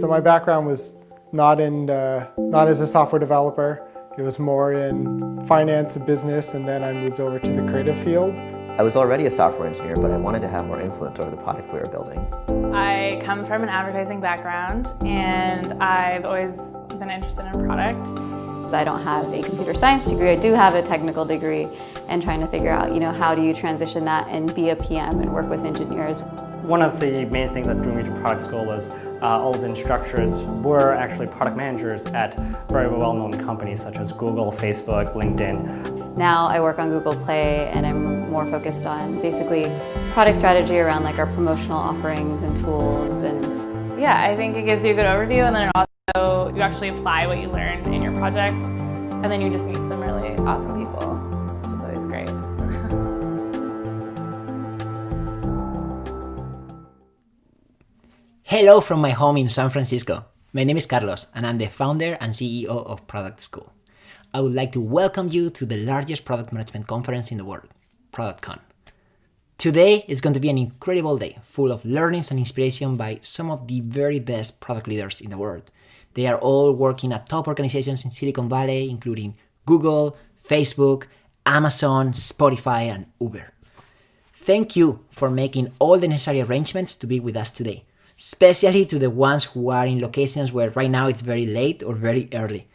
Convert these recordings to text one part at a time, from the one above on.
So my background was not as a software developer. It was more in finance and business, and then I moved over to the creative field. I was already a software engineer, but I wanted to have more influence over the product we were building. I come from an advertising background, and I've always been interested in product. I don't have a computer science degree. I do have a technical degree, and trying to figure out, how do you transition that and be a PM and work with engineers. One of the main things that drew me to product school was all of the instructors were actually product managers at very well-known companies such as Google, Facebook, LinkedIn. Now I work on Google Play, and I'm more focused on basically product strategy around our promotional offerings and tools. And yeah, I think it gives you a good overview, and then also you actually apply what you learn in your project, and then you just meet some really awesome people, which is always great. Hello from my home in San Francisco. My name is Carlos, and I'm the founder and CEO of Product School. I would like to welcome you to the largest product management conference in the world, ProductCon. Today is going to be an incredible day, full of learnings and inspiration by some of the very best product leaders in the world. They are all working at top organizations in Silicon Valley, including Google, Facebook, Amazon, Spotify, and Uber. Thank you for making all the necessary arrangements to be with us today, especially to the ones who are in locations where right now it's very late or very early.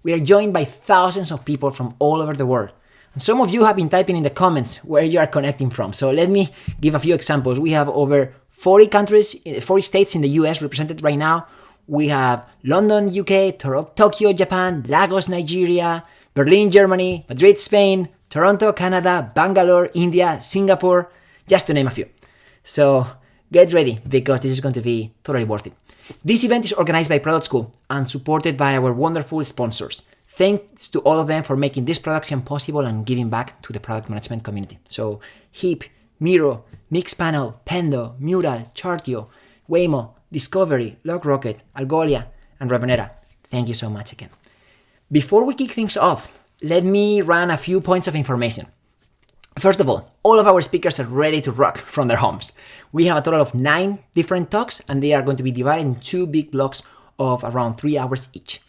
We are joined by thousands of people from all over the world. And some of you have been typing in the comments where you are connecting from. So let me give a few examples. We have over 40 states in the US represented right now. We have London, UK, Tokyo, Japan, Lagos, Nigeria, Berlin, Germany, Madrid, Spain, Toronto, Canada, Bangalore, India, Singapore, just to name a few. So get ready, because this is going to be totally worth it. This event is organized by Product School and supported by our wonderful sponsors. Thanks to all of them for making this production possible and giving back to the product management community. So HIP, Miro, Mixpanel, Pendo, Mural, Chartio, Waymo, Discovery, LogRocket, Algolia, and Revenera. Thank you so much again. Before we kick things off, let me run a few points of information. First of all of our speakers are ready to rock from their homes. We have a total of 9 different talks, and they are going to be divided in 2 big blocks of around 3 hours each.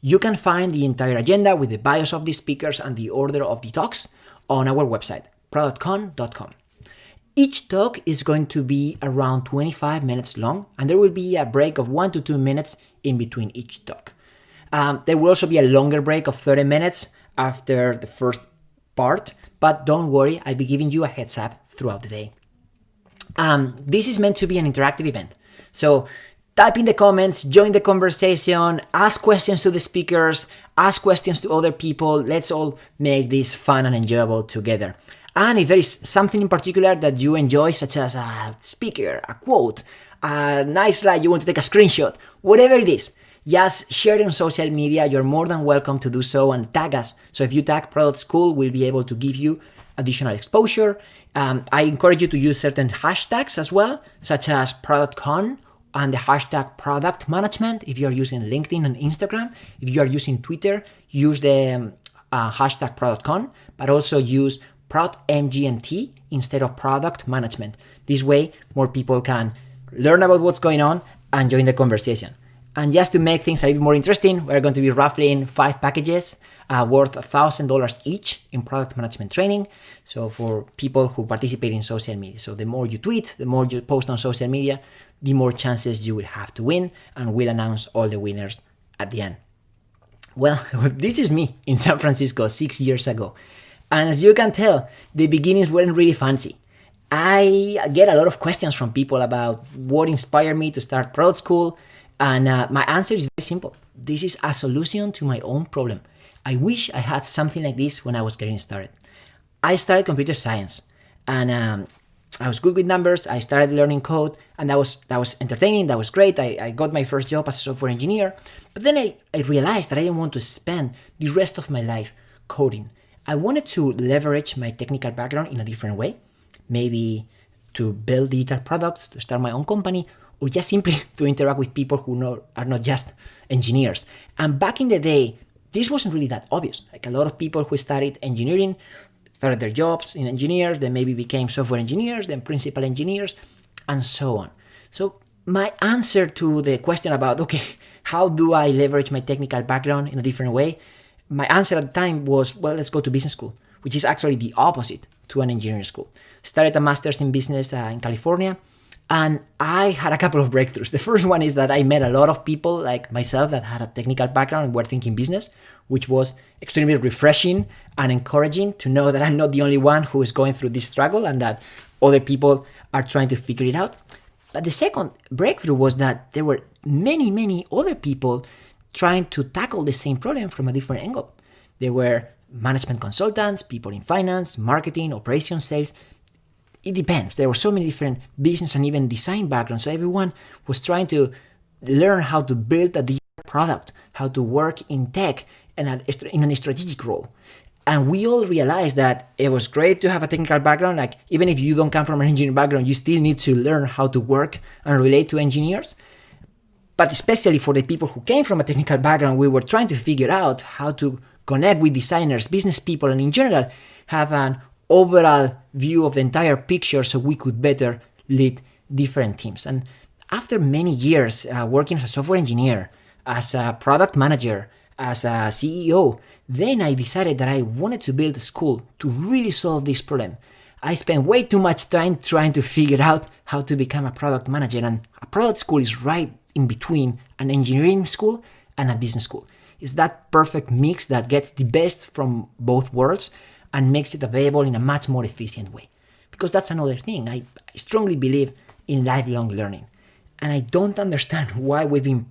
You can find the entire agenda with the bios of the speakers and the order of the talks on our website, productcon.com. Each talk is going to be around 25 minutes long, and there will be a break of 1 to 2 minutes in between each talk. There will also be a longer break of 30 minutes after the first part, but don't worry, I'll be giving you a heads up throughout the day. This is meant to be an interactive event. So type in the comments, join the conversation, ask questions to the speakers, ask questions to other people. Let's all make this fun and enjoyable together. And if there is something in particular that you enjoy, such as a speaker, a quote, a nice slide you want to take a screenshot, whatever it is, just share it on social media. You're more than welcome to do so and tag us. So if you tag Product School, we'll be able to give you additional exposure. I encourage you to use certain hashtags as well, such as ProductCon and the hashtag product management. If you're using LinkedIn and Instagram, if you are using Twitter, use the hashtag ProductCon, but also use ProdMGMT instead of product management. This way, more people can learn about what's going on and join the conversation. And just to make things a little more interesting, we're going to be ruffling 5 packages worth $1,000 each in product management training. So for people who participate in social media. So the more you tweet, the more you post on social media, the more chances you will have to win, and we'll announce all the winners at the end. Well, this is me in San Francisco 6 years ago. And as you can tell, the beginnings weren't really fancy. I get a lot of questions from people about what inspired me to start Product School. And my answer is very simple. This is a solution to my own problem. I wish I had something like this when I was getting started. I started computer science, and I was good with numbers. I started learning code, and that was entertaining. That was great. I got my first job as a software engineer. But then I realized that I didn't want to spend the rest of my life coding. I wanted to leverage my technical background in a different way, maybe to build digital products, to start my own company, or just simply to interact with people who are not just engineers. And back in the day, this wasn't really that obvious. Like a lot of people who studied engineering started their jobs in engineers, then maybe became software engineers, then principal engineers, and so on. So my answer to the question about, okay, how do I leverage my technical background in a different way? My answer at the time was, well, let's go to business school, which is actually the opposite to an engineering school. Started a master's in business in California, and I had a couple of breakthroughs. The first one is that I met a lot of people like myself that had a technical background and were thinking business, which was extremely refreshing and encouraging to know that I'm not the only one who is going through this struggle and that other people are trying to figure it out. But the second breakthrough was that there were many, many other people trying to tackle the same problem from a different angle. There were management consultants, people in finance, marketing, operations, sales. It depends. There were so many different business and even design backgrounds. So everyone was trying to learn how to build a digital product, how to work in tech and in a strategic role. And we all realized that it was great to have a technical background. Like, even if you don't come from an engineering background, you still need to learn how to work and relate to engineers. But especially for the people who came from a technical background, we were trying to figure out how to connect with designers, business people, and in general, have an overall view of the entire picture so we could better lead different teams. And after many years working as a software engineer, as a product manager, as a CEO, then I decided that I wanted to build a school to really solve this problem. I spent way too much time trying to figure out how to become a product manager, and a product school is right in between an engineering school and a business school. It's that perfect mix that gets the best from both worlds and makes it available in a much more efficient way. Because that's another thing. I strongly believe in lifelong learning. And I don't understand why we've been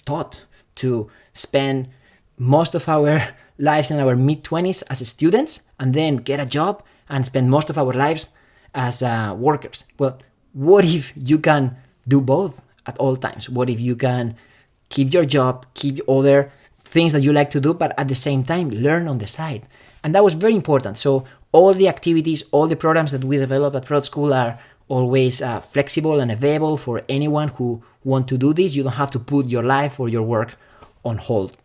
taught to spend most of our lives in our mid-20s as students and then get a job and spend most of our lives as workers. Well, what if you can do both at all times? What if you can keep your job, keep other things that you like to do, but at the same time learn on the side? And that was very important. So all the activities, all the programs that we develop at Product School are always flexible and available for anyone who want to do this. You don't have to put your life or your work on hold.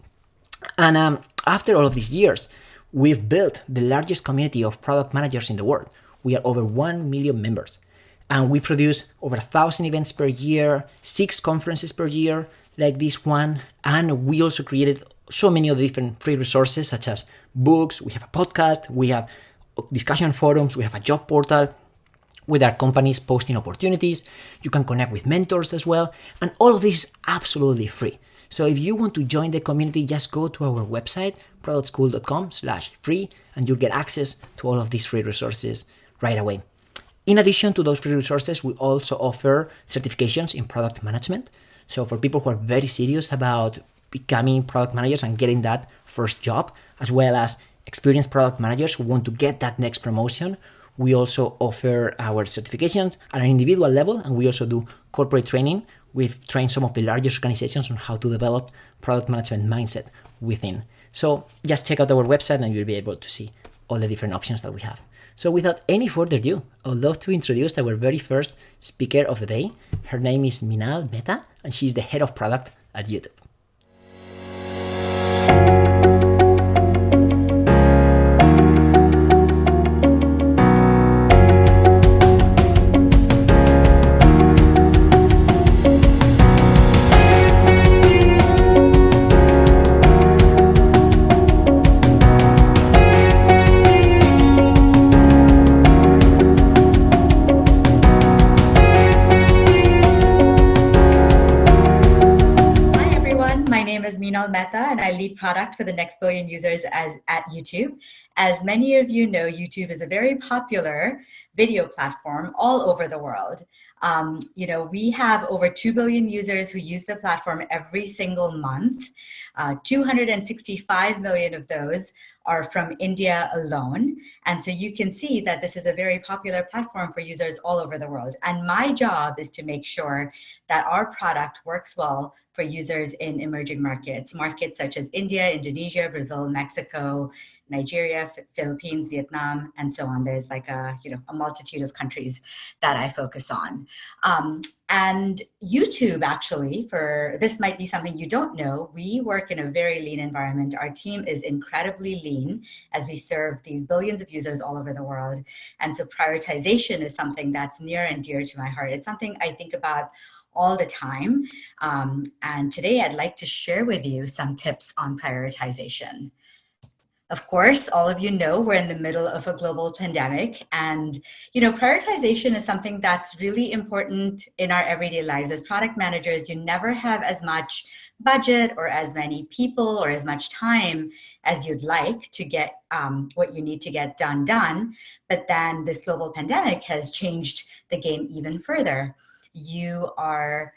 And after all of these years, we've built the largest community of product managers in the world. We are over 1 million members. And we produce over 1,000 events per year, 6 conferences per year like this one. And we also created so many other different free resources such as books. We have a podcast, we have discussion forums, we have a job portal with our companies posting opportunities. You can connect with mentors as well. And all of this is absolutely free. So if you want to join the community, just go to our website, productschool.com/free, and you'll get access to all of these free resources right away. In addition to those free resources, we also offer certifications in product management. So for people who are very serious about becoming product managers and getting that first job, as well as experienced product managers who want to get that next promotion, we also offer our certifications at an individual level, and we also do corporate training. We've trained some of the largest organizations on how to develop product management mindset within. So just check out our website and you'll be able to see all the different options that we have. So without any further ado, I would love to introduce our very first speaker of the day. Her name is Minal Mehta, and she's the head of product at YouTube. Mehta, and I lead product for the Next Billion Users at YouTube. As many of you know, YouTube is a very popular video platform all over the world. We have over 2 billion users who use the platform every single month. 265 million of those are from India alone. And so you can see that this is a very popular platform for users all over the world. And my job is to make sure that our product works well for users in emerging markets such as India, Indonesia, Brazil, Mexico, Nigeria, Philippines, Vietnam, and so on. There's like a multitude of countries that I focus on. And YouTube, actually, for this might be something you don't know, we work in a very lean environment. Our team is incredibly lean as we serve these billions of users all over the world. And so prioritization is something that's near and dear to my heart. It's something I think about all the time. And today I'd like to share with you some tips on prioritization. Of course, all of you know we're in the middle of a global pandemic, and prioritization is something that's really important in our everyday lives. As product managers, you never have as much budget or as many people or as much time as you'd like to get what you need to get done. But then this global pandemic has changed the game even further. You are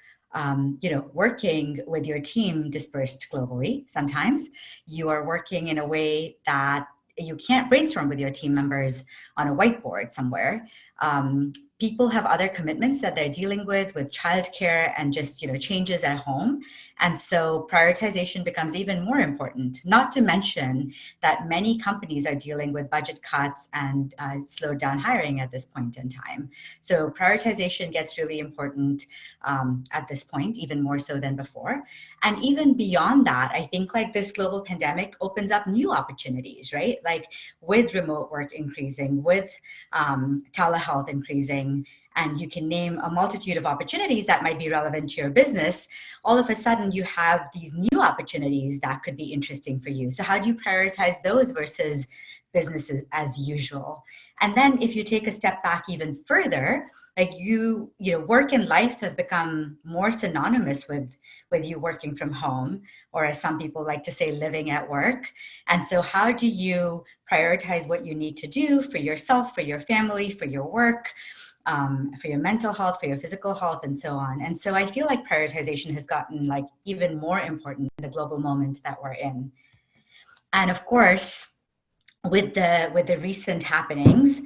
working with your team dispersed globally. Sometimes you are working in a way that you can't brainstorm with your team members on a whiteboard somewhere. People have other commitments that they're dealing with childcare and just changes at home. And so prioritization becomes even more important, not to mention that many companies are dealing with budget cuts and slowed down hiring at this point in time. So prioritization gets really important at this point, even more so than before. And even beyond that, I think like this global pandemic opens up new opportunities, right? Like with remote work increasing, with telehealth increasing, and you can name a multitude of opportunities that might be relevant to your business. All of a sudden you have these new opportunities that could be interesting for you. So how do you prioritize those versus businesses as usual? And then if you take a step back even further, like work and life have become more synonymous with you working from home, or as some people like to say, living at work. And so how do you prioritize what you need to do for yourself, for your family, for your work, for your mental health, for your physical health, and so on? And so I feel like prioritization has gotten like even more important in the global moment that we're in. And of course, with the recent happenings,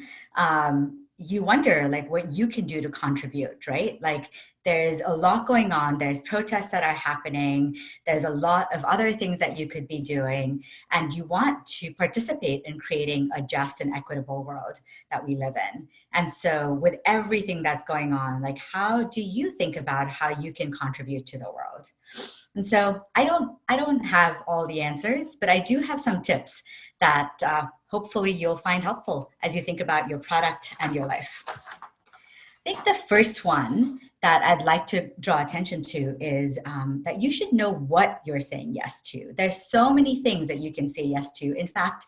you wonder like what you can do to contribute, right? Like there's a lot going on. There's protests that are happening. There's a lot of other things that you could be doing, and you want to participate in creating a just and equitable world that we live in. And so with everything that's going on, like how do you think about how you can contribute to the world? And so I don't have all the answers, but I do have some tips that hopefully you'll find helpful as you think about your product and your life. I think the first one that I'd like to draw attention to is that you should know what you're saying yes to. There's so many things that you can say yes to. In fact,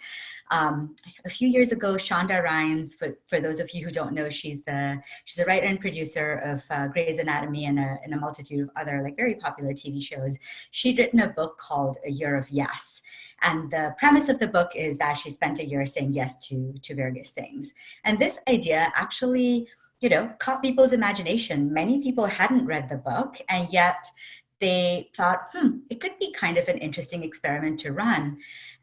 a few years ago, Shonda Rhimes, for those of you who don't know, she's the writer and producer of Grey's Anatomy and a multitude of other like very popular TV shows. She'd written a book called A Year of Yes. And the premise of the book is that she spent a year saying yes to various things. And this idea actually, caught people's imagination. Many people hadn't read the book, and yet they thought, it could be kind of an interesting experiment to run.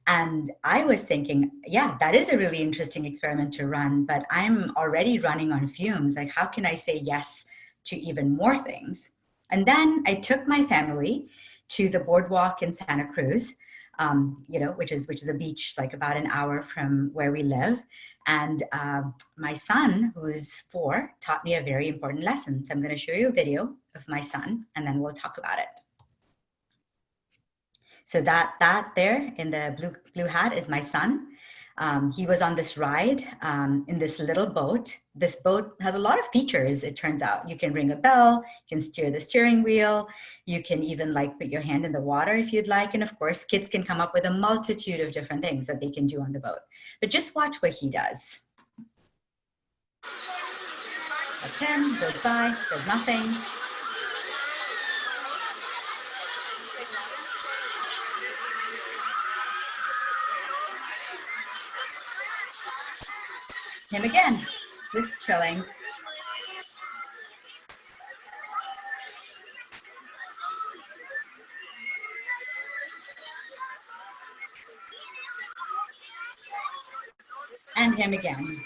And I was thinking, yeah, that is a really interesting experiment to run, but I'm already running on fumes. Like, how can I say yes to even more things? And then I took my family to the boardwalk in Santa Cruz, which is a beach like about an hour from where we live. And my son, who's 4, taught me a very important lesson. So I'm going to show you a video of my son, and then we'll talk about it. So that there in the blue hat is my son. He was on this ride in this little boat. This boat has a lot of features, it turns out. You can ring a bell, you can steer the steering wheel, you can even like put your hand in the water if you'd like. And of course, kids can come up with a multitude of different things that they can do on the boat. But just watch what he does. That's him, goes by, does nothing. Him again, just chilling. And him again.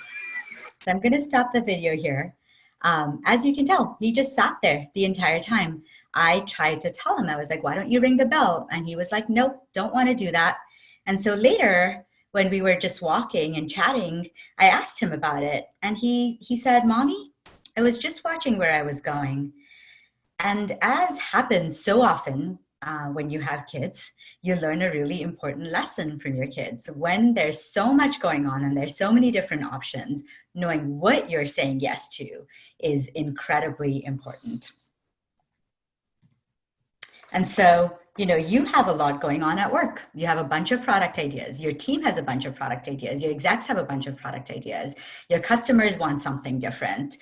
So I'm going to stop the video here. As you can tell, he just sat there the entire time. I tried to tell him, I was like, why don't you ring the bell? And he was like, nope, don't want to do that. And so later, when we were just walking and chatting, I asked him about it. And he said, Mommy, I was just watching where I was going. And as happens so often when you have kids, you learn a really important lesson from your kids. When there's so much going on and there's so many different options, knowing what you're saying yes to is incredibly important. And so, you have a lot going on at work. You have a bunch of product ideas. Your team has a bunch of product ideas. Your execs have a bunch of product ideas. Your customers want something different.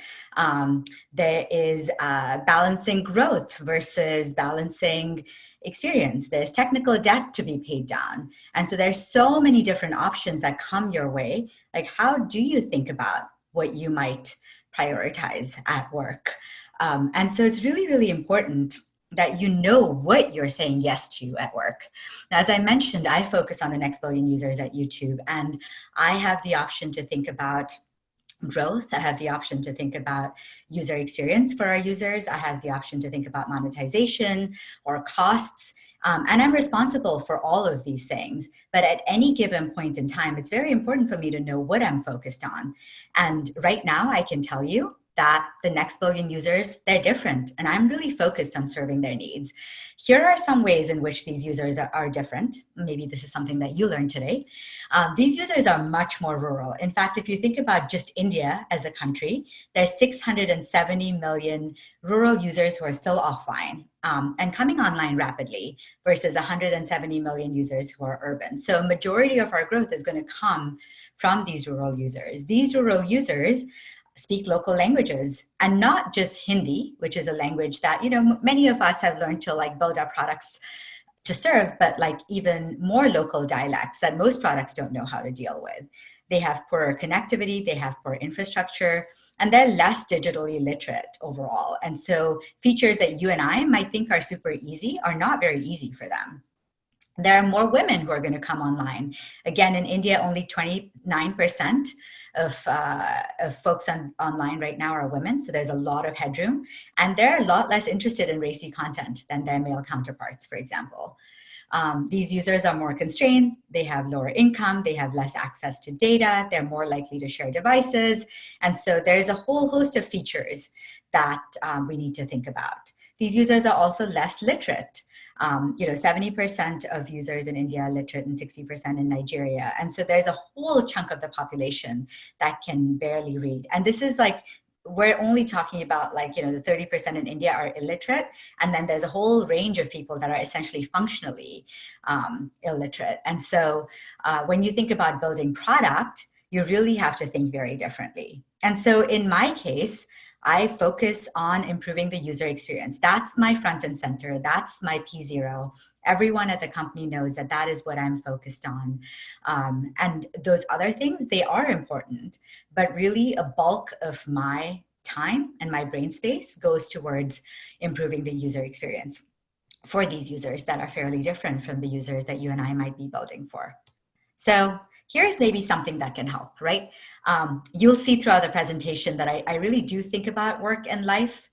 There is balancing growth versus balancing experience. There's technical debt to be paid down. And so there's so many different options that come your way. Like, how do you think about what you might prioritize at work? And so it's really, really important that you know what you're saying yes to at work. As I mentioned, I focus on the next billion users at YouTube, and I have the option to think about growth. I have the option to think about user experience for our users. I have the option to think about monetization or costs. And I'm responsible for all of these things. But at any given point in time, it's very important for me to know what I'm focused on. And right now, I can tell you that the next billion users, they're different. And I'm really focused on serving their needs. Here are some ways in which these users are different. Maybe this is something that you learned today. These users are much more rural. In fact, if you think about just India as a country, there's 670 million rural users who are still offline and coming online rapidly versus 170 million users who are urban. So a majority of our growth is going to come from these rural users. These rural users speak local languages, and not just Hindi, which is a language that, many of us have learned to build our products to serve, but even more local dialects that most products don't know how to deal with. They have poorer connectivity, they have poor infrastructure, and they're less digitally literate overall. And so features that you and I might think are super easy are not very easy for them. There are more women who are going to come online. Again, in India, only 29% of folks online right now are women. So there's a lot of headroom. And they're a lot less interested in racy content than their male counterparts, for example. These users are more constrained. They have lower income. They have less access to data. They're more likely to share devices. And so there's a whole host of features that we need to think about. These users are also less literate. 70% of users in India are literate and 60% in Nigeria. And so there's a whole chunk of the population that can barely read. And this is we're only talking about the 30% in India are illiterate. And then there's a whole range of people that are essentially functionally illiterate. And so when you think about building product, you really have to think very differently. And so in my case, I focus on improving the user experience. That's my front and center. That's my P0. Everyone at the company knows that that is what I'm focused on. And those other things, they are important, but really a bulk of my time and my brain space goes towards improving the user experience for these users that are fairly different from the users that you and I might be building for. So here's maybe something that can help, right? You'll see throughout the presentation that I really do think about work and life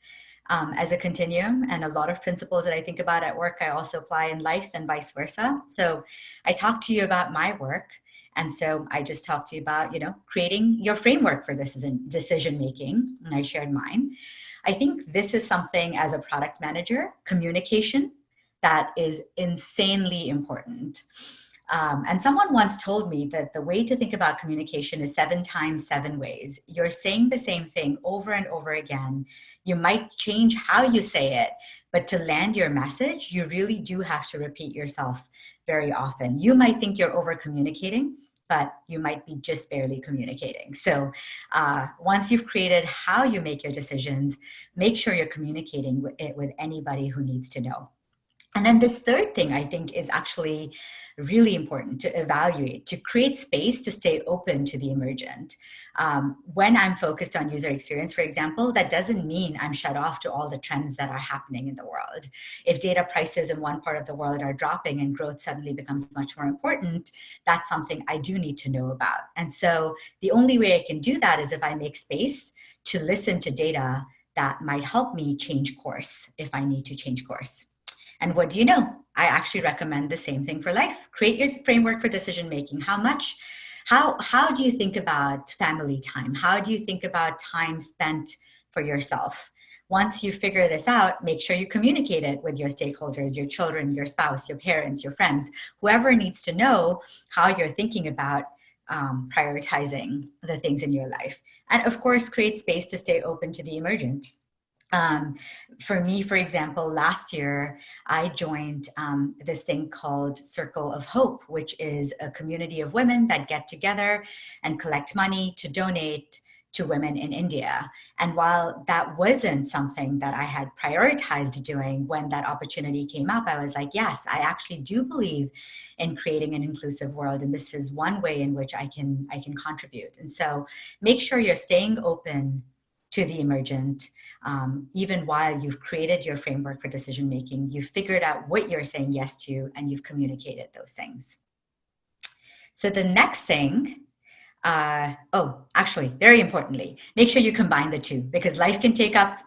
as a continuum, and a lot of principles that I think about at work, I also apply in life and vice versa. So I talked to you about my work, and so I just talked to you about, creating your framework for decision-making, and I shared mine. I think this is something as a product manager, communication, that is insanely important. And someone once told me that the way to think about communication is 7 times 7 ways. You're saying the same thing over and over again. You might change how you say it, but to land your message, you really do have to repeat yourself very often. You might think you're over communicating, but you might be just barely communicating. So once you've created how you make your decisions, make sure you're communicating it with anybody who needs to know. And then this third thing I think is actually really important to evaluate, to create space to stay open to the emergent. When I'm focused on user experience, for example, that doesn't mean I'm shut off to all the trends that are happening in the world. If data prices in one part of the world are dropping and growth suddenly becomes much more important, that's something I do need to know about. And so the only way I can do that is if I make space to listen to data that might help me change course if I need to change course. And what do you know? I actually recommend the same thing for life. Create your framework for decision-making. How do you think about family time? How do you think about time spent for yourself? Once you figure this out, make sure you communicate it with your stakeholders, your children, your spouse, your parents, your friends, whoever needs to know how you're thinking about prioritizing the things in your life. And of course, create space to stay open to the emergent. For me, for example, last year, I joined this thing called Circle of Hope, which is a community of women that get together and collect money to donate to women in India. And while that wasn't something that I had prioritized doing when that opportunity came up, I was like, yes, I actually do believe in creating an inclusive world. And this is one way in which I can contribute. And so make sure you're staying open to the emergent, even while you've created your framework for decision making, you've figured out what you're saying yes to, and you've communicated those things. So the next thing, actually, very importantly, make sure you combine the two, because life can take up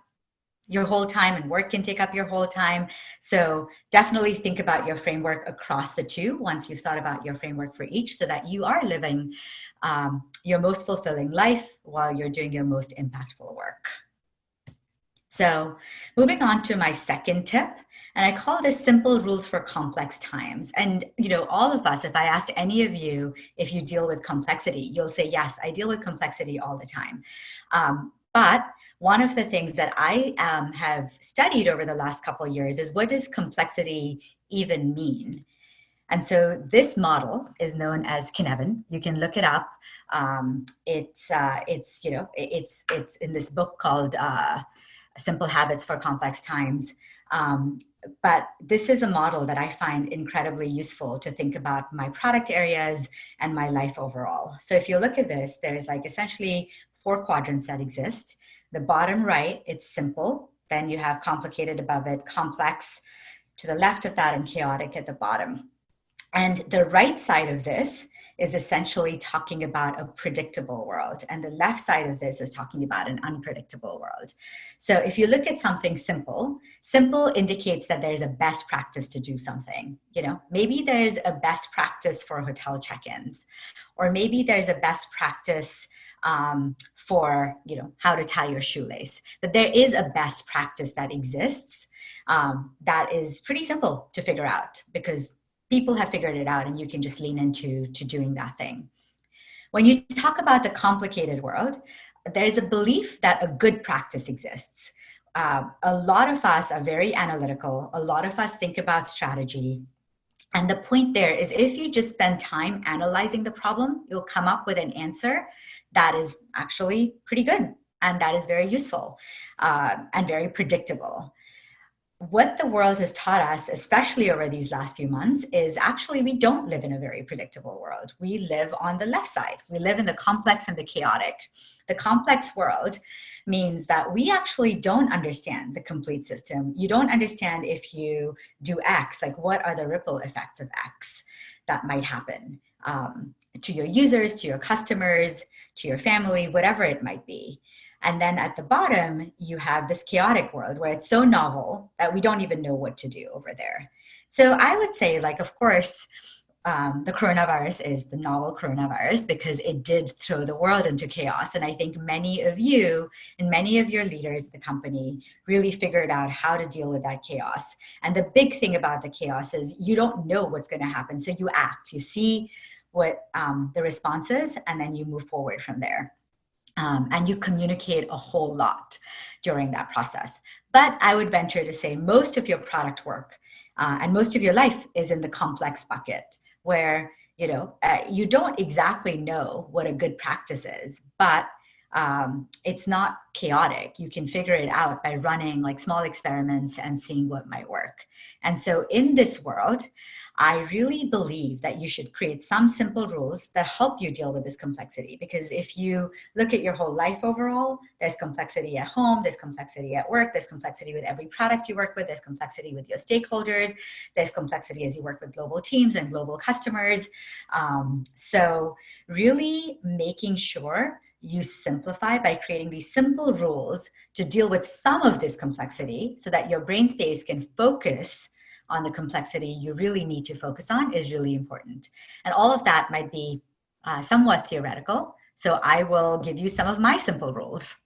your whole time and work can take up your whole time. So definitely think about your framework across the two once you've thought about your framework for each, so that you are living your most fulfilling life while you're doing your most impactful work. So moving on to my second tip, and I call this simple rules for complex times. And, you know, all of us, if I asked any of you if you deal with complexity, you'll say, yes, I deal with complexity all the time. But one of the things that I have studied over the last couple of years is, what does complexity even mean? And so this model is known as Cynefin. You can look it up. It's in this book called Simple Habits for Complex Times. But this is a model that I find incredibly useful to think about my product areas and my life overall. So if you look at this, there's like essentially 4 quadrants that exist. The bottom right, it's simple. Then you have complicated above it, complex to the left of that, and chaotic at the bottom. And the right side of this is essentially talking about a predictable world. And the left side of this is talking about an unpredictable world. So if you look at something simple, simple indicates that there's a best practice to do something. You know, maybe there's a best practice for hotel check-ins, or maybe there's a best practice for, you know, how to tie your shoelace. But there is a best practice that exists that is pretty simple to figure out, because people have figured it out and you can just lean into doing that thing. When you talk about the complicated world, there's a belief that a good practice exists. A lot of us are very analytical. A lot of us think about strategy. And the point there is, if you just spend time analyzing the problem, you'll come up with an answer that is actually pretty good. And that is very useful and very predictable. What the world has taught us, especially over these last few months, is actually we don't live in a very predictable world. We live on the left side. We live in the complex and the chaotic. The complex world means that we actually don't understand the complete system. You don't understand, if you do X, like what are the ripple effects of X that might happen to your users, to your customers, to your family, whatever it might be. And then at the bottom, you have this chaotic world where it's so novel that we don't even know what to do over there. So I would say, like, of course, the coronavirus is the novel coronavirus because it did throw the world into chaos. And I think many of you and many of your leaders at the company really figured out how to deal with that chaos. And the big thing about the chaos is you don't know what's going to happen. So you act, you see what the response is, and then you move forward from there. And you communicate a whole lot during that process. But I would venture to say most of your product work and most of your life is in the complex bucket, where you don't exactly know what a good practice is, but it's not chaotic. You can figure it out by running like small experiments and seeing what might work. And so in this world, I really believe that you should create some simple rules that help you deal with this complexity. Because if you look at your whole life overall, there's complexity at home, there's complexity at work, there's complexity with every product you work with, there's complexity with your stakeholders, there's complexity as you work with global teams and global customers. So really making sure you simplify by creating these simple rules to deal with some of this complexity so that your brain space can focus on the complexity you really need to focus on is really important. And all of that might be somewhat theoretical. So I will give you some of my simple rules.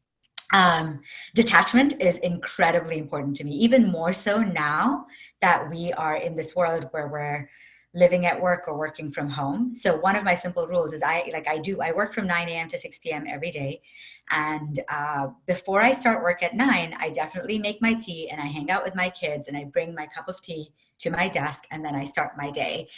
Detachment is incredibly important to me, even more so now that we are in this world where we're living at work or working from home. So one of my simple rules is I work from 9 a.m. to 6 p.m. every day. And before I start work at 9, I definitely make my tea and I hang out with my kids and I bring my cup of tea to my desk and then I start my day.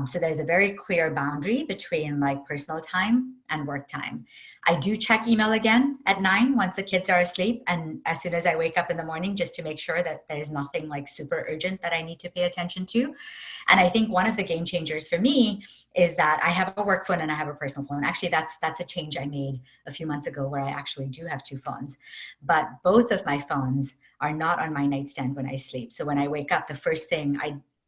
So there's a very clear boundary between like personal time and work time. I do check email again at 9 once the kids are asleep and as soon as I wake up in the morning, just to make sure that there's nothing like super urgent that I need to pay attention to. And I think one of the game changers for me is that I have a work phone and I have a personal phone. Actually, that's a change I made a few months ago where I actually do have 2 phones, but both of my phones are not on my nightstand when I sleep. So when I wake up, the first thing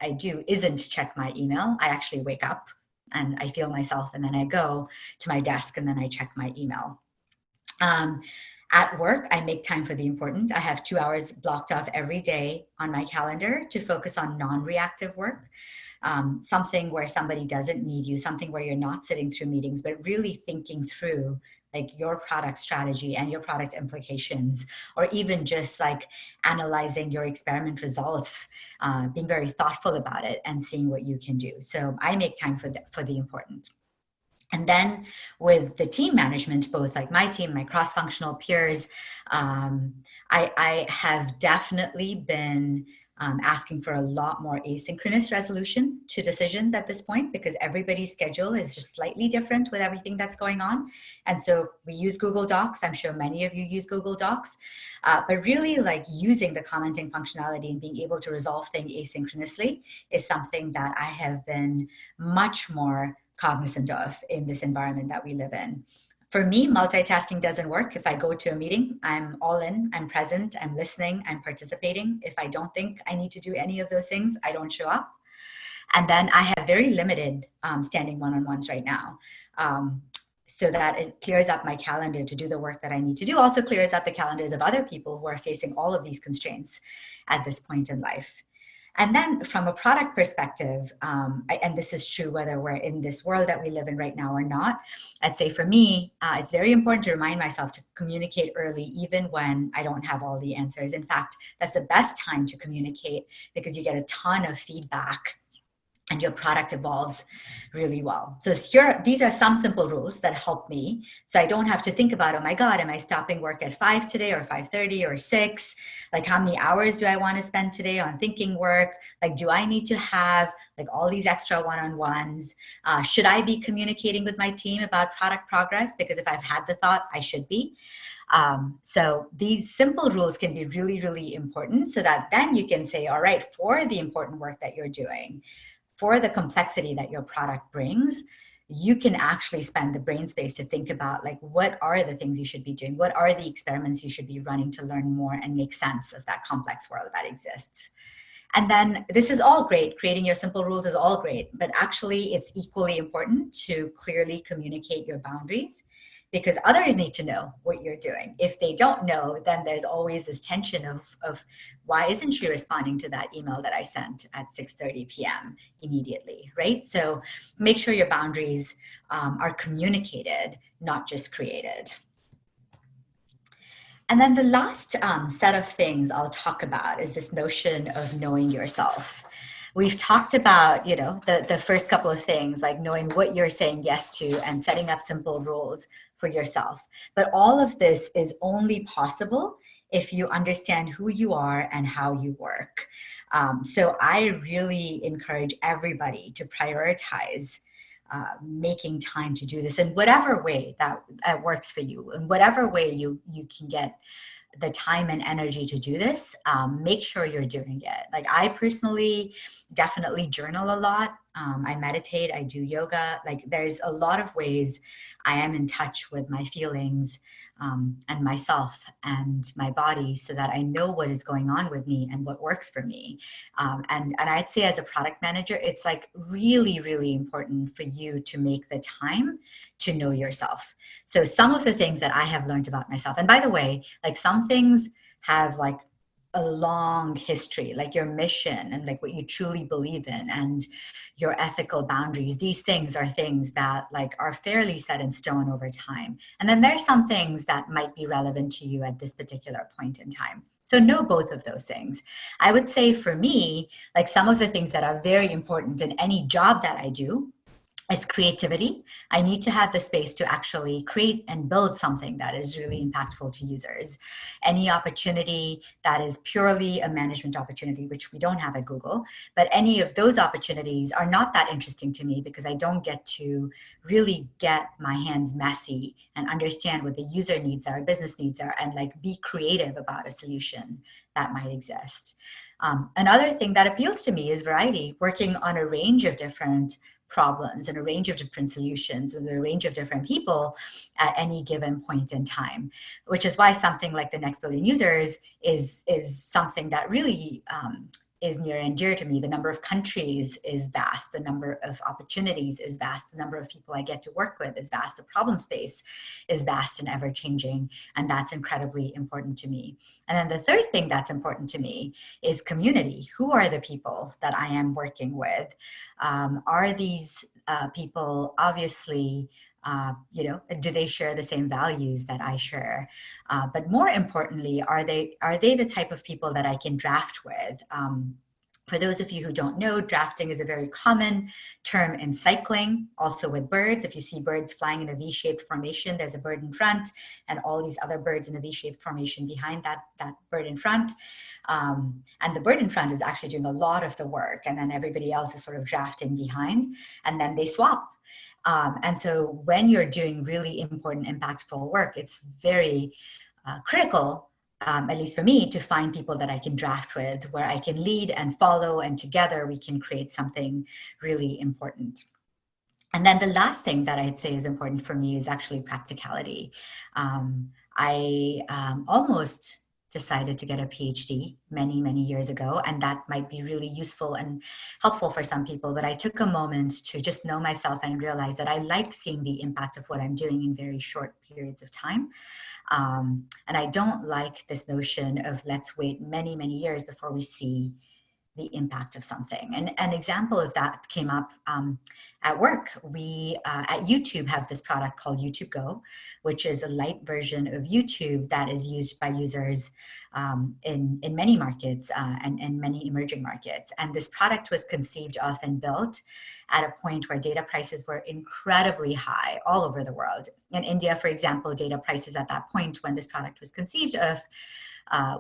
I do isn't check my email. I actually wake up and I feel myself and then I go to my desk and then I check my email. At work, I make time for the important. I have 2 hours blocked off every day on my calendar to focus on non-reactive work. Something where somebody doesn't need you, something where you're not sitting through meetings, but really thinking through like your product strategy and your product implications, or even just like analyzing your experiment results, being very thoughtful about it and seeing what you can do. So I make time for the important. And then with the team management, both like my team, my cross-functional peers, I have definitely been asking for a lot more asynchronous resolution to decisions at this point because everybody's schedule is just slightly different with everything that's going on. And so we use Google Docs. I'm sure many of you use Google Docs, but really like using the commenting functionality and being able to resolve things asynchronously is something that I have been much more cognizant of in this environment that we live in. For me, multitasking doesn't work. If I go to a meeting, I'm all in, I'm present, I'm listening, I'm participating. If I don't think I need to do any of those things, I don't show up. And then I have very limited standing one-on-ones right now. So that it clears up my calendar to do the work that I need to do. Also clears up the calendars of other people who are facing all of these constraints at this point in life. And then from a product perspective, and this is true whether we're in this world that we live in right now or not, I'd say for me, it's very important to remind myself to communicate early, even when I don't have all the answers. In fact, that's the best time to communicate because you get a ton of feedback and your product evolves really well. So these are some simple rules that help me. So I don't have to think about, oh my God, am I stopping work at 5 today or 5:30 or 6? Like how many hours do I want to spend today on thinking work? Like, do I need to have like all these extra one-on-ones? Should I be communicating with my team about product progress? Because if I've had the thought, I should be. So these simple rules can be really, really important so that then you can say, all right, for the important work that you're doing, for the complexity that your product brings, you can actually spend the brain space to think about like, what are the things you should be doing? What are the experiments you should be running to learn more and make sense of that complex world that exists? And then this is all great. Creating your simple rules is all great, but actually it's equally important to clearly communicate your boundaries because others need to know what you're doing. If they don't know, then there's always this tension of why isn't she responding to that email that I sent at 6:30 p.m. immediately, right? So make sure your boundaries are communicated, not just created. And then the last set of things I'll talk about is this notion of knowing yourself. We've talked about, you know, the first couple of things, like knowing what you're saying yes to and setting up simple rules for yourself. But all of this is only possible if you understand who you are and how you work. So I really encourage everybody to prioritize making time to do this in whatever way that works for you, in whatever way you can get the time and energy to do this. Make sure you're doing it. Like I personally definitely journal a lot. I meditate, I do yoga. Like there's a lot of ways I am in touch with my feelings and myself and my body so that I know what is going on with me and what works for me. And I'd say as a product manager, it's like really, really important for you to make the time to know yourself. So some of the things that I have learned about myself, and by the way, like some things have like a long history, like your mission and like what you truly believe in and your ethical boundaries. These things are things that like are fairly set in stone over time. And then there's some things that might be relevant to you at this particular point in time. So know both of those things. I would say for me, like some of the things that are very important in any job that I do is creativity. I need to have the space to actually create and build something that is really impactful to users. Any opportunity that is purely a management opportunity, which we don't have at Google, but any of those opportunities are not that interesting to me because I don't get to really get my hands messy and understand what the user needs are, business needs are, and like be creative about a solution that might exist. Another thing that appeals to me is variety, working on a range of different problems and a range of different solutions with a range of different people at any given point in time, which is why something like the Next Billion Users is something that really is near and dear to me. The number of countries is vast. The number of opportunities is vast. The number of people I get to work with is vast. The problem space is vast and ever changing. And that's incredibly important to me. And then the third thing that's important to me is community. Who are the people that I am working with? Are these people obviously do they share the same values that I share? But more importantly, are they the type of people that I can draft with? For those of you who don't know, drafting is a very common term in cycling, also with birds. If you see birds flying in a V-shaped formation, there's a bird in front and all these other birds in a V-shaped formation behind that bird in front. And the bird in front is actually doing a lot of the work, and then everybody else is sort of drafting behind, and then they swap. And so when you're doing really important, impactful work, it's very critical, at least for me, to find people that I can draft with, where I can lead and follow, and together we can create something really important. And then the last thing that I'd say is important for me is actually practicality. I almost decided to get a PhD many, many years ago, and that might be really useful and helpful for some people, but I took a moment to just know myself and realize that I like seeing the impact of what I'm doing in very short periods of time. And I don't like this notion of let's wait many, many years before we see the impact of something. And an example of that came up at work. We at YouTube have this product called YouTube Go, which is a light version of YouTube that is used by users in many markets and many emerging markets. And this product was conceived of and built at a point where data prices were incredibly high all over the world. In India, for example, data prices at that point when this product was conceived of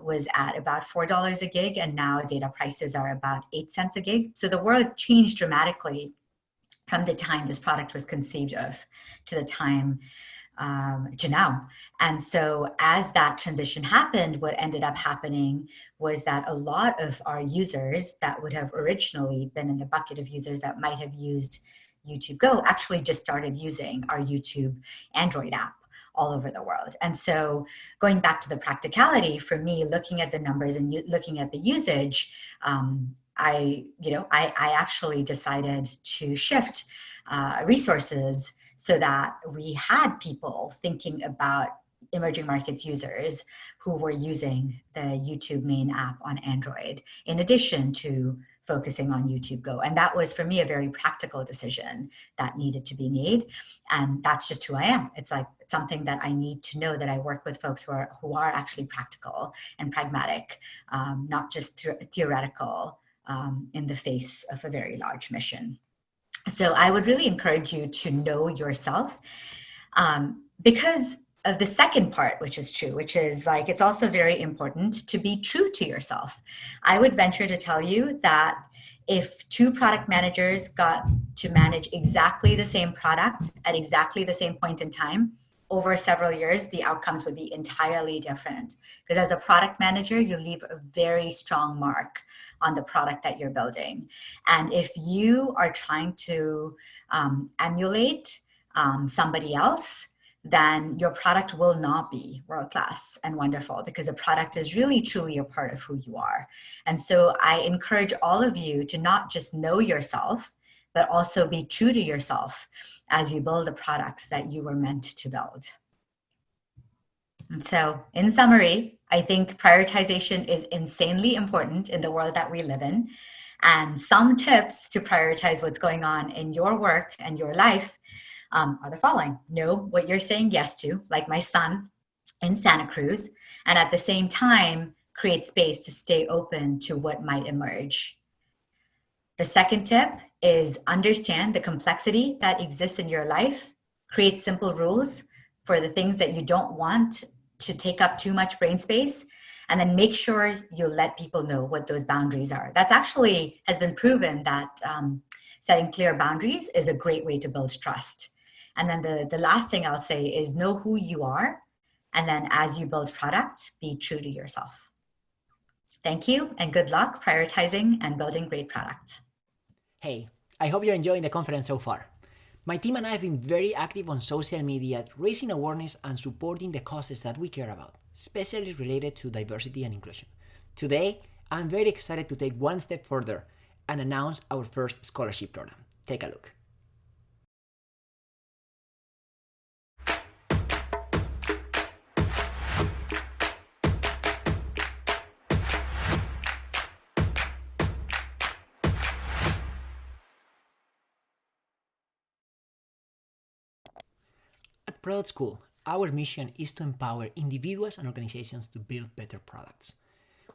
was at about $4 a gig, and now data prices are about 8 cents a gig. So the world changed dramatically from the time this product was conceived of to the time to now. And so as that transition happened, what ended up happening was that a lot of our users that would have originally been in the bucket of users that might have used YouTube Go actually just started using our YouTube Android app all over the world. And so going back to the practicality, for me, looking at the numbers and looking at the usage, I actually decided to shift resources so that we had people thinking about emerging markets users who were using the YouTube main app on Android, in addition to focusing on YouTube Go. And that was, for me, a very practical decision that needed to be made. And that's just who I am. It's like something that I need to know, that I work with folks who are actually practical and pragmatic, not just theoretical in the face of a very large mission. So I would really encourage you to know yourself, because of the second part, which is true, which is like, it's also very important to be true to yourself. I would venture to tell you that if two product managers got to manage exactly the same product at exactly the same point in time, over several years, the outcomes would be entirely different. Because as a product manager, you leave a very strong mark on the product that you're building. And if you are trying to emulate somebody else, then your product will not be world-class and wonderful, because a product is really truly a part of who you are. And so I encourage all of you to not just know yourself, but also be true to yourself as you build the products that you were meant to build. And so in summary, I think prioritization is insanely important in the world that we live in. And some tips to prioritize what's going on in your work and your life are the following. Know what you're saying yes to, like my son in Santa Cruz, and at the same time, create space to stay open to what might emerge. The second tip is understand the complexity that exists in your life, create simple rules for the things that you don't want to take up too much brain space, and then make sure you let people know what those boundaries are. That's actually has been proven that setting clear boundaries is a great way to build trust. And then the last thing I'll say is know who you are. And then as you build product, be true to yourself. Thank you and good luck prioritizing and building great product. Hey, I hope you're enjoying the conference so far. My team and I have been very active on social media, raising awareness and supporting the causes that we care about, especially related to diversity and inclusion. Today, I'm very excited to take one step further and announce our first scholarship program. Take a look. At Product School, our mission is to empower individuals and organizations to build better products.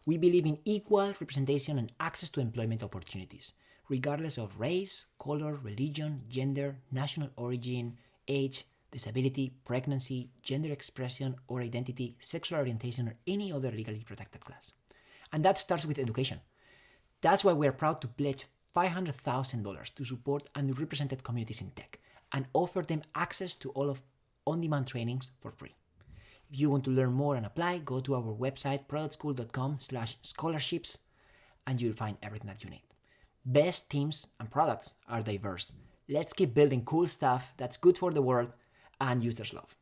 We believe in equal representation and access to employment opportunities, regardless of race, color, religion, gender, national origin, age, disability, pregnancy, gender expression or identity, sexual orientation, or any other legally protected class. And that starts with education. That's why we are proud to pledge $500,000 to support underrepresented communities in tech and offer them access to all of on-demand trainings for free. If you want to learn more and apply, go to our website productschool.com/scholarships and you'll find everything that you need. Best teams and products are diverse. Let's keep building cool stuff that's good for the world and users love.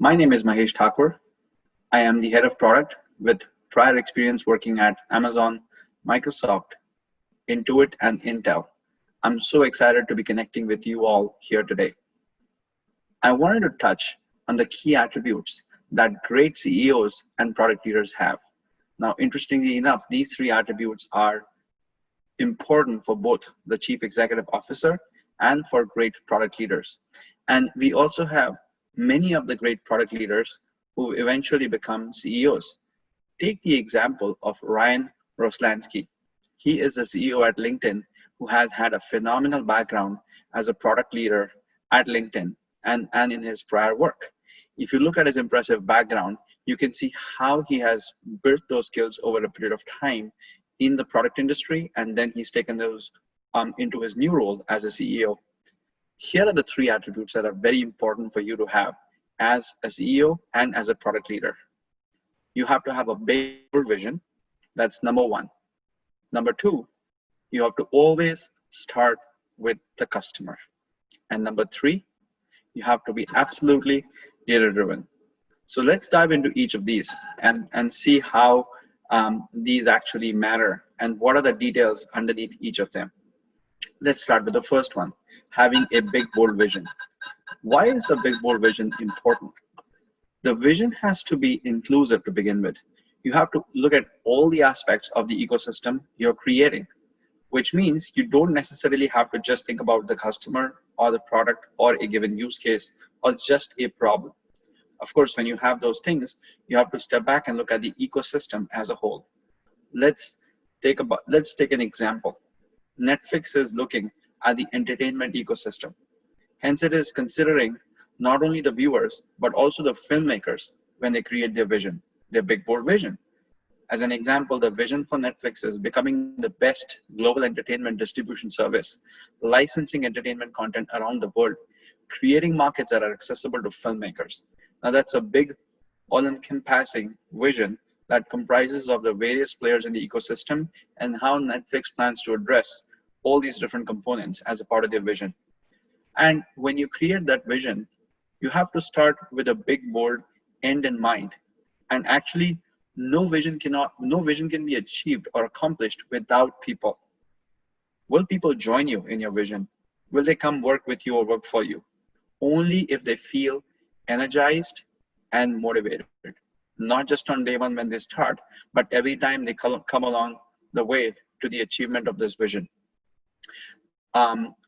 My name is Mahesh Thakur. I am the head of product with prior experience working at Amazon, Microsoft, Intuit, and Intel. I'm so excited to be connecting with you all here today. I wanted to touch on the key attributes that great CEOs and product leaders have. Now, interestingly enough, these three attributes are important for both the Chief Executive Officer and for great product leaders. And we also have many of the great product leaders who eventually become CEOs. Take the example of Ryan Roslansky. He is the CEO at LinkedIn who has had a phenomenal background as a product leader at LinkedIn and in his prior work. If you look at his impressive background, you can see how he has built those skills over a period of time in the product industry, and then he's taken those into his new role as a CEO. Here are the three attributes that are very important for you to have as a CEO and as a product leader. You have to have a big vision. That's number one. Number two, you have to always start with the customer. And number three, you have to be absolutely data-driven. So let's dive into each of these and see how these actually matter and what are the details underneath each of them. Let's start with the first one, having a big, bold vision. Why is a big, bold vision important? The vision has to be inclusive to begin with. You have to look at all the aspects of the ecosystem you're creating, which means you don't necessarily have to just think about the customer or the product or a given use case or just a problem. Of course, when you have those things, you have to step back and look at the ecosystem as a whole. Let's take an example. Netflix is looking at the entertainment ecosystem. Hence, it is considering not only the viewers, but also the filmmakers when they create their vision, their big, bold vision. As an example, the vision for Netflix is becoming the best global entertainment distribution service, licensing entertainment content around the world, creating markets that are accessible to filmmakers. Now that's a big, all-encompassing vision that comprises of the various players in the ecosystem and how Netflix plans to address all these different components as a part of their vision. And when you create that vision, you have to start with a big, bold end in mind. And actually, no vision can be achieved or accomplished without people. Will people join you in your vision? Will they come work with you or work for you? Only if they feel energized and motivated, not just on day one when they start, but every time they come along the way to the achievement of this vision.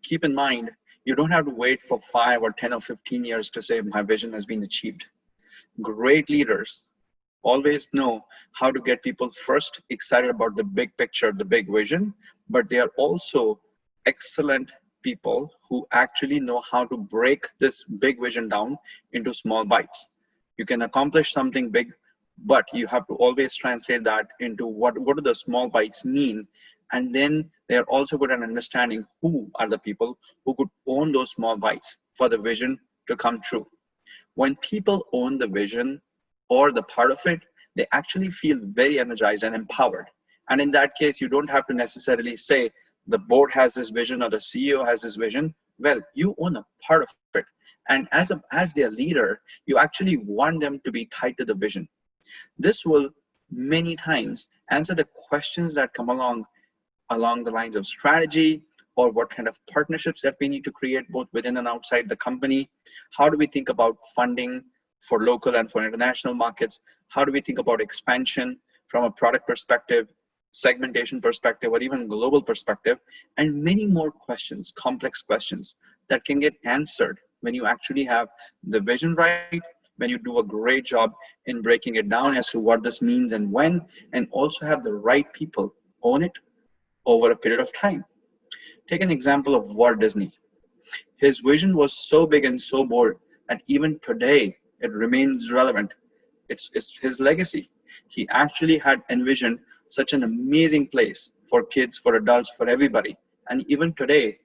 Keep in mind, you don't have to wait for 5 or 10 or 15 years to say my vision has been achieved. Great leaders always know how to get people first excited about the big picture, the big vision, but they are also excellent people who actually know how to break this big vision down into small bites. You can accomplish something big, but you have to always translate that into what do the small bites mean. And then they are also good at understanding who are the people who could own those small bites for the vision to come true. When people own the vision or the part of it, they actually feel very energized and empowered. And in that case, you don't have to necessarily say the board has this vision or the CEO has this vision. Well, you own a part of it. And as their leader, you actually want them to be tied to the vision. This will many times answer the questions that come along the lines of strategy, or what kind of partnerships that we need to create both within and outside the company. How do we think about funding for local and for international markets? How do we think about expansion from a product perspective, segmentation perspective, or even global perspective? And many more questions, complex questions that can get answered when you actually have the vision right, when you do a great job in breaking it down as to what this means and when, and also have the right people own it over a period of time. Take an example of Walt Disney. His vision was so big and so bold that even today it remains relevant. It's his legacy. He actually had envisioned such an amazing place for kids, for adults, for everybody. And even today,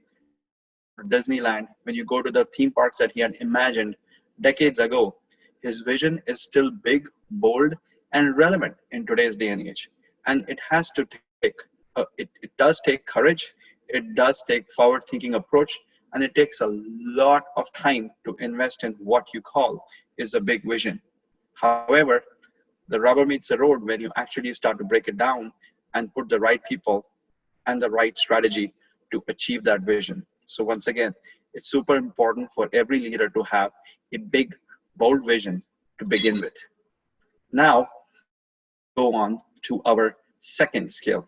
Disneyland, when you go to the theme parks that he had imagined decades ago, his vision is still big, bold, and relevant in today's day and age. And it has to take, it does take courage, it does take forward-thinking approach, and it takes a lot of time to invest in what you call is the big vision. However, the rubber meets the road when you actually start to break it down and put the right people and the right strategy to achieve that vision. So once again, it's super important for every leader to have a big, bold vision to begin with. Now, go on to our second skill.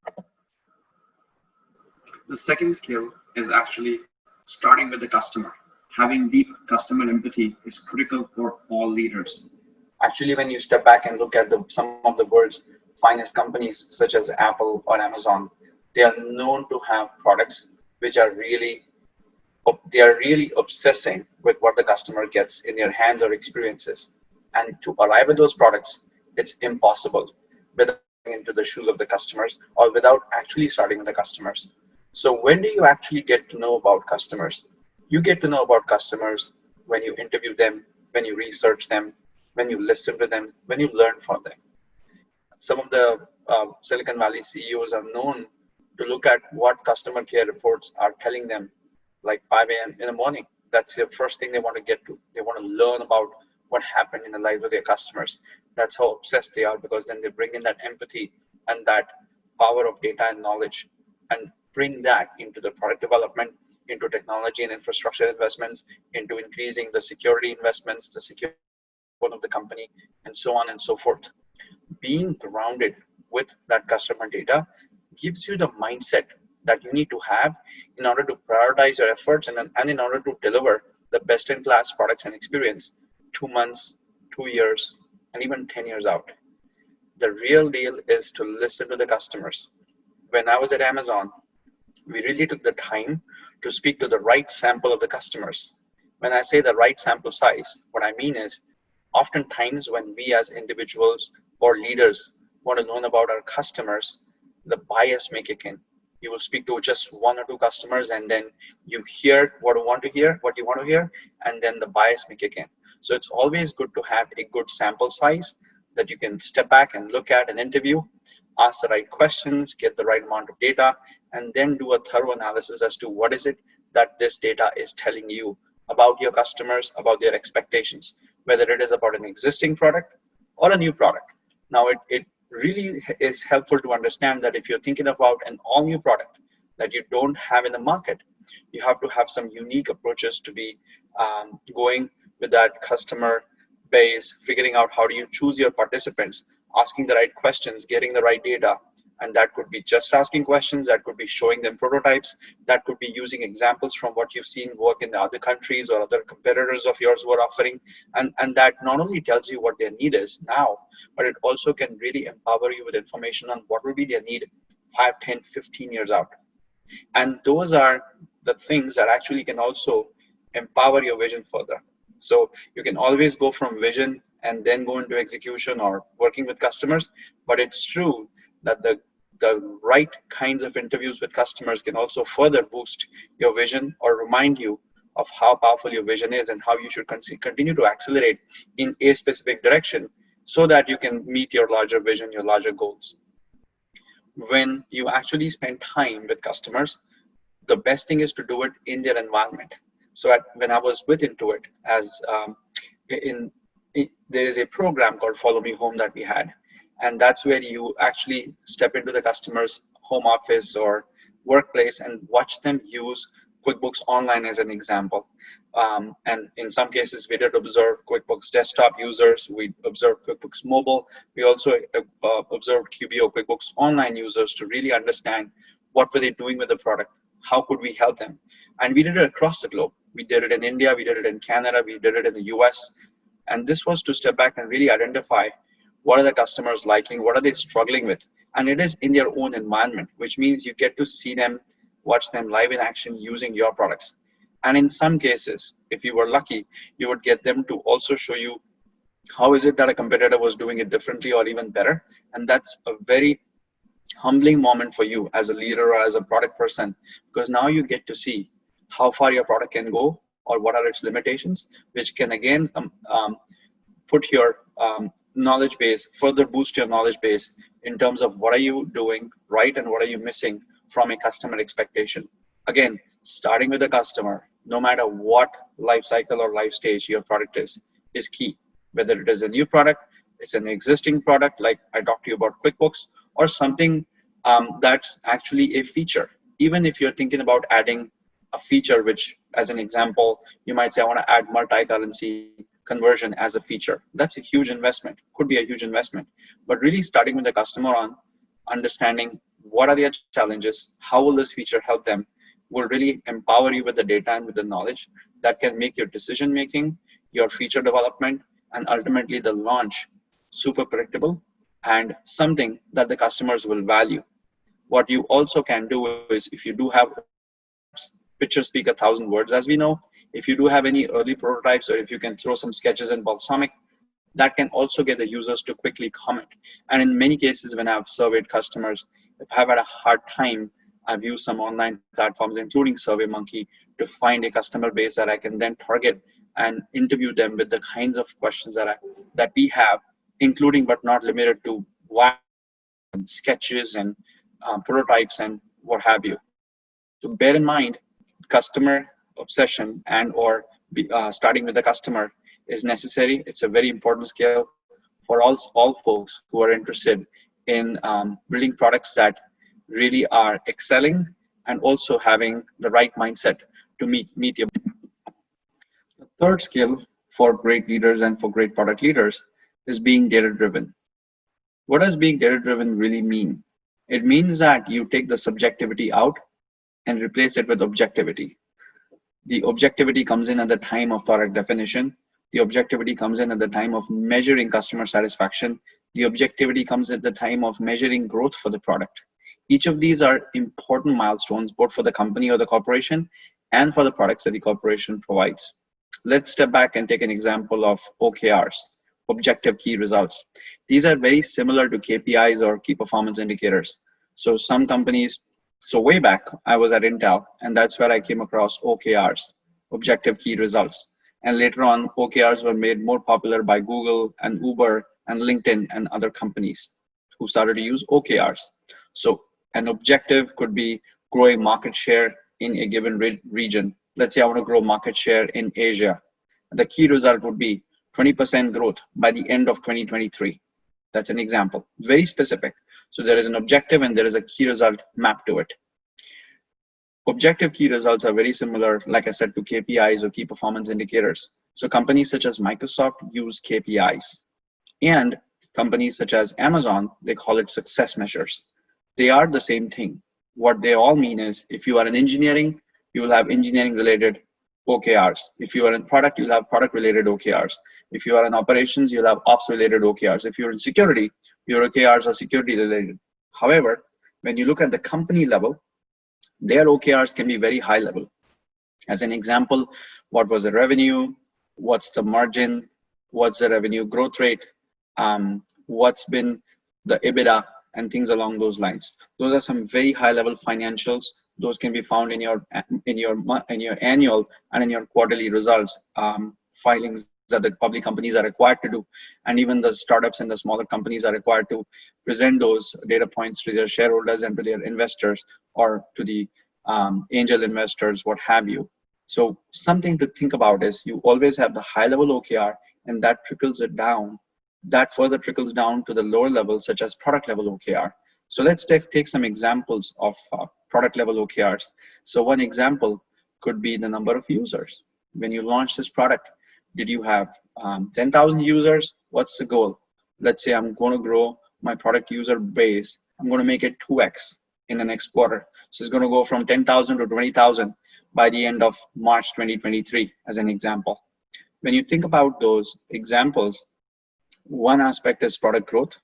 The second skill is actually starting with the customer. Having deep customer empathy is critical for all leaders. Actually, when you step back and look at some of the world's finest companies, such as Apple or Amazon, they are known to have products which are really obsessing with what the customer gets in their hands or experiences. And to arrive at those products, it's impossible without getting into the shoes of the customers or without actually starting with the customers. So when do you actually get to know about customers? You get to know about customers when you interview them, when you research them, when you listen to them, when you learn from them. Some of the Silicon Valley CEOs are known to look at what customer care reports are telling them, like 5 a.m. in the morning. That's the first thing they want to get to. They want to learn about what happened in the lives of their customers. That's how obsessed they are, because then they bring in that empathy and that power of data and knowledge and bring that into the product development, into technology and infrastructure investments, into increasing the security investments, the security of the company, and so on and so forth. Being grounded with that customer data gives you the mindset that you need to have in order to prioritize your efforts and in order to deliver the best-in-class products and experience 2 months, 2 years, and even 10 years out. The real deal is to listen to the customers. When I was at Amazon, we really took the time to speak to the right sample of the customers. When I say the right sample size, what I mean is oftentimes when we as individuals or leaders want to learn about our customers, the bias may kick in. You will speak to just one or two customers, and then you hear what you want to hear, and then the bias may kick in. So it's always good to have a good sample size that you can step back and look at an interview, ask the right questions, get the right amount of data, and then do a thorough analysis as to what is it that this data is telling you about your customers, about their expectations, whether it is about an existing product or a new product. Now, it really is helpful to understand that if you're thinking about an all new product that you don't have in the market, you have to have some unique approaches to be going with that customer base, figuring out how do you choose your participants, asking the right questions, getting the right data. And that could be just asking questions, that could be showing them prototypes, that could be using examples from what you've seen work in other countries or other competitors of yours who are offering. And that not only tells you what their need is now, but it also can really empower you with information on what will be their need 5, 10, 15 years out. And those are the things that actually can also empower your vision further. So you can always go from vision and then go into execution or working with customers, but it's true that the right kinds of interviews with customers can also further boost your vision or remind you of how powerful your vision is and how you should continue to accelerate in a specific direction so that you can meet your larger vision, your larger goals. When you actually spend time with customers, the best thing is to do it in their environment. So when I was with Intuit, there is a program called Follow Me Home that we had. And that's where you actually step into the customer's home office or workplace and watch them use QuickBooks Online as an example. And in some cases, we did observe QuickBooks Desktop users. We observed QuickBooks Mobile. We also observed QBO QuickBooks Online users to really understand what were they doing with the product. How could we help them? And we did it across the globe. We did it in India. We did it in Canada. We did it in the US. And this was to step back and really identify what are the customers liking, what are they struggling with? And it is in their own environment, which means you get to see them, watch them live in action using your products. And in some cases, if you were lucky, you would get them to also show you how is it that a competitor was doing it differently or even better. And that's a very humbling moment for you as a leader or as a product person, because now you get to see how far your product can go or what are its limitations, which can again put your knowledge base, further boost your knowledge base in terms of what are you doing right and what are you missing from a customer expectation. Again, starting with the customer, no matter what life cycle or life stage your product is key. Whether it is a new product, it's an existing product, like I talked to you about QuickBooks, or something that's actually a feature. Even if you're thinking about adding a feature, which as an example, you might say, I want to add multi-currency conversion as a feature. That's a huge investment, could be a huge investment. But really starting with the customer on understanding what are their challenges, how will this feature help them, will really empower you with the data and with the knowledge that can make your decision making, your feature development, and ultimately the launch super predictable and something that the customers will value. What you also can do is, if you do have pictures speak 1,000 words, as we know, if you do have any early prototypes, or if you can throw some sketches in Balsamiq, that can also get the users to quickly comment. And in many cases, when I've surveyed customers, if I've had a hard time, I've used some online platforms, including SurveyMonkey, to find a customer base that I can then target and interview them with the kinds of questions that we have, including but not limited to sketches and prototypes and what have you. So bear in mind, customer obsession and or starting with the customer is necessary. It's a very important skill for all folks who are interested in building products that really are excelling and also having the right mindset to meet your. The third skill for great leaders and for great product leaders is being data-driven. What does being data-driven really mean? It means that you take the subjectivity out and replace it with objectivity. The objectivity comes in at the time of product definition. The objectivity comes in at the time of measuring customer satisfaction. The objectivity comes at the time of measuring growth for the product. Each of these are important milestones, both for the company or the corporation and for the products that the corporation provides. Let's step back and take an example of OKRs. objective key results. These are very similar to KPIs or key performance indicators. So some companies, so way back, I was at Intel, and that's where I came across OKRs, objective key results. And later on, OKRs were made more popular by Google and Uber and LinkedIn and other companies who started to use OKRs. So an objective could be growing market share in a given region. Let's say I want to grow market share in Asia. The key result would be 20% growth by the end of 2023. That's an example, very specific. So there is an objective and there is a key result mapped to it. Objective key results are very similar, like I said, to KPIs or key performance indicators. So companies such as Microsoft use KPIs, and companies such as Amazon, they call it success measures. They are the same thing. What they all mean is, if you are in engineering, you will have engineering related OKRs. If you are in product, you'll have product related OKRs. If you are in operations, you'll have ops related OKRs. If you're in security, your OKRs are security related. However, when you look at the company level, their OKRs can be very high level. As an example, what was the revenue? What's the margin? What's the revenue growth rate? What's been the EBITDA and things along those lines. Those are some very high level financials. Those can be found in your annual and in your quarterly results filings that the public companies are required to do, and even the startups and the smaller companies are required to present those data points to their shareholders and to their investors or to the angel investors, what have you. So something to think about is you always have the high level OKR, and that trickles it down. That further trickles down to the lower levels, such as product level OKR. So let's take some examples of product level OKRs. So one example could be the number of users. When you launch this product, did you have 10,000 users? What's the goal? Let's say I'm going to grow my product user base. I'm going to make it 2x in the next quarter. So it's going to go from 10,000 to 20,000 by the end of March 2023, as an example. When you think about those examples, one aspect is product growth.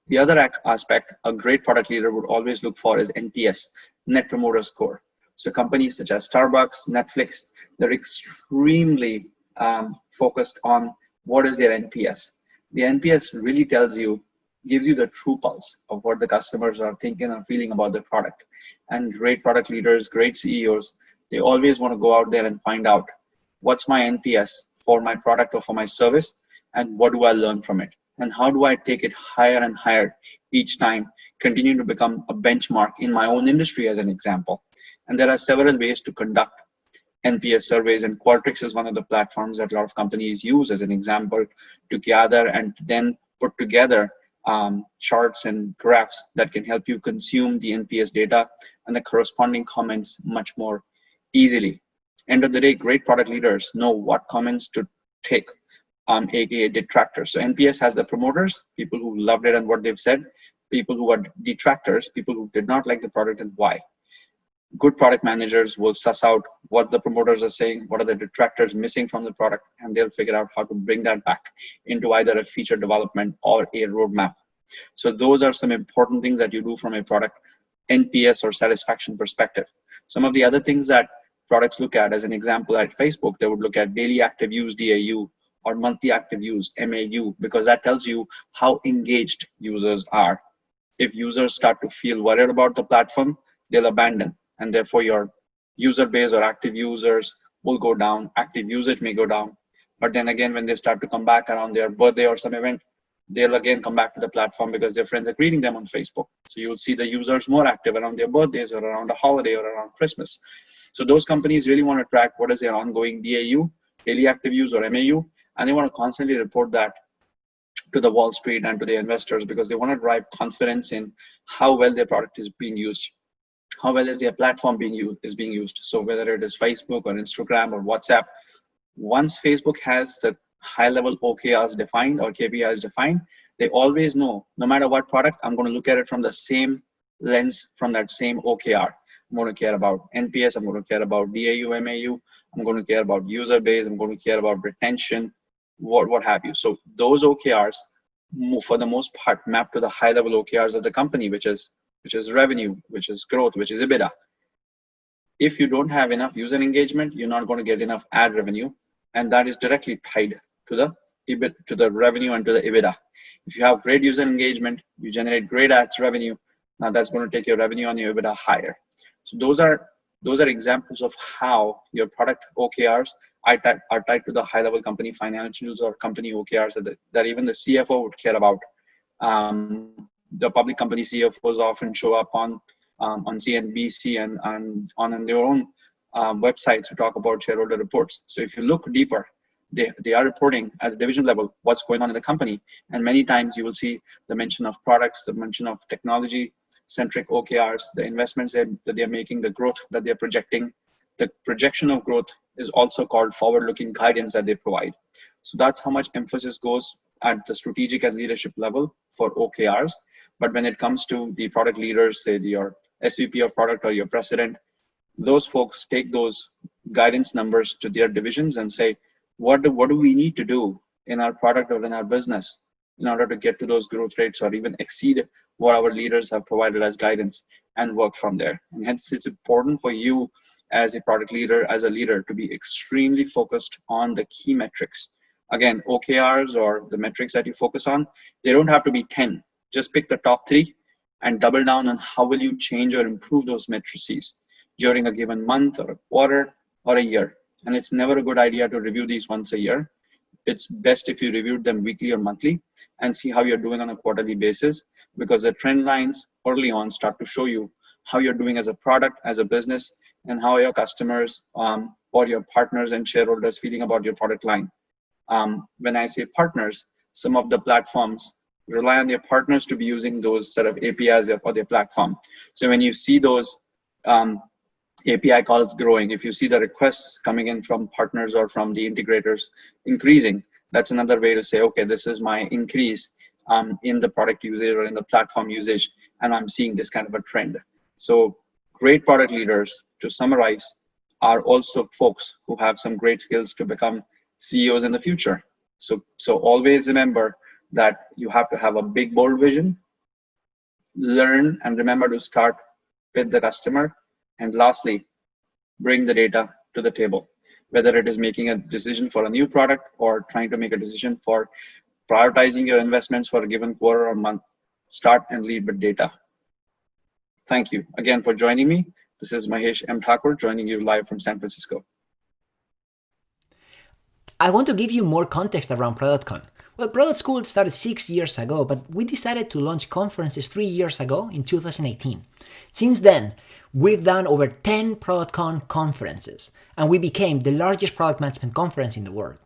The other aspect a great product leader would always look for is NPS, Net Promoter Score. So companies such as Starbucks, Netflix, they're extremely focused on what is their NPS. The NPS really tells you, gives you the true pulse of what the customers are thinking or feeling about the product. And great product leaders, great CEOs, they always want to go out there and find out what's my NPS for my product or for my service, and what do I learn from it? And how do I take it higher and higher each time, continue to become a benchmark in my own industry, as an example. And there are several ways to conduct NPS surveys, and Qualtrics is one of the platforms that a lot of companies use as an example to gather and then put together charts and graphs that can help you consume the NPS data and the corresponding comments much more easily. End of the day, great product leaders know what comments to take, aka detractors. So NPS has the promoters, people who loved it and what they've said, people who are detractors, people who did not like the product and why. Good product managers will suss out what the promoters are saying, what are the detractors missing from the product, and they'll figure out how to bring that back into either a feature development or a roadmap. So those are some important things that you do from a product NPS or satisfaction perspective. Some of the other things that products look at, as an example at Facebook, they would look at daily active use, DAU, or monthly active use, MAU, because that tells you how engaged users are. If users start to feel worried about the platform, they'll abandon, and therefore your user base or active users will go down, active usage may go down. But then again, when they start to come back around their birthday or some event, they'll again come back to the platform because their friends are greeting them on Facebook. So you'll see the users more active around their birthdays or around a holiday or around Christmas. So those companies really want to track what is their ongoing DAU, daily active use, or MAU, and they want to constantly report that to the Wall Street and to the investors, because they want to drive confidence in how well their product is being used, how well is their platform being used. So whether it is Facebook or Instagram or WhatsApp, once Facebook has the high level OKRs defined or KPIs defined, they always know, no matter what product, I'm going to look at it from the same lens, from that same OKR. I'm going to care about NPS, I'm going to care about DAU, MAU, I'm going to care about user base, I'm going to care about retention, what have you. So those OKRs, for the most part, map to the high level OKRs of the company, which is revenue, which is growth, which is EBITDA. If you don't have enough user engagement, you're not going to get enough ad revenue, and that is directly tied to the to the revenue and to the EBITDA. If you have great user engagement, you generate great ads revenue. Now that's going to take your revenue and your EBITDA higher. So those are examples of how your product OKRs are tied to the high-level company financials or company OKRs that even the CFO would care about. The public company CFOs often show up on CNBC and on their own websites to talk about shareholder reports. So if you look deeper, they are reporting at the division level what's going on in the company. And many times you will see the mention of products, the mention of technology-centric OKRs, the investments that they're making, the growth that they're projecting. The projection of growth is also called forward-looking guidance that they provide. So that's how much emphasis goes at the strategic and leadership level for OKRs. But when it comes to the product leaders, say your SVP of product or your president, those folks take those guidance numbers to their divisions and say, what do we need to do in our product or in our business in order to get to those growth rates or even exceed what our leaders have provided as guidance, and work from there. And hence it's important for you as a product leader, as a leader, to be extremely focused on the key metrics. Again, OKRs or the metrics that you focus on, they don't have to be 10. Just pick the top 3 and double down on how will you change or improve those matrices during a given month or a quarter or a year. And it's never a good idea to review these once a year. It's best if you reviewed them weekly or monthly and see how you're doing on a quarterly basis, because the trend lines early on start to show you how you're doing as a product, as a business, and how your customers or your partners and shareholders feeling about your product line. When I say partners, some of the platforms rely on their partners to be using those set of APIs for their platform. So when you see those API calls growing, if you see the requests coming in from partners or from the integrators increasing, that's another way to say, okay, this is my increase in the product usage or in the platform usage, and I'm seeing this kind of a trend. So great product leaders, to summarize, are also folks who have some great skills to become CEOs in the future. So always remember that you have to have a big, bold vision, learn and remember to start with the customer, and lastly, bring the data to the table. Whether it is making a decision for a new product or trying to make a decision for prioritizing your investments for a given quarter or month, start and lead with data. Thank you again for joining me. This is Mahesh M. Thakur joining you live from San Francisco. I want to give you more context around ProductCon. Well, Product School started 6 years ago, but we decided to launch conferences 3 years ago in 2018. Since then, we've done over 10 ProductCon conferences, and we became the largest product management conference in the world.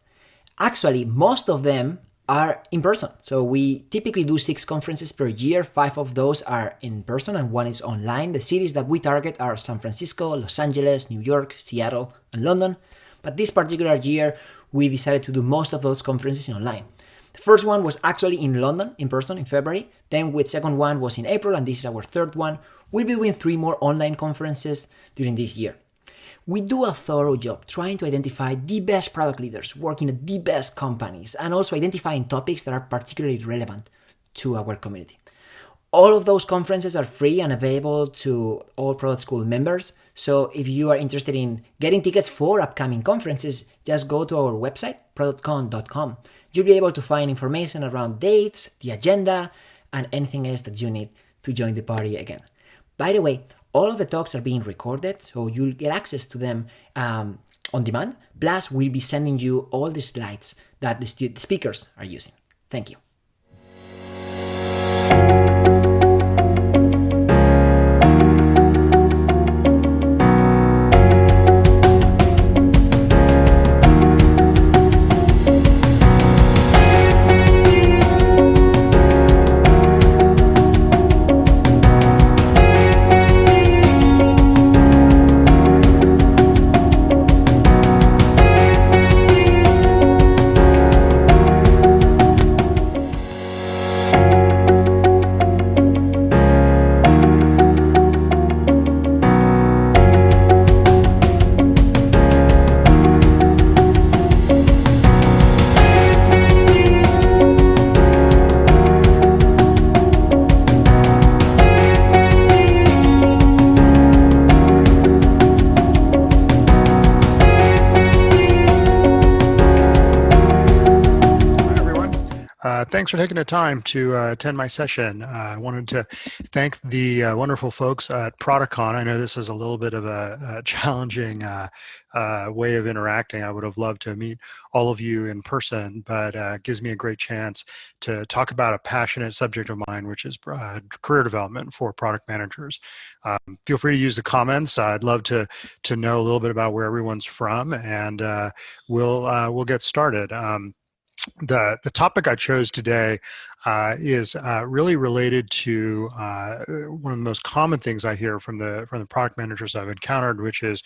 Actually, most of them are in person. So we typically do 6 conferences per year. 5 of those are in person and 1 is online. The cities that we target are San Francisco, Los Angeles, New York, Seattle, and London. But this particular year, we decided to do most of those conferences online. The first one was actually in London, in person, in February. Then the second one was in April, and this is our third one. We'll be doing 3 more online conferences during this year. We do a thorough job trying to identify the best product leaders working at the best companies, and also identifying topics that are particularly relevant to our community. All of those conferences are free and available to all Product School members. So if you are interested in getting tickets for upcoming conferences, just go to our website, productcon.com. You'll be able to find information around dates, the agenda, and anything else that you need to join the party again. By the way, all of the talks are being recorded, so you'll get access to them on demand. Plus, we'll be sending you all the slides that the speakers are using. Thank you. Thanks for taking the time to attend my session. I wanted to thank the wonderful folks at ProductCon. I know this is a little bit of a challenging way of interacting. I would have loved to meet all of you in person, but it gives me a great chance to talk about a passionate subject of mine, which is career development for product managers. Feel free to use the comments. I'd love to know a little bit about where everyone's from, and we'll get started. The topic I chose today is really related to one of the most common things I hear from the product managers I've encountered, which is,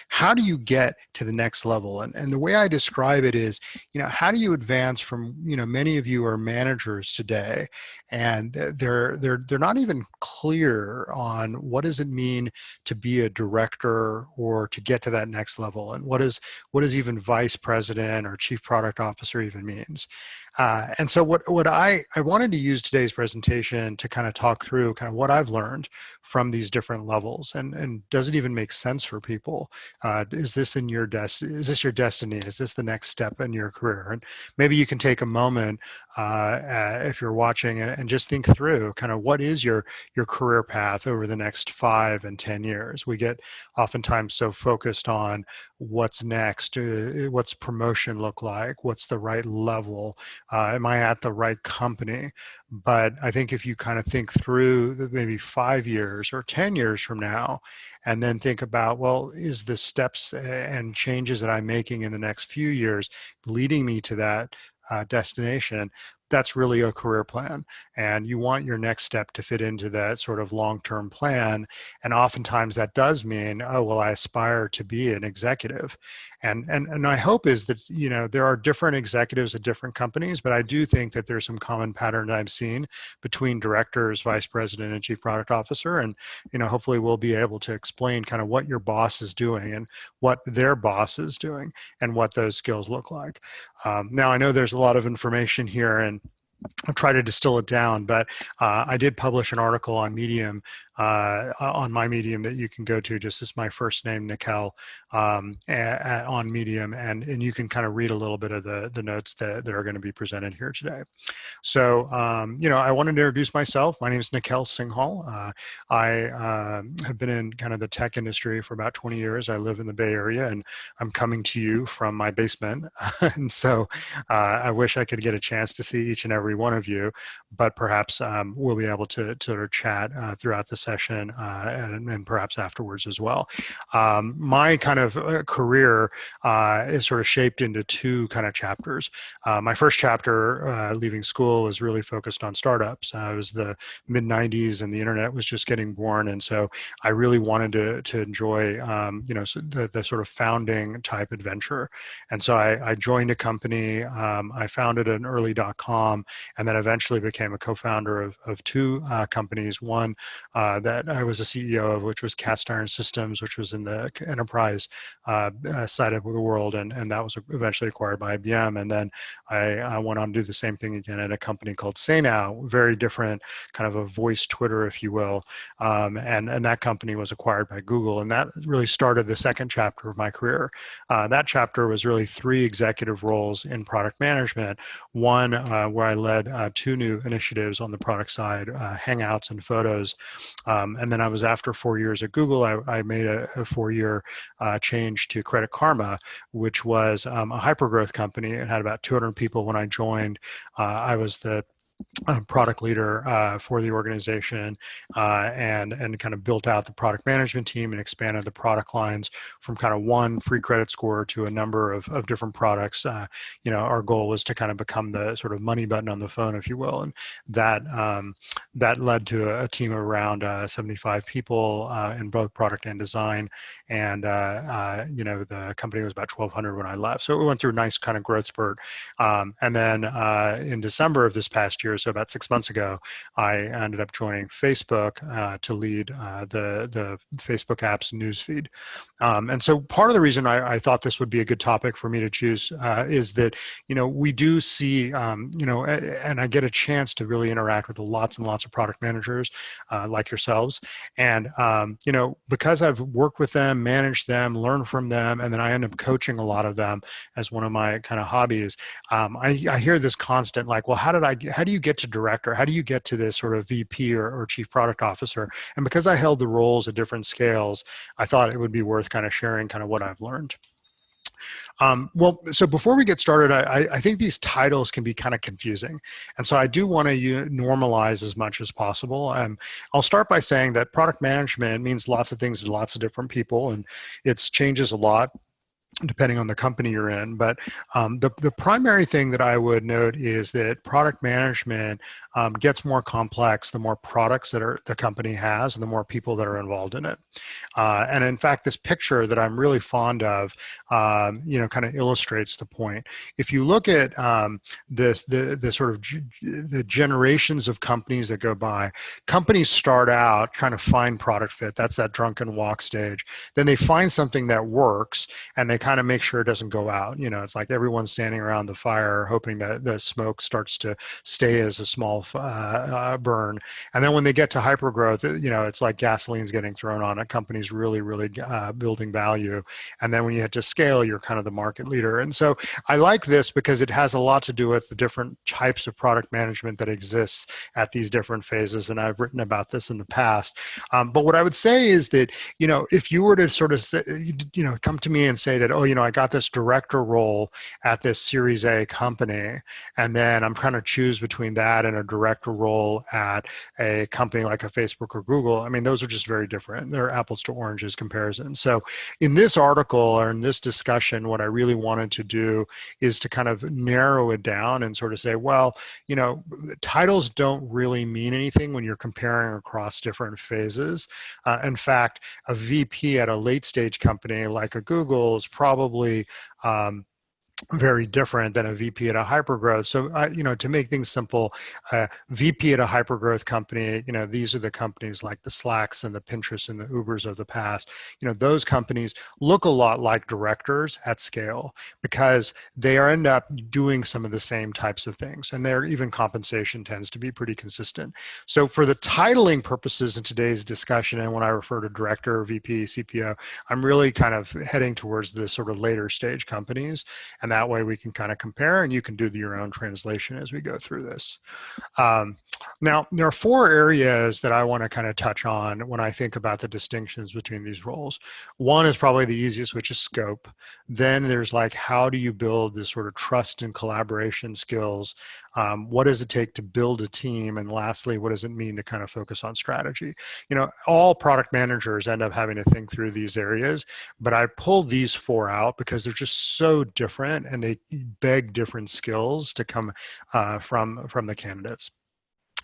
how do you get to the next level? And the way I describe it is, how do you advance from, many of you are managers today, and they're not even clear on what does it mean to be a director or to get to that next level, and what is even vice president or chief product officer even means. And so what I wanted to use today's presentation to kind of talk through kind of what I've learned from these different levels, and does it even make sense for people? Is this your destiny? Is this the next step in your career? And maybe you can take a moment if you're watching and just think through kind of what is your career path over the next 5 and 10 years. We get oftentimes so focused on what's next, what's promotion look like, what's the right level, am I at the right company? But I think if you kind of think through maybe 5 years or 10 years from now, and then think about, well, is the steps and changes that I'm making in the next few years leading me to that destination? That's really a career plan, and you want your next step to fit into that sort of long-term plan. And oftentimes that does mean, oh, well, I aspire to be an executive. And my hope is that, there are different executives at different companies, but I do think that there's some common pattern I've seen between directors, vice president, and chief product officer. And, hopefully we'll be able to explain kind of what your boss is doing and what their boss is doing and what those skills look like. Now, I know there's a lot of information here, and I'll try to distill it down, but I did publish an article on Medium, on my Medium, that you can go to, just as my first name, Nikhil, on Medium, and you can kind of read a little bit of the notes that are going to be presented here today. So, I wanted to introduce myself. My name is Nikhil Singhal. I have been in kind of the tech industry for about 20 years. I live in the Bay Area, and I'm coming to you from my basement. And so I wish I could get a chance to see each and every one of you, but perhaps we'll be able to chat throughout the session and perhaps afterwards as well. My kind of career is sort of shaped into 2 kind of chapters. My first chapter, leaving school, was really focused on startups. It was the mid-90s, and the internet was just getting born, and so I really wanted to enjoy the sort of founding type adventure. And so I joined a company. I founded an early.com, and then eventually became a co-founder of 2 companies. One that I was a CEO of, which was Cast Iron Systems, which was in the enterprise side of the world, and that was eventually acquired by IBM. And then I went on to do the same thing again at a company called SayNow, very different, kind of a voice Twitter, if you will. And that company was acquired by Google, and that really started the second chapter of my career. That chapter was really 3 executive roles in product management. One where I led 2 new initiatives on the product side, Hangouts and Photos. And then I was, after 4 years at Google, I made a 4-year change to Credit Karma, which was a hypergrowth company. It had about 200 people when I joined. I was the product leader for the organization, and kind of built out the product management team and expanded the product lines from kind of 1 free credit score to a number of different products. Our goal was to kind of become the sort of money button on the phone, if you will, and that led to a team of around 75 people in both product and design. And the company was about 1,200 when I left, so we went through a nice kind of growth spurt. And then in December of this past year, year, so about 6 months ago, I ended up joining Facebook to lead the Facebook apps newsfeed. And so part of the reason I thought this would be a good topic for me to choose is that, we do see, and I get a chance to really interact with lots and lots of product managers like yourselves. And, because I've worked with them, managed them, learned from them, and then I end up coaching a lot of them as one of my kind of hobbies, I hear this constant like, well, how do you get to director? How do you get to this sort of VP or chief product officer? And because I held the roles at different scales, I thought it would be worth kind of sharing kind of what I've learned. Well, so before we get started, I think these titles can be kind of confusing. And so I do want to normalize as much as possible. I'll start by saying that product management means lots of things to lots of different people, and it changes a lot depending on the company you're in. But the primary thing that I would note is that product management gets more complex the more products that the company has and the more people that are involved in it. And in fact, this picture that I'm really fond of, kind of illustrates the point. If you look at the sort of the generations of companies that go by, companies start out trying to find product fit. That's that drunken walk stage. Then they find something that works, and they kind of make sure it doesn't go out. It's like everyone's standing around the fire hoping that the smoke starts to stay as a small burn. And then when they get to hypergrowth, it's like gasoline's getting thrown on it. Companies really building value. And then when you hit to scale, you're kind of the market leader. And so I like this because it has a lot to do with the different types of product management that exists at these different phases. And I've written about this in the past. But what I would say is that, if you were to sort of, come to me and say that, I got this director role at this Series A company, and then I'm trying to choose between that and a director role at a company like a Facebook or Google. I mean, those are just very different. They're apples to oranges comparisons. So in this article or in this discussion, what I really wanted to do is to kind of narrow it down and sort of say, well, titles don't really mean anything when you're comparing across different phases. In fact, a VP at a late stage company like a Google is probably very different than a VP at a hypergrowth. So, to make things simple, VP at a hypergrowth company, these are the companies like the Slacks and the Pinterest and the Ubers of the past. Those companies look a lot like directors at scale because they end up doing some of the same types of things, and their even compensation tends to be pretty consistent. So for the titling purposes in today's discussion, and when I refer to director, VP, CPO, I'm really kind of heading towards the sort of later stage companies. And that way we can kind of compare, and you can do your own translation as we go through this. Now, there are 4 areas that I want to kind of touch on when I think about the distinctions between these roles. One is probably the easiest, which is scope. Then there's like, how do you build this sort of trust and collaboration skills? What does it take to build a team? And lastly, what does it mean to kind of focus on strategy? All product managers end up having to think through these areas, but I pulled these 4 out because they're just so different and they beg different skills to come from the candidates.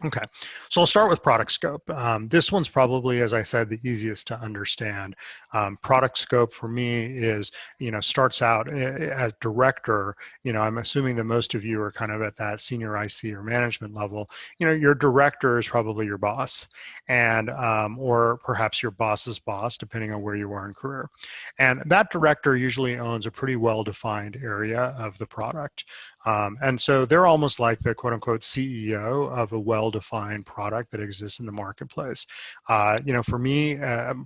Okay, so I'll start with product scope. This one's probably, as I said, the easiest to understand. Product scope for me is, starts out as director. I'm assuming that most of you are kind of at that senior IC or management level. Your director is probably your boss, and or perhaps your boss's boss, depending on where you are in career. And that director usually owns a pretty well-defined area of the product. And so they're almost like the quote unquote CEO of a well-defined product that exists in the marketplace. For me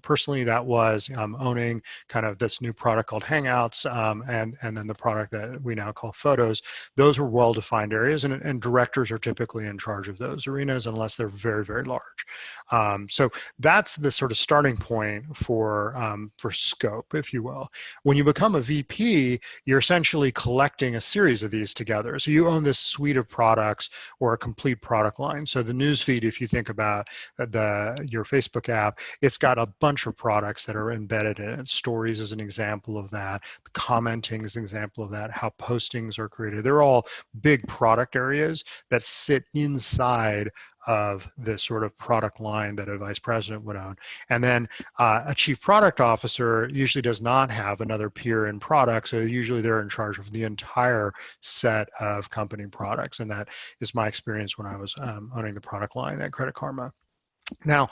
personally, that was owning kind of this new product called Hangouts, and then the product that we now call Photos. Those were well-defined areas, and directors are typically in charge of those arenas unless they're very, very large. So that's the sort of starting point for scope, if you will. When you become a VP, you're essentially collecting a series of these together. So you own this suite of products or a complete product line. So the newsfeed, if you think about your Facebook app, it's got a bunch of products that are embedded in it. Stories is an example of that. Commenting is an example of that. How postings are created. They're all big product areas that sit inside of this sort of product line that a vice president would own. And then a chief product officer usually does not have another peer in product, so usually they're in charge of the entire set of company products. And that is my experience when I was owning the product line at Credit Karma. Now,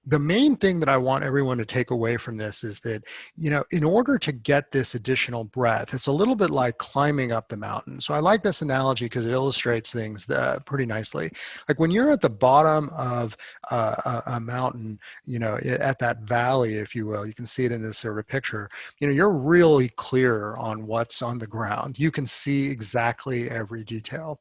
the main thing that I want everyone to take away from this is that, you know, in order to get this additional breadth, it's a little bit like climbing up the mountain. So I like this analogy because it illustrates things pretty nicely. Like when you're at the bottom of a mountain, you know, at that valley, if you will, you can see it in this sort of picture, you know, you're really clear on what's on the ground. You can see exactly every detail.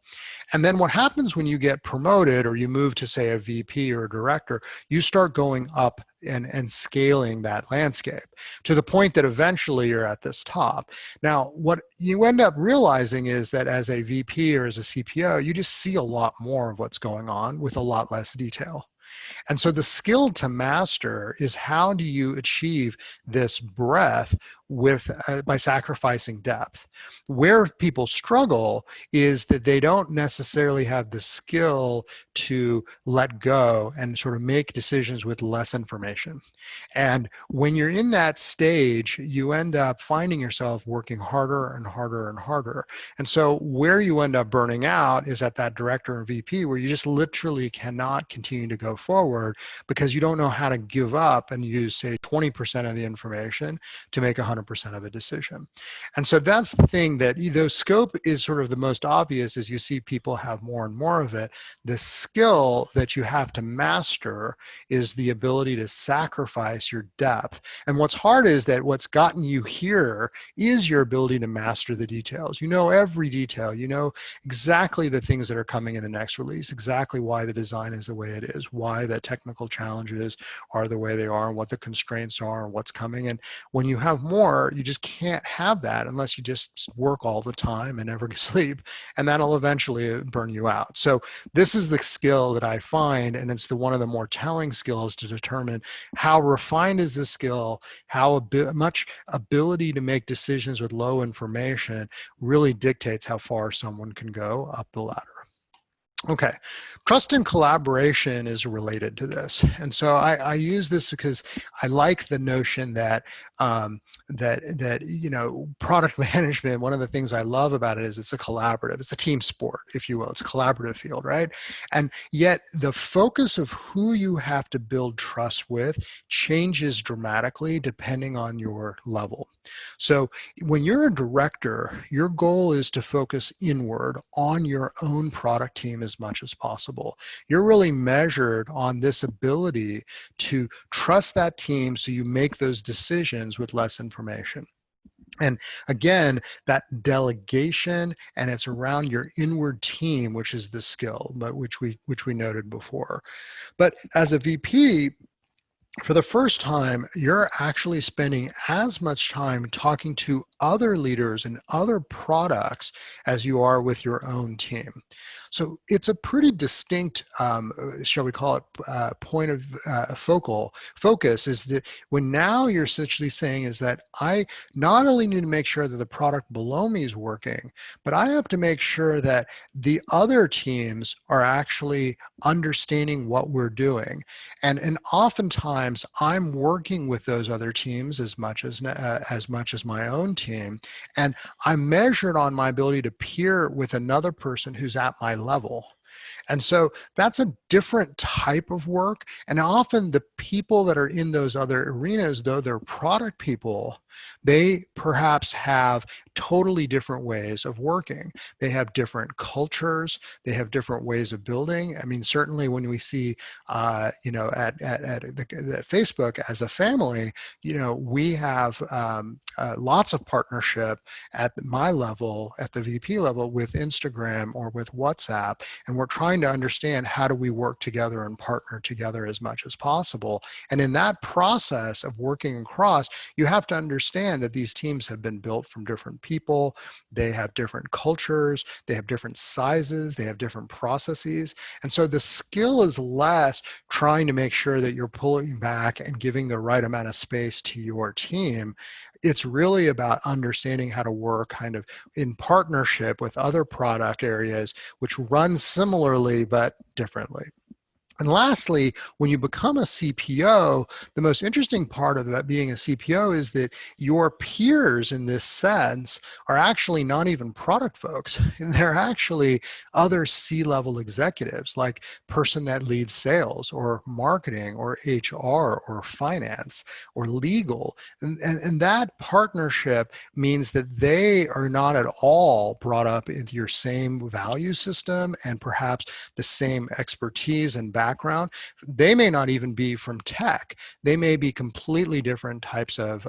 And then what happens when you get promoted or you move to, say, a VP or a director, you start going up and scaling that landscape to the point that eventually you're at this top. Now, what you end up realizing is that as a VP or as a CPO, you just see a lot more of what's going on with a lot less detail. And so the skill to master is how do you achieve this breadth by sacrificing depth. Where people struggle is that they don't necessarily have the skill to let go and sort of make decisions with less information. And when you're in that stage, you end up finding yourself working harder and harder and harder. And so where you end up burning out is at that director and VP where you just literally cannot continue to go forward because you don't know how to give up and use, say, 20% of the information to make 100% of a decision. And so that's the thing that, though scope is sort of the most obvious as you see people have more and more of it, the skill that you have to master is the ability to sacrifice your depth. And what's hard is that what's gotten you here is your ability to master the details. You know every detail. You know exactly the things that are coming in the next release, exactly why the design is the way it is, why the technical challenges are the way they are, and what the constraints are, and what's coming. And when you have more, you just can't have that unless you just work all the time and never sleep, and that'll eventually burn you out. So this is the skill that I find, and it's one of the more telling skills to determine how refined is this skill, how much ability to make decisions with low information really dictates how far someone can go up the ladder. Okay, trust and collaboration is related to this. And so I use this because I like the notion that, you know, product management, one of the things I love about it is it's a collaborative, it's a team sport, if you will. It's a collaborative field, right? And yet the focus of who you have to build trust with changes dramatically depending on your level. So when you're a director, your goal is to focus inward on your own product team as much as possible. You're really measured on this ability to trust that team so you make those decisions with less information. And again, that delegation, and it's around your inward team, which is the skill, but which we noted before. But as a VP, for the first time, you're actually spending as much time talking to other leaders and other products as you are with your own team. So it's a pretty distinct, shall we call it, point of focus is that when now you're essentially saying is that I not only need to make sure that the product below me is working, but I have to make sure that the other teams are actually understanding what we're doing. And oftentimes I'm working with those other teams as much as my own team. And I'm measured on my ability to peer with another person who's at my level. And so that's a different type of work. And often the people that are in those other arenas, though they're product people, they perhaps have totally different ways of working. They have different cultures. They have different ways of building. I mean, certainly when we see, you know, at Facebook as a family, you know, we have lots of partnership at my level, at the VP level with Instagram or with WhatsApp. And we're trying to understand how do we work together and partner together as much as possible. And in that process of working across, you have to understand that these teams have been built from different people. They have different cultures. They have different sizes. They have different processes. And so the skill is less trying to make sure that you're pulling back and giving the right amount of space to your team. It's really about understanding how to work kind of in partnership with other product areas, which run similarly but differently. And lastly, when you become a CPO, the most interesting part of that being a CPO is that your peers in this sense are actually not even product folks. They're actually other C-level executives, like person that leads sales or marketing or HR or finance or legal. And that partnership means that they are not at all brought up into your same value system and perhaps the same expertise and background. They may not even be from tech. They may be completely different types of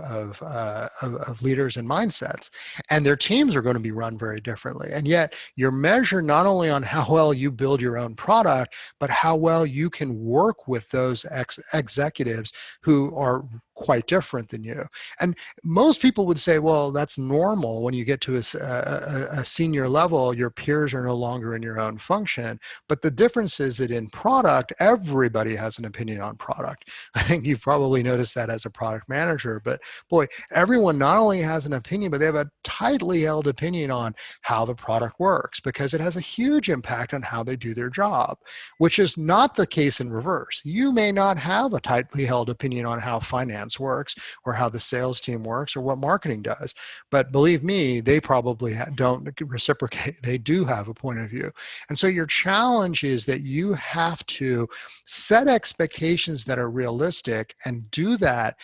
leaders and mindsets. And their teams are going to be run very differently. And yet you're measured not only on how well you build your own product, but how well you can work with those executives who are quite different than you. And most people would say, well, that's normal. When you get to a senior level, your peers are no longer in your own function. But the difference is that in product, everybody has an opinion on product. I think you've probably noticed that as a product manager, but boy, everyone not only has an opinion, but they have a tightly held opinion on how the product works, because it has a huge impact on how they do their job, which is not the case in reverse. You may not have a tightly held opinion on how finance works or how the sales team works or what marketing does. But believe me, they probably don't reciprocate. They do have a point of view. And so your challenge is that you have to set expectations that are realistic and do that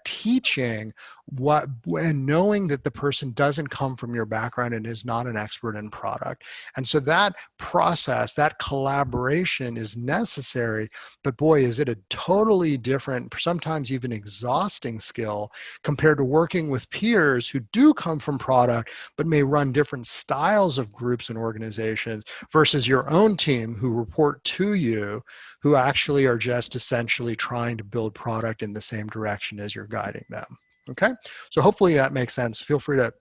teaching and knowing that the person doesn't come from your background and is not an expert in product. And so that process, that collaboration is necessary, but boy, is it a totally different, sometimes even exhausting skill compared to working with peers who do come from product, but may run different styles of groups and organizations versus your own team who report to you, who actually are just essentially trying to build product in the same direction as you're guiding them. Okay, so hopefully that makes sense. Feel free to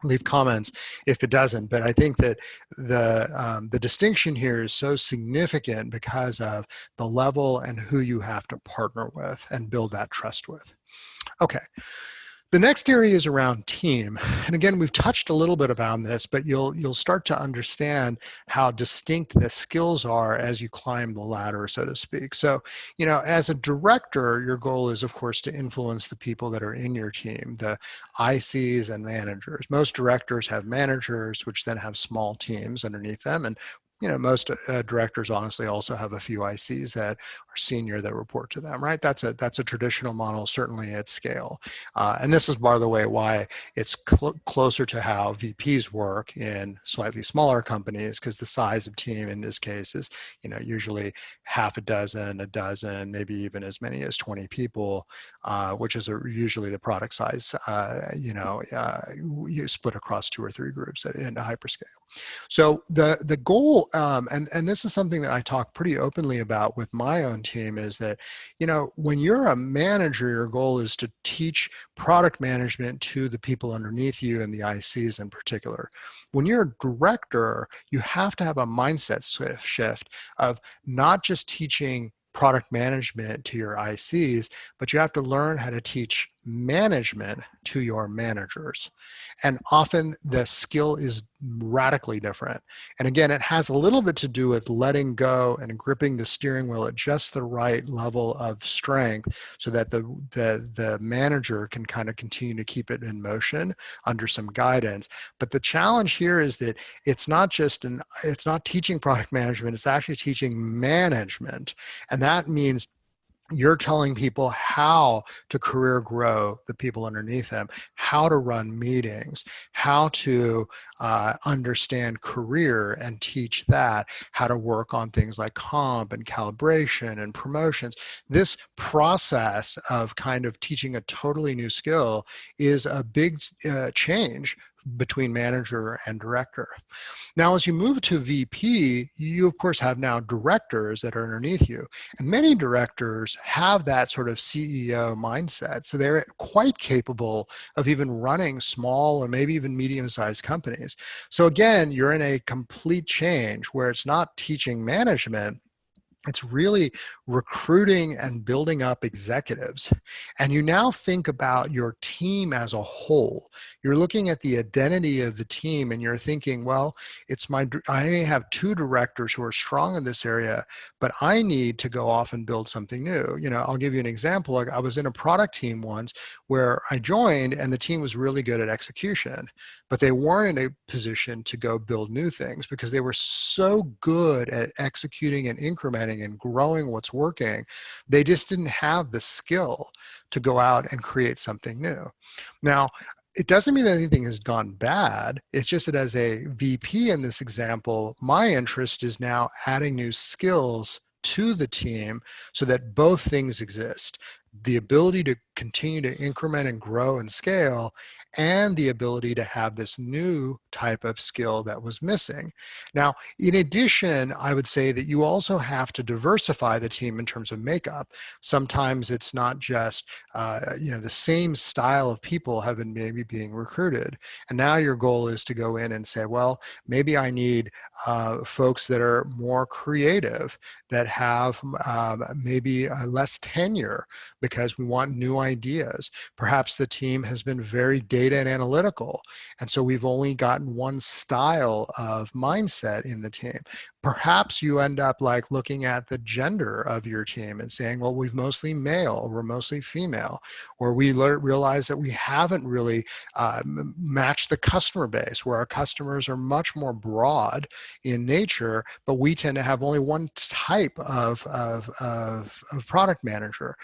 leave comments if it doesn't, but I think that the distinction here is so significant because of the level and who you have to partner with and build that trust with. Okay. The next area is around team. And again, we've touched a little bit about this, but you'll start to understand how distinct the skills are as you climb the ladder, so to speak. So, as a director, your goal is, of course, to influence the people that are in your team, the ICs and managers. Most directors have managers, which then have small teams underneath them. And most directors honestly also have a few ICs that are senior that report to them, right? That's a traditional model, certainly at scale. And this is, by the way, why it's closer to how VPs work in slightly smaller companies, because the size of team in this case is, usually half a dozen, maybe even as many as 20 people, which is usually the product size, you split across 2 or 3 groups in a hyperscale. So the goal, and this is something that I talk pretty openly about with my own team, is that, when you're a manager, your goal is to teach product management to the people underneath you and the ICs in particular. When you're a director, you have to have a mindset shift of not just teaching product management to your ICs, but you have to learn how to teach management to your managers. And often the skill is radically different. And again, it has a little bit to do with letting go and gripping the steering wheel at just the right level of strength so that the manager can kind of continue to keep it in motion under some guidance. But the challenge here is that it's not teaching product management, it's actually teaching management. And that means you're telling people how to career grow the people underneath them, how to run meetings, how to understand career and teach that, how to work on things like comp and calibration and promotions. This process of kind of teaching a totally new skill is a big change between manager and director. Now, as you move to VP, you of course have now directors that are underneath you. And many directors have that sort of CEO mindset. So they're quite capable of even running small or maybe even medium-sized companies. So again, you're in a complete change where it's not teaching management, It's really recruiting and building up executives. And you now think about your team as a whole. You're looking at the identity of the team and you're thinking, well, I may have 2 directors who are strong in this area, but I need to go off and build something new. I'll give you an example. Like I was in a product team once where I joined and the team was really good at execution, but they weren't in a position to go build new things because they were so good at executing and incrementing and growing what's working. They just didn't have the skill to go out and create something new. Now, it doesn't mean that anything has gone bad. It's just that as a VP in this example, my interest is now adding new skills to the team so that both things exist. The ability to continue to increment and grow and scale, and the ability to have this new type of skill that was missing. Now, in addition, I would say that you also have to diversify the team in terms of makeup. Sometimes it's not just, the same style of people have been maybe being recruited. And now your goal is to go in and say, well, maybe I need folks that are more creative, that have maybe less tenure because we want new ideas. Perhaps the team has been very data and analytical, and so we've only gotten one style of mindset in the team. Perhaps you end up like looking at the gender of your team and saying, well, we're mostly male, or we're mostly female, or we realize that we haven't really matched the customer base, where our customers are much more broad in nature, but we tend to have only one type of product manager.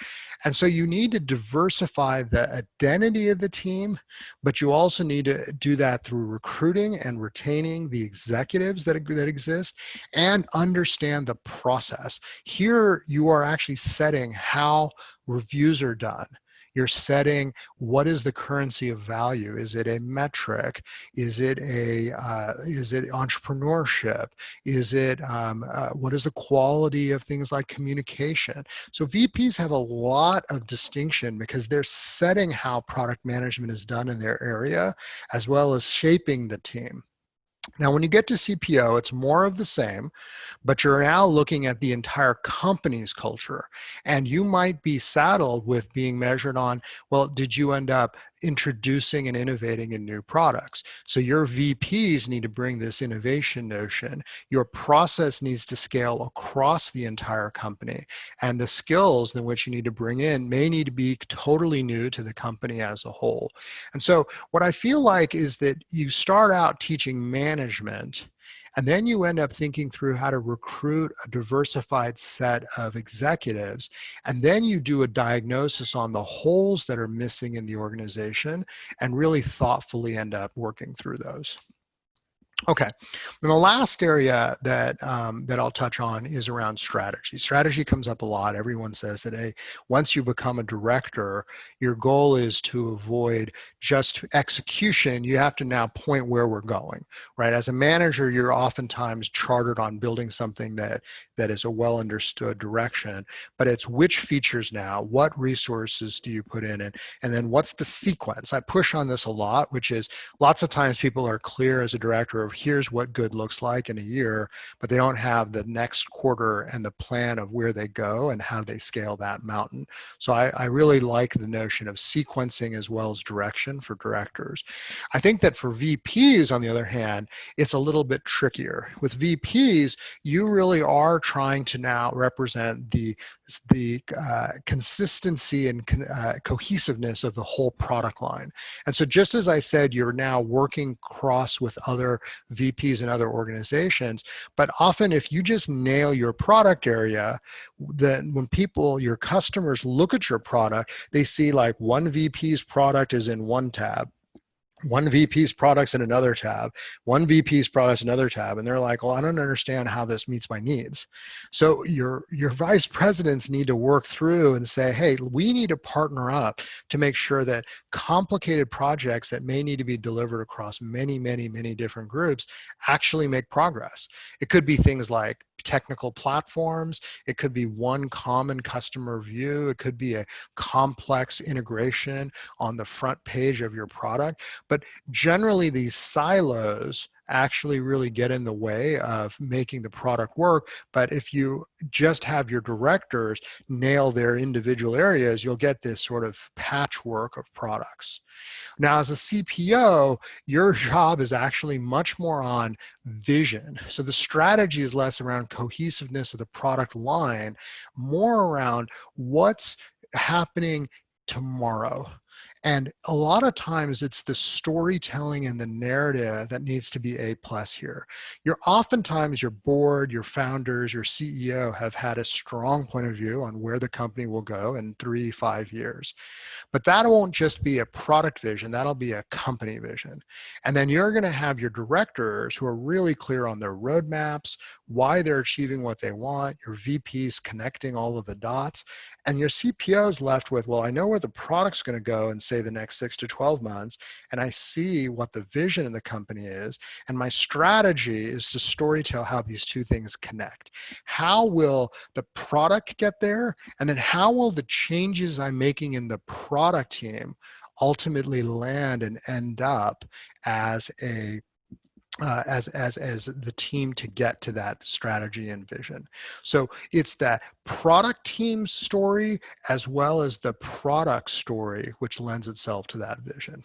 And so you need to diversify the identity of the team, but you also need to do that through recruiting and retaining the executives that exist, and understand the process. Here you are actually setting how reviews are done. You're setting what is the currency of value. Is it a metric? Is it entrepreneurship? Is it what is the quality of things like communication? So VPs have a lot of distinction because they're setting how product management is done in their area, as well as shaping the team. Now, when you get to CPO, it's more of the same, but you're now looking at the entire company's culture. And you might be saddled with being measured on, well, did you end up introducing and innovating in new products? So your VPs need to bring this innovation notion. Your process needs to scale across the entire company. And the skills in which you need to bring in may need to be totally new to the company as a whole. And so what I feel like is that you start out teaching management, and then you end up thinking through how to recruit a diversified set of executives. And then you do a diagnosis on the holes that are missing in the organization and really thoughtfully end up working through those. Okay, and the last area that I'll touch on is around strategy. Strategy comes up a lot. Everyone says that, hey, once you become a director, your goal is to avoid just execution. You have to now point where we're going, right? As a manager, you're oftentimes chartered on building something that is a well understood direction, but it's which features now, what resources do you put in, and then what's the sequence? I push on this a lot, which is lots of times people are clear as a director of here's what good looks like in a year, but they don't have the next quarter and the plan of where they go and how they scale that mountain. So I really like the notion of sequencing as well as direction for directors. I think that for VPs, on the other hand, it's a little bit trickier. With VPs, you really are trying to now represent the consistency and cohesiveness of the whole product line. And so just as I said, you're now working cross with other VPs and other organizations, but often if you just nail your product area, then when your customers look at your product, they see like one VP's product is in one tab, one VP's products in another tab, one VP's products in another tab, and they're like, well, I don't understand how this meets my needs. So your vice presidents need to work through and say, hey, we need to partner up to make sure that complicated projects that may need to be delivered across many, many, many different groups actually make progress. It could be things like technical platforms. It could be one common customer view. It could be a complex integration on the front page of your product. But generally, these silos actually really get in the way of making the product work. But if you just have your directors nail their individual areas, you'll get this sort of patchwork of products. Now, as a CPO, your job is actually much more on vision. So the strategy is less around cohesiveness of the product line, more around what's happening tomorrow. And a lot of times it's the storytelling and the narrative that needs to be A+ here. Oftentimes your board, your founders, your CEO have had a strong point of view on where the company will go in 3-5 years. But that won't just be a product vision, that'll be a company vision. And then you're gonna have your directors who are really clear on their roadmaps, why they're achieving what they want, your VPs connecting all of the dots, and your CPO is left with, well, I know where the product's gonna go in, say, the next 6 to 12 months, and I see what the vision of the company is, and my strategy is to storytell how these two things connect. How will the product get there? And then how will the changes I'm making in the product team ultimately land and end up as a as the team to get to that strategy and vision. So it's that product team story as well as the product story which lends itself to that vision.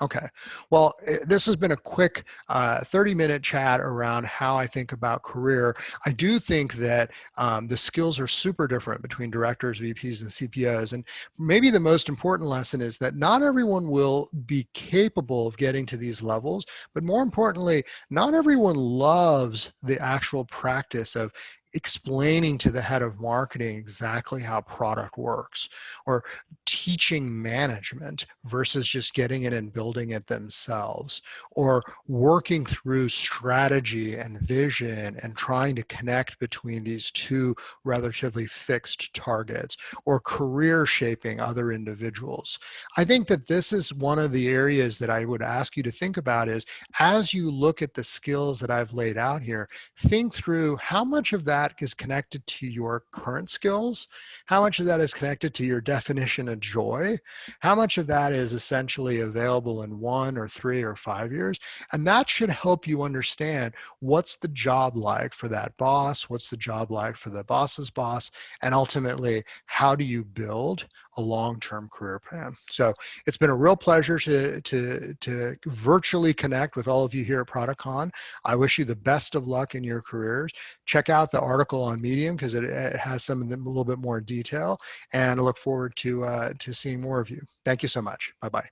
Okay, well, this has been a quick 30-minute chat around how I think about career. I do think that the skills are super different between directors, VPs, and CPOs. And maybe the most important lesson is that not everyone will be capable of getting to these levels, but more importantly, not everyone loves the actual practice of explaining to the head of marketing exactly how product works, or teaching management versus just getting it and building it themselves, or working through strategy and vision and trying to connect between these two relatively fixed targets, or career shaping other individuals. I think that this is one of the areas that I would ask you to think about is, as you look at the skills that I've laid out here, think through how much of that is connected to your current skills, how much of that is connected to your definition of joy, how much of that is essentially available in 1 or 3 or 5 years, and that should help you understand what's the job like for that boss, what's the job like for the boss's boss, and ultimately, how do you build a long-term career plan. So it's been a real pleasure to virtually connect with all of you here at ProductCon. I wish you the best of luck in your careers. Check out the article on Medium because it has some of them a little bit more detail, and I look forward to seeing more of you. Thank you so much. Bye-bye.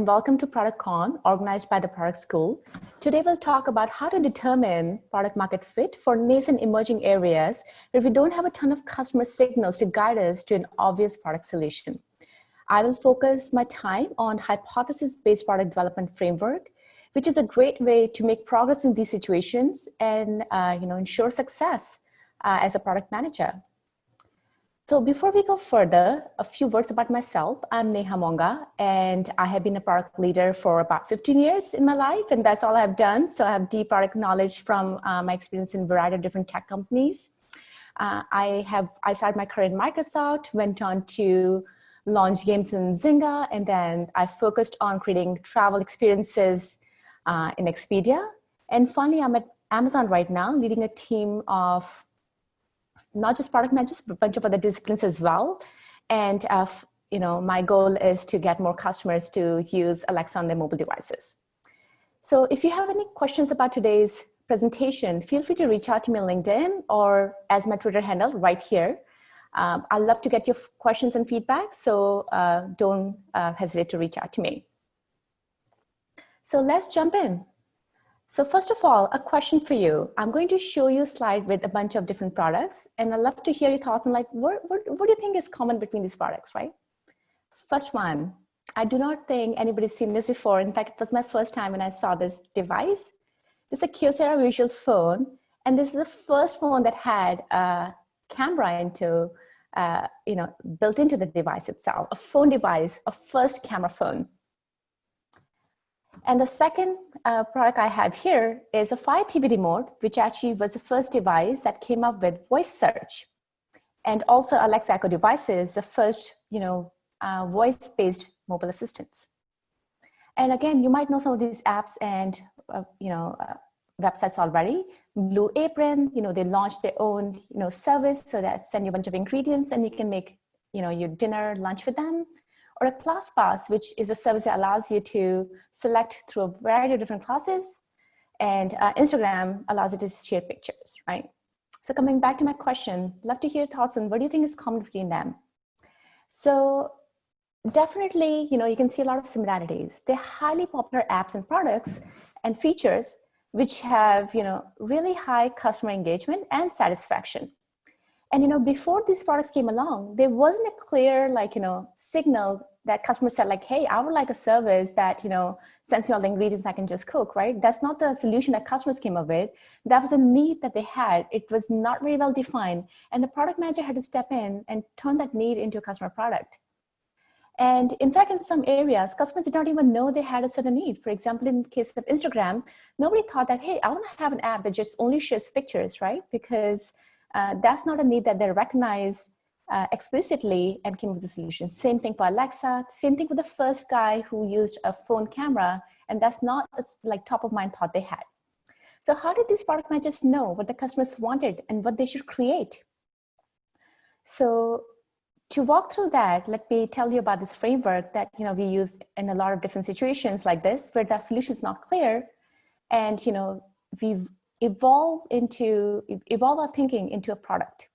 Welcome to ProductCon, organized by the Product School. Today we'll talk about how to determine product market fit for nascent emerging areas where we don't have a ton of customer signals to guide us to an obvious product solution. I will focus my time on hypothesis-based product development framework, which is a great way to make progress in these situations and ensure success as a product manager. So before we go further, a few words about myself. I'm Neha Monga, and I have been a product leader for about 15 years in my life, and that's all I've done. So I have deep product knowledge from my experience in a variety of different tech companies. I started my career in Microsoft, went on to launched games in Zynga, and then I focused on creating travel experiences in Expedia. And finally, I'm at Amazon right now, leading a team of not just product managers, but a bunch of other disciplines as well. And my goal is to get more customers to use Alexa on their mobile devices. So if you have any questions about today's presentation, feel free to reach out to me on LinkedIn or as my Twitter handle right here. I'd love to get your questions and feedback, so don't hesitate to reach out to me. So let's jump in. So first of all, a question for you. I'm going to show you a slide with a bunch of different products, and I'd love to hear your thoughts on like, what do you think is common between these products, right? First one, I do not think anybody's seen this before. In fact, it was my first time when I saw this device. This is a Kyocera visual phone, and this is the first phone that had a camera built into the device itself, a phone device, a first camera phone. And the second product I have here is a Fire TV remote, which actually was the first device that came up with voice search. And also Alexa Echo devices, the first, voice-based mobile assistants. And again, you might know some of these apps and, websites already. Blue Apron, they launched their own, service, so that send you a bunch of ingredients and you can make, your dinner, lunch with them. Or a ClassPass, which is a service that allows you to select through a variety of different classes. And Instagram allows you to share pictures, right? So coming back to my question, love to hear your thoughts on what do you think is common between them? So definitely, you can see a lot of similarities. They're highly popular apps and products and features which have, really high customer engagement and satisfaction. And, before these products came along, there wasn't a clear, signal that customers said like, hey, I would like a service that, sends me all the ingredients I can just cook, right? That's not the solution that customers came up with. That was a need that they had. It was not very well defined. And the product manager had to step in and turn that need into a customer product. And in fact, in some areas, customers did not even know they had a certain need. For example, in the case of Instagram, nobody thought that, hey, I want to have an app that just only shares pictures, right? Because that's not a need that they recognize explicitly and came up with the solution. Same thing for Alexa, same thing for the first guy who used a phone camera, and that's not like top of mind thought they had. So how did these product managers know what the customers wanted and what they should create? So to walk through that, let me tell you about this framework that we use in a lot of different situations like this, where the solution is not clear, and we've evolve our thinking into a product.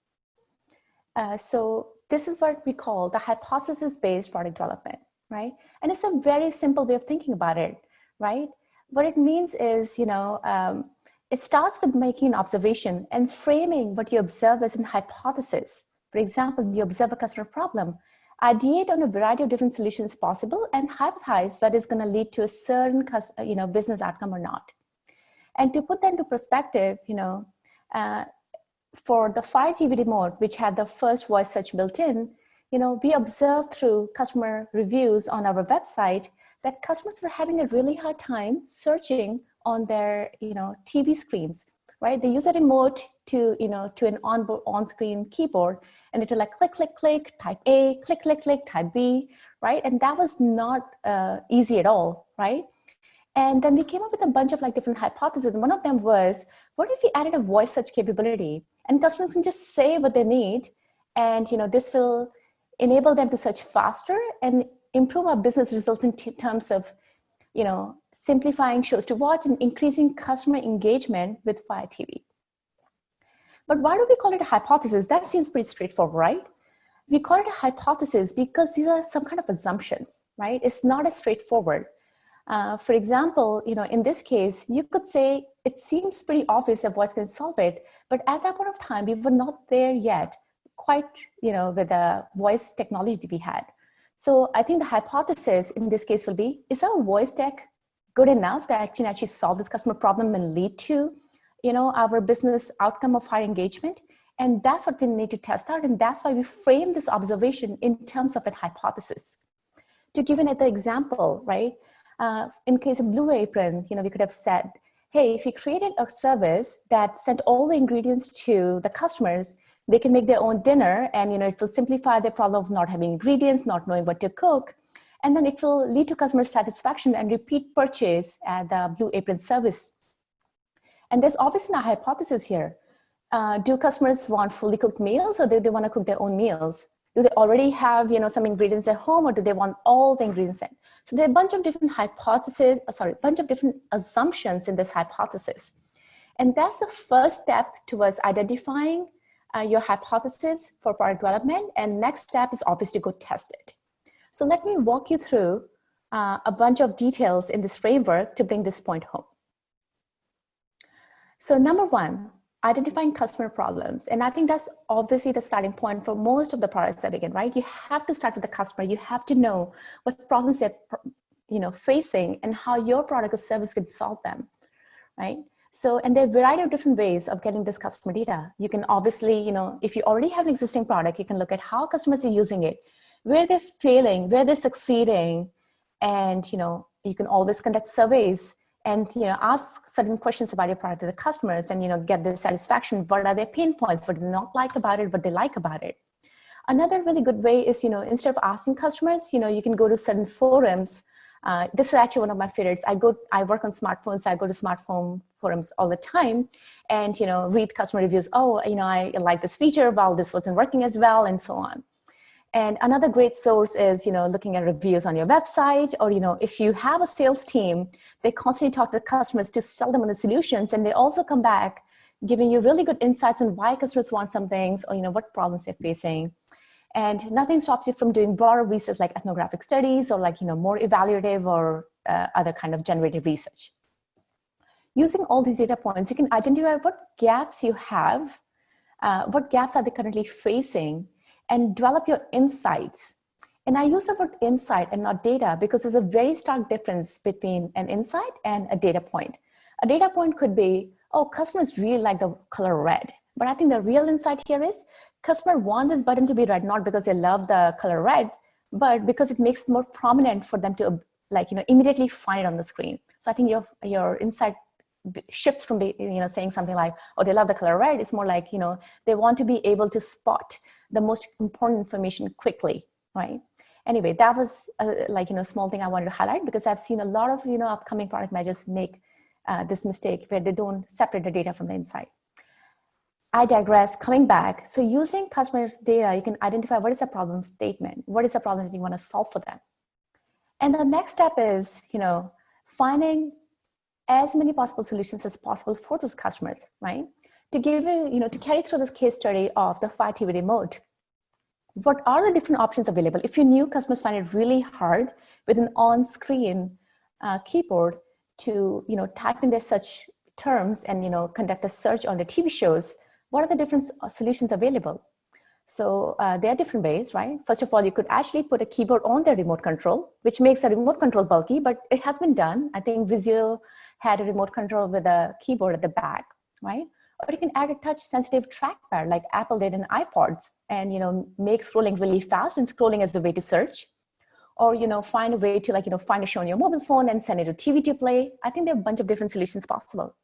So this is what we call the hypothesis-based product development, right? And it's a very simple way of thinking about it, right? What it means is, it starts with making an observation and framing what you observe as a hypothesis. For example, you observe a customer problem, ideate on a variety of different solutions possible, and hypothesize whether it's going to lead to a certain business outcome or not. And to put that into perspective, for the Fire TV remote, which had the first voice search built in, we observed through customer reviews on our website that customers were having a really hard time searching on their, TV screens, right? They use a remote to an on-screen keyboard, and it will like click, click, click, type A, click, click, click, type B, right? And that was not easy at all, right? And then we came up with a bunch of different hypotheses. And one of them was, what if we added a voice search capability and customers can just say what they need, and this will enable them to search faster and improve our business results in terms of simplifying shows to watch and increasing customer engagement with Fire TV. But why do we call it a hypothesis? That seems pretty straightforward, right? We call it a hypothesis because these are some kind of assumptions, right? It's not as straightforward. For example, in this case, you could say it seems pretty obvious that voice can solve it, but at that point of time, we were not there yet, quite, with the voice technology we had. So I think the hypothesis in this case will be, is our voice tech good enough that actually solve this customer problem and lead to, our business outcome of higher engagement? And that's what we need to test out. And that's why we frame this observation in terms of a hypothesis. To give another example, right? In case of Blue Apron, we could have said, hey, if you created a service that sent all the ingredients to the customers, They can make their own dinner, and it will simplify their problem of not having ingredients, not knowing what to cook. And then it will lead to customer satisfaction and repeat purchase at the Blue Apron service. And there's obviously a hypothesis here. Do customers want fully cooked meals, or do they want to cook their own meals? Do they already have some ingredients at home, or do they want all the ingredients in? So there are a bunch of different assumptions in this hypothesis. And that's the first step towards identifying your hypothesis for product development. And next step is obviously to go test it. So let me walk you through a bunch of details in this framework to bring this point home. So number one, identifying customer problems. And I think that's obviously the starting point for most of the products that begin, right? You have to start with the customer. You have to know what problems they're facing and how your product or service can solve them, right? So, and there are a variety of different ways of getting this customer data. You can obviously, if you already have an existing product, you can look at how customers are using it, where they're failing, where they're succeeding. And, you can always conduct surveys and, ask certain questions about your product to the customers and, get their satisfaction. What are their pain points? What do they not like about it? What they like about it? Another really good way is, instead of asking customers, you can go to certain forums. This is actually one of my favorites. I work on smartphones. So I go to smartphone forums all the time and, read customer reviews. Oh, I like this feature. Well, this wasn't working as well, and so on. And another great source is, looking at reviews on your website, or, if you have a sales team, they constantly talk to the customers to sell them on the solutions. And they also come back giving you really good insights on why customers want some things, or, what problems they're facing. And nothing stops you from doing broader research like ethnographic studies, or more evaluative or other kind of generative research. Using all these data points, you can identify what gaps you have, what gaps are they currently facing, and develop your insights. And I use the word insight and not data because there's a very stark difference between an insight and a data point. A data point could be, oh, customers really like the color red. But I think the real insight here is customer want this button to be red, not because they love the color red, but because it makes it more prominent for them to immediately find it on the screen. So I think your insight shifts from saying something like, oh, they love the color red. It's more like, they want to be able to spot the most important information quickly, right? Anyway, that was a small thing I wanted to highlight because I've seen a lot of upcoming product managers make this mistake where they don't separate the data from the insight. I digress. Coming back, so using customer data, you can identify what is the problem statement, what is the problem that you want to solve for them, and the next step is finding as many possible solutions as possible for those customers, right? To give you, to carry through this case study of the Fire TV remote, what are the different options available? If you knew customers find it really hard with an on-screen keyboard to, type in their search terms and, conduct a search on the TV shows, what are the different solutions available? So there are different ways, right? First of all, you could actually put a keyboard on the remote control, which makes the remote control bulky, but it has been done. I think Vizio had a remote control with a keyboard at the back, right? Or you can add a touch-sensitive trackpad like Apple did in iPods and, make scrolling really fast and scrolling as the way to search. Or, find a way to find a show on your mobile phone and send it to TV to play. I think there are a bunch of different solutions possible.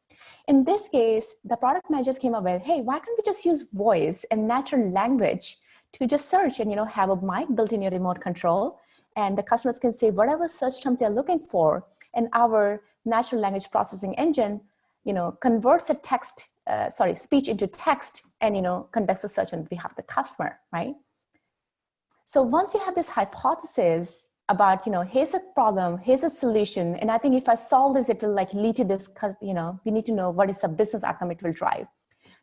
In this case, the product managers came up with, hey, why can't we just use voice and natural language to just search and, have a mic built in your remote control. And the customers can say whatever search terms they're looking for. And our natural language processing engine, converts a speech into text and, conducts a search on behalf of the customer, right? So once you have this hypothesis about, here's a problem, here's a solution, and I think if I solve this, it will lead to this, we need to know what is the business outcome it will drive.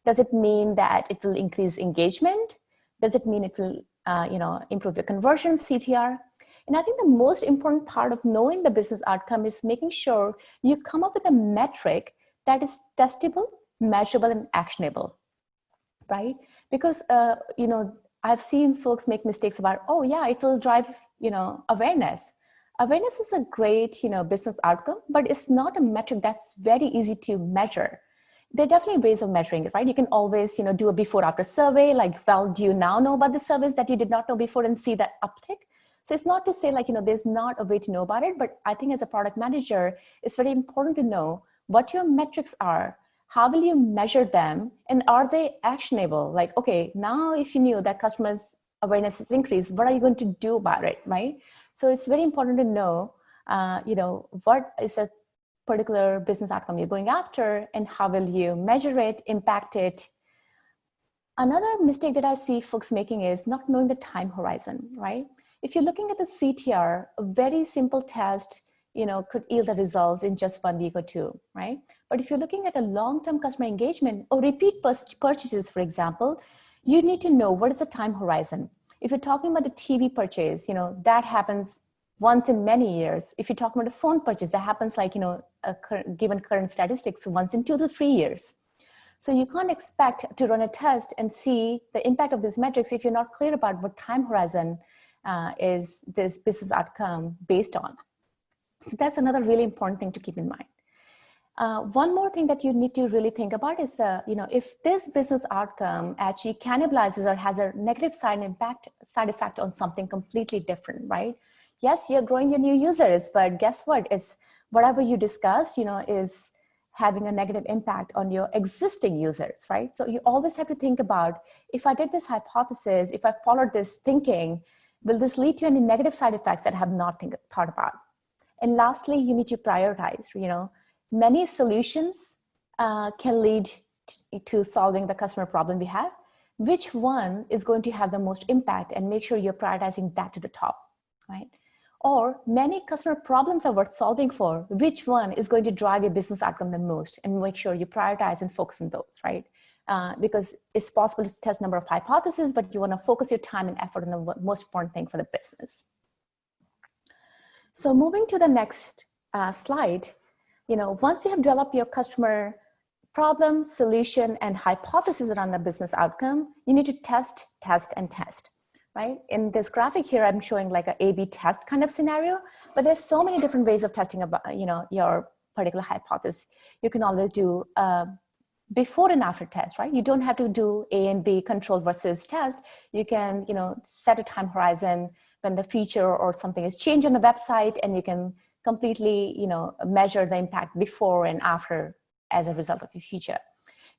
Does it mean that it will increase engagement? Does it mean it will, improve your conversion, CTR? And I think the most important part of knowing the business outcome is making sure you come up with a metric that is testable, measurable, and actionable, right? Because, I've seen folks make mistakes about, oh yeah, it will drive, awareness. Awareness is a great, business outcome, but it's not a metric that's very easy to measure. There are definitely ways of measuring it, right? You can always, do a before after survey, like, well, do you now know about the service that you did not know before and see that uptick? So it's not to say there's not a way to know about it, but I think as a product manager, it's very important to know what your metrics are, how will you measure them, and are they actionable? Like, okay, now if you knew that customers' awareness is increased, what are you going to do about it, right? So it's very important to know, what is a particular business outcome you're going after, and how will you measure it, impact it. Another mistake that I see folks making is not knowing the time horizon, right? If you're looking at the CTR, a very simple test, could yield the results in just 1 week or 2, right? But if you're looking at a long-term customer engagement or repeat purchases, for example, you need to know what is the time horizon. If you're talking about the TV purchase, that happens once in many years. If you're talking about a phone purchase, that happens like, given current statistics, once in 2 to 3 years. So you can't expect to run a test and see the impact of these metrics if you're not clear about what time horizon is this business outcome based on. So that's another really important thing to keep in mind. One more thing that you need to really think about is, if this business outcome actually cannibalizes or has a negative side effect on something completely different, right? Yes, you're growing your new users, but guess what? It's whatever you discussed, is having a negative impact on your existing users, right? So you always have to think about, if I did this hypothesis, if I followed this thinking, will this lead to any negative side effects that I have not thought about? And lastly, you need to prioritize. Many solutions can lead to solving the customer problem we have. Which one is going to have the most impact, and make sure you're prioritizing that to the top, right? Or many customer problems are worth solving for. Which one is going to drive your business outcome the most, and make sure you prioritize and focus on those, right? Because it's possible to test a number of hypotheses, but you want to focus your time and effort on the most important thing for the business. So moving to the next slide, once you have developed your customer problem, solution, and hypothesis around the business outcome, you need to test, and test, right? In this graphic here, I'm showing like a A/B test kind of scenario, but there's so many different ways of testing about, your particular hypothesis. You can always do before and after test, right? You don't have to do A and B, control versus test. You can, set a time horizon when the feature or something is changed on the website, and you can completely, measure the impact before and after as a result of your feature.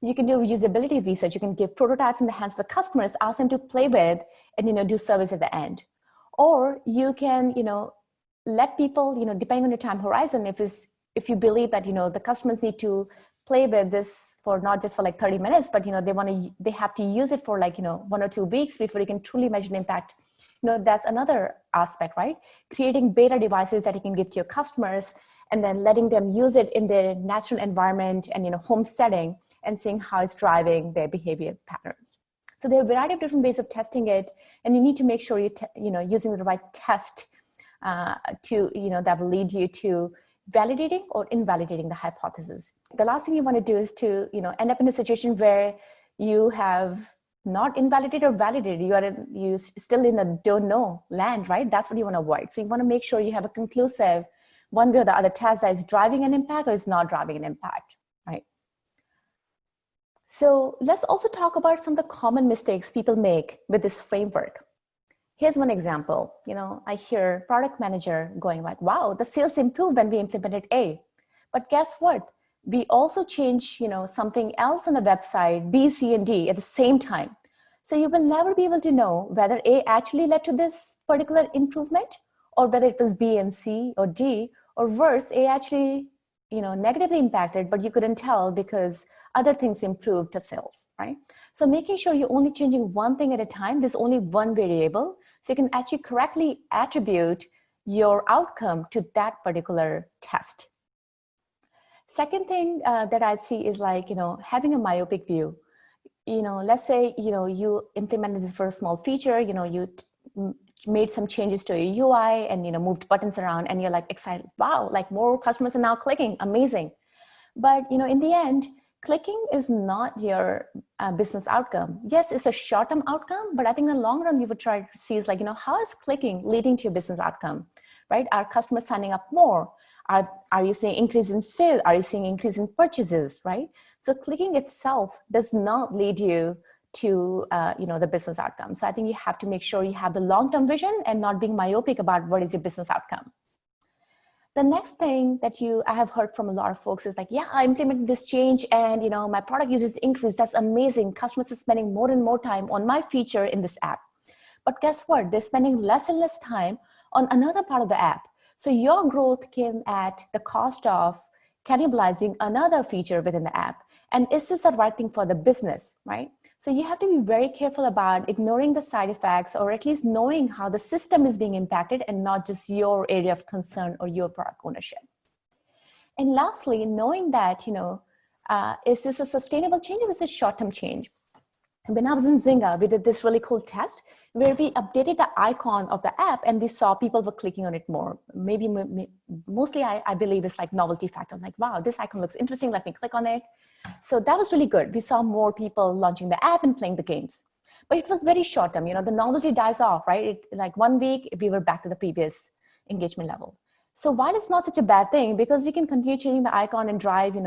You can do usability research. You can give prototypes in the hands of the customers, ask them to play with, and, do service at the end. Or you can, let people, depending on your time horizon, if you believe that, the customers need to play with this for not just for like 30 minutes, but, they have to use it for like, 1 or 2 weeks before you can truly measure the impact. That's another aspect, right? Creating beta devices that you can give to your customers, and then letting them use it in their natural environment and, home setting, and seeing how it's driving their behavior patterns. So there are a variety of different ways of testing it, and you need to make sure you're using the right test that will lead you to validating or invalidating the hypothesis. The last thing you want to do is to end up in a situation where you have not invalidated or validated. You still in the don't know land, right? That's what you want to avoid. So you want to make sure you have a conclusive one way or the other test that is driving an impact or is not driving an impact, right? So let's also talk about some of the common mistakes people make with this framework. Here's one example. I hear product manager going like, wow, the sales improved when we implemented A. But guess what? We also changed, something else on the website, B, C, and D at the same time. So you will never be able to know whether A actually led to this particular improvement, or whether it was B and C or D, or worse, A actually, negatively impacted, but you couldn't tell because other things improved the sales, right? So making sure you're only changing one thing at a time, there's only one variable, so you can actually correctly attribute your outcome to that particular test. Second thing that I see is like, having a myopic view. Let's say, you implemented this for a small feature, you made some changes to your UI and, moved buttons around, and you're like excited, wow, like more customers are now clicking, amazing. But, in the end, clicking is not your business outcome. Yes, it's a short-term outcome, but I think in the long run, you would try to see is like, how is clicking leading to your business outcome, right? Are customers signing up more? Are you seeing increase in sales? Are you seeing increase in purchases, right? So clicking itself does not lead you to the business outcome. So I think you have to make sure you have the long-term vision and not being myopic about what is your business outcome. The next thing that I have heard from a lot of folks is like, yeah, I implemented this change and my product usage increased. That's amazing. Customers are spending more and more time on my feature in this app. But guess what? They're spending less and less time on another part of the app. So your growth came at the cost of cannibalizing another feature within the app. And is this the right thing for the business, right? So you have to be very careful about ignoring the side effects, or at least knowing how the system is being impacted and not just your area of concern or your product ownership. And lastly, knowing that, is this a sustainable change or is this a short-term change? When I was in Zynga, we did this really cool test where we updated the icon of the app and we saw people were clicking on it more. Mostly I believe it's like novelty factor. I'm like, wow, this icon looks interesting. Let me click on it. So that was really good. We saw more people launching the app and playing the games. But it was very short term. The novelty dies off, right? Like 1 week, we were back to the previous engagement level. So while it's not such a bad thing, because we can continue changing the icon and drive,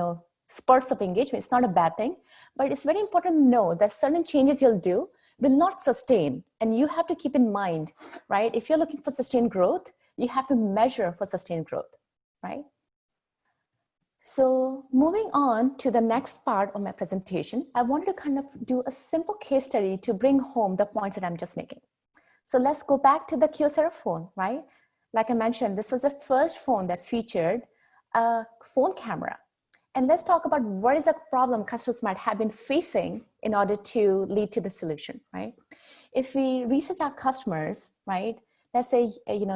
spurts of engagement, it's not a bad thing. But it's very important to know that certain changes you'll do will not sustain. And you have to keep in mind, right? If you're looking for sustained growth, you have to measure for sustained growth, right? So moving on to the next part of my presentation, I wanted to kind of do a simple case study to bring home the points that I'm just making. So let's go back to the Kyocera phone, right? Like I mentioned, this was the first phone that featured a phone camera. And let's talk about what is a problem customers might have been facing in order to lead to the solution, right? If we research our customers, right? Let's say,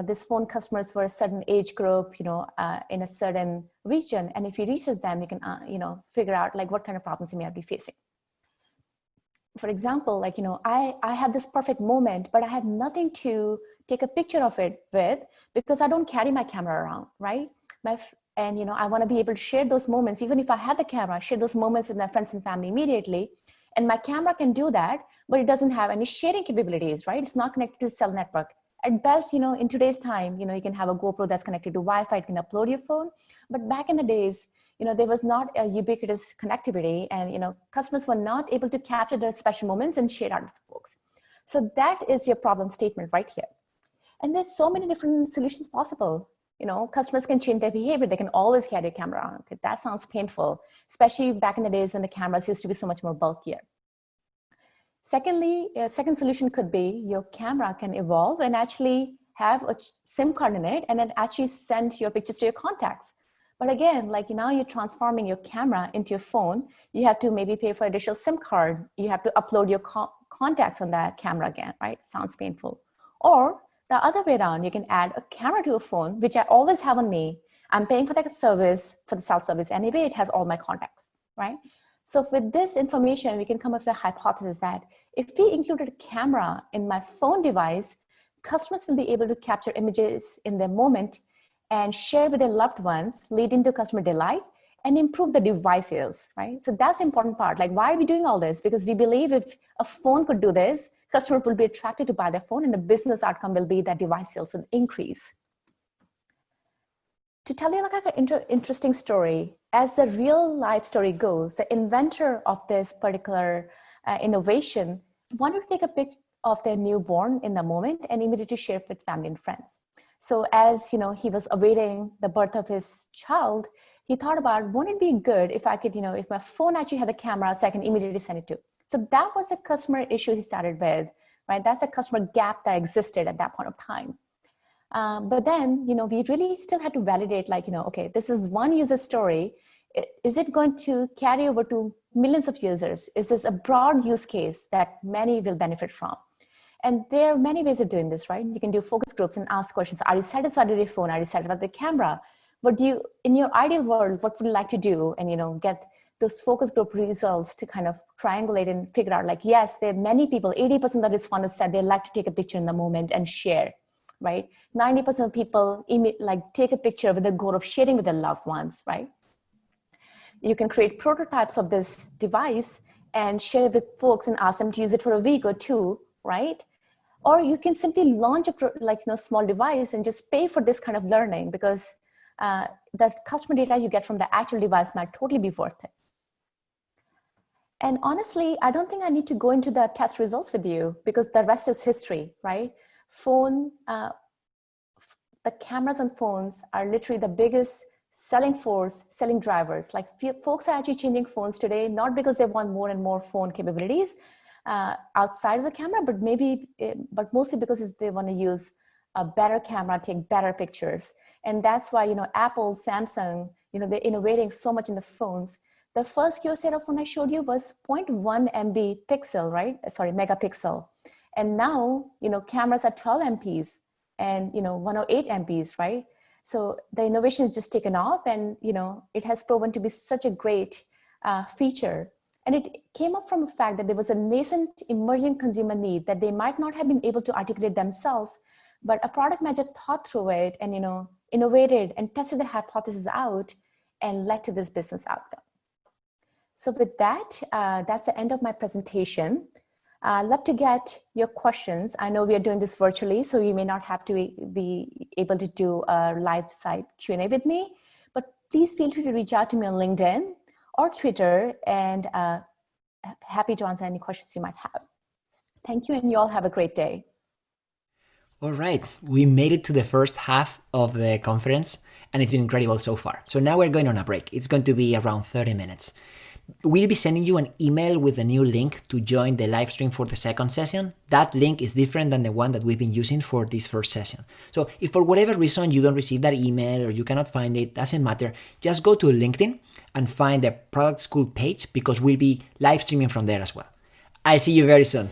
this phone customers for a certain age group, in a certain region. And if you research them, you can, figure out like what kind of problems you may be facing. For example, like, I have this perfect moment, but I have nothing to take a picture of it with because I don't carry my camera around, right? And I want to be able to share those moments, even if I have the camera, share those moments with my friends and family immediately. And my camera can do that, but it doesn't have any sharing capabilities, right? It's not connected to the cell network. At best, in today's time, you can have a GoPro that's connected to Wi-Fi, it can upload your phone. But back in the days, there was not a ubiquitous connectivity and, customers were not able to capture their special moments and share out with folks. So that is your problem statement right here. And there's so many different solutions possible. Customers can change their behavior. They can always carry a camera on. Okay, that sounds painful, especially back in the days when the cameras used to be so much more bulkier. Secondly, a second solution could be your camera can evolve and actually have a SIM card in it and then actually send your pictures to your contacts. But again, like now you're transforming your camera into your phone. You have to maybe pay for additional SIM card. You have to upload your contacts on that camera again, right? Sounds painful. Or the other way around, you can add a camera to a phone, which I always have on me. I'm paying for that service, for the self-service anyway, it has all my contacts, right? So with this information, we can come up with a hypothesis that if we included a camera in my phone device, customers will be able to capture images in their moment and share with their loved ones, leading to customer delight and improve the device sales, right? So that's the important part. Like, why are we doing all this? Because we believe if a phone could do this, customers will be attracted to buy their phone and the business outcome will be that device sales will increase. To tell you like an interesting story, as the real life story goes, the inventor of this particular innovation wanted to take a pic of their newborn in the moment and immediately share it with family and friends. So as he was awaiting the birth of his child, he thought about, wouldn't it be good if I could, if my phone actually had a camera so I can immediately send it to. So that was a customer issue he started with, right? That's a customer gap that existed at that point of time. But then, we really still had to validate like, okay, this is one user story. Is it going to carry over to millions of users? Is this a broad use case that many will benefit from? And there are many ways of doing this, right? You can do focus groups and ask questions. Are you satisfied with your phone? Are you satisfied with the camera? What do you, in your ideal world, what would you like to do? And, get those focus group results to kind of triangulate and figure out like, yes, there are many people, 80% of the respondents said they like to take a picture in the moment and share. Right? 90% of people take a picture with the goal of sharing with their loved ones, right? You can create prototypes of this device and share it with folks and ask them to use it for a week or two, right? Or you can simply launch a small device and just pay for this kind of learning because the customer data you get from the actual device might totally be worth it. And honestly, I don't think I need to go into the test results with you because the rest is history, right? Phone the cameras on phones are literally the biggest selling force, selling drivers. Like folks are actually changing phones today, not because they want more and more phone capabilities outside of the camera, but mostly because they want to use a better camera, take better pictures. And that's why, Apple, Samsung, they're innovating so much in the phones. The first Kyocera phone I showed you was 0.1 MB pixel, right? Sorry, megapixel. And now, cameras are 12 MPs and, 108 MPs, right? So the innovation has just taken off and, it has proven to be such a great feature. And it came up from the fact that there was a nascent emerging consumer need that they might not have been able to articulate themselves, but a product manager thought through it and, innovated and tested the hypothesis out and led to this business outcome. So with that, that's the end of my presentation. I'd love to get your questions. I know we are doing this virtually, so you may not have to be able to do a live site Q&A with me, but please feel free to reach out to me on LinkedIn or Twitter, and happy to answer any questions you might have. Thank you, and you all have a great day. All right, we made it to the first half of the conference, and it's been incredible so far. So now we're going on a break. It's going to be around 30 minutes. We'll be sending you an email with a new link to join the live stream for the second session. That link is different than the one that we've been using for this first session. So if for whatever reason you don't receive that email or you cannot find it, doesn't matter. Just go to LinkedIn and find the Product School page because we'll be live streaming from there as well. I'll see you very soon.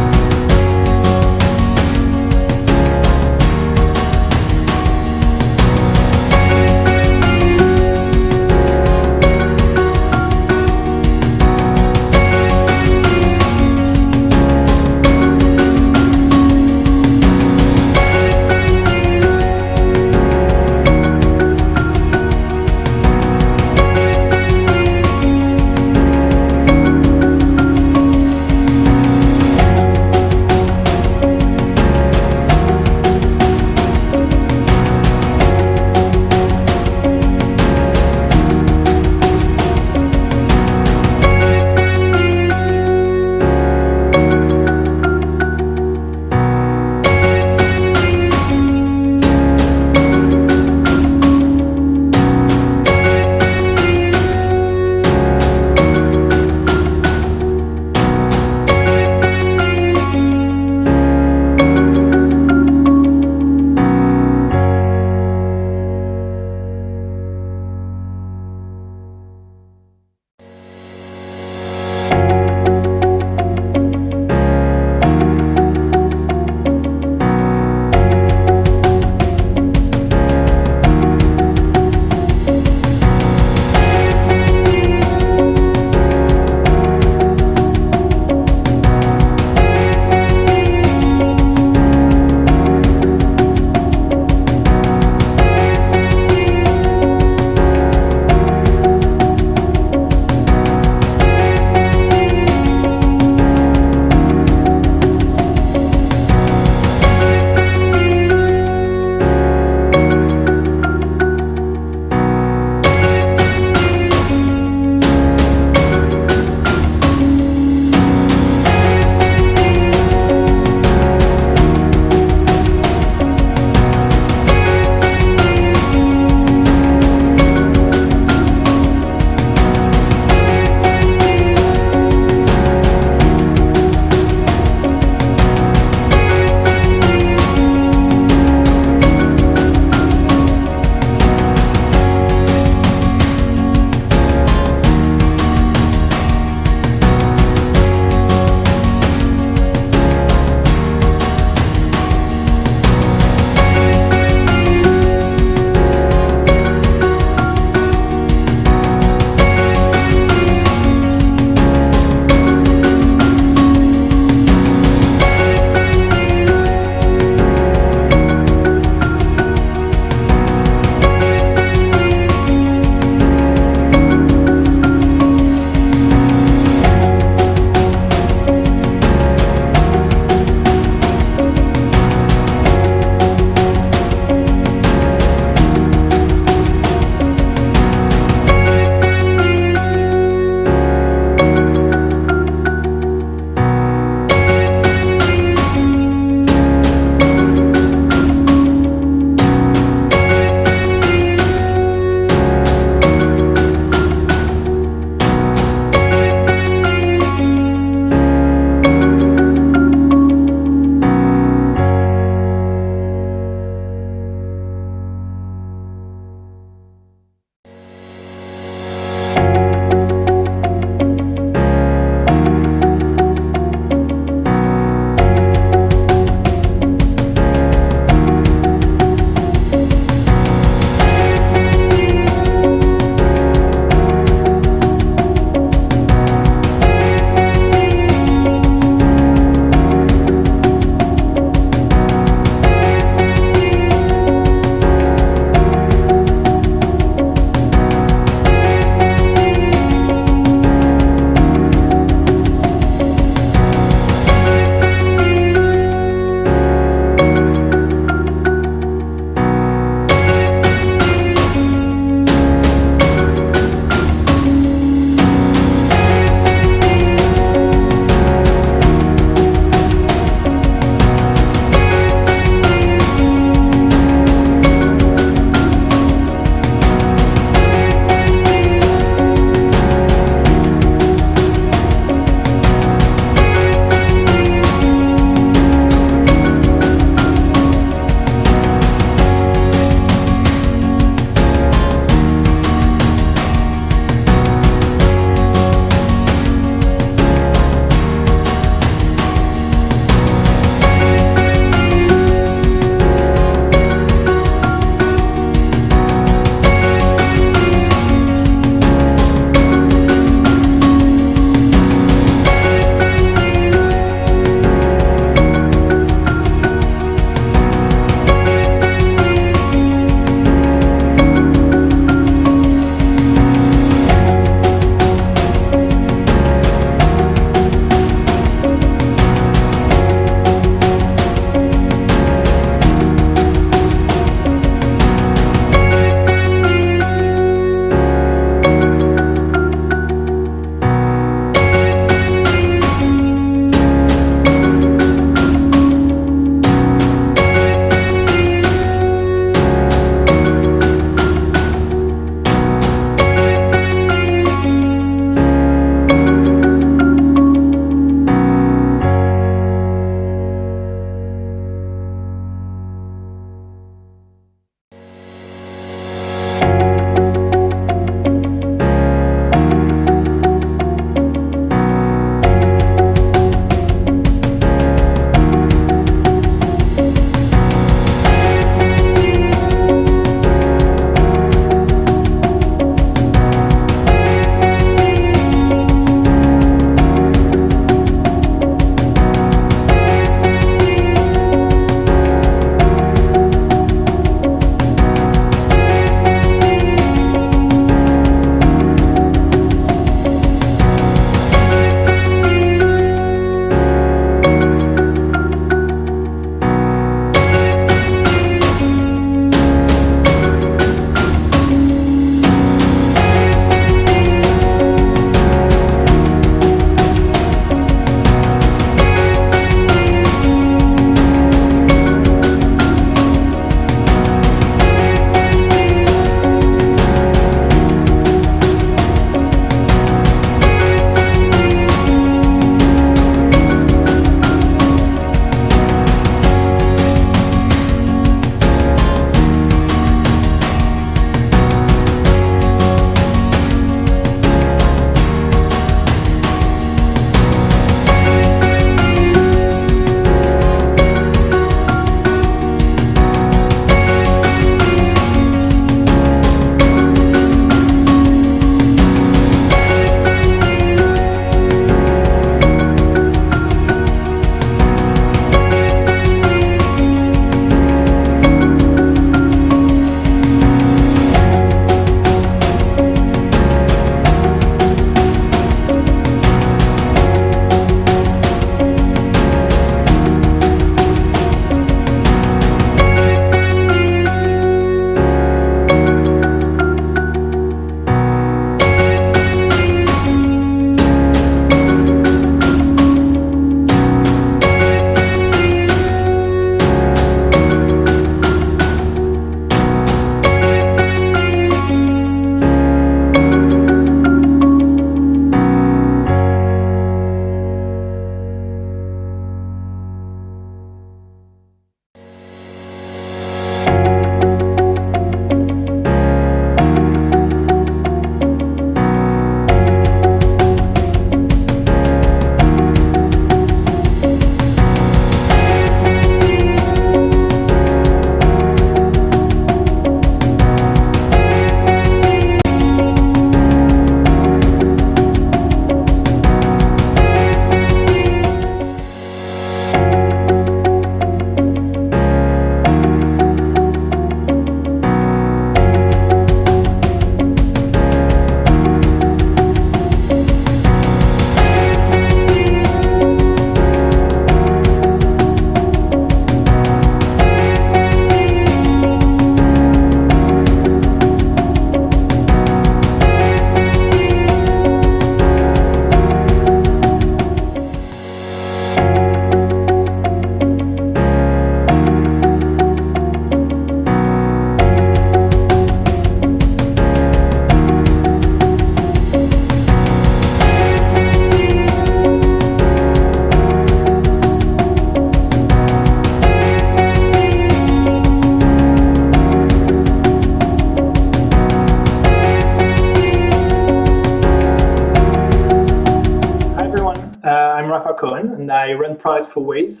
Rafa Cohen, and I run product for Waze.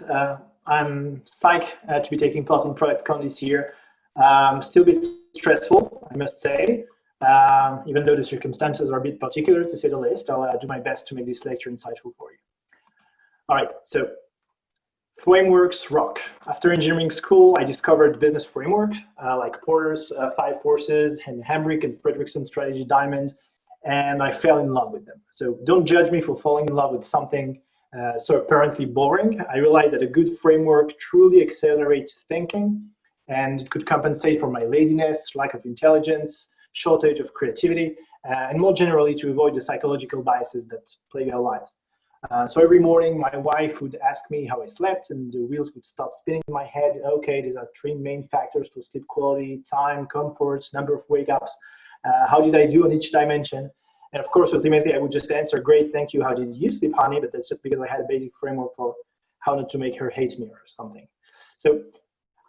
I'm psyched to be taking part in ProductCon this year. Still a bit stressful, I must say, even though the circumstances are a bit particular, to say the least. I'll do my best to make this lecture insightful for you. All right, so frameworks rock. After engineering school, I discovered business framework like Porter's 5 Forces and Hambrick and Fredrickson Strategy Diamond, and I fell in love with them. So don't judge me for falling in love with something so apparently boring. I realized that a good framework truly accelerates thinking, and it could compensate for my laziness, lack of intelligence, shortage of creativity, and more generally to avoid the psychological biases that plague our lives. So every morning, my wife would ask me how I slept, and the wheels would start spinning in my head. Okay, these are 3 main factors for sleep quality: time, comfort, number of wake-ups. How did I do on each dimension? And of course, ultimately, I would just answer, great, thank you. How did you sleep, honey? But that's just because I had a basic framework for how not to make her hate me or something. So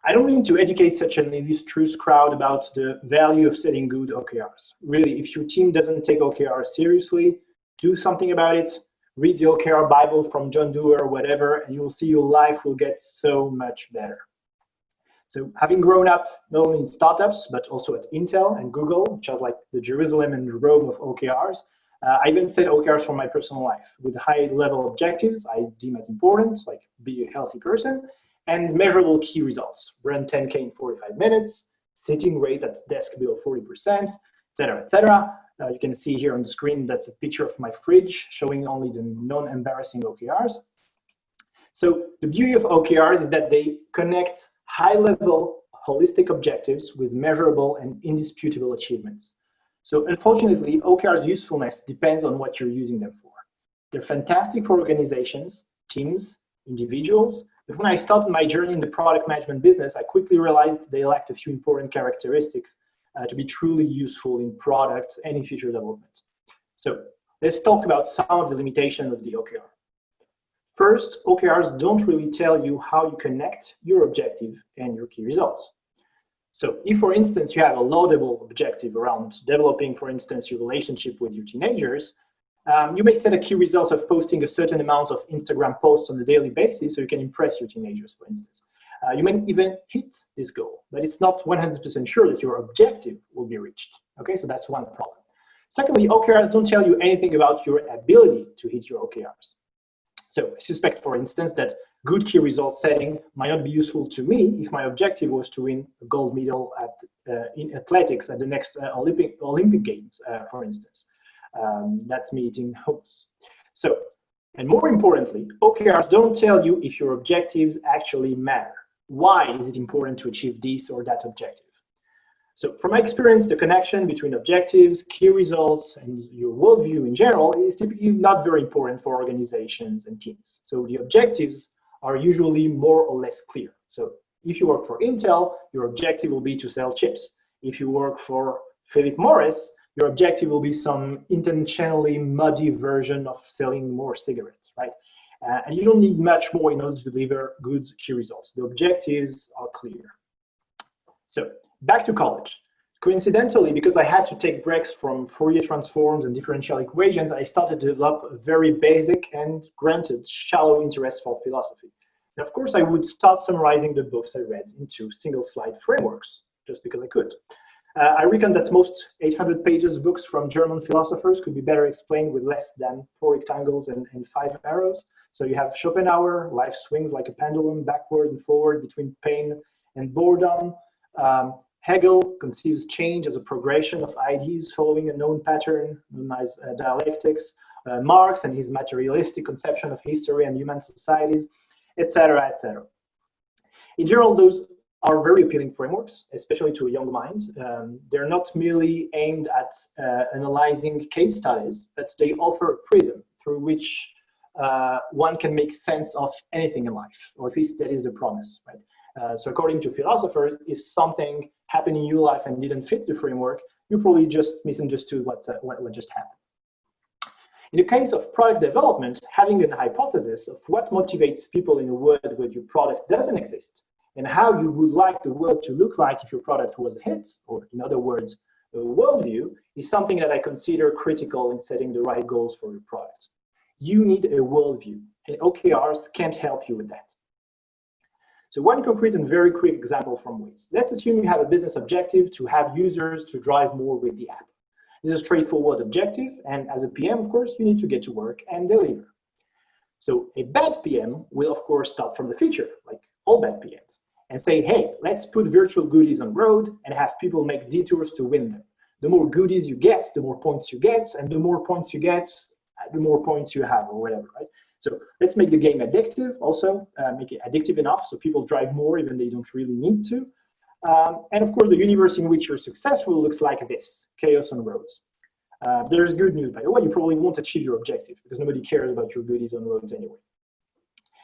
I don't mean to educate such an illustrious crowd about the value of setting good OKRs. Really, if your team doesn't take OKRs seriously, do something about it. Read the OKR Bible from John Doerr or whatever, and you'll see your life will get so much better. So having grown up not only in startups, but also at Intel and Google, which are like the Jerusalem and Rome of OKRs, I even set OKRs for my personal life with high-level objectives I deem as important, like be a healthy person, and measurable key results. Run 10K in 45 minutes, sitting rate at desk below 40%, etc., etc. You can see here on the screen, that's a picture of my fridge showing only the non-embarrassing OKRs. So the beauty of OKRs is that they connect high-level holistic objectives with measurable and indisputable achievements. So unfortunately, OKRs' usefulness depends on what you're using them for. They're fantastic for organizations, teams, individuals, but when I started my journey in the product management business, I quickly realized they lacked a few important characteristics to be truly useful in product and in future development. So let's talk about some of the limitations of the OKR. First, OKRs don't really tell you how you connect your objective and your key results. So if, for instance, you have a laudable objective around developing, for instance, your relationship with your teenagers, you may set a key result of posting a certain amount of Instagram posts on a daily basis so you can impress your teenagers, for instance. You may even hit this goal, but it's not 100% sure that your objective will be reached. Okay, so that's one problem. Secondly, OKRs don't tell you anything about your ability to hit your OKRs. So I suspect, for instance, that good key result setting might not be useful to me if my objective was to win a gold medal in athletics at the next Olympic Games, for instance. That's me eating hopes. So, and more importantly, OKRs don't tell you if your objectives actually matter. Why is it important to achieve this or that objective? So from my experience, the connection between objectives, key results, and your worldview in general is typically not very important for organizations and teams. So the objectives are usually more or less clear. So if you work for Intel, your objective will be to sell chips. If you work for Philip Morris, your objective will be some intentionally muddy version of selling more cigarettes, right? And you don't need much more in order to deliver good key results. The objectives are clear. So back to college. Coincidentally, because I had to take breaks from Fourier transforms and differential equations, I started to develop a very basic and granted shallow interest for philosophy. And of course, I would start summarizing the books I read into single slide frameworks, just because I could. I reckon that most 800 pages books from German philosophers could be better explained with less than 4 rectangles and 5 arrows. So you have Schopenhauer, life swings like a pendulum backward and forward between pain and boredom. Hegel conceives change as a progression of ideas following a known pattern known as dialectics. Marx and his materialistic conception of history and human societies, etc., etc. In general, those are very appealing frameworks, especially to a young mind. They're not merely aimed at analyzing case studies, but they offer a prism through which one can make sense of anything in life, or at least that is the promise, right? So according to philosophers, if something happened in your life and didn't fit the framework, you probably just misunderstood what just happened. In the case of product development, having a hypothesis of what motivates people in a world where your product doesn't exist, and how you would like the world to look like if your product was a hit, or in other words, a worldview, is something that I consider critical in setting the right goals for your product. You need a worldview. and OKRs can't help you with that. So one concrete and very quick example from Waze. Let's assume you have a business objective to have users to drive more with the app. This is a straightforward objective, and as a PM, of course, you need to get to work and deliver. So a bad PM will, of course, start from the feature, like all bad PMs, and say, hey, let's put virtual goodies on road and have people make detours to win them. The more goodies you get, the more points you get, and the more points you get, the more points you have, or whatever, right? So let's make the game addictive also, make it addictive enough so people drive more even they don't really need to. And of course, the universe in which you're successful looks like this, chaos on roads. There's good news, by the way, you probably won't achieve your objective because nobody cares about your goodies on roads anyway.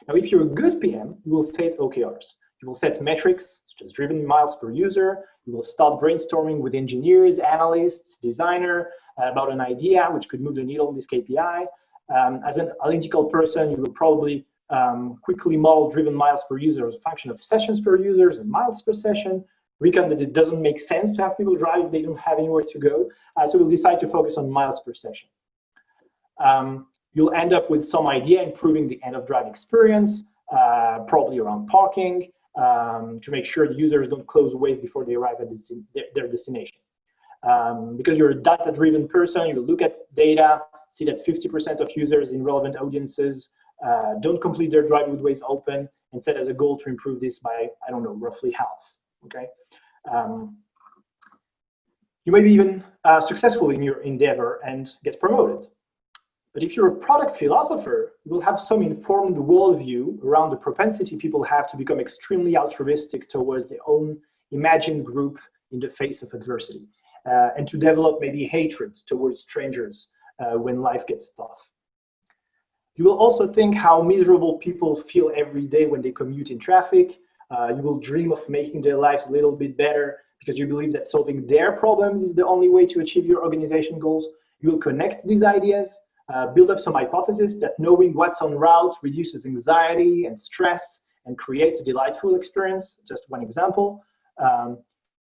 Now, if you're a good PM, you will set OKRs. You will set metrics, such as driven miles per user. You will start brainstorming with engineers, analysts, designer about an idea which could move the needle on this KPI. As an analytical person, you will probably quickly model driven miles per user as a function of sessions per user and miles per session. Reckon that it doesn't make sense to have people drive if they don't have anywhere to go. So we'll decide to focus on miles per session. You'll end up with some idea improving the end of drive experience, probably around parking, to make sure the users don't close Waze before they arrive at their destination. Because you're a data-driven person, you look at data, see that 50% of users in relevant audiences don't complete their drive with Waze open, and set as a goal to improve this by, I don't know, roughly half, okay? You may be even successful in your endeavor and get promoted. But if you're a product philosopher, you will have some informed worldview around the propensity people have to become extremely altruistic towards their own imagined group in the face of adversity, and to develop maybe hatred towards strangers when life gets tough. You will also think how miserable people feel every day when they commute in traffic. You will dream of making their lives a little bit better because you believe that solving their problems is the only way to achieve your organization goals. You will connect these ideas, build up some hypothesis that knowing what's en route reduces anxiety and stress and creates a delightful experience. Just one example.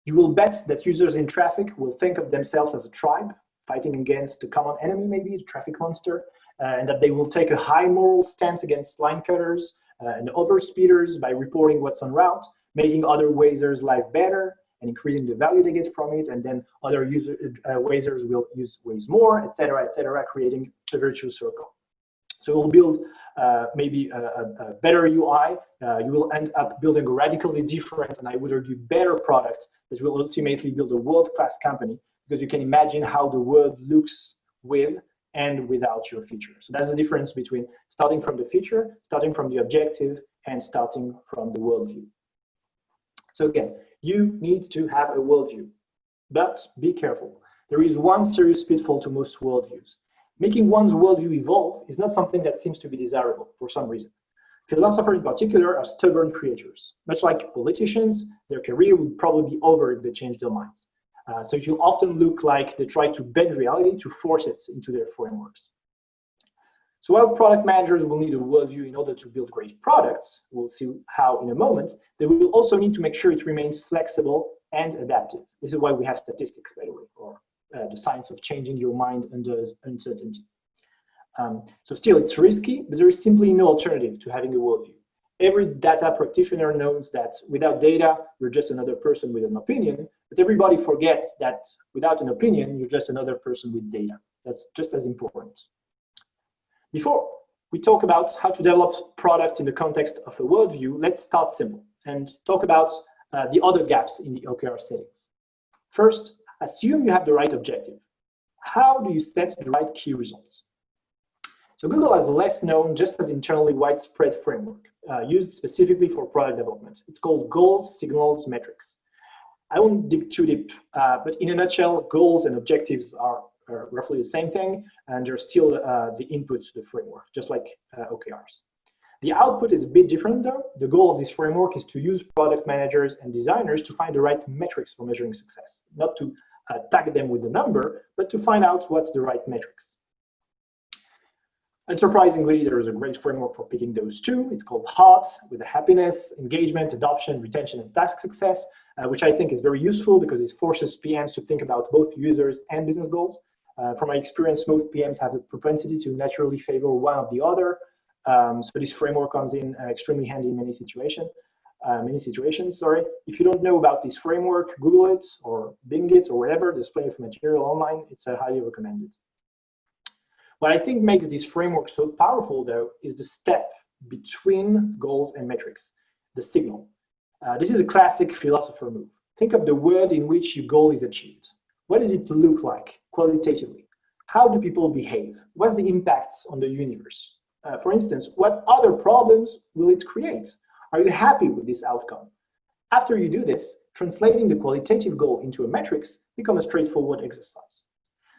You will bet that users in traffic will think of themselves as a tribe, fighting against a common enemy, maybe the traffic monster, and that they will take a high moral stance against line cutters and overspeeders by reporting what's en route, making other Wazers' life better and increasing the value they get from it, and then other Wazers will use Waze more, etc., creating a virtuous circle. So we'll build maybe a better UI. You will end up building a radically different, and I would argue better product that will ultimately build a world-class company, because you can imagine how the world looks with and without your feature. So that's the difference between starting from the feature, starting from the objective, and starting from the worldview. So again, you need to have a worldview, but be careful. There is one serious pitfall to most worldviews. Making one's worldview evolve is not something that seems to be desirable for some reason. Philosophers in particular are stubborn creatures. Much like politicians, their career would probably be over if they changed their minds. So it will often look like they try to bend reality to force it into their frameworks. So while product managers will need a worldview in order to build great products, we'll see how in a moment, they will also need to make sure it remains flexible and adaptive. This is why we have statistics, by the way, or the science of changing your mind under uncertainty. So still, it's risky, but there is simply no alternative to having a worldview. Every data practitioner knows that without data, you're just another person with an opinion, but everybody forgets that without an opinion, you're just another person with data. That's just as important. Before we talk about how to develop product in the context of a worldview, let's start simple and talk about the other gaps in the OKR settings. First, assume you have the right objective. How do you set the right key results? So Google has a less known, just as internally widespread framework used specifically for product development. It's called Goals, Signals, Metrics. I won't dig too deep, but in a nutshell, goals and objectives are roughly the same thing, and they're still the input to the framework, just like OKRs. The output is a bit different though. The goal of this framework is to use product managers and designers to find the right metrics for measuring success, not to tag them with a number, but to find out what's the right metrics. Unsurprisingly, there is a great framework for picking those two. It's called HEART, with the happiness, engagement, adoption, retention, and task success, which I think is very useful because it forces PMs to think about both users and business goals. From my experience, most PMs have the propensity to naturally favor one or the other. So this framework comes in extremely handy in many situations. If you don't know about this framework, Google it or Bing it or whatever. There's plenty of material online. It's highly recommended. What I think makes this framework so powerful, though, is the step between goals and metrics, the signal. This is a classic philosopher move. Think of the world in which your goal is achieved. What does it look like qualitatively? How do people behave? What's the impact on the universe? For instance, what other problems will it create? Are you happy with this outcome? After you do this, translating the qualitative goal into a metrics becomes a straightforward exercise.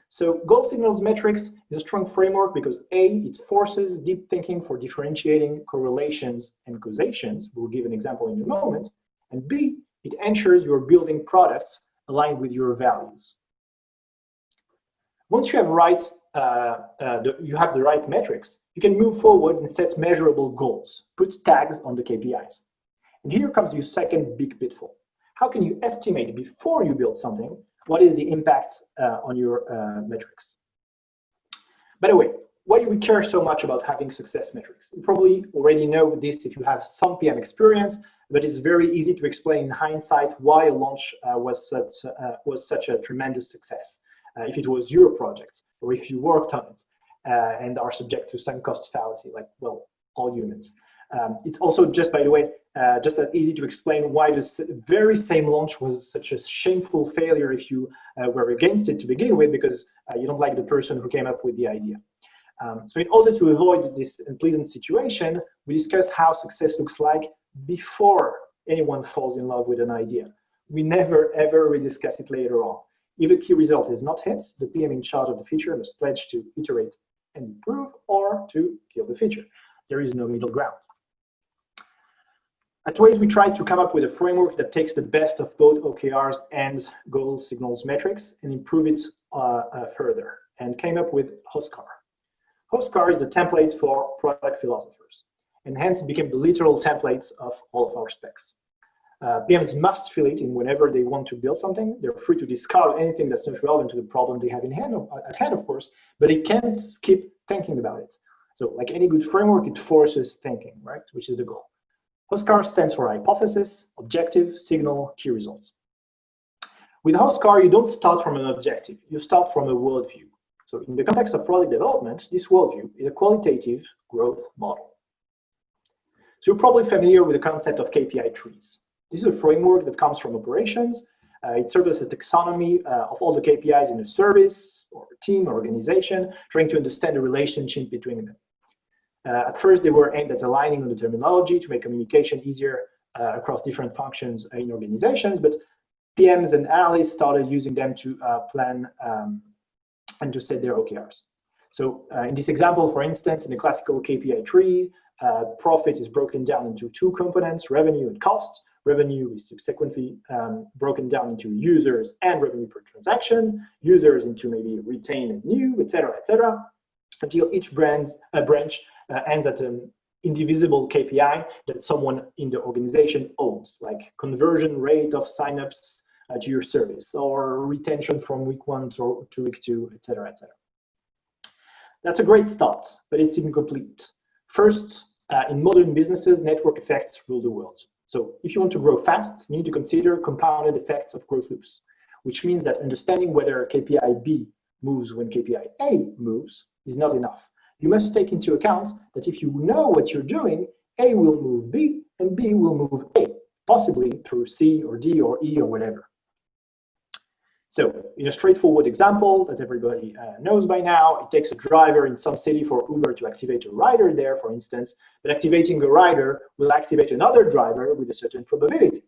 So goal signals metrics is a strong framework because A, it forces deep thinking for differentiating correlations and causations. We'll give an example in a moment. And B, it ensures you're building products aligned with your values. Once you have you have the right metrics, you can move forward and set measurable goals, put tags on the KPIs. And here comes your second big pitfall. How can you estimate before you build something what is the impact on your metrics? By the way, why do we care so much about having success metrics? You probably already know this if you have some PM experience, but it's very easy to explain in hindsight why a launch was such a tremendous success. If it was your project or if you worked on it and are subject to sunk cost fallacy, like, well, all humans. It's also just, by the way, just as easy to explain why this very same launch was such a shameful failure if you were against it to begin with, because you don't like the person who came up with the idea. So in order to avoid this unpleasant situation, we discuss how success looks like before anyone falls in love with an idea. We never, ever rediscuss it later on. If a key result is not hit, the PM in charge of the feature must pledge to iterate and improve or to kill the feature. There is no middle ground. At Waze, we tried to come up with a framework that takes the best of both OKRs and goal signals metrics and improve it further, and came up with HOSCAR. HOSCAR is the template for product philosophers, and hence it became the literal template of all of our specs. PMs must fill it in whenever they want to build something. They're free to discard anything that's not relevant to the problem they have at hand, of course, but they can't skip thinking about it. So like any good framework, it forces thinking, right, which is the goal. HOSCAR stands for hypothesis, objective, signal, key results. With HOSCAR, you don't start from an objective, you start from a worldview. So in the context of product development, this worldview is a qualitative growth model. So you're probably familiar with the concept of KPI trees. This is a framework that comes from operations. It serves as a taxonomy of all the KPIs in a service or a team or organization, trying to understand the relationship between them. At first, they were aimed at aligning on the terminology to make communication easier across different functions in organizations, but PMs and analysts started using them to plan and to set their OKRs. So in this example, for instance, in the classical KPI tree, profit is broken down into two components, revenue and cost. Revenue is subsequently broken down into users and revenue per transaction, users into maybe retain and new, etc., until each branch ends at an indivisible KPI that someone in the organization owns, like conversion rate of signups to your service, or retention from week 1 to week 2, etc., That's a great start, but it's incomplete. First, in modern businesses, network effects rule the world. So if you want to grow fast, you need to consider compounded effects of growth loops, which means that understanding whether KPI B moves when KPI A moves is not enough. You must take into account that if you know what you're doing, A will move B and B will move A, possibly through C or D or E or whatever. So in a straightforward example that everybody knows by now, it takes a driver in some city for Uber to activate a rider there, for instance, but activating a rider will activate another driver with a certain probability.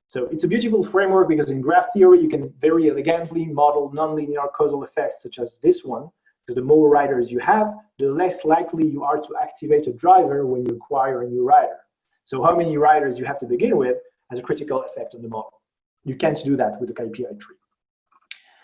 So it's a beautiful framework because in graph theory, you can very elegantly model nonlinear causal effects such as this one. So the more riders you have, the less likely you are to activate a driver when you acquire a new rider. So how many riders you have to begin with has a critical effect on the model. You can't do that with a KPI tree.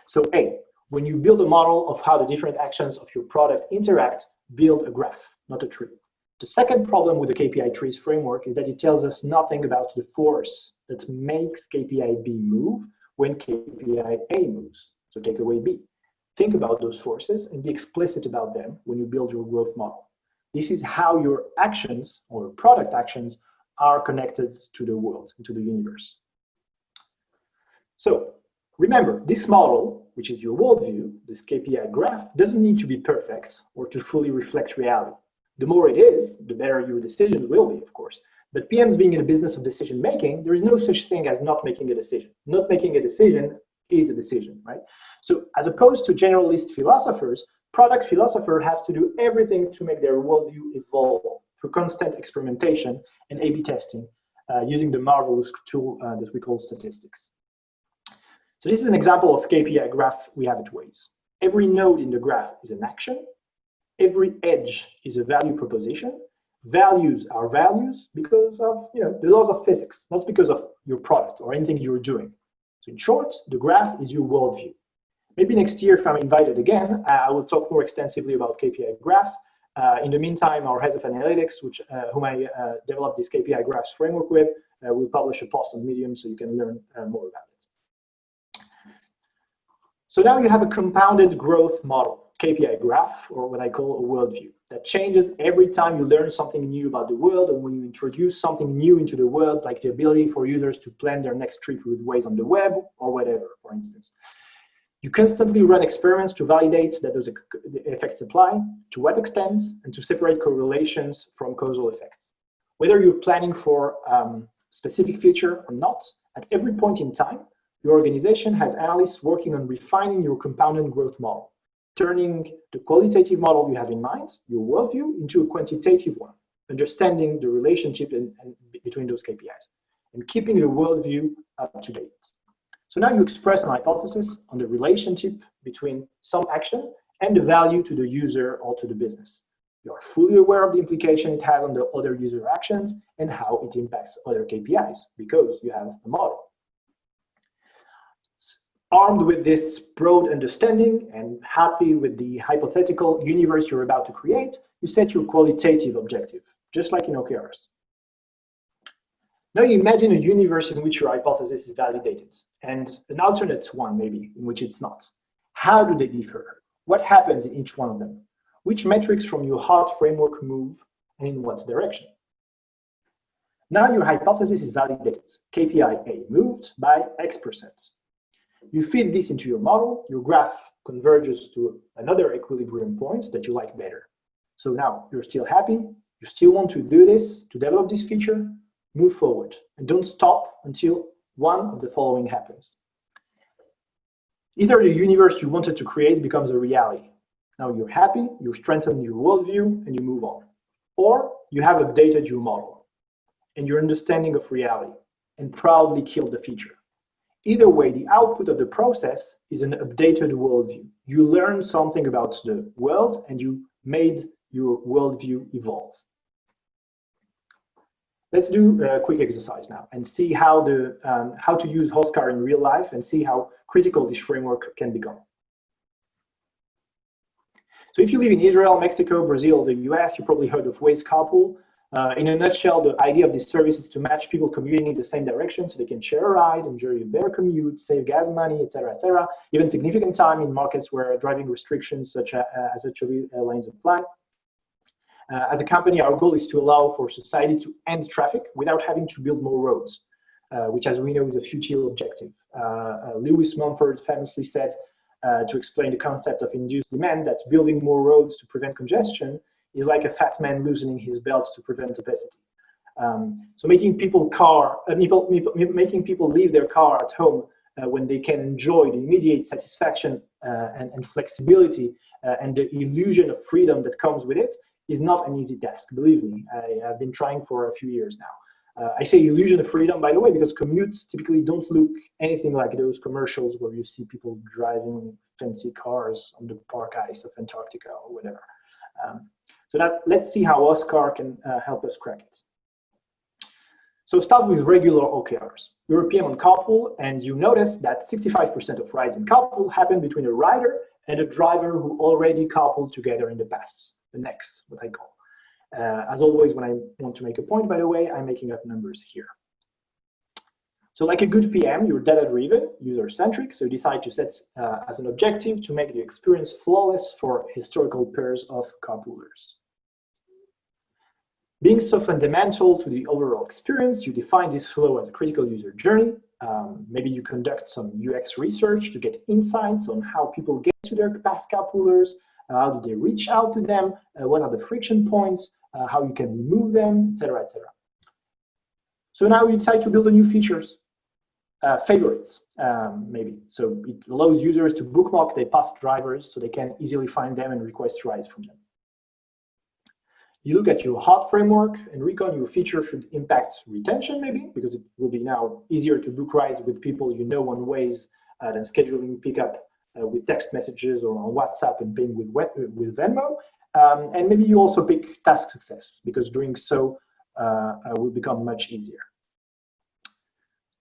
So A, when you build a model of how the different actions of your product interact, build a graph, not a tree. The second problem with the KPI trees framework is that it tells us nothing about the force that makes KPI B move when KPI A moves. So take away B. Think about those forces and be explicit about them when you build your growth model. This is how your actions or product actions are connected to the world, to the universe. So remember, this model, which is your worldview, this KPI graph, doesn't need to be perfect or to fully reflect reality. The more it is, the better your decisions will be, of course. But PMs being in the business of decision making, there is no such thing as not making a decision. Not making a decision is a decision, right? So as opposed to generalist philosophers, product philosophers have to do everything to make their worldview evolve through constant experimentation and A/B testing using the marvelous tool that we call statistics. So this is an example of KPI graph we have at Waze. Every node in the graph is an action. Every edge is a value proposition. Values are values because of the laws of physics, not because of your product or anything you're doing. So in short, the graph is your worldview. Maybe next year, if I'm invited again, I will talk more extensively about KPI graphs. In the meantime, our head of analytics, whom I developed this KPI graphs framework with, will publish a post on Medium so you can learn more about it. So now you have a compounded growth model, KPI graph, or what I call a worldview, that changes every time you learn something new about the world, and when you introduce something new into the world, like the ability for users to plan their next trip with Waze on the web or whatever, for instance. You constantly run experiments to validate that those effects apply, to what extent, and to separate correlations from causal effects. Whether you're planning for a specific feature or not, at every point in time, your organization has analysts working on refining your compounded growth model, turning the qualitative model you have in mind, your worldview, into a quantitative one, understanding the relationship between those KPIs, and keeping your worldview up to date. So now you express an hypothesis on the relationship between some action and the value to the user or to the business. You are fully aware of the implication it has on the other user actions and how it impacts other KPIs because you have a model. Armed with this broad understanding and happy with the hypothetical universe you're about to create, you set your qualitative objective, just like in OKRs. Now you imagine a universe in which your hypothesis is validated, and an alternate one maybe in which it's not. How do they differ? What happens in each one of them? Which metrics from your hard framework move and in what direction? Now your hypothesis is validated. KPI A moved by X%. You feed this into your model, your graph converges to another equilibrium point that you like better. So now you're still happy, you still want to do this, to develop this feature, move forward and don't stop until one of the following happens. Either the universe you wanted to create becomes a reality. Now you're happy, you strengthen your worldview, and you move on. Or you have updated your model and your understanding of reality and proudly killed the feature. Either way, the output of the process is an updated worldview. You learned something about the world and you made your worldview evolve. Let's do a quick exercise now and see how to use Oscar in real life and see how critical this framework can become. So if you live in Israel, Mexico, Brazil, or the US, you probably heard of Waze Carpool. In a nutshell, the idea of this service is to match people commuting in the same direction so they can share a ride, enjoy a better commute, save gas money, etc., even significant time in markets where driving restrictions such as HOV lanes apply. As a company, our goal is to allow for society to end traffic without having to build more roads, which, as we know, is a futile objective. Lewis Mumford famously said to explain the concept of induced demand that building more roads to prevent congestion is like a fat man loosening his belt to prevent obesity. So making people leave their car at home when they can enjoy the immediate satisfaction and flexibility and the illusion of freedom that comes with it is not an easy task, believe me. I have been trying for a few years now. I say illusion of freedom, by the way, because commutes typically don't look anything like those commercials where you see people driving fancy cars on the park ice of Antarctica or whatever. Let's see how Oscar can help us crack it. So start with regular OKRs. You're a PM on Carpool, and you notice that 65% of rides in Carpool happen between a rider and a driver who already carpooled together in the past. The next, what I call. As always, when I want to make a point, by the way, I'm making up numbers here. So like a good PM, you're data-driven, user-centric, so you decide to set as an objective to make the experience flawless for historical pairs of carpoolers. Being so fundamental to the overall experience, you define this flow as a critical user journey. Maybe you conduct some UX research to get insights on how people get to their past carpoolers, how do they reach out to them, what are the friction points, how you can remove them, etc., etc. So now you decide to build a new features, favorites, maybe. So it allows users to bookmark their past drivers so they can easily find them and request rides from them. You look at your hot framework and recon your feature should impact retention, maybe, because it will be now easier to book rides with people you know on Waze than scheduling pickup with text messages or on WhatsApp and paying with Venmo. And maybe you also pick task success, because doing so will become much easier.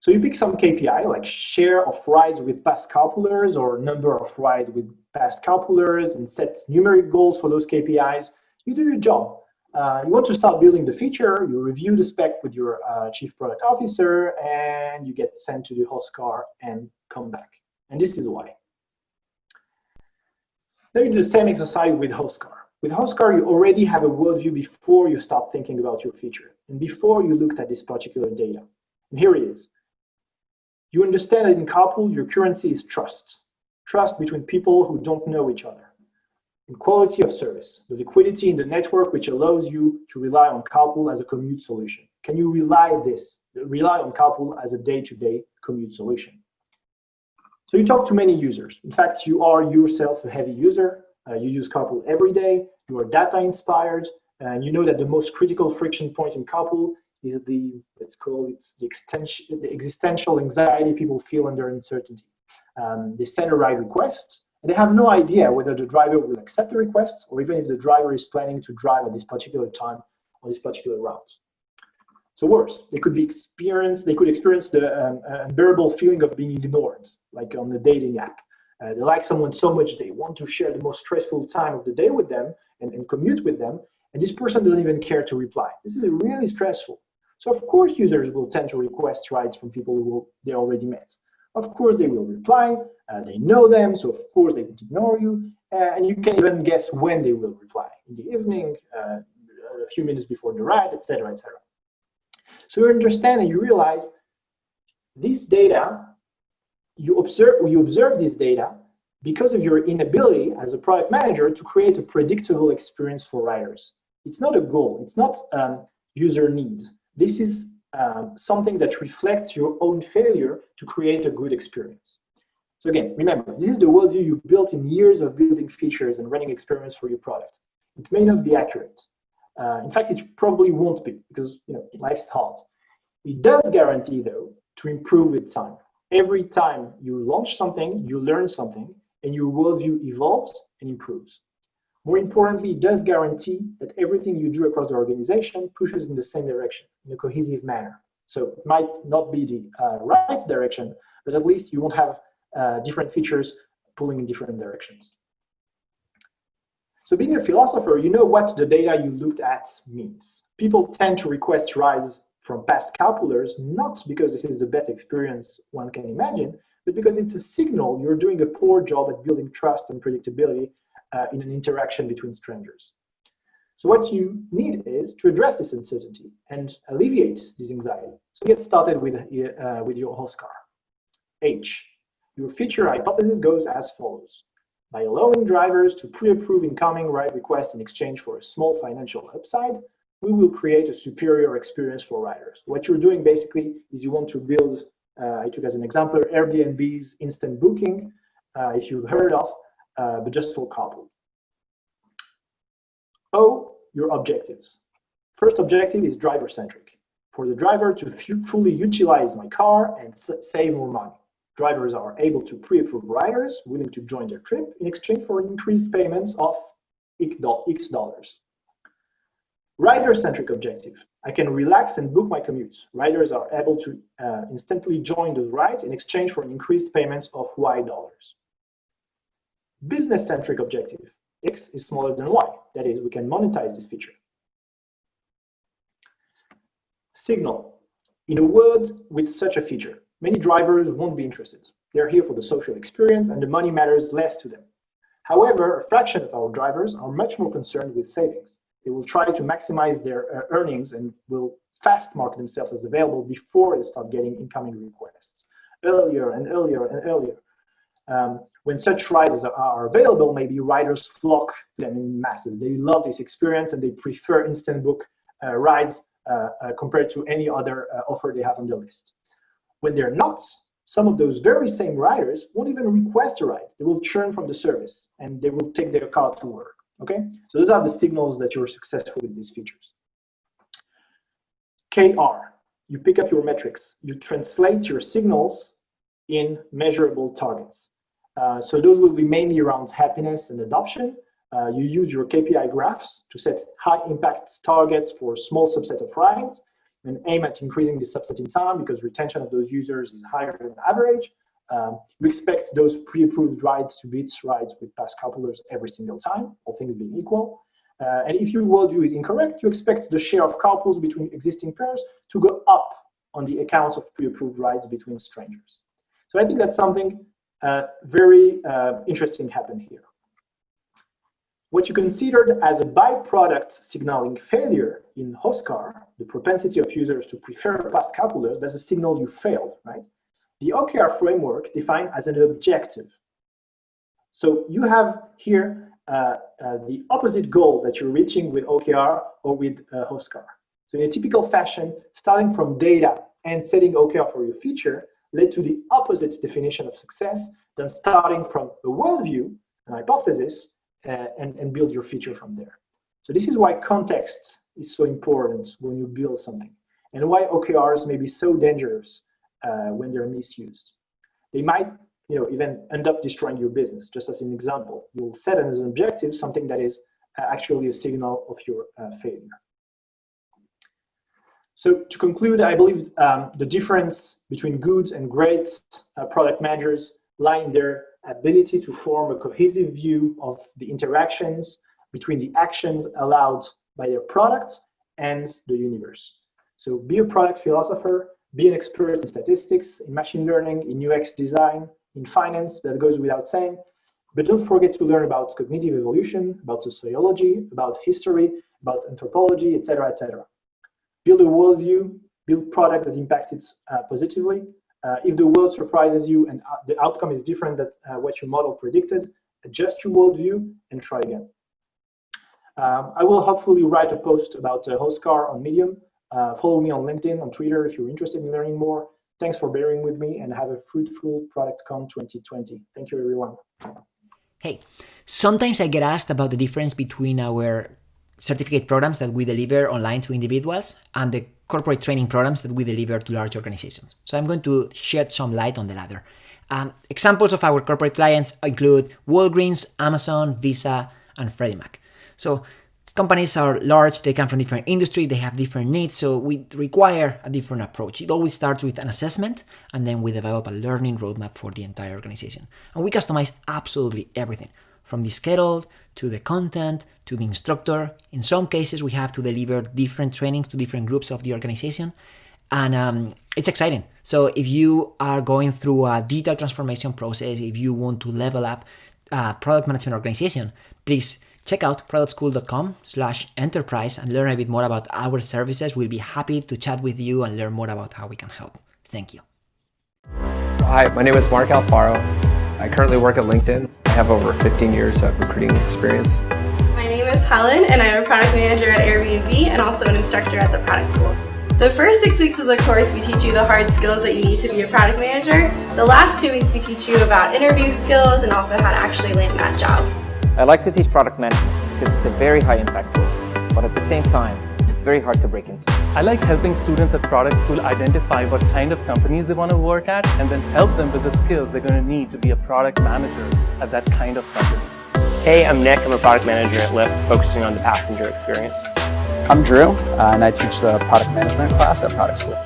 So you pick some KPI like share of rides with past carpoolers or number of rides with past carpoolers and set numeric goals for those KPIs. You do your job. You want to start building the feature, you review the spec with your chief product officer, and you get sent to the host car and come back. And this is why. Now you do the same exercise with host car. With host car, you already have a worldview before you start thinking about your feature and before you looked at this particular data. And here it is. You understand that in carpool, your currency is trust. Trust between people who don't know each other. And quality of service, the liquidity in the network which allows you to rely on carpool as a commute solution. Can you rely on carpool as a day-to-day commute solution? So you talk to many users. In fact, you are yourself a heavy user. You use carpool every day. You are data inspired, and you know that the most critical friction point in carpool is the existential anxiety people feel under uncertainty. They send a ride request, and they have no idea whether the driver will accept the request or even if the driver is planning to drive at this particular time on this particular route. So worse, they could experience the unbearable feeling of being ignored, like on the dating app. They like someone so much they want to share the most stressful time of the day with them and commute with them, and this person doesn't even care to reply. This is really stressful. So of course users will tend to request rides from people who they already met. Of course they will reply, they know them, so of course they won't ignore you, and you can even guess when they will reply, in the evening, a few minutes before the ride, etc., etc. So you understand and you realize this data, you observe this data because of your inability as a product manager to create a predictable experience for riders. It's not a goal, it's not user needs. This is something that reflects your own failure to create a good experience. So again, remember, this is the worldview you built in years of building features and running experiments for your product. It may not be accurate. In fact, it probably won't be, because life is hard. It does guarantee, though, to improve with time. Every time you launch something, you learn something, and your worldview evolves and improves. More importantly, it does guarantee that everything you do across the organization pushes in the same direction, in a cohesive manner. So it might not be the right direction, but at least you won't have different features pulling in different directions. So being a philosopher, you know what the data you looked at means. People tend to request rides from past carpoolers, not because this is the best experience one can imagine, but because it's a signal you're doing a poor job at building trust and predictability in an interaction between strangers. So what you need is to address this uncertainty and alleviate this anxiety. So get started with your host car. H, your feature hypothesis goes as follows. By allowing drivers to pre-approve incoming ride requests in exchange for a small financial upside, we will create a superior experience for riders. What you're doing basically is you want to build, I took as an example, Airbnb's instant booking, if you've heard of, but just for carpool. O, your objectives. First objective is driver-centric. For the driver to fully utilize my car and save more money. Drivers are able to pre-approve riders willing to join their trip in exchange for increased payments of X dollars. Rider-centric objective. I can relax and book my commute. Riders are able to instantly join the ride in exchange for increased payments of Y dollars. Business-centric objective. X is smaller than Y. That is, we can monetize this feature. Signal. In a world with such a feature, many drivers won't be interested. They're here for the social experience and the money matters less to them. However, a fraction of our drivers are much more concerned with savings. They will try to maximize their earnings and will fast market themselves as available before they start getting incoming requests, earlier and earlier and earlier. When such riders are available, maybe riders flock to them in masses. They love this experience and they prefer instant book rides compared to any other offer they have on the list. When they're not, some of those very same riders won't even request a ride. They will churn from the service and they will take their car to work. Okay, so those are the signals that you're successful with these features. KR, you pick up your metrics. You translate your signals in measurable targets. So those will be mainly around happiness and adoption. You use your KPI graphs to set high impact targets for a small subset of rides and aim at increasing this subset in time because retention of those users is higher than average. We expect those pre-approved rides to beat rides with past couplers every single time, all things being equal. And if your worldview is incorrect, you expect the share of carpools between existing pairs to go up on the account of pre-approved rides between strangers. So I think that's something very interesting happened here. What you considered as a byproduct signaling failure in HostCar, the propensity of users to prefer past coupulers, that's a signal you failed, right? The OKR framework defined as an objective. So you have here the opposite goal that you're reaching with OKR or with HostCar. So in a typical fashion, starting from data and setting OKR for your feature led to the opposite definition of success than starting from a worldview, an hypothesis, and build your feature from there. So this is why context is so important when you build something, and why OKRs may be so dangerous when they're misused. They might, even end up destroying your business. Just as an example, you'll set as an objective something that is actually a signal of your failure. So to conclude, I believe the difference between good and great product managers lie in their ability to form a cohesive view of the interactions between the actions allowed by their product and the universe. So be a product philosopher, be an expert in statistics, in machine learning, in UX design, in finance, that goes without saying, but don't forget to learn about cognitive evolution, about sociology, about history, about anthropology, etc., etc. Build a worldview, build product that impacts it positively. If the world surprises you and the outcome is different than what your model predicted, adjust your worldview and try again. I will hopefully write a post about HostCar on Medium. Follow me on LinkedIn, on Twitter if you're interested in learning more. Thanks for bearing with me and have a fruitful ProductCon 2020. Thank you, everyone. Hey, sometimes I get asked about the difference between our certificate programs that we deliver online to individuals and the corporate training programs that we deliver to large organizations. So I'm going to shed some light on the latter. Examples of our corporate clients include Walgreens, Amazon, Visa, and Freddie Mac. So companies are large, they come from different industries, they have different needs, so we require a different approach. It always starts with an assessment, and then we develop a learning roadmap for the entire organization. And we customize absolutely everything, from the schedule, to the content, to the instructor. In some cases, we have to deliver different trainings to different groups of the organization. And it's exciting. So if you are going through a digital transformation process, if you want to level up product management organization, please check out productschool.com/enterprise and learn a bit more about our services. We'll be happy to chat with you and learn more about how we can help. Thank you. Hi, my name is Mark Alfaro. I currently work at LinkedIn. I have over 15 years of recruiting experience. My name is Helen, and I'm a product manager at Airbnb and also an instructor at the Product School. The first 6 weeks of the course, we teach you the hard skills that you need to be a product manager. The last 2 weeks, we teach you about interview skills and also how to actually land that job. I like to teach product management because it's a very high impact tool, but at the same time, it's very hard to break into. I like helping students at Product School identify what kind of companies they want to work at and then help them with the skills they're going to need to be a product manager at that kind of company. Hey, I'm Nick. I'm a product manager at Lyft, focusing on the passenger experience. I'm Drew, and I teach the product management class at Product School.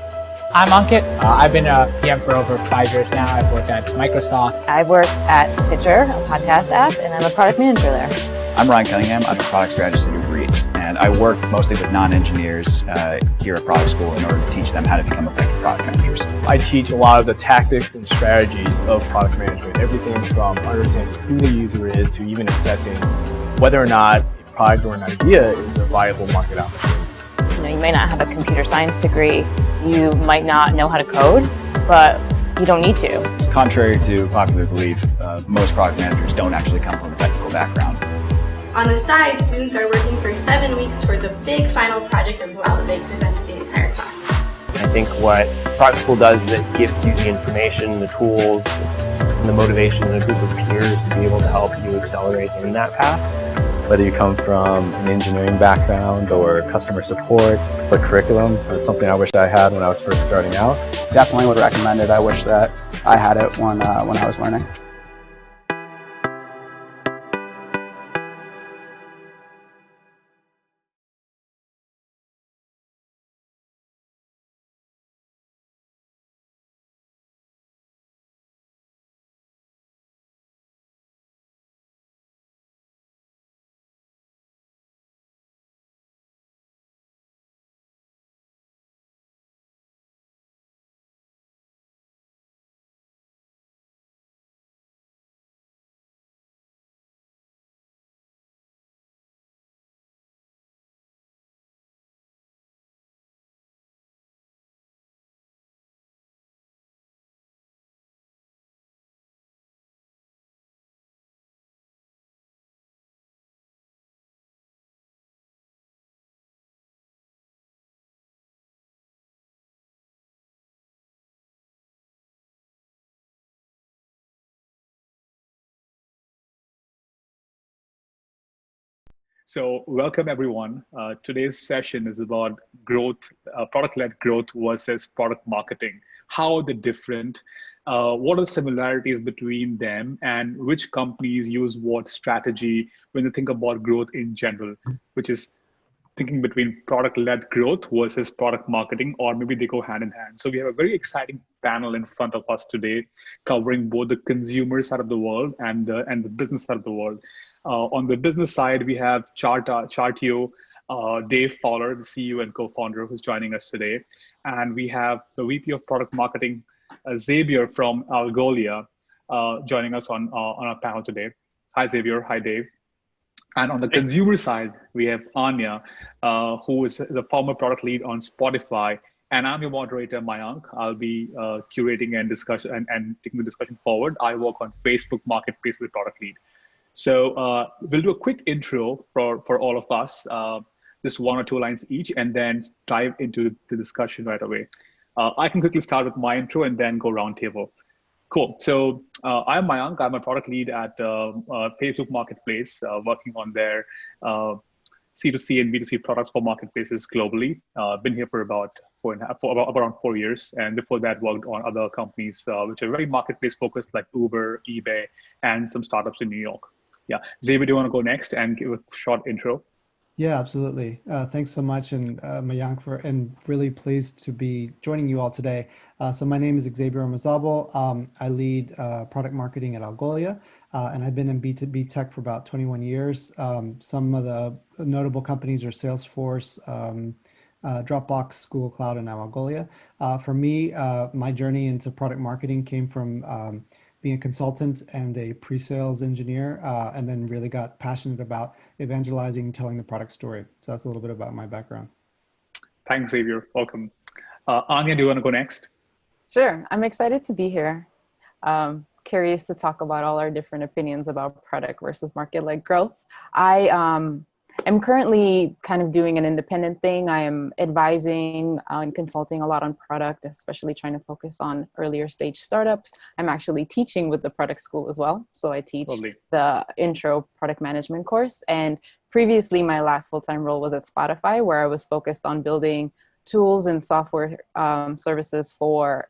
I'm Ankit. I've been a PM for over 5 years now. I've worked at Microsoft. I work at Stitcher, a podcast app, and I'm a product manager there. I'm Ryan Cunningham. I'm a product strategist at Uber Eats, and I work mostly with non-engineers here at Product School in order to teach them how to become effective product managers. I teach a lot of the tactics and strategies of product management, everything from understanding who the user is to even assessing whether or not a product or an idea is a viable market opportunity. You know, you might not have a computer science degree, you might not know how to code, but you don't need to. It's contrary to popular belief, most product managers don't actually come from a technical background. On the side, students are working for 7 weeks towards a big final project as well that they present to the entire class. I think what Product School does is it gives you the information, the tools, and the motivation and a group of peers to be able to help you accelerate in that path. Whether you come from an engineering background or customer support, the curriculum is something I wish I had when I was first starting out. Definitely would recommend it. I wish that I had it when I was learning. So welcome everyone. Today's session is about growth, product-led growth versus product marketing. How are they different? What are the similarities between them, and which companies use what strategy when they think about growth in general, which is thinking between product-led growth versus product marketing, or maybe they go hand in hand. So we have a very exciting panel in front of us today, covering both the consumer side of the world and the business side of the world. On the business side, we have Chartio, Dave Fowler, the CEO and co-founder, who's joining us today. And we have the VP of Product Marketing, Xavier from Algolia, joining us on our panel today. Hi, Xavier. Hi, Dave. And on the consumer side, we have Anya, who is the former product lead on Spotify. And I'm your moderator, Mayank. I'll be curating and discussion and taking the discussion forward. I work on Facebook Marketplace as a product lead. So we'll do a quick intro for all of us, just 1 or 2 lines each, and then dive into the discussion right away. I can quickly start with my intro and then go roundtable. Cool. So I'm Mayank. I'm a product lead at Facebook Marketplace, working on their C2C and B2C products for marketplaces globally. Been here for about around 4 years, and before that worked on other companies which are very marketplace focused, like Uber, eBay, and some startups in New York. Yeah, Xavier, do you want to go next and give a short intro? Yeah, absolutely. Thanks so much, and Mayank, and really pleased to be joining you all today. So my name is Xavier Amazabal. I lead product marketing at Algolia, and I've been in B2B tech for about 21 years. Some of the notable companies are Salesforce, Dropbox, Google Cloud, and now Algolia. For me, my journey into product marketing came from being a consultant and a pre-sales engineer, and then really got passionate about evangelizing and telling the product story. So that's a little bit about my background. Thanks, Xavier. Welcome. Anya, do you want to go next? Sure. I'm excited to be here. Curious to talk about all our different opinions about product versus market-led growth. I'm currently kind of doing an independent thing. I am advising and consulting a lot on product, especially trying to focus on earlier stage startups. I'm actually teaching with the product school as well. So I teach the intro product management course. And previously, my last full-time role was at Spotify, where I was focused on building tools and software services for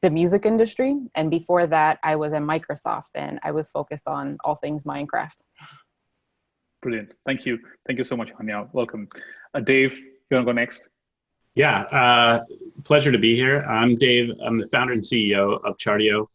the music industry. And before that, I was at Microsoft, and I was focused on all things Minecraft. Brilliant. Thank you. Thank you so much, Anya. Welcome. Dave, you want to go next? Yeah, pleasure to be here. I'm Dave. I'm the founder and CEO of Chartio,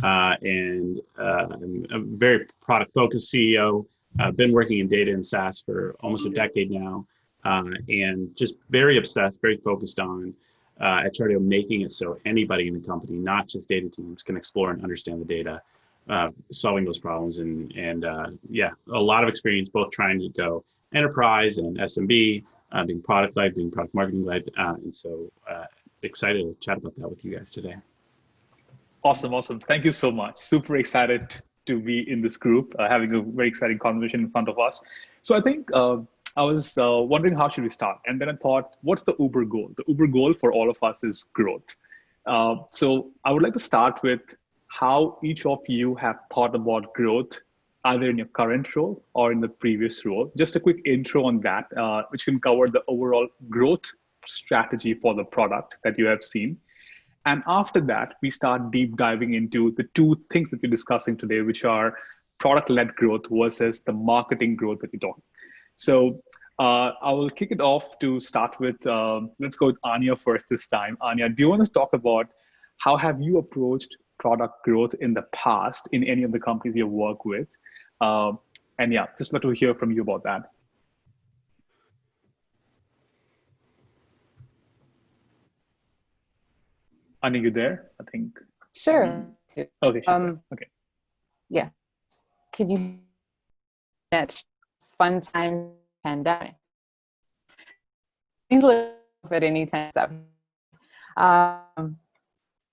and I'm a very product-focused CEO. I've been working in data and SaaS for almost a decade now, and just very obsessed, very focused on at Chartio making it so anybody in the company, not just data teams, can explore and understand the data, solving those problems, and yeah, a lot of experience both trying to go enterprise and SMB, being product led, being product marketing led. And so excited to chat about that with you guys today. Awesome. Thank you so much. Super excited to be in this group, having a very exciting conversation in front of us. So I think I was wondering how should we start? And then I thought, what's the Uber goal? The Uber goal for all of us is growth. So I would like to start with how each of you have thought about growth, either in your current role or in the previous role. Just a quick intro on that, which can cover the overall growth strategy for the product that you have seen. And after that, we start deep diving into the two things that we're discussing today, which are product-led growth versus the marketing growth that we're talking. So I will kick it off to start with, let's go with Anya first this time. Anya, do you want to talk about how have you approached product growth in the past in any of the companies you work with? And yeah, just love to hear from you about that. Anya, you there? I think. Sure. Okay. Okay. Yeah. Can you net fun time pandemic? These live at any time.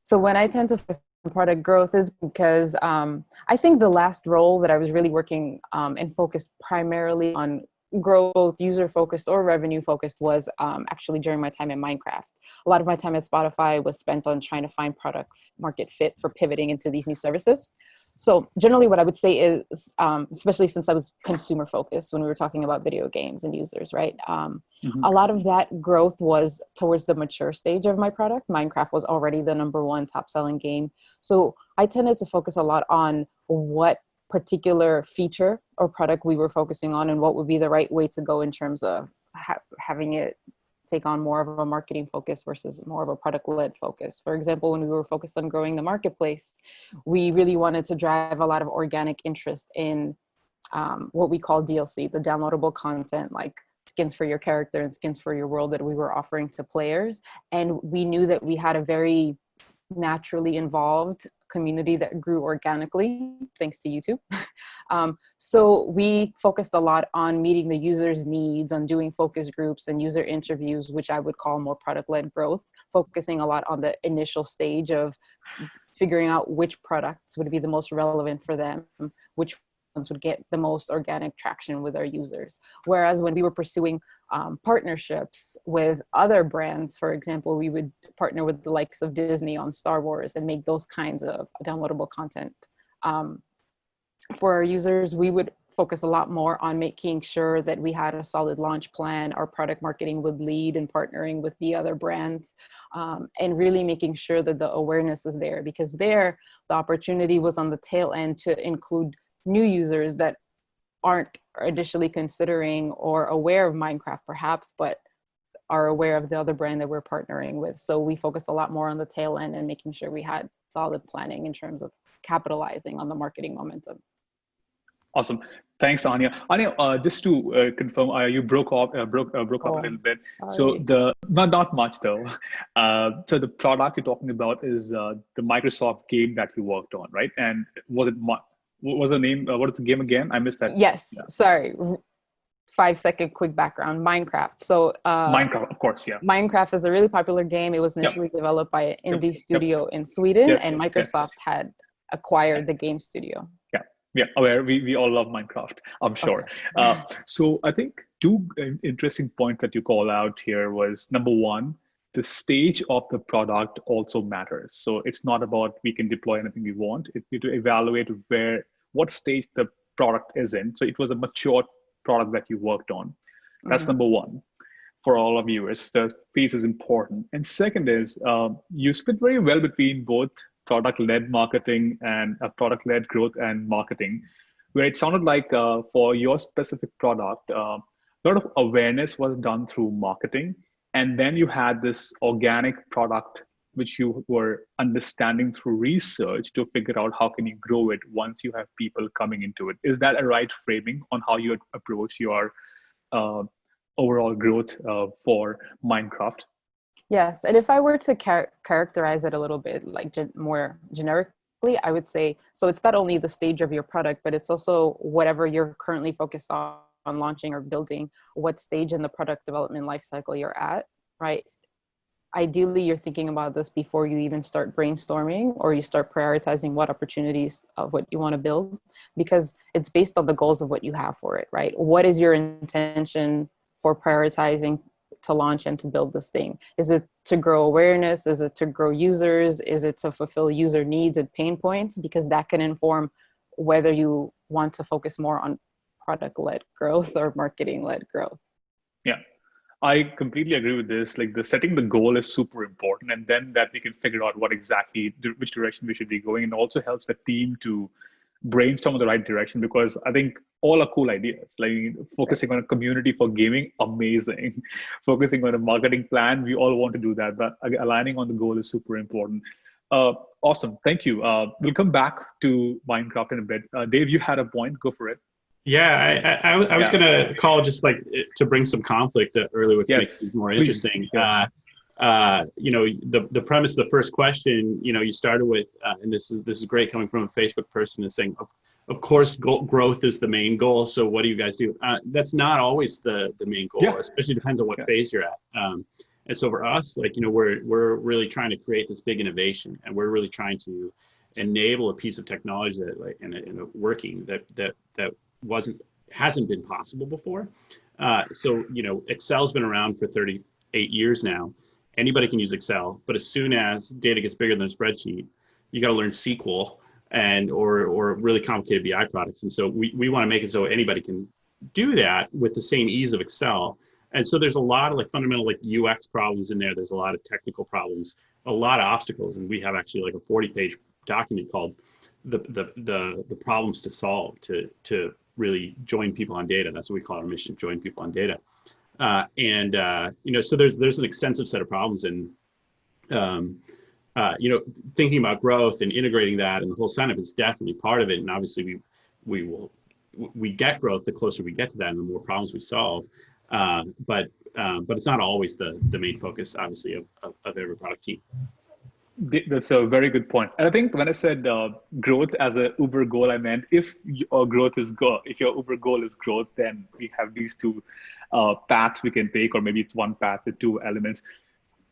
So when I tend to focus on product growth is because I think the last role that I was really working and focused primarily on growth, user focused or revenue focused was actually during my time in Minecraft. A lot of my time at Spotify was spent on trying to find product market fit for pivoting into these new services. So generally what I would say is, especially since I was consumer focused when we were talking about video games and users, right? A lot of that growth was towards the mature stage of my product. Minecraft was already the #1 top selling game. So I tended to focus a lot on what particular feature or product we were focusing on and what would be the right way to go in terms of having it take on more of a marketing focus versus more of a product-led focus. For example, when we were focused on growing the marketplace, we really wanted to drive a lot of organic interest in what we call DLC, the downloadable content like skins for your character and skins for your world that we were offering to players. And we knew that we had a very naturally involved community that grew organically thanks to YouTube. So we focused a lot on meeting the users' needs, on doing focus groups and user interviews, which I would call more product-led growth, focusing a lot on the initial stage of figuring out which products would be the most relevant for them, which ones would get the most organic traction with our users. Whereas when we were pursuing partnerships with other brands, for example, we would partner with the likes of Disney on Star Wars and make those kinds of downloadable content. For our users, we would focus a lot more on making sure that we had a solid launch plan. Our product marketing would lead in partnering with the other brands and really making sure that the awareness is there, because there the opportunity was on the tail end to include new users that aren't initially considering or aware of Minecraft perhaps, but are aware of the other brand that we're partnering with. So we focus a lot more on the tail end and making sure we had solid planning in terms of capitalizing on the marketing momentum. Awesome. Thanks, Anya. Anya, just to confirm, you broke up a little bit. So the not much though. So the product you're talking about is the Microsoft game that you worked on, right? And was it what was the name? What is the game again? I missed that. Yes. Yeah. Sorry. 5-second quick background. Minecraft. So Minecraft, of course, yeah. Minecraft is a really popular game. It was initially developed by an indie studio in Sweden, and Microsoft had acquired the game studio. Yeah, we all love Minecraft, I'm sure. Okay. So I think two interesting points that you call out here was, number one, the stage of the product also matters. So it's not about we can deploy anything we want. It's to evaluate what stage the product is in. So it was a mature product that you worked on. That's number one. For all of you, the phase is important. And second is you split very well between both product-led marketing and product-led growth and marketing, where it sounded like for your specific product, a lot of awareness was done through marketing. And then you had this organic product, which you were understanding through research to figure out how can you grow it once you have people coming into it. Is that a right framing on how you approach your overall growth for Minecraft? Yes, and if I were to characterize it a little bit like more generically, I would say, so it's not only the stage of your product, but it's also whatever you're currently focused on on launching or building, what stage in the product development lifecycle you're at, right? Ideally, you're thinking about this before you even start brainstorming or you start prioritizing what opportunities of what you want to build, because it's based on the goals of what you have for it, right? What is your intention for prioritizing to launch and to build this thing? Is it to grow awareness? Is it to grow users? Is it to fulfill user needs and pain points? Because that can inform whether you want to focus more on product-led growth or marketing-led growth. Yeah. I completely agree with this. Like the setting the goal is super important, and then that we can figure out what exactly, which direction we should be going, and also helps the team to brainstorm in the right direction, because I think all are cool ideas. Like focusing on a community for gaming, amazing. Focusing on a marketing plan, we all want to do that, but aligning on the goal is super important. Awesome, thank you. We'll come back to Minecraft in a bit. Dave, you had a point, go for it. Yeah, I was going to call just like to bring some conflict earlier, which makes things more interesting. Yes. The premise of the first question, you started with, and this is great coming from a Facebook person, is saying, of course, growth is the main goal. So what do you guys do? That's not always the main goal, especially depends on what phase you're at. And so for us, like, we're really trying to create this big innovation, and we're really trying to enable a piece of technology that, like, in a working that hasn't been possible before. So Excel's been around for 38 years now. Anybody can use Excel, but as soon as data gets bigger than a spreadsheet, you got to learn SQL or really complicated BI products. And so we want to make it so anybody can do that with the same ease of Excel. And so there's a lot of like fundamental like UX problems in there. There's a lot of technical problems, a lot of obstacles, and we have actually like a 40-page document called the problems to solve to really join people on data. That's what we call our mission, join people on data. So there's an extensive set of problems, and thinking about growth and integrating that and the whole sign-up is definitely part of it. And obviously we get growth the closer we get to that and the more problems we solve. But it's not always the main focus, obviously, of every product team. That's a very good point. And I think when I said growth as a Uber goal, I meant if your Uber goal is growth, then we have these two paths we can take, or maybe it's one path with two elements.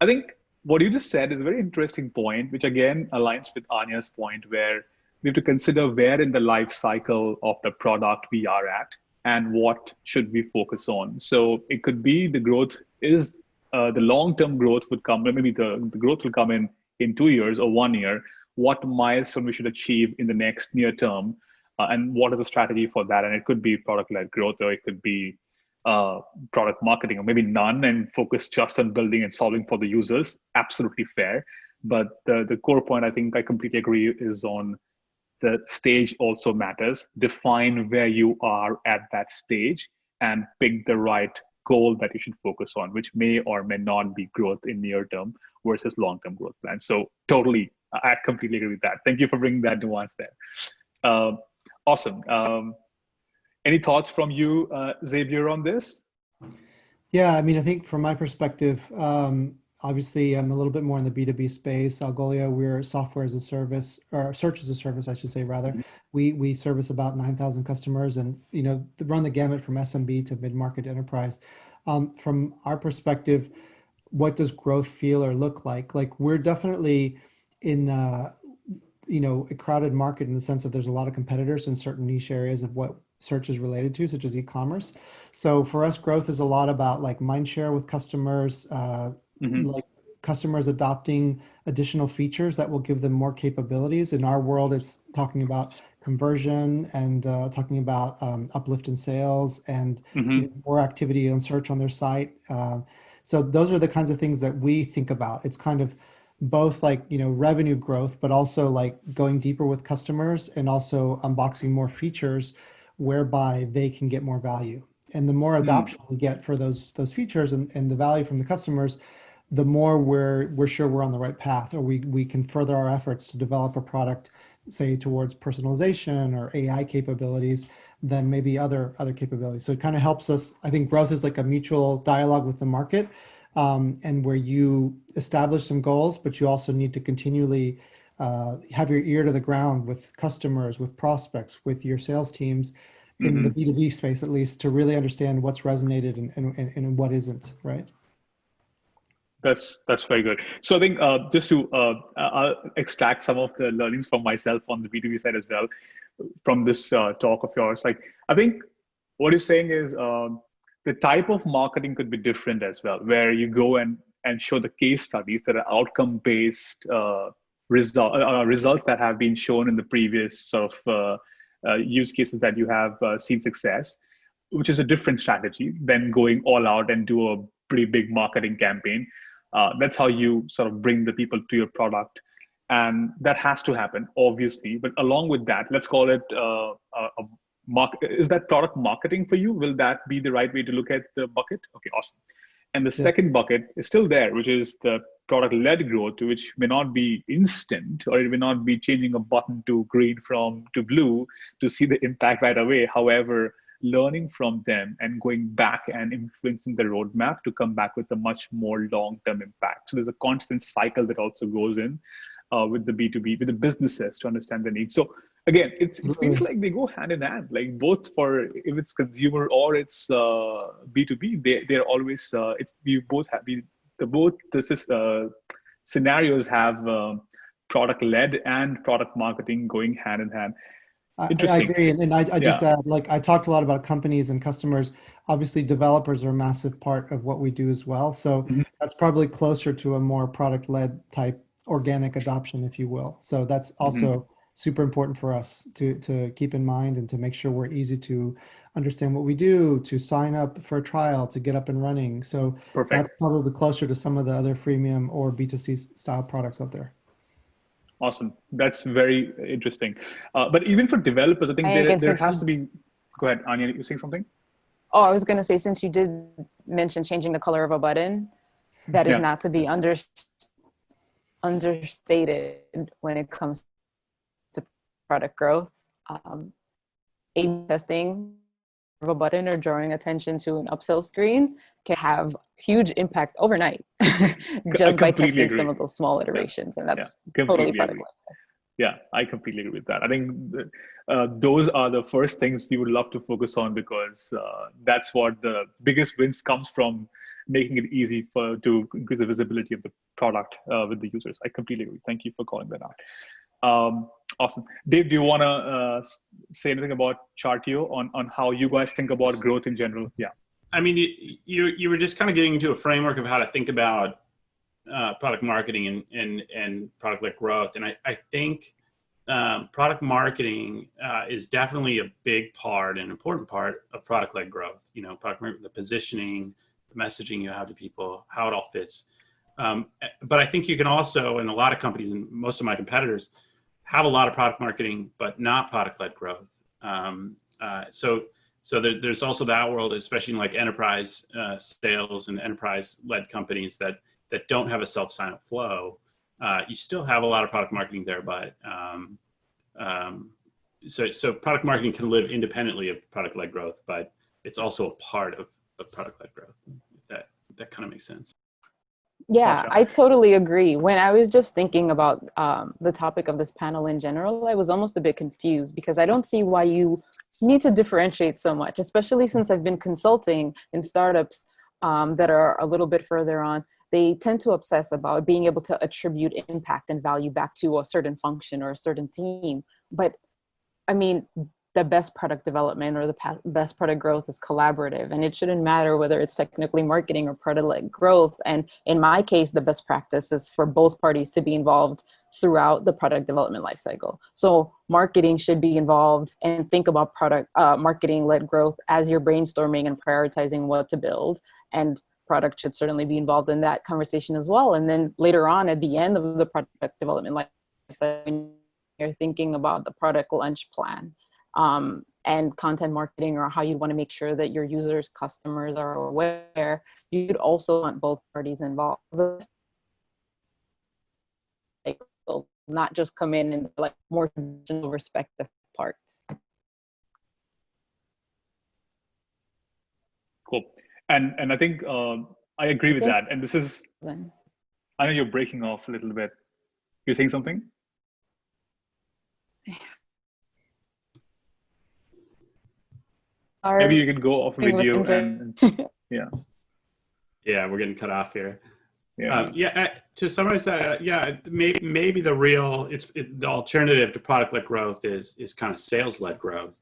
I think what you just said is a very interesting point, which again aligns with Anya's point, where we have to consider where in the life cycle of the product we are at and what should we focus on. So it could be the growth is the long-term growth would come, maybe the growth will come in 2 years or 1 year, what milestone we should achieve in the next near term, and what is the strategy for that? And it could be product-led growth, or it could be product marketing, or maybe none, and focus just on building and solving for the users. Absolutely fair. But the core point, I think I completely agree, is on the stage also matters. Define where you are at that stage and pick the right goal that you should focus on, which may or may not be growth in near term versus long-term growth plans. So totally, I completely agree with that. Thank you for bringing that nuance there. Awesome. Any thoughts from you, Xavier, on this? Yeah, I mean, I think from my perspective, obviously I'm a little bit more in the B2B space. Algolia, we're software as a service, or search as a service, I should say, rather. We service about 9,000 customers, and run the gamut from SMB to mid-market enterprise. From our perspective, what does growth feel or look like? Like, we're definitely in a crowded market in the sense that there's a lot of competitors in certain niche areas of what search is related to, such as e-commerce. So for us, growth is a lot about like mind share with customers, like customers adopting additional features that will give them more capabilities. In our world, it's talking about conversion and talking about uplift in sales and more activity on search on their site. So those are the kinds of things that we think about. It's kind of both like, revenue growth, but also like going deeper with customers and also unboxing more features whereby they can get more value. And the more adoption we get for those features and the value from the customers, the more we're sure we're on the right path, or we can further our efforts to develop a product, say towards personalization or AI capabilities than maybe other capabilities. So it kind of helps us. I think growth is like a mutual dialogue with the market, and where you establish some goals, but you also need to continually have your ear to the ground with customers, with prospects, with your sales teams, in the B2B space, at least, to really understand what's resonated and what isn't, right? That's very good. So I think just to I'll extract some of the learnings from myself on the B2B side as well from this talk of yours. Like, I think what you're saying is the type of marketing could be different as well, where you go and show the case studies that are outcome-based results that have been shown in the previous sort of use cases that you have seen success, which is a different strategy than going all out and do a pretty big marketing campaign. That's how you sort of bring the people to your product. And that has to happen, obviously. But along with that, let's call it is that product marketing for you? Will that be the right way to look at the bucket? Okay, awesome. And the second bucket is still there, which is the product-led growth, which may not be instant, or it may not be changing a button to green to blue to see the impact right away. However, learning from them and going back and influencing the roadmap to come back with a much more long-term impact. So there's a constant cycle that also goes in with the B2B, with the businesses to understand the needs. So again, it feels like they go hand in hand, like both for if it's consumer or it's B2B, they're always, scenarios have product-led and product marketing going hand in hand. I agree. And I just add, like, I talked a lot about companies and customers. Obviously, developers are a massive part of what we do as well. So that's probably closer to a more product-led type organic adoption, if you will. So that's also super important for us to keep in mind and to make sure we're easy to understand what we do, to sign up for a trial, to get up and running. So that's probably closer to some of the other freemium or B2C style products out there. Awesome. That's very interesting. But even for developers, I think there has to be, go ahead, Anya, you saying something? Oh, I was going to say, since you did mention changing the color of a button, that is not to be understated when it comes to product growth. A/B testing of a button or drawing attention to an upsell screen can have huge impact overnight just by testing some of those small iterations. And that's totally product. Yeah, I completely agree with that. I think those are the first things we would love to focus on, because that's what the biggest wins comes from, making it easy to increase the visibility of the product with the users. I completely agree. Thank you for calling that out. Awesome. Dave, do you want to say anything about Chartio on how you guys think about growth in general? Yeah. I mean, you were just kind of getting into a framework of how to think about product marketing and product-led growth. And I think product marketing is definitely a big part, an important part of product-led growth. You know, product marketing, the positioning, the messaging you have to people, how it all fits. But I think you can also, and a lot of companies and most of my competitors have a lot of product marketing, but not product-led growth. So there's also that world, especially in like enterprise sales and enterprise-led companies that don't have a self-sign-up flow. You still have a lot of product marketing there, but so product marketing can live independently of product-led growth, but it's also a part of product-led growth. If that kind of makes sense. Yeah, I totally agree. When I was just thinking about the topic of this panel in general, I was almost a bit confused because I don't see why you need to differentiate so much, especially since I've been consulting in startups that are a little bit further on. They tend to obsess about being able to attribute impact and value back to a certain function or a certain team. But I mean, the best product development or the best product growth is collaborative, and it shouldn't matter whether it's technically marketing or product-led growth. And in my case, the best practice is for both parties to be involved throughout the product development lifecycle. So marketing should be involved and think about product marketing-led growth as you're brainstorming and prioritizing what to build. And product should certainly be involved in that conversation as well. And then later on at the end of the product development lifecycle, you're thinking about the product launch plan. And content marketing, or how you want to make sure that your users, customers are aware. You'd also want both parties involved. Not just come in and like more traditional respective parts. Cool. And I think I agree with that. And this is, I know you're breaking off a little bit. You're saying something? Maybe you can go off video and yeah. Yeah, we're getting cut off here. Yeah. To summarize that, maybe the alternative to product-led growth is kind of sales-led growth,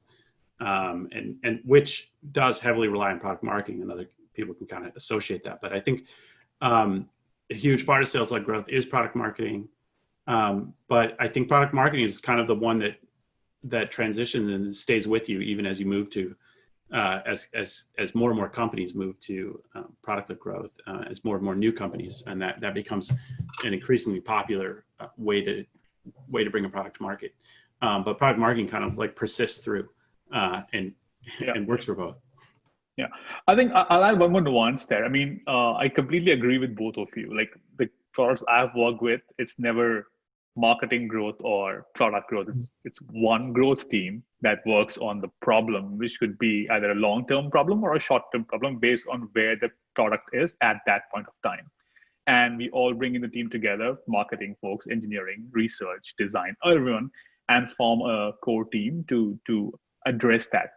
and which does heavily rely on product marketing, and other people can kind of associate that. But I think a huge part of sales-led growth is product marketing. But I think product marketing is kind of the one that transitions and stays with you even as you move to as more and more companies move to product-led growth, as more and more new companies, and that becomes an increasingly popular way to bring a product to market. But product marketing kind of like persists through and works for both. Yeah, I think I'll add one more nuance there. I mean, I completely agree with both of you. Like the products I've worked with, it's never marketing growth or product growth. It's one growth team that works on the problem, which could be either a long-term problem or a short-term problem based on where the product is at that point of time. And we all bring in the team together, marketing folks, engineering, research, design, everyone, and form a core team to address that,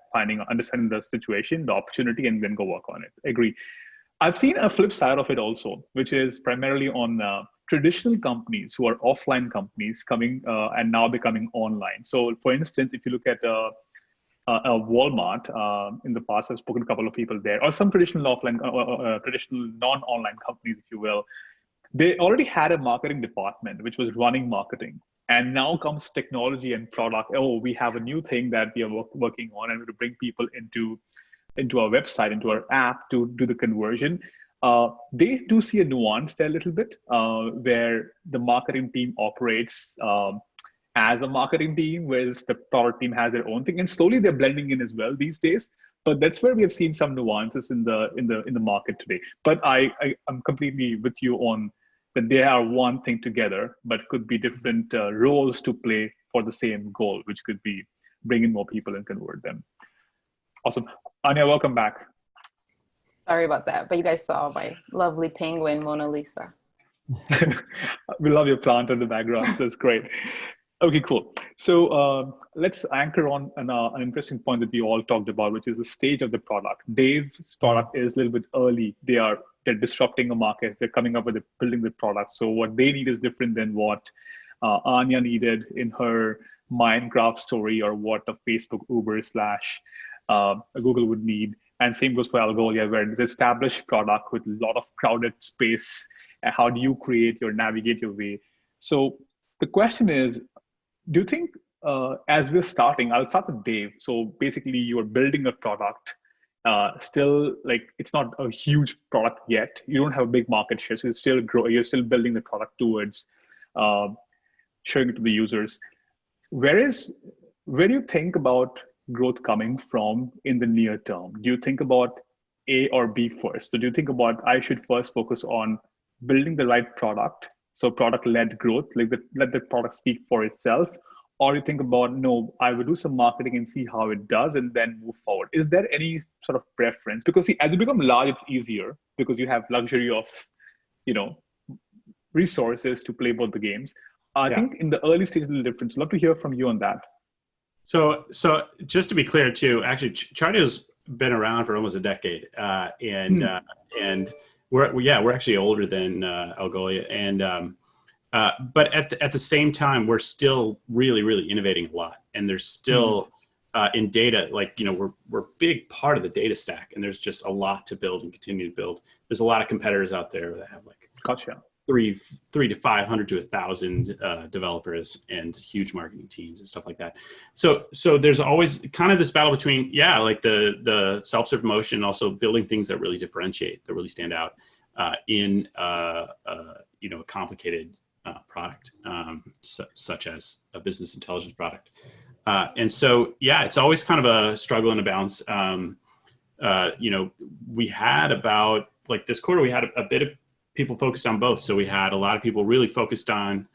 understanding the situation, the opportunity, and then go work on it. Agree. I've seen a flip side of it also, which is primarily on traditional companies who are offline companies coming and now becoming online. So for instance, if you look at a Walmart, in the past, I've spoken to a couple of people there, or some traditional offline, traditional non-online companies, if you will, they already had a marketing department which was running marketing. And now comes technology and product. Oh, we have a new thing that we are working on, and we to bring people into our website, into our app to do the conversion. They do see a nuance there a little bit, where the marketing team operates as a marketing team, whereas the product team has their own thing, and slowly they're blending in as well these days. But that's where we have seen some nuances in the market today. But I'm completely with you on that they are one thing together, but could be different roles to play for the same goal, which could be bring in more people and convert them. Awesome. Anya, welcome back. Sorry about that, but you guys saw my lovely penguin, Mona Lisa. We love your plant in the background. That's great. Okay, cool. So let's anchor on an interesting point that we all talked about, which is the stage of the product. Dave's product is a little bit early. They're disrupting the market. They're coming up with building the product. So what they need is different than what Anya needed in her Minecraft story, or what a Facebook, Uber / Google would need. And same goes for Algolia, where it's an established product with a lot of crowded space. And how do you navigate your way? So the question is, do you think, as we're starting, I'll start with Dave. So basically you are building a product, still like it's not a huge product yet. You don't have a big market share, so you're still building the product towards showing it to the users. Where do you think about growth coming from in the near term? Do you think about A or B first? So do you think about I should first focus on building the right product, so product-led growth, like let the product speak for itself, or you think about, no, I will do some marketing and see how it does and then move forward? Is there any sort of preference? Because see, as you become large, it's easier because you have luxury of, resources to play both the games. I think in the early stages, a little different. Love to hear from you on that. So just to be clear too, actually, Chartio's been around for almost a decade, and we're actually older than Algolia, and but at the same time, we're still really innovating a lot, and there's still in data, like we're a big part of the data stack, and there's just a lot to build and continue to build. There's a lot of competitors out there that have like gotcha. 3 to 500 to 1,000 developers and huge marketing teams and stuff like that. So there's always kind of this battle between, like the self-serve motion, also building things that really differentiate, that really stand out in a complicated product, such as a business intelligence product. And so, it's always kind of a struggle and a balance. We had about, like this quarter, we had a bit of people focused on both. So we had a lot of people really focused on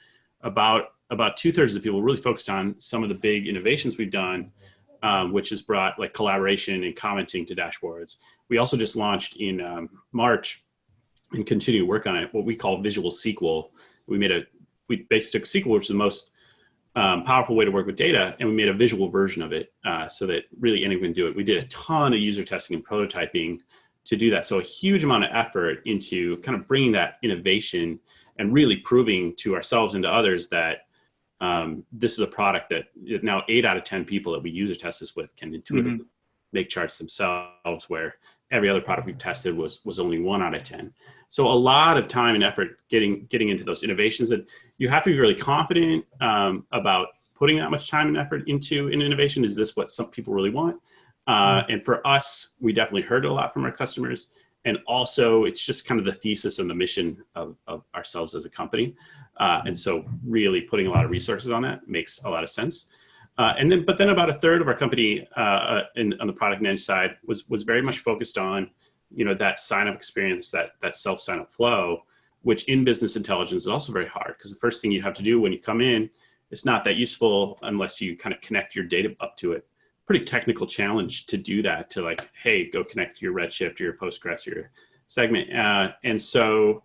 about 2/3 of the people really focused on some of the big innovations we've done, which has brought like collaboration and commenting to dashboards. We also just launched in March and continue to work on it, what we call Visual SQL. We basically took SQL, which is the most powerful way to work with data, and we made a visual version of it so that really anyone can do it. We did a ton of user testing and prototyping to do that. So a huge amount of effort into kind of bringing that innovation and really proving to ourselves and to others that this is a product that now 8 out of 10 people that we user test this with can intuitively make charts themselves, where every other product we've tested was only 1 out of 10. So a lot of time and effort getting into those innovations, that you have to be really confident about putting that much time and effort into an innovation. Is this what some people really want? And for us, we definitely heard a lot from our customers. And also, it's just kind of the thesis and the mission of ourselves as a company. And so really putting a lot of resources on that makes a lot of sense. But then about a third of our company on the product and edge side was very much focused on, that sign-up experience, that self-sign-up flow, which in business intelligence is also very hard, because the first thing you have to do when you come in, it's not that useful unless you kind of connect your data up to it. Pretty technical challenge to do that, to like, hey, go connect your Redshift or your Postgres or your Segment. And so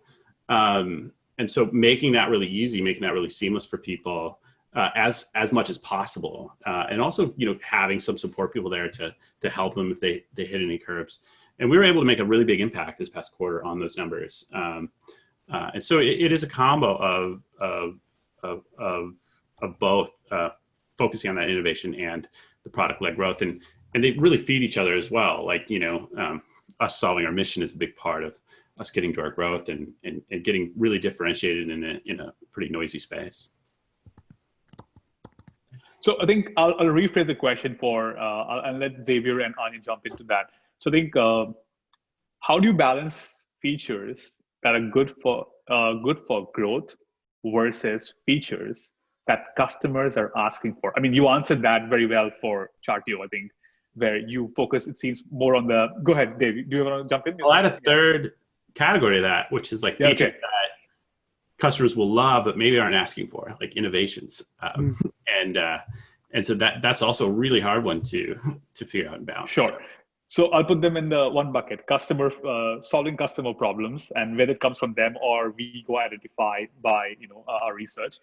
making that really easy, making that really seamless for people as much as possible. And also, having some support people there to help them if they hit any curves. And we were able to make a really big impact this past quarter on those numbers. And so it is a combo of both focusing on that innovation and the product-led growth, and they really feed each other as well. Like, us solving our mission is a big part of us getting to our growth and getting really differentiated in a pretty noisy space. So I think I'll rephrase the question I'll let Xavier and Anya jump into that. So I think, how do you balance features that are good for growth versus features that customers are asking for? I mean, you answered that very well for Chartio, I think, where you focus, it seems, more on the. Go ahead, Dave. Do you want to jump in? I'll add a third category to that, which is like features that customers will love, but maybe aren't asking for, like innovations. And so that's also a really hard one to figure out and balance. Sure. So I'll put them in the one bucket: solving customer problems, and whether it comes from them or we go identify by our research,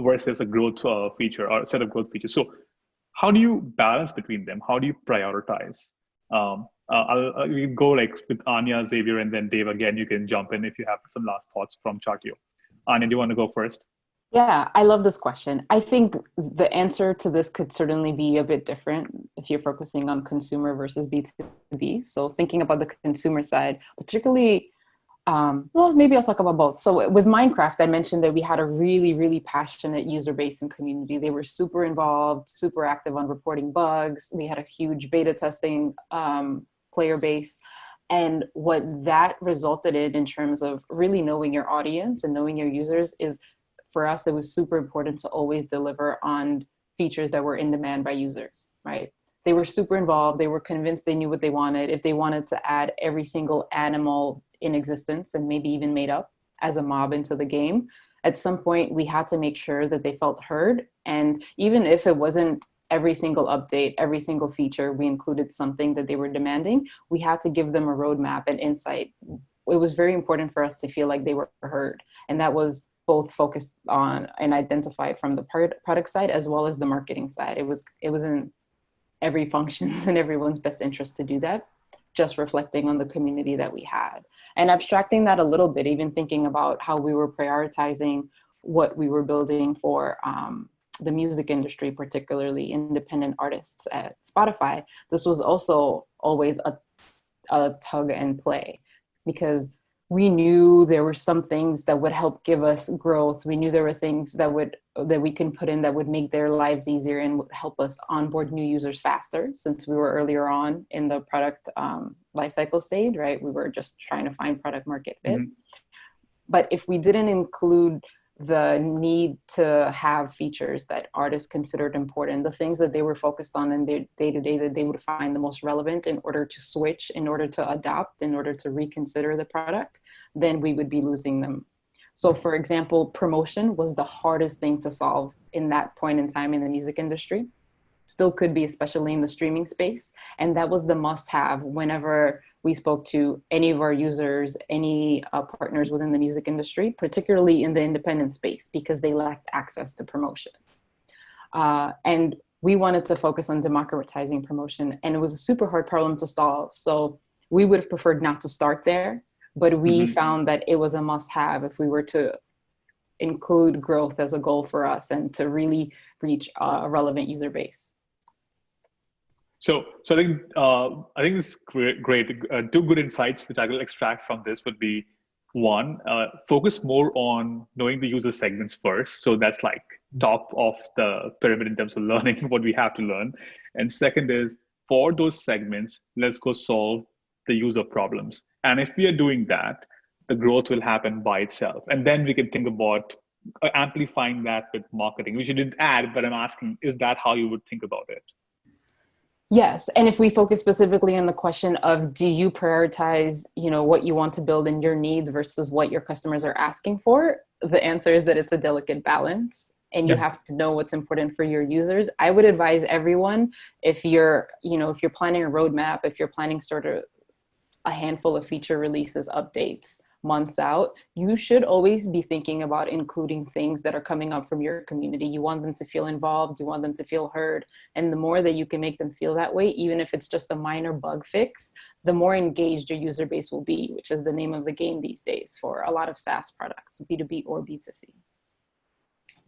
versus a growth feature or a set of growth features. So how do you balance between them? How do you prioritize? I'll go like with Anya, Xavier, and then Dave again. You can jump in if you have some last thoughts from Chartio. Anya, do you want to go first? Yeah, I love this question. I think the answer to this could certainly be a bit different if you're focusing on consumer versus B2B. So thinking about the consumer side, particularly, maybe I'll talk about both. So with Minecraft, I mentioned that we had a really, really passionate user base and community. They were super involved, super active on reporting bugs. We had a huge beta testing player base. And what that resulted in terms of really knowing your audience and knowing your users is, for us, it was super important to always deliver on features that were in demand by users, right? They were super involved. They were convinced they knew what they wanted. If they wanted to add every single animal in existence and maybe even made up as a mob into the game, at some point we had to make sure that they felt heard. And even if it wasn't every single update, every single feature, we included something that they were demanding, we had to give them a roadmap and insight. It was very important for us to feel like they were heard. And that was both focused on and identified from the product side as well as the marketing side. It was in every function's in everyone's best interest to do that, just reflecting on the community that we had. And abstracting that a little bit, even thinking about how we were prioritizing what we were building for the music industry, particularly independent artists at Spotify, this was also always a tug and play, because we knew there were some things that would help give us growth. We knew there were things that we can put in that would make their lives easier and would help us onboard new users faster, since we were earlier on in the product lifecycle stage, right? We were just trying to find product market fit. Mm-hmm. But if we didn't include the need to have features that artists considered important, the things that they were focused on in their day-to-day that they would find the most relevant in order to switch, in order to adopt, in order to reconsider the product, then we would be losing them. So for example, promotion was the hardest thing to solve in that point in time in the music industry. Still could be, especially in the streaming space. And that was the must-have whenever we spoke to any of our users, any partners within the music industry, particularly in the independent space, because they lacked access to promotion. And we wanted to focus on democratizing promotion, and it was a super hard problem to solve. So we would have preferred not to start there, but we found that it was a must-have if we were to include growth as a goal for us and to really reach a relevant user base. So I think this is great. Two good insights which I will extract from this would be, one, focus more on knowing the user segments first. So that's like top of the pyramid in terms of learning what we have to learn. And second is, for those segments, let's go solve the user problems. And if we are doing that, the growth will happen by itself. And then we can think about amplifying that with marketing, which you didn't add, but I'm asking, is that how you would think about it? Yes, and if we focus specifically on the question of, do you prioritize, what you want to build in your needs versus what your customers are asking for? The answer is that it's a delicate balance, and you have to know what's important for your users. I would advise everyone, if you're planning a roadmap, if you're planning sort of a handful of feature releases, updates, months out, you should always be thinking about including things that are coming up from your community. You want them to feel involved, you want them to feel heard. And the more that you can make them feel that way, even if it's just a minor bug fix, the more engaged your user base will be, which is the name of the game these days for a lot of SaaS products, B2B or B2C.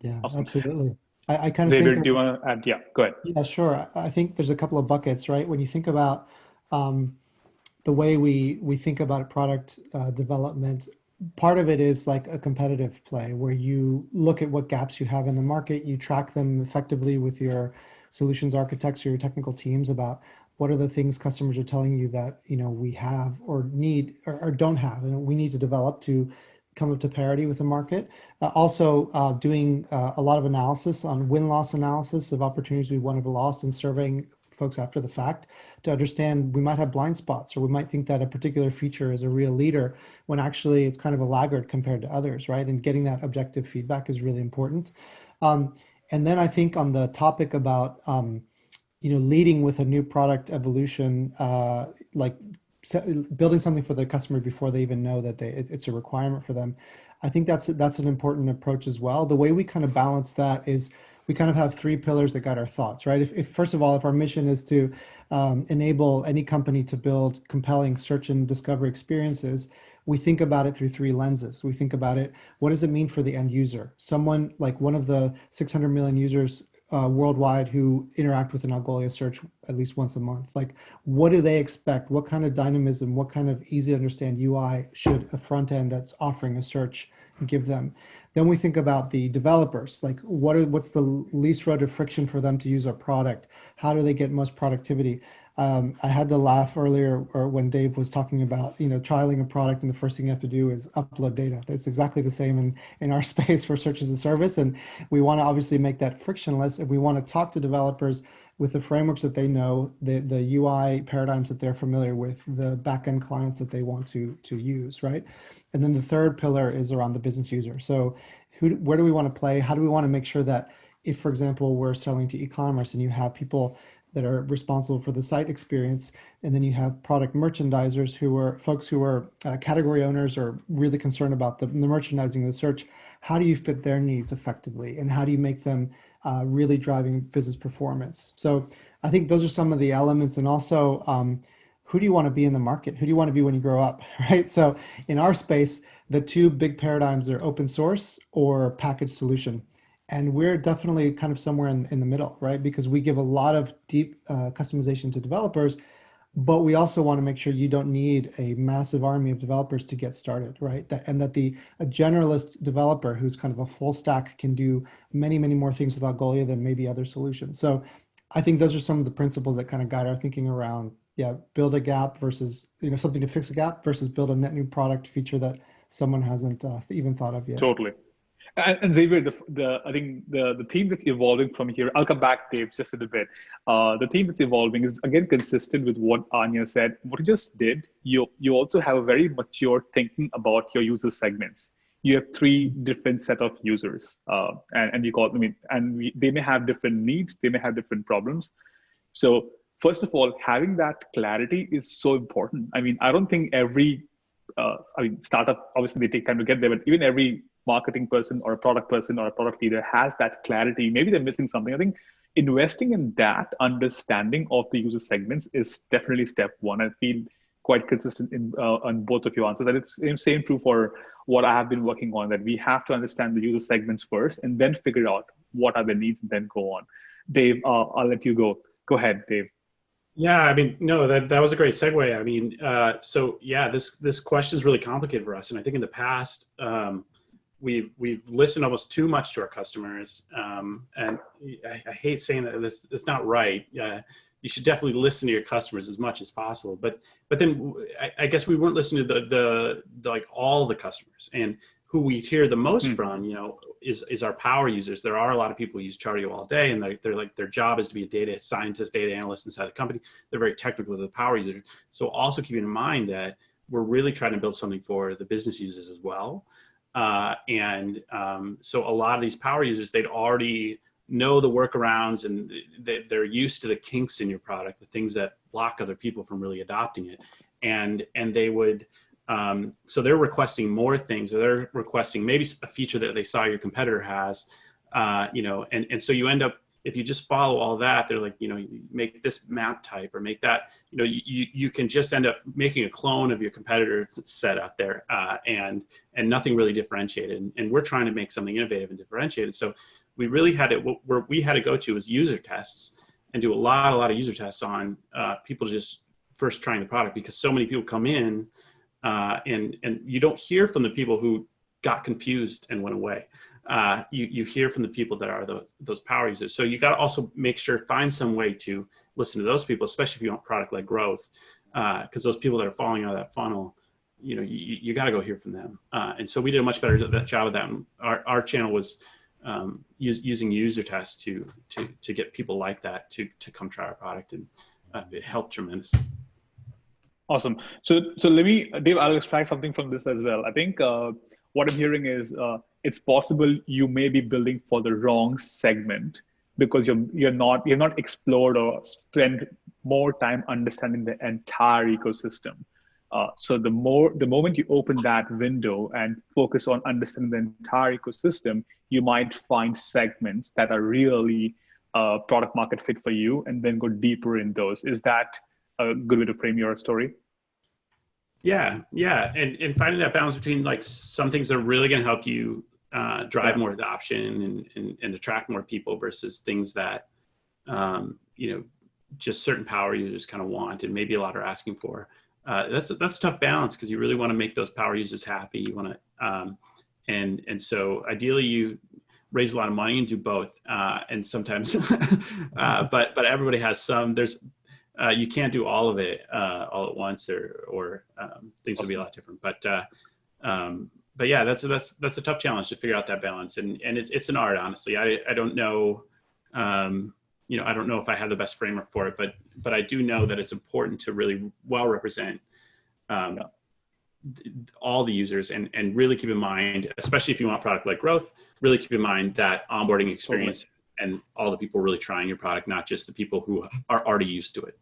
Yeah, awesome. Absolutely. I kind of Xavier, think, do you want to add? Yeah, go ahead. Yeah, sure. I think there's a couple of buckets, right? When you think about the way we think about product development, part of it is like a competitive play where you look at what gaps you have in the market, you track them effectively with your solutions architects or your technical teams about what are the things customers are telling you that we have or need or don't have, and we need to develop to come up to parity with the market. Also doing a lot of analysis on win-loss analysis of opportunities we want to have lost and surveying folks after the fact to understand we might have blind spots, or we might think that a particular feature is a real leader when actually it's kind of a laggard compared to others, right? And getting that objective feedback is really important. And then I think on the topic about leading with a new product evolution, like building something for the customer before they even know that it's a requirement for them, I think that's an important approach as well. The way we kind of balance that is we kind of have three pillars that guide our thoughts, right? If first of all, if our mission is to enable any company to build compelling search and discovery experiences, we think about it through three lenses. We think about it, what does it mean for the end user? Someone like one of the 600 million users worldwide who interact with an Algolia search at least once a month. Like, what do they expect? What kind of dynamism, what kind of easy to understand UI should a front end that's offering a search give them? Then we think about the developers, like what's the least road of friction for them to use our product? How do they get most productivity? I had to laugh earlier when Dave was talking about, trialing a product and the first thing you have to do is upload data. It's exactly the same in our space for search as a service. And we want to obviously make that frictionless. If we want to talk to developers with the frameworks that they know, the UI paradigms that they're familiar with, the backend clients that they want to use, right? And then the third pillar is around the business user. So where do we want to play? How do we want to make sure that if, for example, we're selling to e-commerce and you have people that are responsible for the site experience, and then you have product merchandisers who are folks who are category owners or really concerned about the merchandising of the search, how do you fit their needs effectively? And how do you make them really driving business performance? So I think those are some of the elements. And also, who do you want to be in the market? Who do you want to be when you grow up, right? So in our space, the two big paradigms are open source or packaged solution. And we're definitely kind of somewhere in the middle, right? Because we give a lot of deep customization to developers, but we also want to make sure you don't need a massive army of developers to get started, right? And that a generalist developer who's kind of a full stack can do many, many more things with Algolia than maybe other solutions. So I think those are some of the principles that kind of guide our thinking around, build a gap versus, something to fix a gap versus build a net new product feature that someone hasn't even thought of yet. Totally. And Xavier, I think the theme that's evolving from here, I'll come back, Dave, just in a bit. The theme that's evolving is, again, consistent with what Anya said. What you just did, you also have a very mature thinking about your user segments. You have three different set of users, and you call them, they may have different needs, they may have different problems. So first of all, having that clarity is so important. I don't think every startup, obviously they take time to get there, but even every marketing person or a product person or a product leader has that clarity, maybe they're missing something. I think investing in that understanding of the user segments is definitely step one. I feel quite consistent in on both of your answers. And it's same true for what I have been working on, that we have to understand the user segments first and then figure out what are the needs and then go on. Dave, I'll let you go. Go ahead, Dave. Yeah, I mean, no, that was a great segue. I mean, so yeah, this question is really complicated for us, and I think in the past we've listened almost too much to our customers, and I hate saying that it's not right. You should definitely listen to your customers as much as possible, but then I guess we weren't listening to the like all the customers, and who we hear the most from, is our power users. There are a lot of people who use Chartio all day, and they're like, their job is to be a data scientist, data analyst inside the company. They're very technical, the power users. So also keeping in mind that we're really trying to build something for the business users as well. So a lot of these power users, they'd already know the workarounds, and they're used to the kinks in your product, the things that block other people from really adopting it. And they would, so they're requesting more things, or they're requesting maybe a feature that they saw your competitor has, and so you end up, if you just follow all that, they're like, you make this map type or make that, you can just end up making a clone of your competitor set out there, and nothing really differentiated. And we're trying to make something innovative and differentiated. So we really had it, where we had to go to was user tests and do a lot of user tests on people just first trying the product, because so many people come in, and you don't hear from the people who got confused and went away. You hear from the people that are those power users. So you got to also make sure, find some way to listen to those people, especially if you want product-led growth, because those people that are falling out of that funnel, you got to go hear from them. And so we did a much better job of that. And our channel was using user tests to get people like that to come try our product, and it helped tremendously. Awesome. So let me, Dave, I'll extract something from this as well. I think what I'm hearing is it's possible you may be building for the wrong segment because you've not explored or spent more time understanding the entire ecosystem. So the moment you open that window and focus on understanding the entire ecosystem, you might find segments that are really product market fit for you, and then go deeper in those. Is that a good way to frame your story? Yeah. And finding that balance between, like, some things that are really going to help you drive more adoption and attract more people, versus things that, just certain power users kind of want and maybe a lot are asking for. That's a tough balance, because you really want to make those power users happy. You want to, and so ideally you raise a lot of money and do both. And sometimes, but everybody has some. You can't do all of it all at once, or things would be a lot different. But yeah, that's a tough challenge to figure out that balance, and it's an art, honestly. I don't know, I don't know if I have the best framework for it, but I do know that it's important to really well represent all the users, and really keep in mind, especially if you want product-led growth, really keep in mind that onboarding experience and all the people really trying your product, not just the people who are already used to it.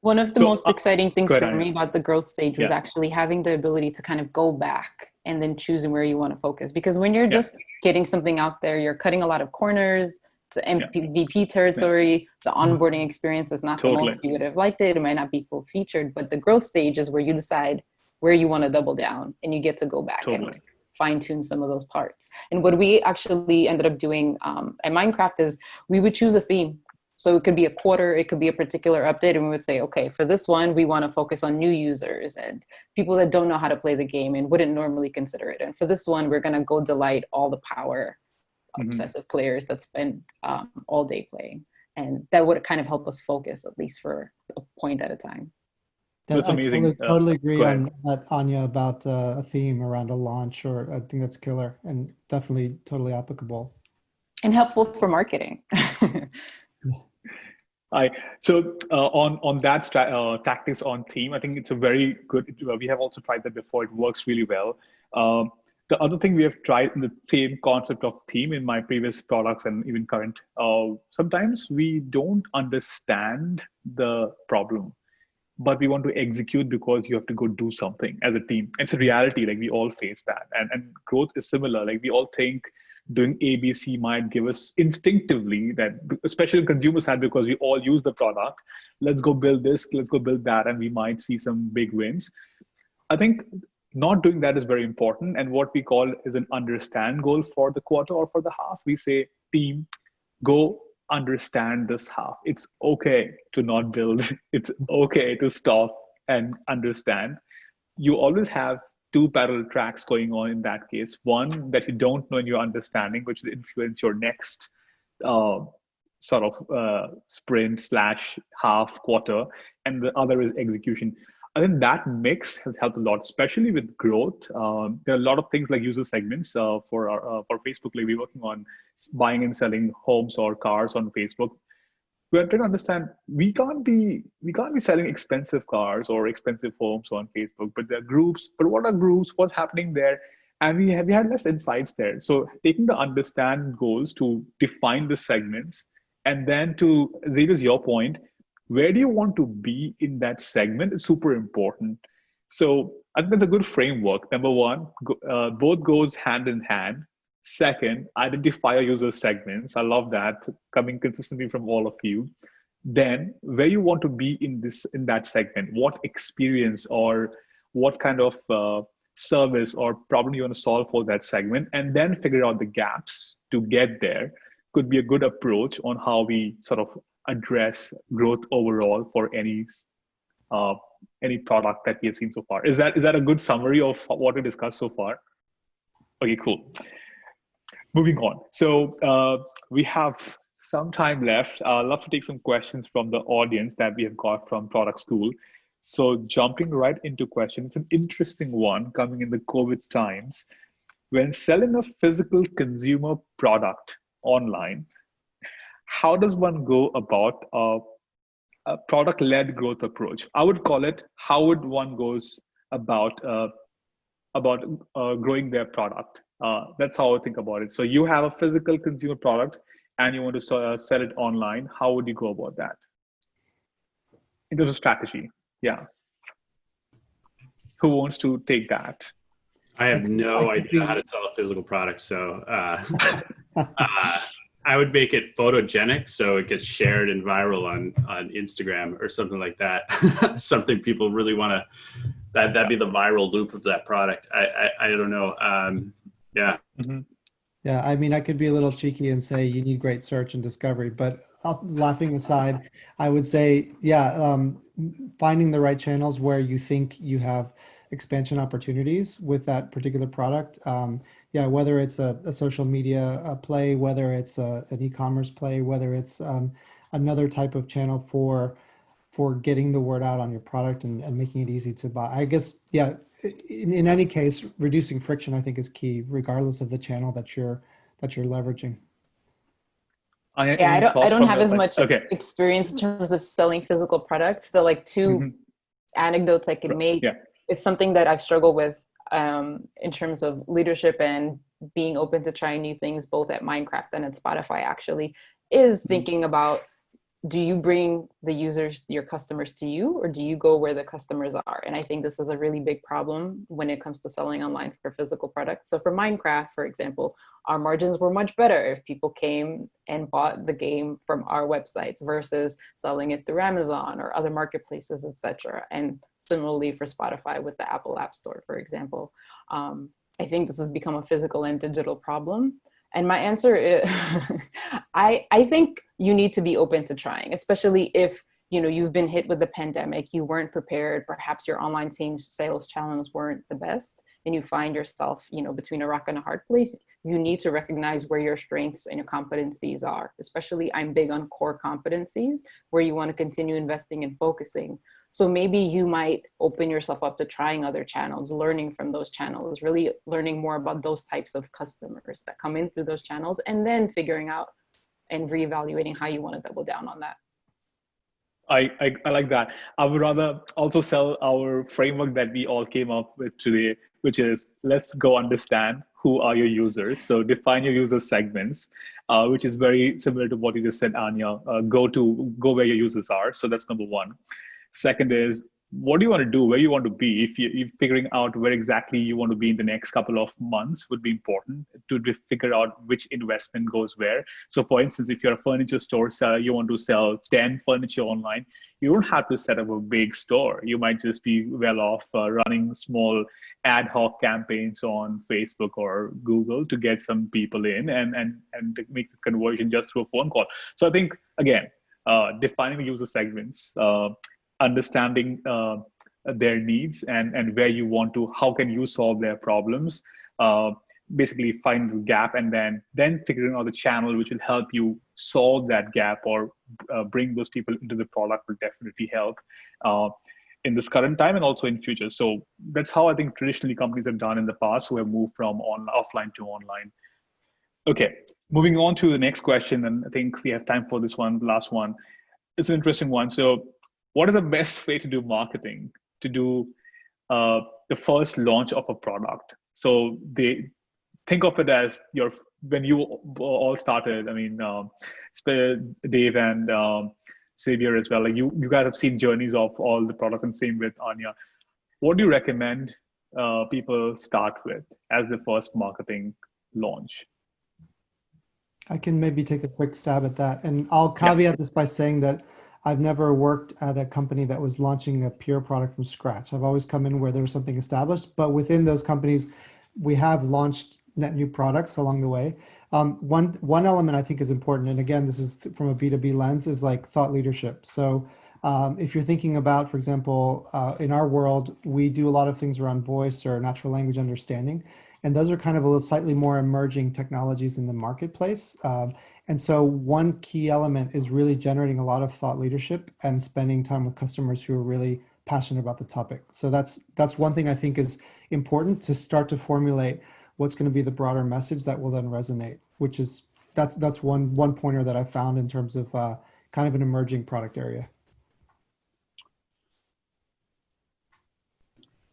One of the most exciting things for me about the growth stage was actually having the ability to kind of go back and then choosing where you want to focus. Because when you're just getting something out there, you're cutting a lot of corners. It's MVP territory. The onboarding experience is not the most you would have liked it. It might not be full featured, but the growth stage is where you decide where you want to double down, and you get to go back and fine tune some of those parts. And what we actually ended up doing at Minecraft is we would choose a theme. So it could be a quarter, it could be a particular update, and we would say, okay, for this one, we want to focus on new users and people that don't know how to play the game and wouldn't normally consider it. And for this one, we're going to go delight all the power obsessive players that spend all day playing. And that would kind of help us focus, at least for a point at a time. That's amazing. I totally agree on that, Anya, about a theme around a launch, or I think that's killer and definitely totally applicable. And helpful for marketing. So on that tactics on theme, I think it's a very good, we have also tried that before. It works really well. The other thing we have tried in the same concept of theme in my previous products and even current, sometimes we don't understand the problem. but we want to execute because you have to go do something as a team. It's a reality, like we all face that. And growth is similar. Like we all think doing ABC might give us instinctively that, especially on consumer side, because we all use the product, let's go build this, let's go build that, and we might see some big wins. I think not doing that is very important. And what we call is an understand goal for the quarter or for the half. We say, team, go understand this half. It's okay to not build. It's okay to stop and understand. You always have two parallel tracks going on in that case. One that you don't know and you're understanding, which will influence your next sort of sprint / half quarter, and the other is execution. I think that mix has helped a lot, especially with growth. There are a lot of things like user segments for Facebook. Like we're working on buying and selling homes or cars on Facebook. We're trying to understand we can't be selling expensive cars or expensive homes on Facebook, but there are groups. But what are groups? What's happening there? And we had less insights there. So taking the understand goals to define the segments, and then to Xavier's your point, where do you want to be in that segment is super important. So I think that's a good framework. Number one, both goes hand in hand. Second, identify your user segments. I love that, coming consistently from all of you. Then where you want to be in that segment, what experience or what kind of service or problem you want to solve for that segment, and then figure out the gaps to get there could be a good approach on how we sort of address growth overall for any product that we have seen so far. Is that a good summary of what we discussed so far? Okay, cool. Moving on. So we have some time left. I'd love to take some questions from the audience that we have got from Product School. So jumping right into questions, it's an interesting one coming in the COVID times. When selling a physical consumer product online, how does one go about a product-led growth approach? I would call it, how would one goes about growing their product? That's how I think about it. So you have a physical consumer product and you want to sell it online. How would you go about that? In terms of strategy, yeah. Who wants to take that? I have no idea how to sell a physical product. So I would make it photogenic so it gets shared and viral on Instagram or something like that. Something people really want to, that'd be the viral loop of that product. I don't know. Yeah. Mm-hmm. Yeah, I mean, I could be a little cheeky and say you need great search and discovery, but laughing aside, I would say, yeah, finding the right channels where you think you have expansion opportunities with that particular product. Yeah, whether it's a social media play, whether it's an e-commerce play, whether it's another type of channel for getting the word out on your product and making it easy to buy. I guess, yeah, in any case, reducing friction, I think, is key, regardless of the channel that you're leveraging. Yeah, I don't have as much experience in terms of selling physical products. The like two anecdotes I could make. Yeah. It's something that I've struggled with in terms of leadership and being open to trying new things, both at Minecraft and at Spotify, actually, is thinking about, do you bring the users, your customers, to you, or do you go where the customers are? And I think this is a really big problem when it comes to selling online for physical products. So for Minecraft, for example, our margins were much better if people came and bought the game from our websites versus selling it through Amazon or other marketplaces, etc. And similarly for Spotify with the Apple App Store, for example. I think this has become a physical and digital problem. And my answer is, I think you need to be open to trying, especially if, you know, you've been hit with the pandemic, you weren't prepared, perhaps your online sales channels weren't the best, and you find yourself, you know, between a rock and a hard place. You need to recognize where your strengths and your competencies are. Especially, I'm big on core competencies where you want to continue investing and focusing. So maybe you might open yourself up to trying other channels, learning from those channels, really learning more about those types of customers that come in through those channels, and then figuring out and reevaluating how you want to double down on that. I like that. I would rather also sell our framework that we all came up with today, which is, let's go understand who are your users. So define your user segments, which is very similar to what you just said, Anya. Go where your users are. So that's number one. Second is, what do you want to do, where you want to be? If you're figuring out where exactly you want to be in the next couple of months would be important to figure out which investment goes where. So for instance, if you're a furniture store seller, you want to sell 10 furniture online, you don't have to set up a big store. You might just be well off running small ad hoc campaigns on Facebook or Google to get some people in and to make the conversion just through a phone call. So I think, again, defining the user segments, understanding their needs and where you want to, how can you solve their problems, basically find the gap, and then figuring out the channel which will help you solve that gap or bring those people into the product will definitely help in this current time and also in future. So that's how I think traditionally companies have done in the past, who have moved from offline to online. Okay, moving on to the next question, and I think we have time for this one, the last one. It's an interesting one. So what is the best way to do marketing, to do the first launch of a product? So they think of it as when you all started, I mean, Dave and Xavier as well, like you guys have seen journeys of all the products, and same with Anya. What do you recommend people start with as the first marketing launch? I can maybe take a quick stab at that. And I'll caveat this by saying that I've never worked at a company that was launching a pure product from scratch. I've always come in where there was something established, but within those companies, we have launched net new products along the way. One element I think is important, and again, this is from a B2B lens, is like thought leadership. So if you're thinking about, for example, in our world, we do a lot of things around voice or natural language understanding. And those are kind of a little slightly more emerging technologies in the marketplace. And so one key element is really generating a lot of thought leadership and spending time with customers who are really passionate about the topic. So that's one thing I think is important, to start to formulate what's going to be the broader message that will then resonate, which is, that's one pointer that I found in terms of kind of an emerging product area.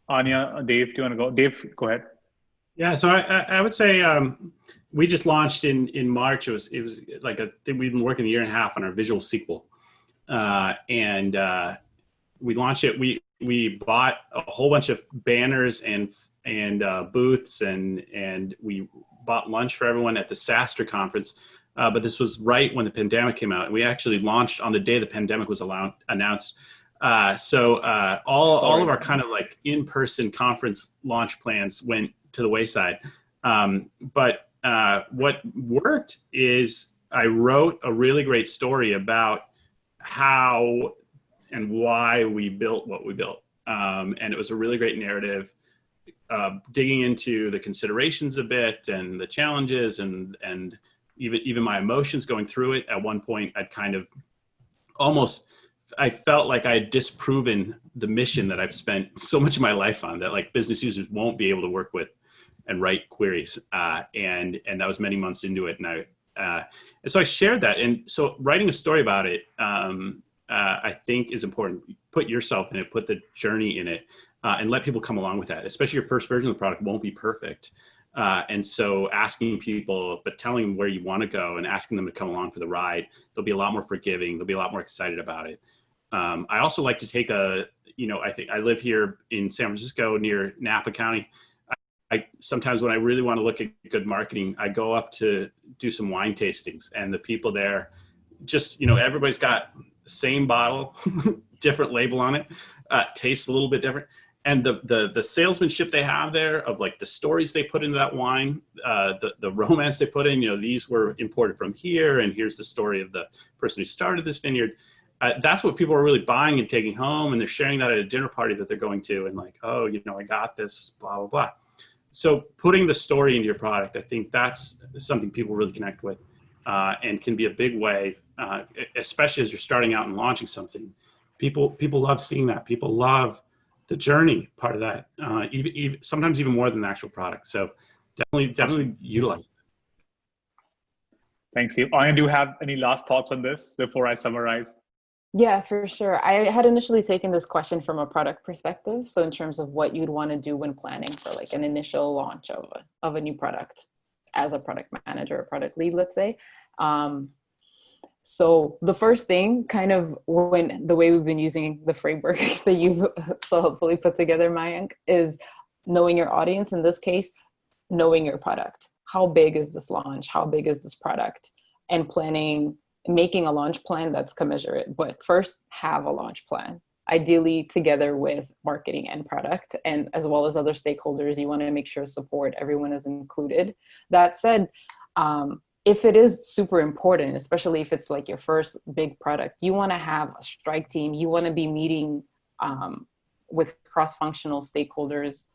Anya, Dave, do you want to go? Dave, go ahead. Yeah, so I would say we just launched in March. It was like we've been working a year and a half on our visual sequel, and we launched it. We bought a whole bunch of banners and booths, and we bought lunch for everyone at the SaaStr conference. But this was right when the pandemic came out. We actually launched on the day the pandemic was announced. So all of our kind of like in-person conference launch plans went to the wayside. But what worked is I wrote a really great story about how and why we built what we built. And it was a really great narrative, digging into the considerations a bit and the challenges and even my emotions going through it. At one point, I'd kind of I felt like I had disproven the mission that I've spent so much of my life on, that like business users won't be able to work with and write queries. And that was many months into it. And so I shared that. And so writing a story about it, I think is important. Put yourself in it, put the journey in it, and let people come along with that. Especially your first version of the product won't be perfect. And so asking people, but telling them where you want to go and asking them to come along for the ride, they'll be a lot more forgiving. They'll be a lot more excited about it. I also like to take I think I live here in San Francisco near Napa County. I sometimes when I really want to look at good marketing, I go up to do some wine tastings, and the people there just, everybody's got the same bottle, different label on it, tastes a little bit different. And the salesmanship they have there of like the stories they put into that wine, the romance they put in, these were imported from here, and here's the story of the person who started this vineyard. That's what people are really buying and taking home, and they're sharing that at a dinner party that they're going to, and like, oh, I got this, blah, blah, blah. So putting the story into your product, I think that's something people really connect with, and can be a big way, especially as you're starting out and launching something. People love seeing that. People love the journey part of that, even sometimes even more than the actual product. So definitely utilize it. Thanks, Steve. Anya, do you have any last thoughts on this before I summarize? Yeah, for sure. I had initially taken this question from a product perspective. So in terms of what you'd want to do when planning for like an initial launch of a new product as a product manager or product lead, let's say. So the first thing, kind of when the way we've been using the framework that you've so helpfully put together, Mayank, is knowing your audience. In this case, knowing your product. How big is this launch? How big is this product? And making a launch plan that's commensurate. But first, have a launch plan, ideally together with marketing and product, and as well as other stakeholders. You want to make sure support, everyone is included. That said, if it is super important, especially if it's like your first big product, you want to have a strike team. You want to be meeting with cross-functional stakeholders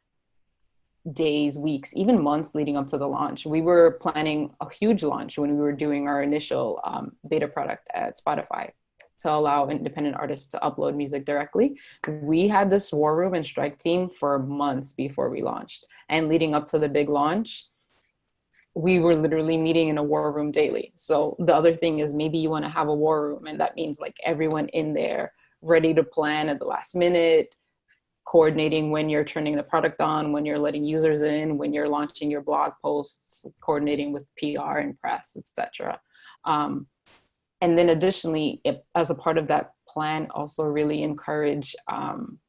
days, weeks, even months leading up to the launch. We were planning a huge launch when we were doing our initial beta product at Spotify to allow independent artists to upload music directly. We had this war room and strike team for months before we launched. And leading up to the big launch, we were literally meeting in a war room daily. So the other thing is, maybe you want to have a war room, and that means like everyone in there ready to plan at the last minute, coordinating when you're turning the product on, when you're letting users in, when you're launching your blog posts, coordinating with PR and press, etc. And then additionally, as a part of that plan, also really encourage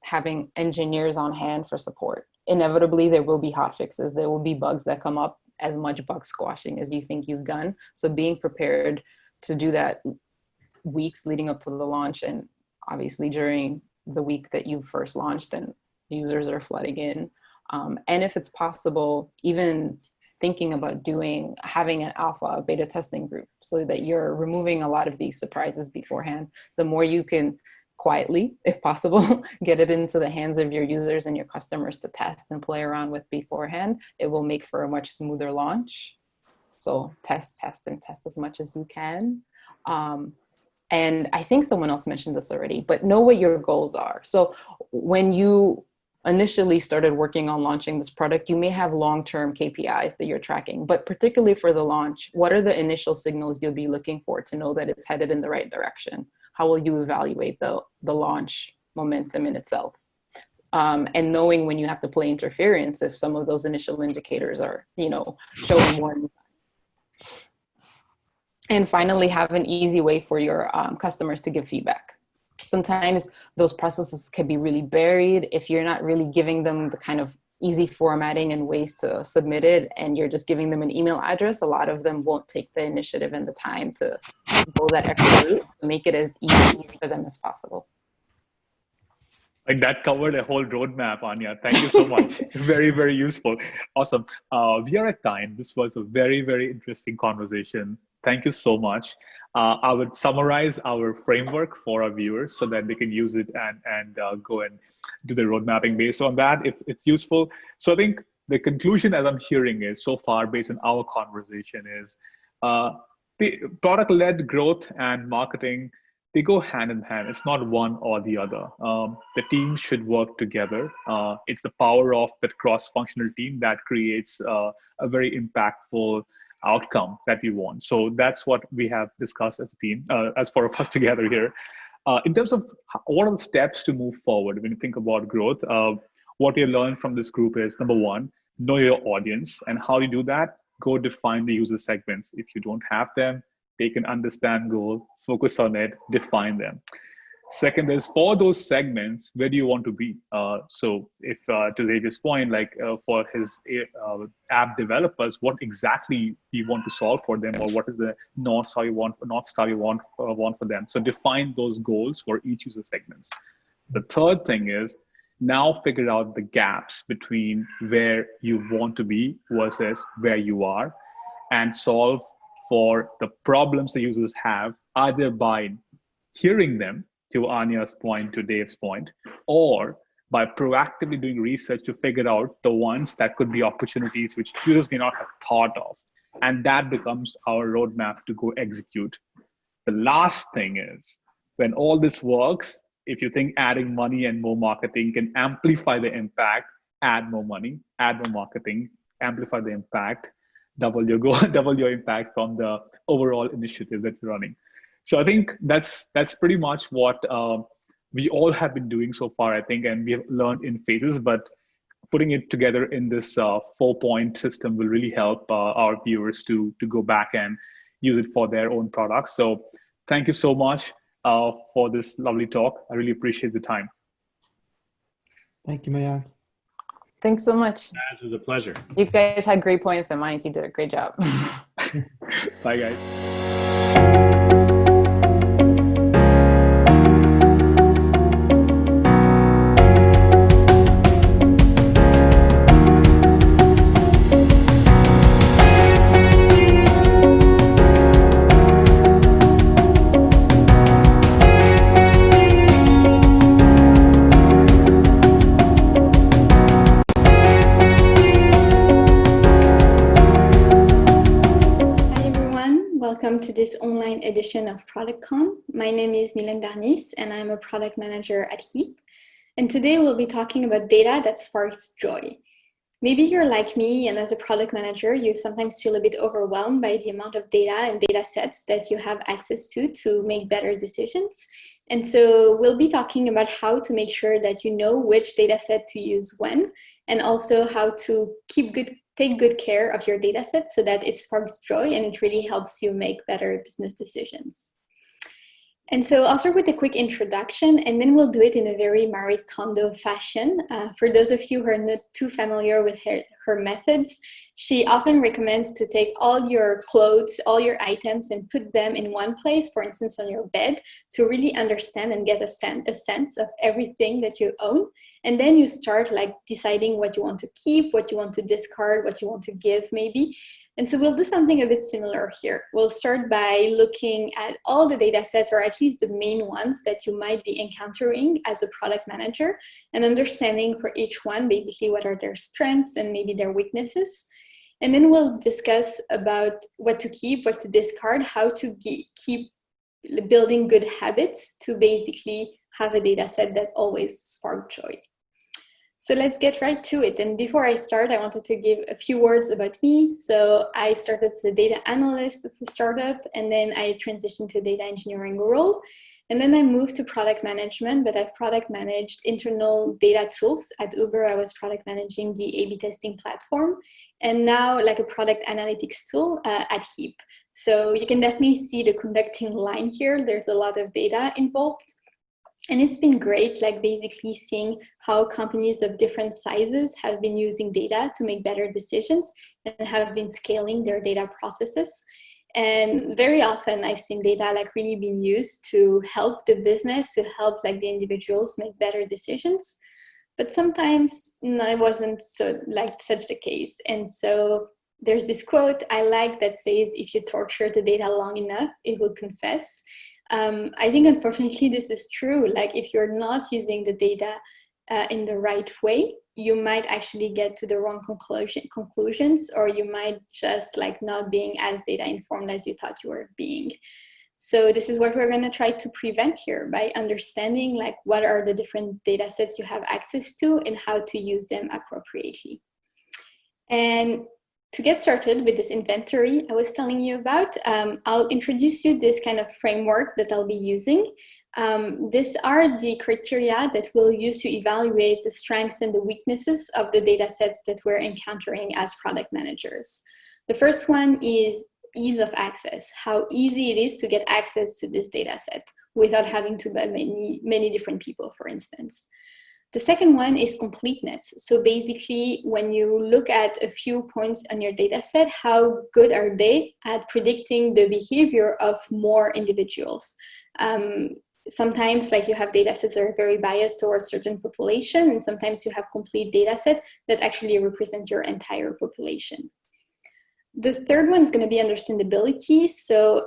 having engineers on hand for support. Inevitably, there will be hot fixes. There will be bugs that come up, as much bug squashing as you think you've done. So being prepared to do that weeks leading up to the launch, and obviously during the week that you first launched and users are flooding in. And if it's possible, even thinking about having an alpha beta testing group, so that you're removing a lot of these surprises beforehand. The more you can quietly, if possible, get it into the hands of your users and your customers to test and play around with beforehand, it will make for a much smoother launch. So test, and test as much as you can. And I think someone else mentioned this already, but know what your goals are. So when you initially started working on launching this product, you may have long-term KPIs that you're tracking, but particularly for the launch, what are the initial signals you'll be looking for to know that it's headed in the right direction? How will you evaluate the launch momentum in itself? And knowing when you have to play interference if some of those initial indicators are, showing warning. And finally, have an easy way for your customers to give feedback. Sometimes those processes can be really buried. If you're not really giving them the kind of easy formatting and ways to submit it, and you're just giving them an email address, a lot of them won't take the initiative and the time to go that extra route to make it as easy for them as possible. Like that covered a whole roadmap, Anya. Thank you so much. Very, very useful. Awesome. We are at time. This was a very, very interesting conversation. Thank you so much. I would summarize our framework for our viewers so that they can use it and go and do the road mapping based on that if it's useful. So I think the conclusion, as I'm hearing, is so far based on our conversation is the product-led growth and marketing, they go hand in hand. It's not one or the other. The team should work together. It's the power of that cross-functional team that creates a very impactful outcome that we want. So that's what we have discussed as a team, as four of us together here. In terms of what are the steps to move forward when you think about growth, what you learned from this group is, number one, know your audience. And how you do that, go define the user segments. If you don't have them, take an understand goal, focus on it, define them. Second is, for those segments, where do you want to be? So if to Xavier's point, like for his app developers, what exactly you want to solve for them, or what is the North Star you want for them? So define those goals for each user segments. The third thing is, now figure out the gaps between where you want to be versus where you are, and solve for the problems the users have, either by hearing them, to Anya's point, to Dave's point, or by proactively doing research to figure out the ones that could be opportunities which users may not have thought of. And that becomes our roadmap to go execute. The last thing is, when all this works, if you think adding money and more marketing can amplify the impact, add more money, add more marketing, amplify the impact, double your goal, double your impact from the overall initiative that you're running. So I think that's pretty much what we all have been doing so far, I think, and we have learned in phases, but putting it together in this 4-point system will really help our viewers to go back and use it for their own products. So thank you so much for this lovely talk. I really appreciate the time. Thank you, Mayank. Thanks so much. It was a pleasure. You guys had great points, and Mike, you did a great job. Bye, guys. Welcome to this online edition of ProductCon. My name is Mylène Darnis, and I'm a product manager at Heap. And today we'll be talking about data that sparks joy. Maybe you're like me, and as a product manager, you sometimes feel a bit overwhelmed by the amount of data and data sets that you have access to make better decisions. And so we'll be talking about how to make sure that you know which data set to use when, and also how to take good care of your data set so that it sparks joy and it really helps you make better business decisions. And so I'll start with a quick introduction, and then we'll do it in a very Marie Kondo fashion. For those of you who are not too familiar with her methods, she often recommends to take all your clothes, all your items, and put them in one place, for instance, on your bed, to really understand and get a sense of everything that you own. And then you start like deciding what you want to keep, what you want to discard, what you want to give maybe. And so we'll do something a bit similar here. We'll start by looking at all the data sets, or at least the main ones that you might be encountering as a product manager, and understanding for each one basically what are their strengths and maybe their weaknesses. And then we'll discuss about what to keep, what to discard, how to keep building good habits to basically have a data set that always sparks joy. So let's get right to it. And before I start, I wanted to give a few words about me. So I started as a data analyst at a startup, and then I transitioned to a data engineering role. And then I moved to product management, but I've product managed internal data tools. At Uber, I was product managing the A/B testing platform, and now like a product analytics tool at Heap. So you can definitely see the conducting line here. There's a lot of data involved. And it's been great, like basically seeing how companies of different sizes have been using data to make better decisions and have been scaling their data processes. And very often I've seen data like really being used to help the business, to help like the individuals make better decisions. But sometimes it wasn't such the case. And so there's this quote I like that says, if you torture the data long enough, it will confess. I think unfortunately this is true. Like if you're not using the data in the right way, you might actually get to the wrong conclusions, or you might just like not being as data informed as you thought you were being. So this is what we're going to try to prevent here by understanding like what are the different data sets you have access to and how to use them appropriately. And to get started with this inventory I was telling you about, I'll introduce you this kind of framework that I'll be using. These are the criteria that we'll use to evaluate the strengths and the weaknesses of the data sets that we're encountering as product managers. The first one is ease of access, how easy it is to get access to this data set without having to buy many different people, for instance. The second one is completeness. So basically, when you look at a few points on your data set, how good are they at predicting the behavior of more individuals? Sometimes like you have data sets that are very biased towards certain population, and sometimes you have complete data set that actually represent your entire population. The third one is going to be understandability. So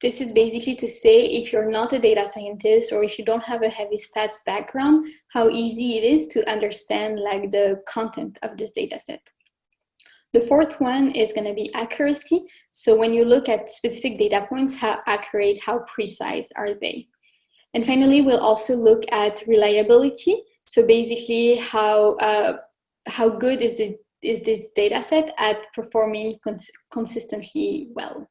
this is basically to say if you're not a data scientist or if you don't have a heavy stats background, how easy it is to understand like the content of this data set. The fourth one is going to be accuracy. So when you look at specific data points, how accurate, how precise are they? And finally, we'll also look at reliability. So basically how good is this data set at performing consistently well.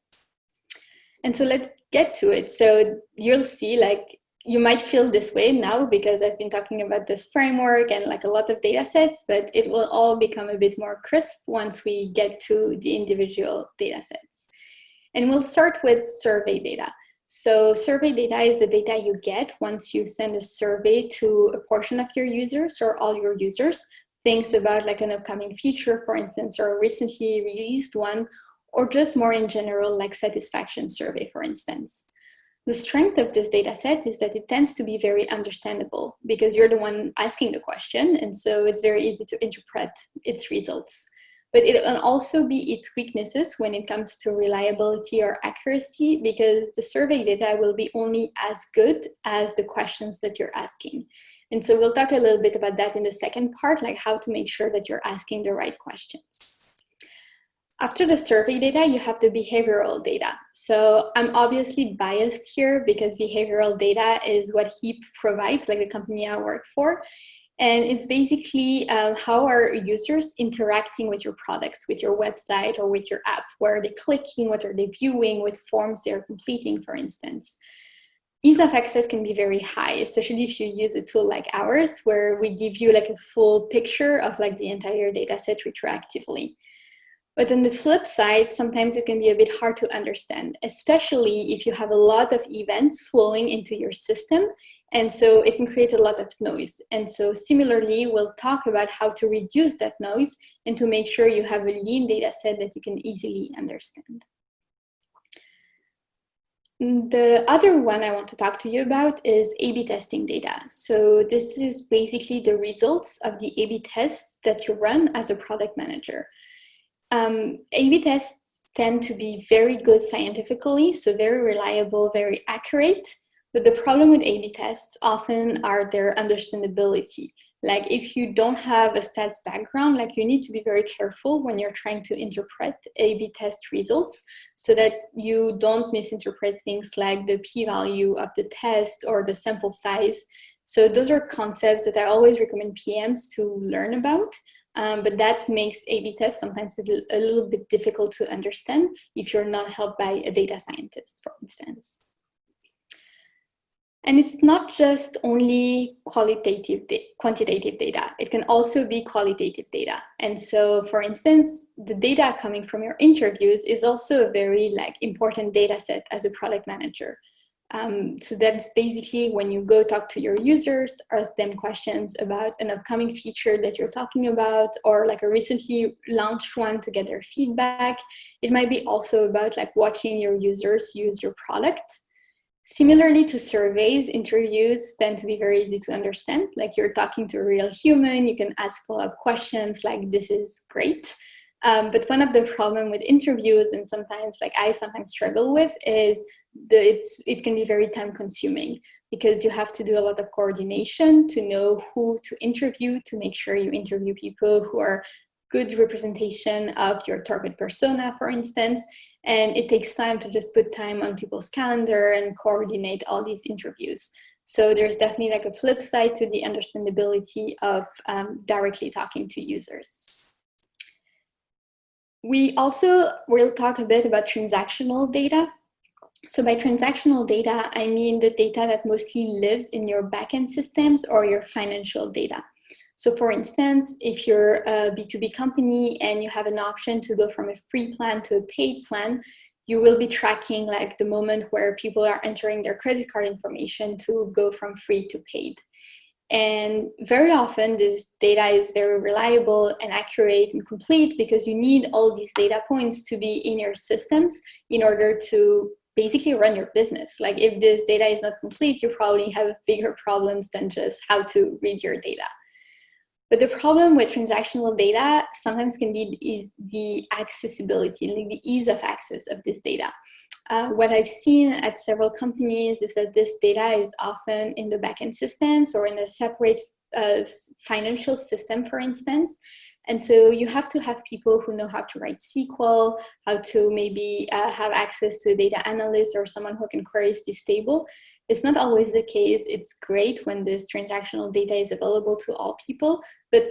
And so let's get to it. So you'll see like you might feel this way now because I've been talking about this framework and like a lot of data sets, but it will all become a bit more crisp once we get to the individual data sets. And we'll start with survey data. So survey data is the data you get once you send a survey to a portion of your users or all your users. Things about like an upcoming feature, for instance, or a recently released one, or just more in general, like satisfaction survey, for instance. The strength of this data set is that it tends to be very understandable because you're the one asking the question, and so it's very easy to interpret its results. But it can also be its weaknesses when it comes to reliability or accuracy, because the survey data will be only as good as the questions that you're asking. And so we'll talk a little bit about that in the second part, like how to make sure that you're asking the right questions. After the survey data, you have the behavioral data. So I'm obviously biased here because behavioral data is what Heap provides, like the company I work for. And it's basically how are users interacting with your products, with your website or with your app? Where are they clicking? What are they viewing? What forms they're completing, for instance. Ease of access can be very high, especially if you use a tool like ours, where we give you like a full picture of like the entire data set retroactively. But on the flip side, sometimes it can be a bit hard to understand, especially if you have a lot of events flowing into your system. And so it can create a lot of noise. And so similarly, we'll talk about how to reduce that noise and to make sure you have a lean data set that you can easily understand. The other one I want to talk to you about is A/B testing data. So this is basically the results of the A/B tests that you run as a product manager. A/B tests tend to be very good scientifically, so very reliable, very accurate. But the problem with A/B tests often are their understandability. Like if you don't have a stats background, like you need to be very careful when you're trying to interpret A/B test results so that you don't misinterpret things like the p-value of the test or the sample size. So those are concepts that I always recommend PMs to learn about. But that makes A/B tests sometimes a little bit difficult to understand if you're not helped by a data scientist, for instance. And it's not just only quantitative data. It can also be qualitative data. And so, for instance, the data coming from your interviews is also a very important data set as a product manager. So that's basically when you go talk to your users, ask them questions about an upcoming feature that you're talking about, or like a recently launched one to get their feedback. It might be also about watching your users use your product. Similarly to surveys, interviews tend to be very easy to understand. Like you're talking to a real human, you can ask follow-up questions like, this is great. But one of the problems with interviews, and sometimes I sometimes struggle with, is it can be very time consuming because you have to do a lot of coordination to know who to interview, to make sure you interview people who are good representation of your target persona, for instance. And it takes time to just put time on people's calendar and coordinate all these interviews. So there's definitely a flip side to the understandability of directly talking to users. We also will talk a bit about transactional data. So by transactional data, I mean the data that mostly lives in your backend systems or your financial data. So for instance, if you're a B2B company and you have an option to go from a free plan to a paid plan, you will be tracking the moment where people are entering their credit card information to go from free to paid. And very often this data is very reliable and accurate and complete because you need all these data points to be in your systems in order to basically run your business. If this data is not complete, you probably have bigger problems than just how to read your data. But the problem with transactional data sometimes can be is the accessibility, the ease of access of this data. What I've seen at several companies is that this data is often in the backend systems or in a separate financial system, for instance. And so you have to have people who know how to write SQL, how to maybe have access to a data analyst or someone who can query this table. It's not always the case. It's great when this transactional data is available to all people, but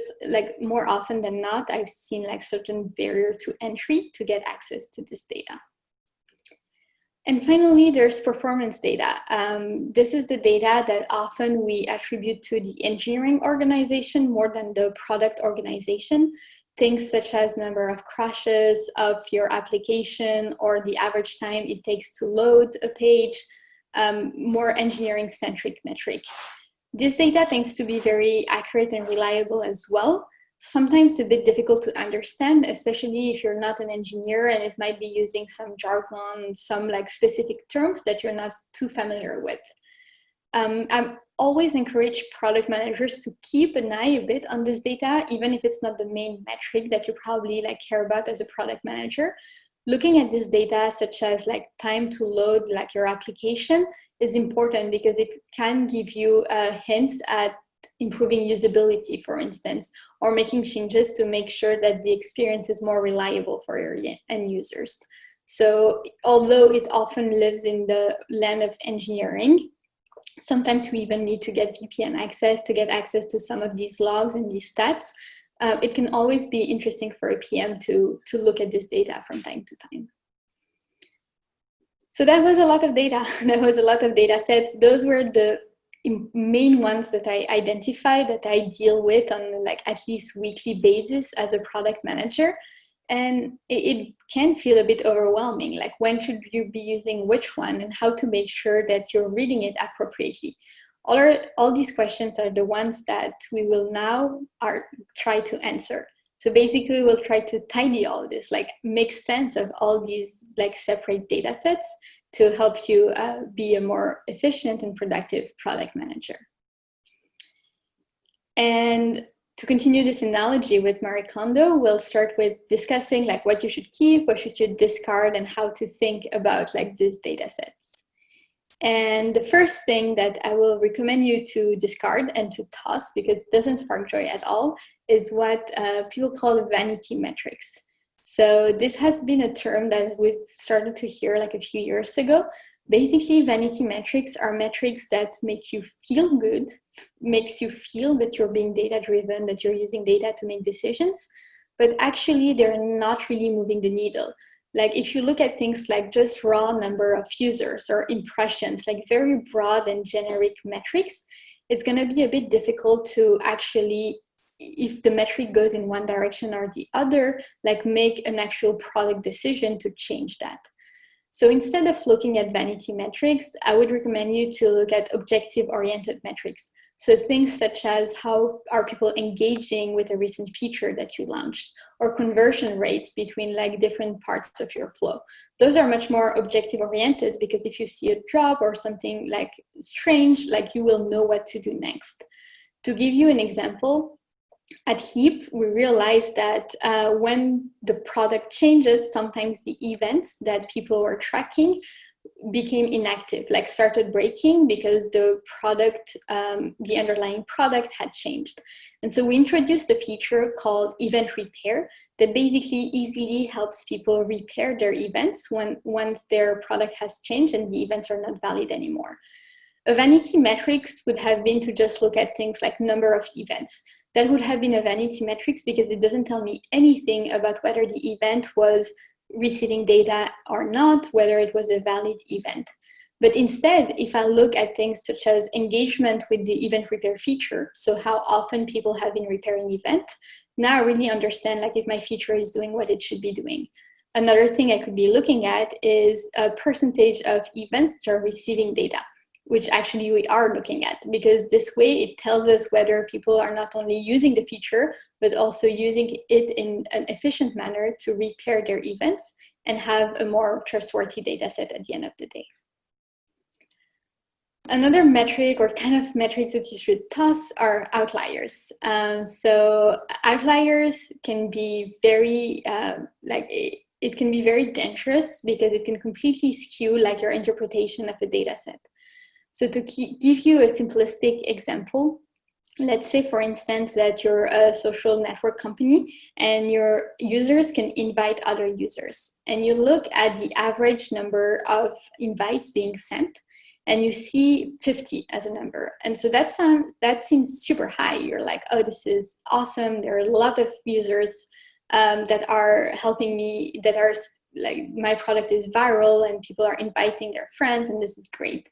more often than not, I've seen certain barrier to entry to get access to this data. And finally, there's performance data. This is the data that often we attribute to the engineering organization more than the product organization. Things such as number of crashes of your application or the average time it takes to load a page. more engineering-centric metric. This data tends to be very accurate and reliable as well. Sometimes a bit difficult to understand, especially if you're not an engineer and it might be using some jargon, some like specific terms that you're not too familiar with. I always encourage product managers to keep an eye a bit on this data, even if it's not the main metric that you probably like care about as a product manager. Looking at this data, such as like time to load like your application, is important because it can give you hints at improving usability, for instance, or making changes to make sure that the experience is more reliable for your end users. So although it often lives in the land of engineering, sometimes we even need to get VPN access to get access to some of these logs and these stats. It can always be interesting for a PM to look at this data from time to time. So that was a lot of data. That was a lot of data sets. Those were the main ones that I identified that I deal with on like at least weekly basis as a product manager. And it can feel a bit overwhelming, like when should you be using which one and how to make sure that you're reading it appropriately. All these questions are the ones that we will now try to answer. So basically we'll try to tidy all this, like make sense of all these like separate data sets to help you be a more efficient and productive product manager. And to continue this analogy with Marie Kondo, we'll start with discussing like what you should keep, what should you discard, and how to think about like these data sets. And the first thing that I will recommend you to discard and to toss, because it doesn't spark joy at all, is what people call vanity metrics. So this has been a term that we've started to hear like a few years ago. Basically, vanity metrics are metrics that make you feel good, makes you feel that you're being data-driven, that you're using data to make decisions, but actually they're not really moving the needle. Like if you look at things like just raw number of users or impressions, like very broad and generic metrics, it's going to be a bit difficult to actually, if the metric goes in one direction or the other, like make an actual product decision to change that. So instead of looking at vanity metrics, I would recommend you to look at objective-oriented metrics. So things such as how are people engaging with a recent feature that you launched, or conversion rates between like different parts of your flow. Those are much more objective-oriented because if you see a drop or something like strange, like you will know what to do next. To give you an example, at Heap, we realized that when the product changes, sometimes the events that people were tracking became inactive, like started breaking because the product, the underlying product had changed. And so we introduced a feature called Event Repair that basically easily helps people repair their events once their product has changed and the events are not valid anymore. A vanity metric would have been to just look at things like number of events. That would have been a vanity metrics because it doesn't tell me anything about whether the event was receiving data or not, whether it was a valid event. But instead, if I look at things such as engagement with the event repair feature, so how often people have been repairing event, now I really understand like if my feature is doing what it should be doing. Another thing I could be looking at is a percentage of events that are receiving data, which actually we are looking at, because this way it tells us whether people are not only using the feature, but also using it in an efficient manner to repair their events and have a more trustworthy data set at the end of the day. Another metric or kind of metrics that you should toss are outliers. So outliers can be very, it can be very dangerous because it can completely skew like your interpretation of a data set. So to give you a simplistic example, let's say, for instance, that you're a social network company and your users can invite other users. And you look at the average number of invites being sent, and you see 50 as a number. And so that seems super high. You're like, oh, this is awesome. There are a lot of users that are helping me, that are like, my product is viral and people are inviting their friends, and this is great.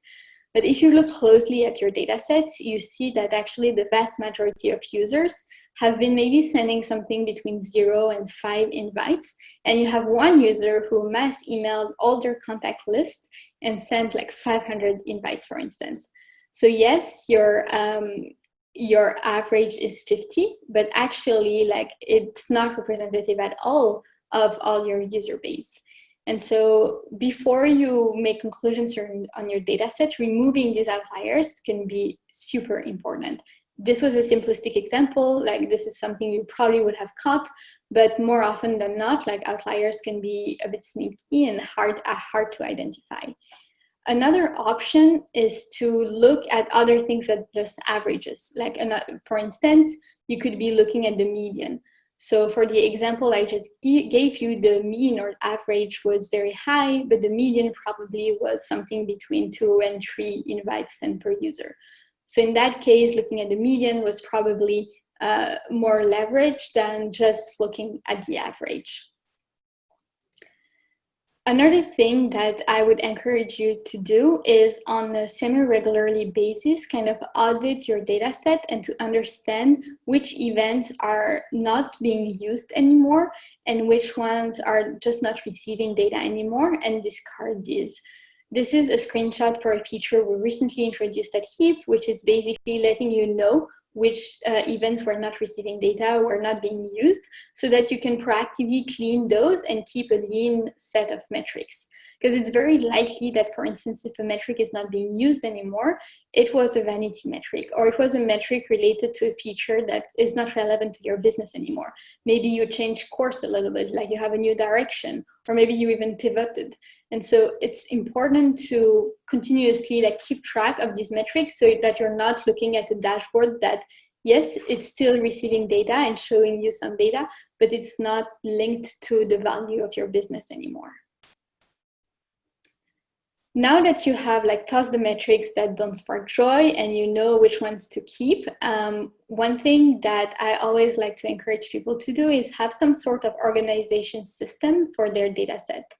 But if you look closely at your data sets, you see that actually the vast majority of users have been maybe sending something between 0 and 5 invites, and you have one user who mass emailed all their contact list and sent like 500 invites, for instance. So yes, your average is 50, but actually like it's not representative at all of all your user base. And so before you make conclusions on your data set, removing these outliers can be super important. This was a simplistic example, like this is something you probably would have caught, but more often than not, like outliers can be a bit sneaky and hard to identify. Another option is to look at other things than just averages. Like for instance, you could be looking at the median. So for the example I just gave you, the mean or average was very high, but the median probably was something between 2 and 3 invites sent per user. So in that case, looking at the median was probably more leverage than just looking at the average. Another thing that I would encourage you to do is on a semi-regularly basis, kind of audit your data set and to understand which events are not being used anymore and which ones are just not receiving data anymore, and discard these. This is a screenshot for a feature we recently introduced at HEAP, which is basically letting you know which events were not receiving data, were not being used, so that you can proactively clean those and keep a lean set of metrics. Because it's very likely that, for instance, if a metric is not being used anymore, it was a vanity metric, or it was a metric related to a feature that is not relevant to your business anymore. Maybe you changed course a little bit, like you have a new direction, or maybe you even pivoted. And so it's important to continuously like keep track of these metrics so that you're not looking at a dashboard that, yes, it's still receiving data and showing you some data, but it's not linked to the value of your business anymore. Now that you have like tossed the metrics that don't spark joy and you know which ones to keep, one thing that I always like to encourage people to do is have some sort of organization system for their data set.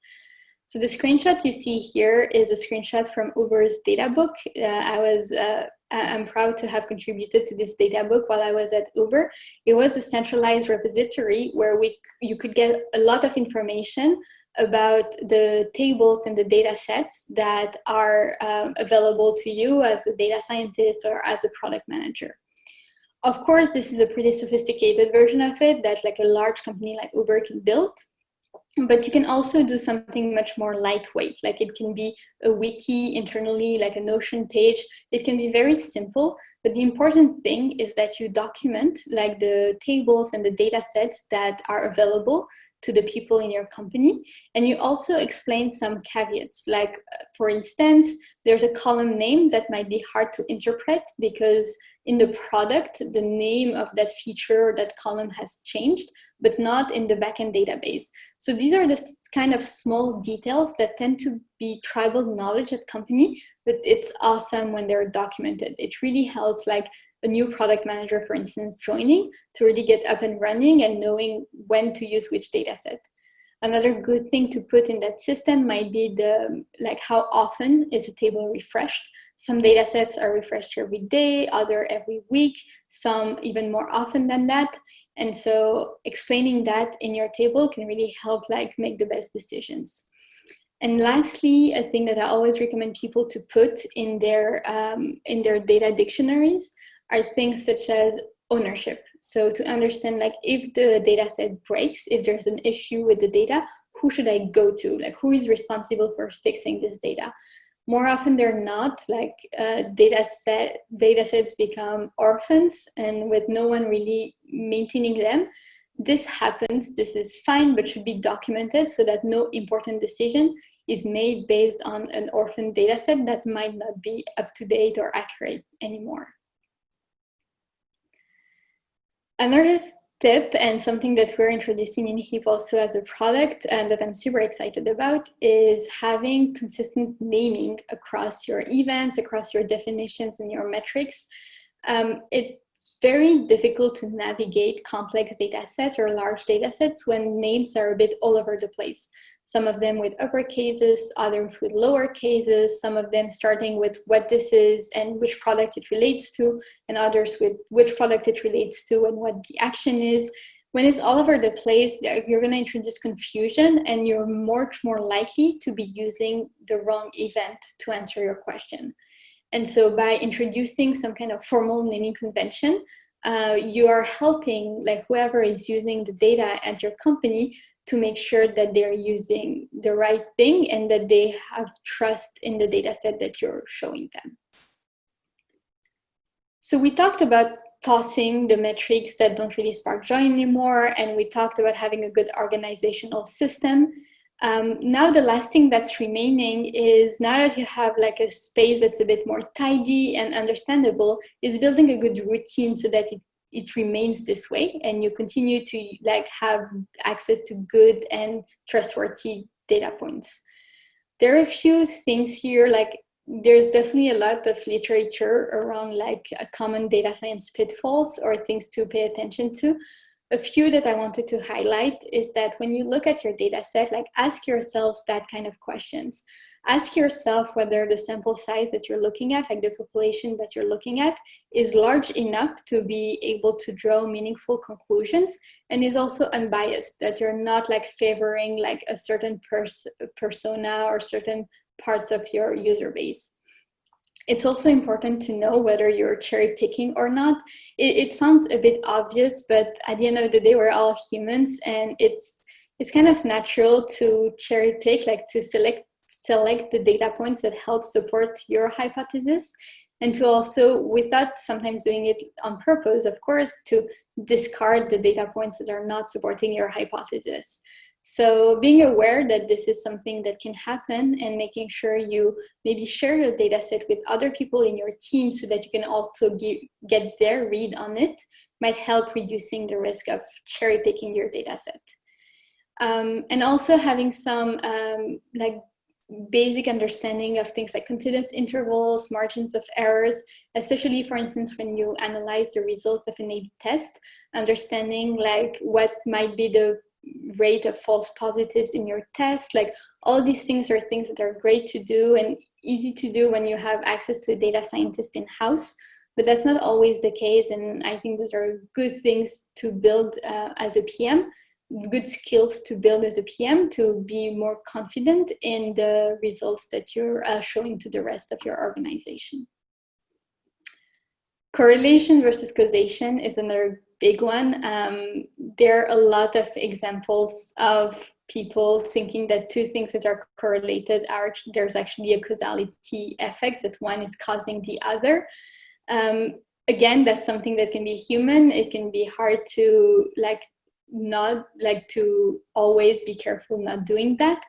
So the screenshot you see here is a screenshot from Uber's data book. I'm proud to have contributed to this data book while I was at Uber. It was a centralized repository where you could get a lot of information about the tables and the data sets that are available to you as a data scientist or as a product manager. Of course, this is a pretty sophisticated version of it that like a large company like Uber can build. But you can also do something much more lightweight, like it can be a wiki internally, like a Notion page. It can be very simple, but the important thing is that you document like the tables and the data sets that are available to the people in your company. And you also explain some caveats, like for instance, there's a column name that might be hard to interpret because in the product, the name of that feature or that column has changed, but not in the backend database. So these are the kind of small details that tend to be tribal knowledge at company, but it's awesome when they're documented. It really helps like a new product manager, for instance, joining to really get up and running and knowing when to use which data set. Another good thing to put in that system might be like how often is a table refreshed. Some data sets are refreshed every day, other every week, some even more often than that. And so explaining that in your table can really help like make the best decisions. And lastly, a thing that I always recommend people to put in their data dictionaries are things such as ownership. So to understand like if the data set breaks, if there's an issue with the data, who should I go to? Like who is responsible for fixing this data? More often than not, like data sets become orphans and with no one really maintaining them. This happens, this is fine, but should be documented so that no important decision is made based on an orphan data set that might not be up to date or accurate anymore. Another tip and something that we're introducing in HEAP also as a product and that I'm super excited about is having consistent naming across your events, across your definitions and your metrics. It's very difficult to navigate complex data sets or large data sets when names are a bit all over the place. some of them with upper cases, others with lower cases, some of them starting with what this is and which product it relates to, and others with which product it relates to and what the action is. When it's all over the place, you're going to introduce confusion, and you're much more likely to be using the wrong event to answer your question. And so by introducing some kind of formal naming convention, you are helping like whoever is using the data at your company to make sure that they're using the right thing and that they have trust in the data set that you're showing them. So we talked about tossing the metrics that don't really spark joy anymore, and we talked about having a good organizational system. Now the last thing that's remaining is, now that you have like a space that's a bit more tidy and understandable, is building a good routine so that it remains this way and you continue to like have access to good and trustworthy data points. There are a few things here, like there's definitely a lot of literature around like common data science pitfalls or things to pay attention to. A few that I wanted to highlight is that when you look at your data set, like ask yourselves that kind of questions. Ask yourself whether the sample size that you're looking at, like the population that you're looking at, is large enough to be able to draw meaningful conclusions and is also unbiased, that you're not like favoring like a certain persona or certain parts of your user base. It's also important to know whether you're cherry picking or not. It sounds a bit obvious, but at the end of the day, we're all humans, and it's kind of natural to cherry pick, like to select the data points that help support your hypothesis, and to also, without sometimes doing it on purpose, of course, to discard the data points that are not supporting your hypothesis. So being aware that this is something that can happen and making sure you maybe share your data set with other people in your team so that you can also get their read on it might help reducing the risk of cherry picking your data set. And also having some like basic understanding of things like confidence intervals, margins of errors, especially for instance, when you analyze the results of an A/B test, understanding like what might be the rate of false positives in your test. Like all these things are things that are great to do and easy to do when you have access to a data scientist in-house, but that's not always the case. And I think those are good things to build as a PM, good skills to build as a PM to be more confident in the results that you're showing to the rest of your organization. Correlation versus causation is another big one. There are a lot of examples of people thinking that two things that are correlated are, there's actually a causality effect, that one is causing the other. Again, that's something that can be human. It can be hard to to always be careful not doing that.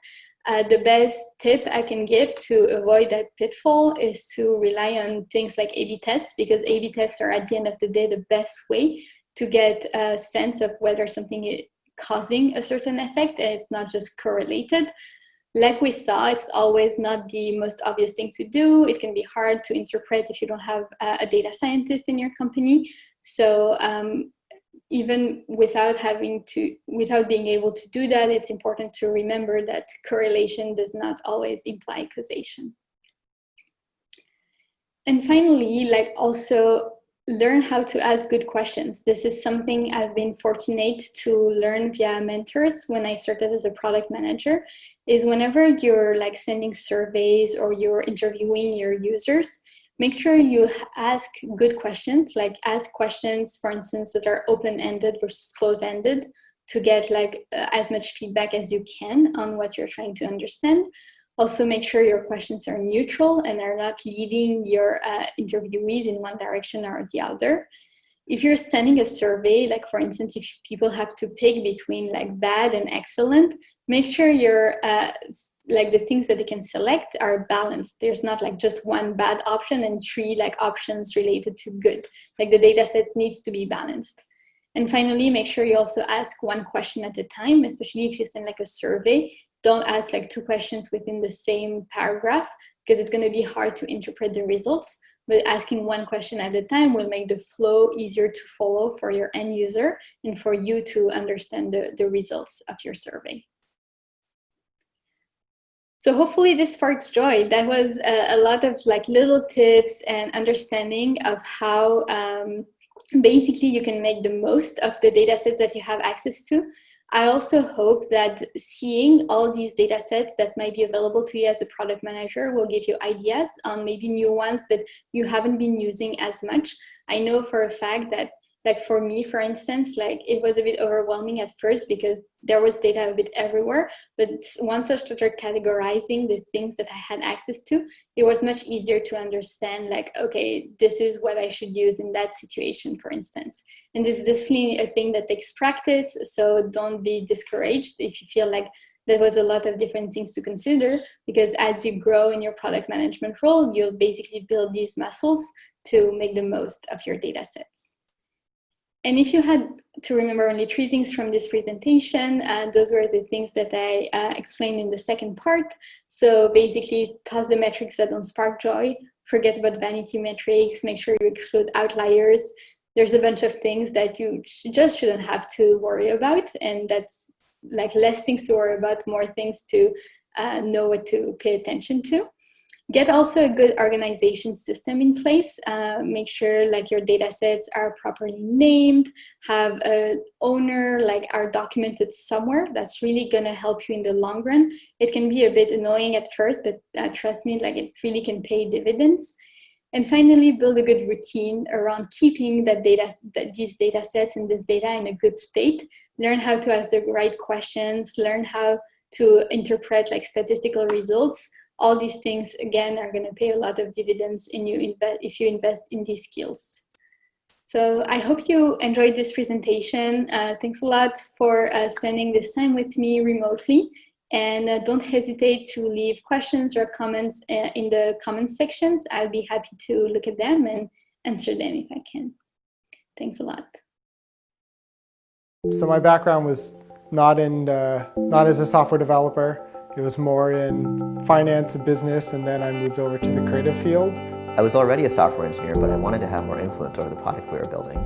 The best tip I can give to avoid that pitfall is to rely on things like A/B tests, because A/B tests are at the end of the day the best way to get a sense of whether something is causing a certain effect and it's not just correlated. Like we saw, it's always not the most obvious thing to do. It can be hard to interpret if you don't have a data scientist in your company. So even without being able to do that, it's important to remember that correlation does not always imply causation. And finally, like also learn how to ask good questions. This is something I've been fortunate to learn via mentors when I started as a product manager, is whenever you're like sending surveys or you're interviewing your users, make sure you ask good questions, like ask questions, for instance, that are open-ended versus closed-ended to get like as much feedback as you can on what you're trying to understand. Also make sure your questions are neutral and are not leading your interviewees in one direction or the other. If you're sending a survey, like for instance, if people have to pick between like bad and excellent, make sure your like the things that they can select are balanced. There's not like just one bad option and three like options related to good. Like the data set needs to be balanced. And finally, make sure you also ask one question at a time, especially if you send like a survey. Don't ask like two questions within the same paragraph, because it's going to be hard to interpret the results. But asking one question at a time will make the flow easier to follow for your end user and for you to understand the results of your survey. So hopefully this sparks joy. That was a lot of like little tips and understanding of how basically you can make the most of the data sets that you have access to. I also hope that seeing all these data sets that might be available to you as a product manager will give you ideas on maybe new ones that you haven't been using as much. I know for a fact that, like for me, for instance, like it was a bit overwhelming at first because there was data a bit everywhere. But once I started categorizing the things that I had access to, it was much easier to understand, like, okay, this is what I should use in that situation, for instance. And this is definitely a thing that takes practice. So don't be discouraged if you feel like there was a lot of different things to consider, because as you grow in your product management role, you'll basically build these muscles to make the most of your data sets. And if you had to remember only 3 things from this presentation, those were the things that I explained in the second part. So basically, toss the metrics that don't spark joy, forget about vanity metrics, make sure you exclude outliers. There's a bunch of things that you just shouldn't have to worry about, and that's like less things to worry about, more things to know what to pay attention to. Get also a good organization system in place. Make sure like your data sets are properly named, have an owner, like are documented somewhere. That's really gonna help you in the long run. It can be a bit annoying at first, but trust me, like it really can pay dividends. And finally, build a good routine around keeping these data sets and this data in a good state. Learn how to ask the right questions, learn how to interpret like statistical results. All these things, again, are going to pay a lot of dividends if you invest in these skills. So I hope you enjoyed this presentation. Thanks a lot for spending this time with me remotely. And don't hesitate to leave questions or comments in the comment sections. I'll be happy to look at them and answer them if I can. Thanks a lot. So my background was not as a software developer. It was more in finance and business, and then I moved over to the creative field. I was already a software engineer, but I wanted to have more influence over the product we were building.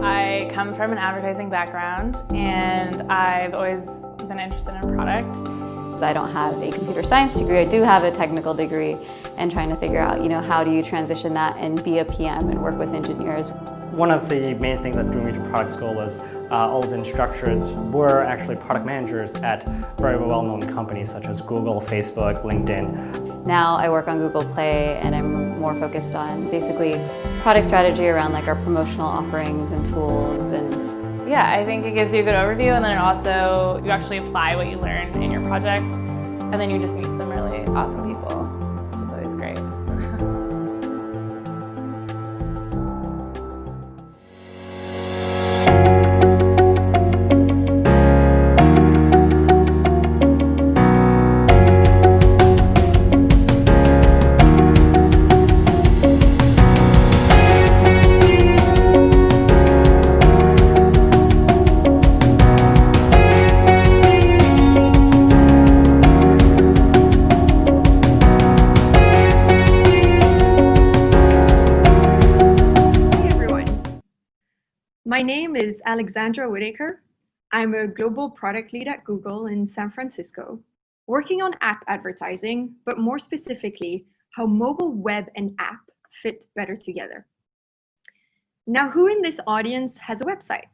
I come from an advertising background, and I've always been interested in product. I don't have a computer science degree. I do have a technical degree, and trying to figure out, how do you transition that and be a PM and work with engineers. One of the main things that drew me to product school was all of the instructors were actually product managers at very well-known companies such as Google, Facebook, LinkedIn. Now I work on Google Play, and I'm more focused on basically product strategy around like our promotional offerings and tools. And yeah, I think it gives you a good overview, and then it also, you actually apply what you learn in your project, and then you just meet some really awesome people, which is always great. My name is Alexandra Whitaker. I'm a global product lead at Google in San Francisco, working on app advertising, but more specifically, how mobile web and app fit better together. Now, who in this audience has a website?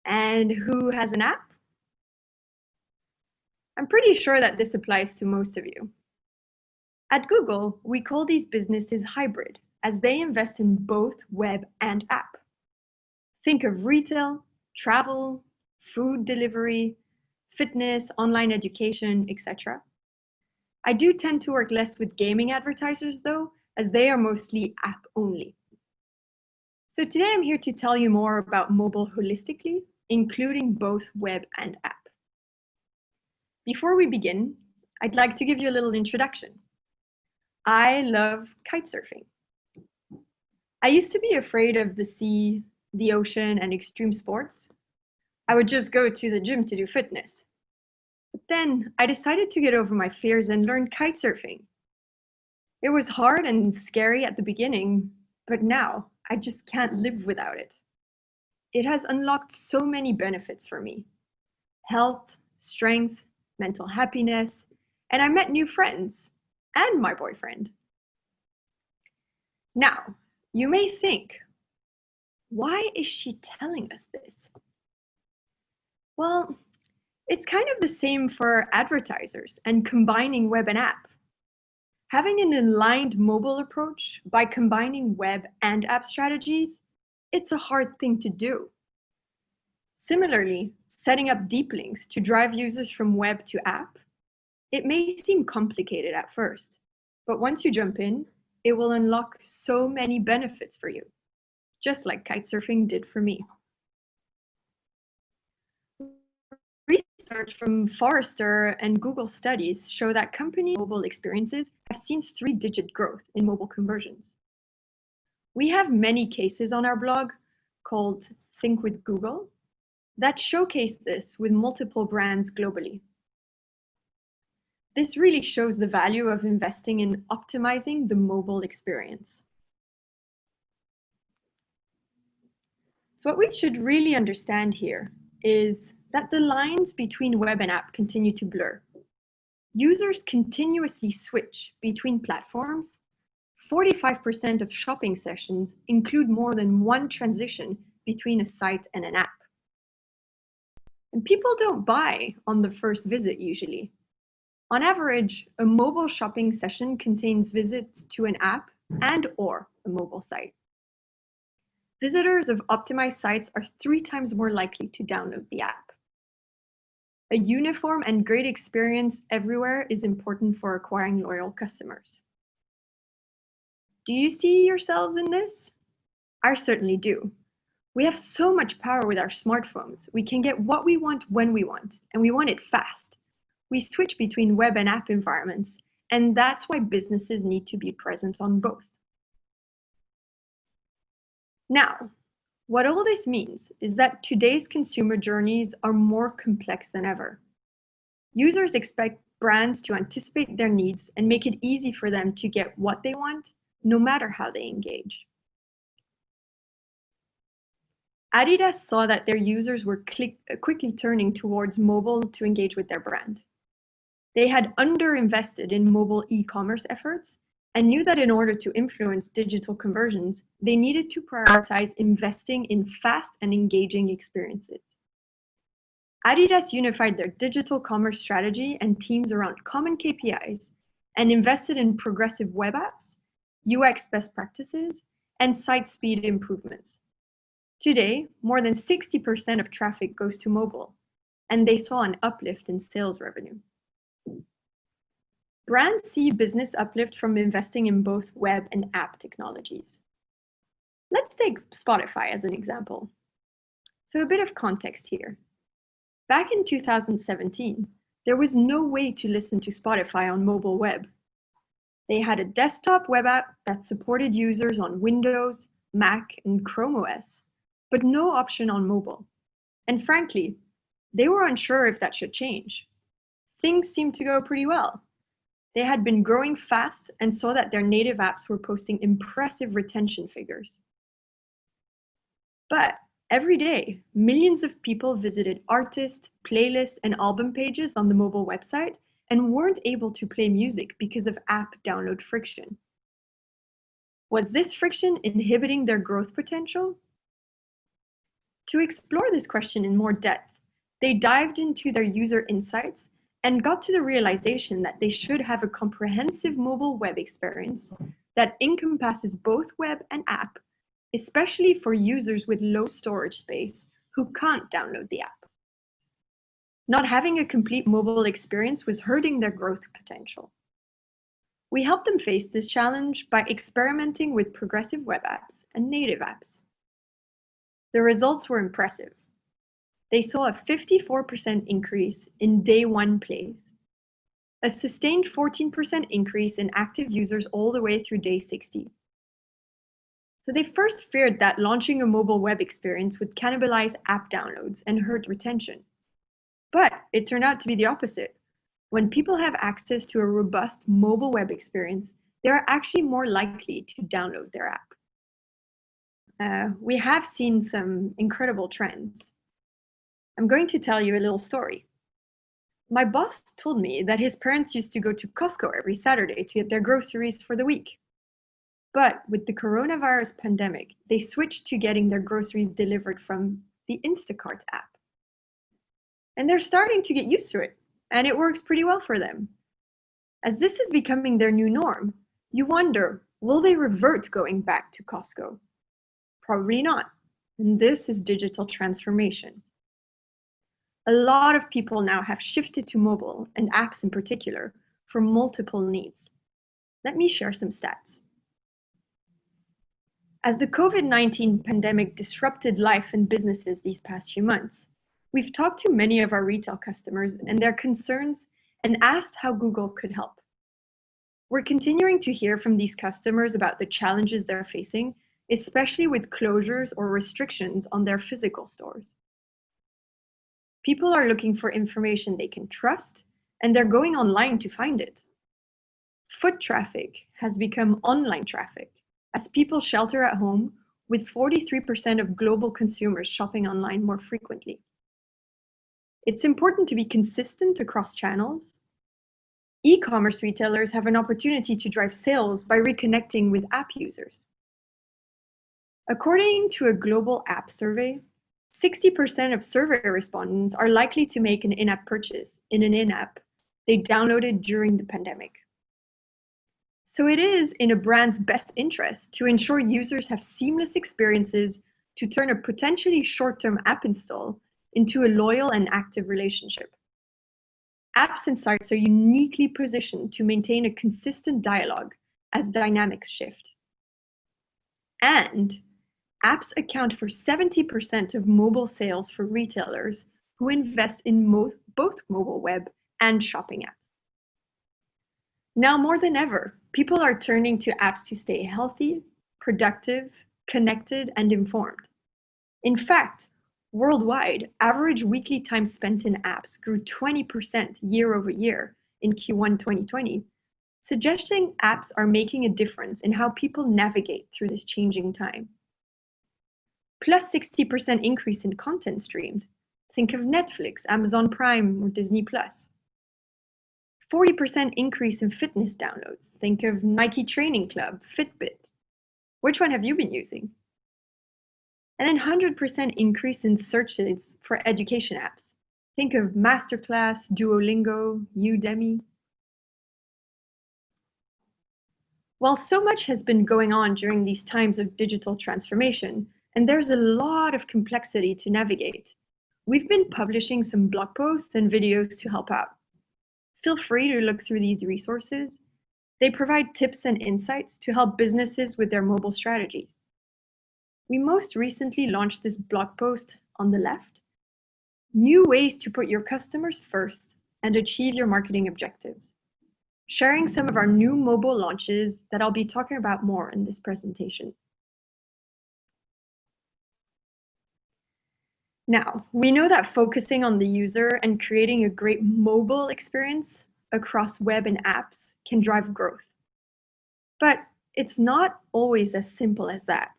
And who has an app? I'm pretty sure that this applies to most of you. At Google, we call these businesses hybrid, as they invest in both web and app. Think of retail, travel, food delivery, fitness, online education, etc. I do tend to work less with gaming advertisers though, as they are mostly app only. So today I'm here to tell you more about mobile holistically, including both web and app. Before we begin, I'd like to give you a little introduction. I love kitesurfing. I used to be afraid of the sea, the ocean, and extreme sports. I would just go to the gym to do fitness. But then I decided to get over my fears and learn kitesurfing. It was hard and scary at the beginning, but now I just can't live without it. It has unlocked so many benefits for me: health, strength, mental happiness, and I met new friends and my boyfriend. Now, you may think, why is she telling us this? Well, it's kind of the same for advertisers and combining web and app. Having an aligned mobile approach by combining web and app strategies, it's a hard thing to do. Similarly, setting up deep links to drive users from web to app, it may seem complicated at first, but once you jump in, it will unlock so many benefits for you, just like kitesurfing did for me. Research from Forrester and Google studies show that company mobile experiences have seen 3-digit growth in mobile conversions. We have many cases on our blog called Think with Google that showcase this with multiple brands globally. This really shows the value of investing in optimizing the mobile experience. So what we should really understand here is that the lines between web and app continue to blur. Users continuously switch between platforms. 45% of shopping sessions include more than one transition between a site and an app. And people don't buy on the first visit usually. On average, a mobile shopping session contains visits to an app and/or a mobile site. Visitors of optimized sites are 3 times more likely to download the app. A uniform and great experience everywhere is important for acquiring loyal customers. Do you see yourselves in this? I certainly do. We have so much power with our smartphones. We can get what we want when we want, and we want it fast. We switch between web and app environments, and that's why businesses need to be present on both. Now, what all this means is that today's consumer journeys are more complex than ever. Users expect brands to anticipate their needs and make it easy for them to get what they want, no matter how they engage. Adidas saw that their users were quickly turning towards mobile to engage with their brand. They had underinvested in mobile e-commerce efforts and knew that in order to influence digital conversions, they needed to prioritize investing in fast and engaging experiences. Adidas unified their digital commerce strategy and teams around common KPIs and invested in progressive web apps, UX best practices, and site speed improvements. Today, more than 60% of traffic goes to mobile, and they saw an uplift in sales revenue. Brands see business uplift from investing in both web and app technologies. Let's take Spotify as an example. So a bit of context here. Back in 2017, there was no way to listen to Spotify on mobile web. They had a desktop web app that supported users on Windows, Mac, and Chrome OS, but no option on mobile. And frankly, they were unsure if that should change. Things seemed to go pretty well. They had been growing fast and saw that their native apps were posting impressive retention figures. But every day, millions of people visited artist, playlist, and album pages on the mobile website and weren't able to play music because of app download friction. Was this friction inhibiting their growth potential? To explore this question in more depth, they dived into their user insights and got to the realization that they should have a comprehensive mobile web experience that encompasses both web and app, especially for users with low storage space who can't download the app. Not having a complete mobile experience was hurting their growth potential. We helped them face this challenge by experimenting with progressive web apps and native apps. The results were impressive. They saw a 54% increase in day 1 plays, a sustained 14% increase in active users all the way through day 60. So they first feared that launching a mobile web experience would cannibalize app downloads and hurt retention. But it turned out to be the opposite. When people have access to a robust mobile web experience, they are actually more likely to download their app. We have seen some incredible trends. I'm going to tell you a little story. My boss told me that his parents used to go to Costco every Saturday to get their groceries for the week. But with the coronavirus pandemic, they switched to getting their groceries delivered from the Instacart app. And they're starting to get used to it, and it works pretty well for them. As this is becoming their new norm, you wonder, will they revert going back to Costco? Probably not. And this is digital transformation. A lot of people now have shifted to mobile, and apps in particular, for multiple needs. Let me share some stats. As the COVID-19 pandemic disrupted life and businesses these past few months, we've talked to many of our retail customers and their concerns and asked how Google could help. We're continuing to hear from these customers about the challenges they're facing, especially with closures or restrictions on their physical stores. People are looking for information they can trust, and they're going online to find it. Foot traffic has become online traffic, as people shelter at home, with 43% of global consumers shopping online more frequently. It's important to be consistent across channels. E-commerce retailers have an opportunity to drive sales by reconnecting with app users. According to a global app survey, 60% of survey respondents are likely to make an in-app purchase in an in-app they downloaded during the pandemic. So it is in a brand's best interest to ensure users have seamless experiences to turn a potentially short-term app install into a loyal and active relationship. Apps and sites are uniquely positioned to maintain a consistent dialogue as dynamics shift. And apps account for 70% of mobile sales for retailers who invest in both mobile web and shopping apps. Now more than ever, people are turning to apps to stay healthy, productive, connected, and informed. In fact, worldwide, average weekly time spent in apps grew 20% year over year in Q1 2020, suggesting apps are making a difference in how people navigate through this changing time. Plus 60% increase in content streamed. Think of Netflix, Amazon Prime, or Disney+. 40% increase in fitness downloads. Think of Nike Training Club, Fitbit. Which one have you been using? And then 100% increase in searches for education apps. Think of Masterclass, Duolingo, Udemy. While so much has been going on during these times of digital transformation, and there's a lot of complexity to navigate, we've been publishing some blog posts and videos to help out. Feel free to look through these resources. They provide tips and insights to help businesses with their mobile strategies. We most recently launched this blog post on the left, New Ways to Put Your Customers First and Achieve Your Marketing Objectives, sharing some of our new mobile launches that I'll be talking about more in this presentation. Now, we know that focusing on the user and creating a great mobile experience across web and apps can drive growth. But it's not always as simple as that.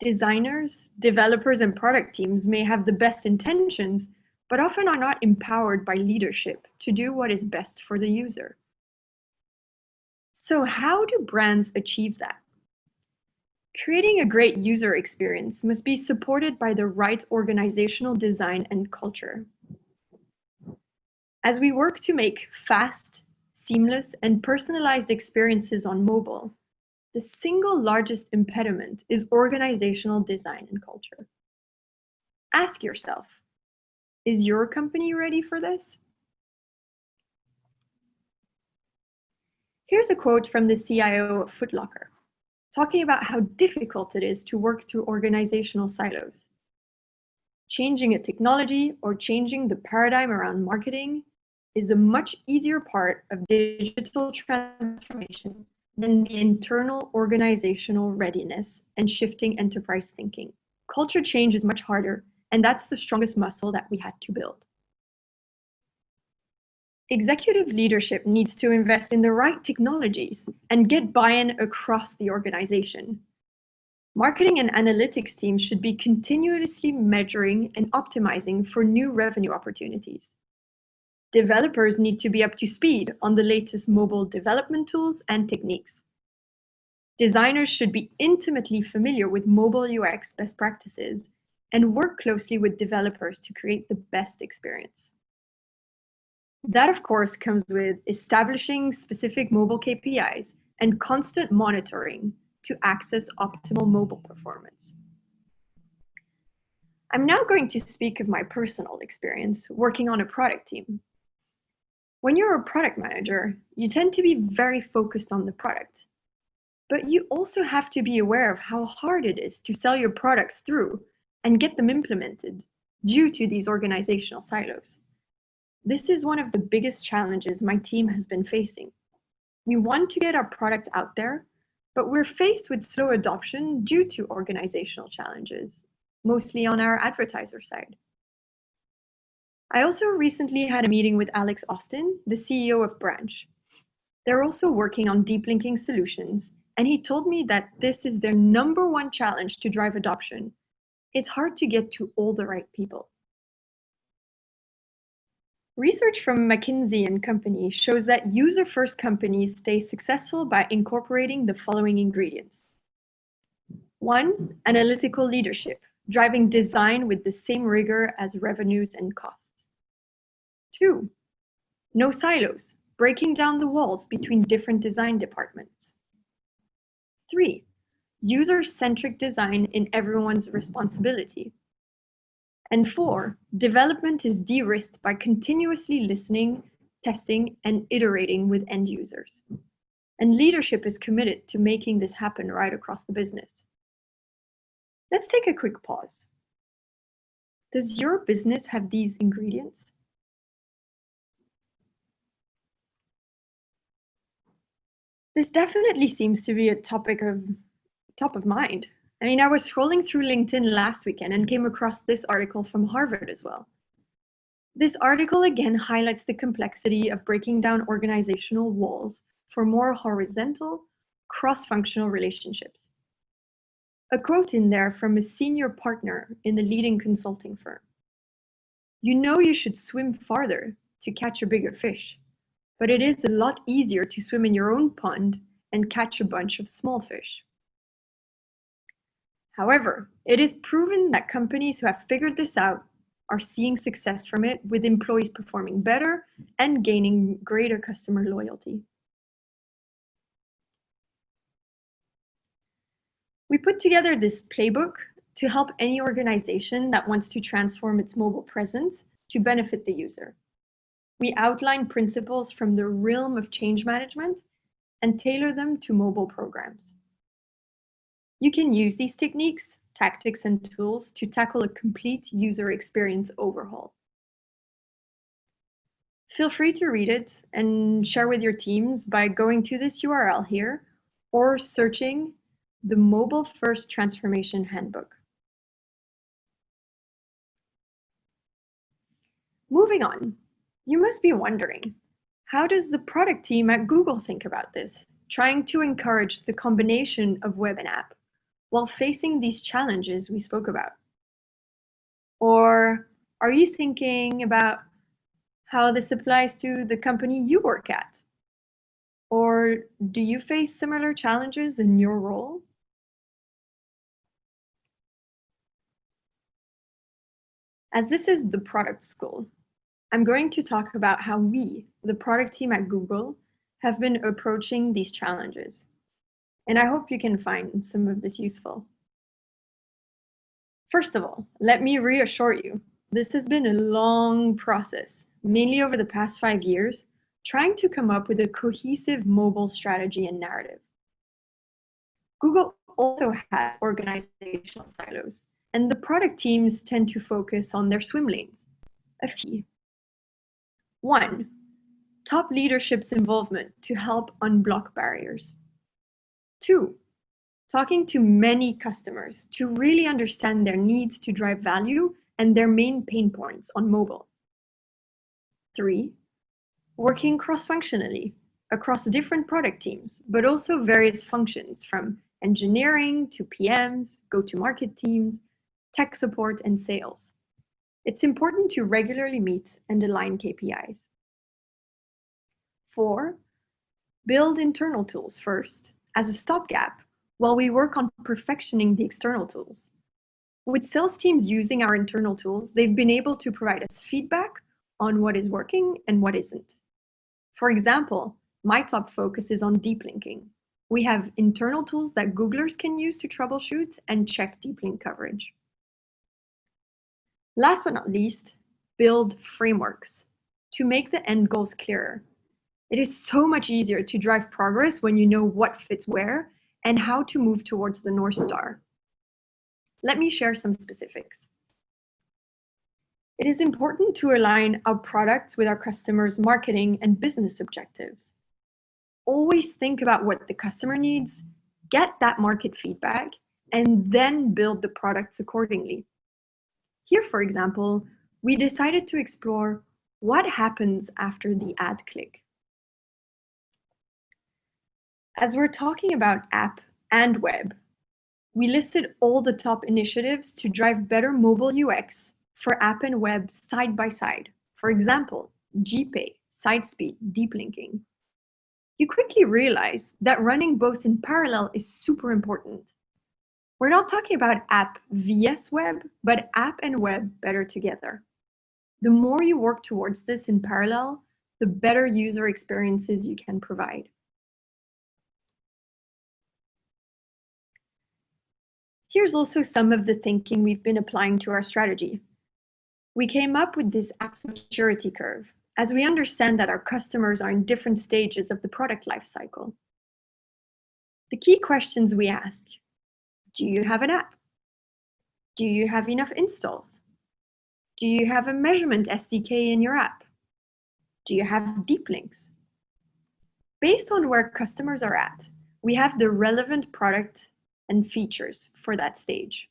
Designers, developers, and product teams may have the best intentions, but often are not empowered by leadership to do what is best for the user. So how do brands achieve that? Creating a great user experience must be supported by the right organizational design and culture. As we work to make fast, seamless, and personalized experiences on mobile, the single largest impediment is organizational design and culture. Ask yourself, is your company ready for this? Here's a quote from the CIO of Foot Locker, talking about how difficult it is to work through organizational silos. Changing a technology or changing the paradigm around marketing is a much easier part of digital transformation than the internal organizational readiness and shifting enterprise thinking. Culture change is much harder, and that's the strongest muscle that we had to build. Executive leadership needs to invest in the right technologies and get buy-in across the organization. Marketing and analytics teams should be continuously measuring and optimizing for new revenue opportunities. Developers need to be up to speed on the latest mobile development tools and techniques. Designers should be intimately familiar with mobile UX best practices and work closely with developers to create the best experience. That, of course, comes with establishing specific mobile KPIs and constant monitoring to access optimal mobile performance. I'm now going to speak of my personal experience working on a product team. When you're a product manager, you tend to be very focused on the product, but you also have to be aware of how hard it is to sell your products through and get them implemented due to these organizational silos. This is one of the biggest challenges my team has been facing. We want to get our product out there, but we're faced with slow adoption due to organizational challenges, mostly on our advertiser side. I also recently had a meeting with Alex Austin, the CEO of Branch. They're also working on deep linking solutions, and he told me that this is their #1 challenge to drive adoption. It's hard to get to all the right people. Research from McKinsey & Company shows that user-first companies stay successful by incorporating the following ingredients. 1, analytical leadership, driving design with the same rigor as revenues and costs. 2, no silos, breaking down the walls between different design departments. 3, user-centric design in everyone's responsibility. And 4, development is de-risked by continuously listening, testing, and iterating with end users. And leadership is committed to making this happen right across the business. Let's take a quick pause. Does your business have these ingredients? This definitely seems to be a topic of top of mind. I mean, I was scrolling through LinkedIn last weekend and came across this article from Harvard as well. This article again highlights the complexity of breaking down organizational walls for more horizontal, cross-functional relationships. A quote in there from a senior partner in the leading consulting firm. You know you should swim farther to catch a bigger fish, but it is a lot easier to swim in your own pond and catch a bunch of small fish. However, it is proven that companies who have figured this out are seeing success from it, with employees performing better and gaining greater customer loyalty. We put together this playbook to help any organization that wants to transform its mobile presence to benefit the user. We outline principles from the realm of change management and tailor them to mobile programs. You can use these techniques, tactics, and tools to tackle a complete user experience overhaul. Feel free to read it and share with your teams by going to this URL here or searching the Mobile First Transformation Handbook. Moving on, you must be wondering, how does the product team at Google think about this, trying to encourage the combination of web and app while facing these challenges we spoke about? Or are you thinking about how this applies to the company you work at? Or do you face similar challenges in your role? As this is the product school, I'm going to talk about how we, the product team at Google, have been approaching these challenges. And I hope you can find some of this useful. First of all, let me reassure you, this has been a long process, mainly over the past 5 years, trying to come up with a cohesive mobile strategy and narrative. Google also has organizational silos, and the product teams tend to focus on their swim lanes. A few. 1, top leadership's involvement to help unblock barriers. 2, talking to many customers to really understand their needs to drive value and their main pain points on mobile. 3, working cross-functionally across different product teams, but also various functions from engineering to PMs, go-to-market teams, tech support, and sales. It's important to regularly meet and align KPIs. 4, build internal tools first as a stopgap while we work on perfectioning the external tools. With sales teams using our internal tools, they've been able to provide us feedback on what is working and what isn't. For example, my top focus is on deep linking. We have internal tools that Googlers can use to troubleshoot and check deep link coverage. Last but not least, build frameworks to make the end goals clearer. It is so much easier to drive progress when you know what fits where and how to move towards the North Star. Let me share some specifics. It is important to align our products with our customers' marketing and business objectives. Always think about what the customer needs, get that market feedback, and then build the products accordingly. Here, for example, we decided to explore what happens after the ad click. As we're talking about app and web, we listed all the top initiatives to drive better mobile UX for app and web side by side. For example, GPay, site speed, deep linking. You quickly realize that running both in parallel is super important. We're not talking about app vs web, but app and web better together. The more you work towards this in parallel, the better user experiences you can provide. Here's also some of the thinking we've been applying to our strategy. We came up with this app's maturity curve, as we understand that our customers are in different stages of the product lifecycle. The key questions we ask: do you have an app? Do you have enough installs? Do you have a measurement SDK in your app? Do you have deep links? Based on where customers are at, we have the relevant product and features for that stage.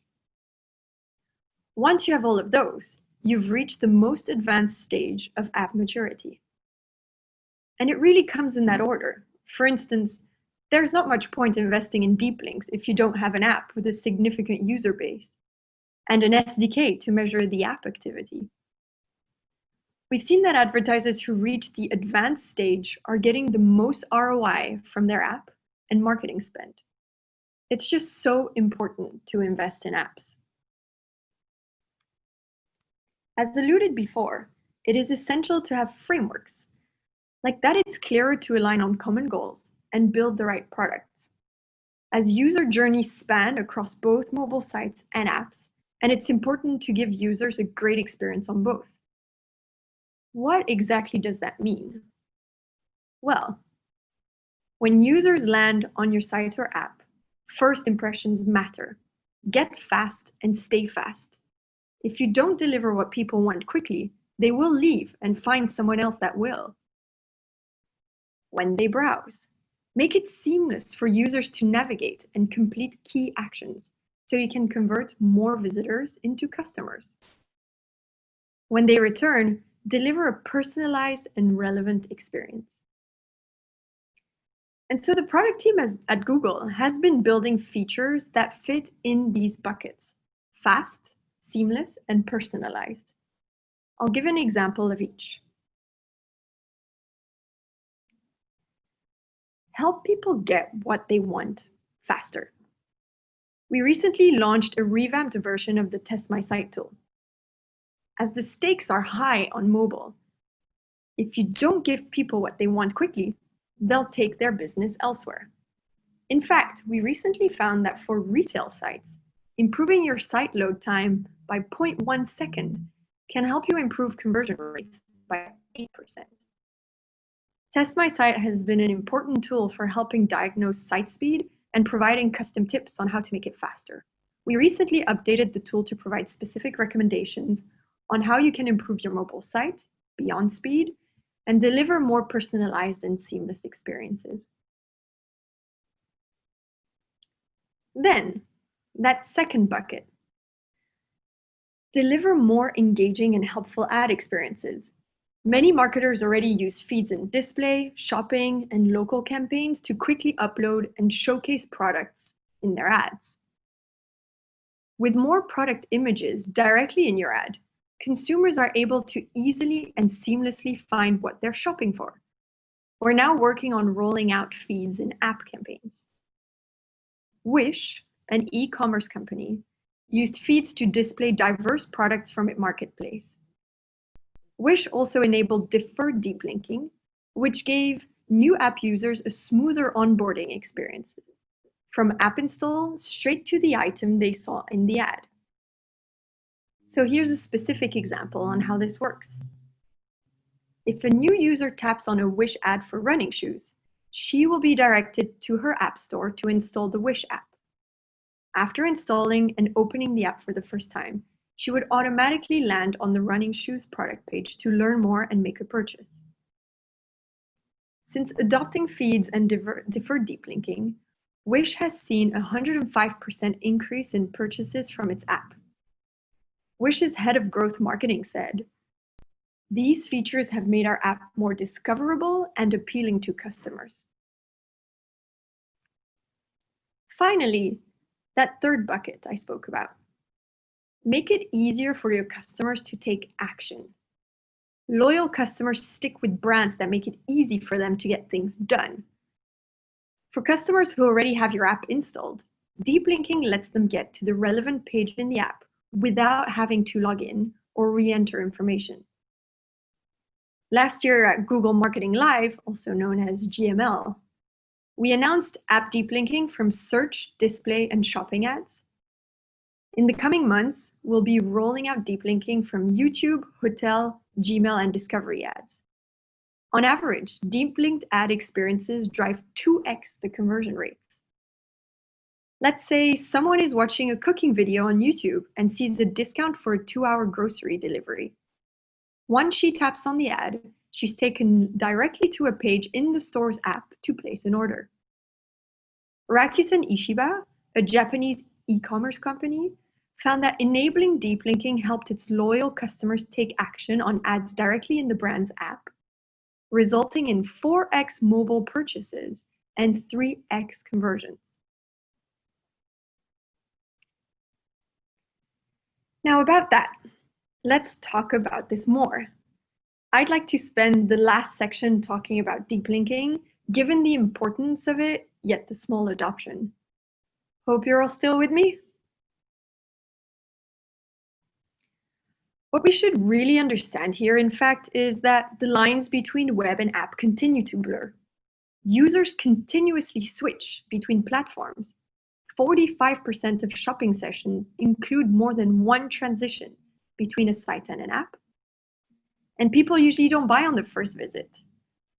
Once you have all of those, you've reached the most advanced stage of app maturity. And it really comes in that order. For instance, there's not much point investing in deep links if you don't have an app with a significant user base and an SDK to measure the app activity. We've seen that advertisers who reach the advanced stage are getting the most ROI from their app and marketing spend. It's just so important to invest in apps. As alluded before, it is essential to have frameworks. Like that, it's clearer to align on common goals and build the right products. As user journeys span across both mobile sites and apps, and it's important to give users a great experience on both. What exactly does that mean? Well, when users land on your site or app, first impressions matter. Get fast and stay fast. If you don't deliver what people want quickly, they will leave and find someone else that will. When they browse, make it seamless for users to navigate and complete key actions so you can convert more visitors into customers. When they return, deliver a personalized and relevant experience. And so the product team at Google has been building features that fit in these buckets: fast, seamless, and personalized. I'll give an example of each. Help people get what they want faster. We recently launched a revamped version of the Test My Site tool. As the stakes are high on mobile, if you don't give people what they want quickly, they'll take their business elsewhere. In fact, we recently found that for retail sites, improving your site load time by 0.1 second can help you improve conversion rates by 8%. Test My Site has been an important tool for helping diagnose site speed and providing custom tips on how to make it faster. We recently updated the tool to provide specific recommendations on how you can improve your mobile site beyond speed and deliver more personalized and seamless experiences. Then, that second bucket. Deliver more engaging and helpful ad experiences. Many marketers already use feeds in display, shopping, and local campaigns to quickly upload and showcase products in their ads. With more product images directly in your ad, consumers are able to easily and seamlessly find what they're shopping for. we're now working on rolling out feeds in app campaigns. Wish, an e-commerce company, used feeds to display diverse products from its marketplace. Wish also enabled deferred deep linking, which gave new app users a smoother onboarding experience, from app install straight to the item they saw in the ad. So here's a specific example on how this works. If a new user taps on a Wish ad for running shoes, she will be directed to her app store to install the Wish app. After installing and opening the app for the first time, she would automatically land on the running shoes product page to learn more and make a purchase. Since adopting feeds and deferred deep linking, Wish has seen a 105% increase in purchases from its app. Wish's head of growth marketing said, "These features have made our app more discoverable and appealing to customers." Finally, that third bucket I spoke about. Make it easier for your customers to take action. Loyal customers stick with brands that make it easy for them to get things done. For customers who already have your app installed, deep linking lets them get to the relevant page in the app without having to log in or re-enter information. Last year at Google Marketing Live, also known as GML, we announced app deep linking from search, display, and shopping ads. In the coming months, we'll be rolling out deep linking from YouTube, hotel, Gmail, and discovery ads. On average, deep linked ad experiences drive 2x the conversion rates. Let's say someone is watching a cooking video on YouTube and sees a discount for a 2-hour grocery delivery. Once she taps on the ad, she's taken directly to a page in the store's app to place an order. Rakuten Ishiba, a Japanese e-commerce company, found that enabling deep linking helped its loyal customers take action on ads directly in the brand's app, resulting in 4x mobile purchases and 3x conversions. Now about that, let's talk about this more. I'd like to spend the last section talking about deep linking, given the importance of it, yet the small adoption. Hope you're all still with me. What we should really understand here, in fact, is that the lines between web and app continue to blur. Users continuously switch between platforms. 45% of shopping sessions include more than one transition between a site and an app. And people usually don't buy on the first visit.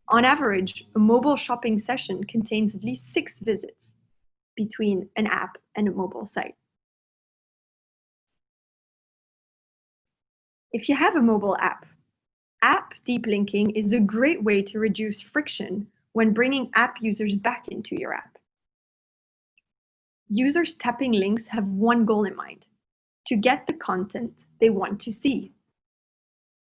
On average, a mobile shopping session contains at least 6 visits between an app and a mobile site. If you have a mobile app, app deep linking is a great way to reduce friction when bringing app users back into your app. Users tapping links have one goal in mind: to get the content they want to see.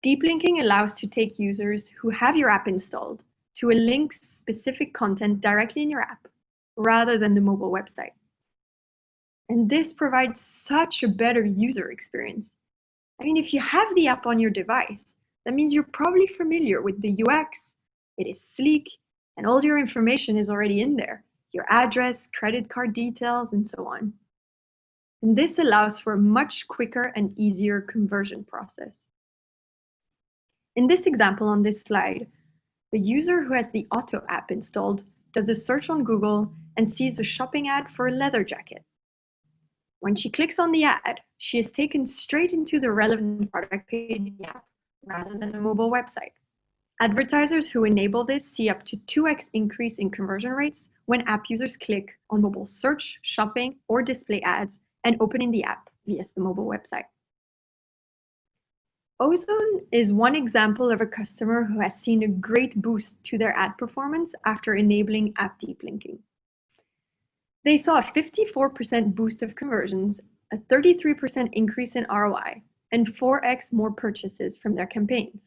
Deep linking allows to take users who have your app installed to a link's specific content directly in your app, rather than the mobile website. And this provides such a better user experience. I mean, if you have the app on your device, that means you're probably familiar with the UX, it is sleek, and all your information is already in there. Your address, credit card details, and so on. And this allows for a much quicker and easier conversion process. In this example on this slide, the user who has the Auto app installed does a search on Google and sees a shopping ad for a leather jacket. When she clicks on the ad, she is taken straight into the relevant product page in the app, rather than a mobile website. Advertisers who enable this see up to 2x increase in conversion rates when app users click on mobile search, shopping, or display ads and open in the app via the mobile website. Ozone is one example of a customer who has seen a great boost to their ad performance after enabling app deep linking. They saw a 54% boost of conversions, a 33% increase in ROI, and 4x more purchases from their campaigns.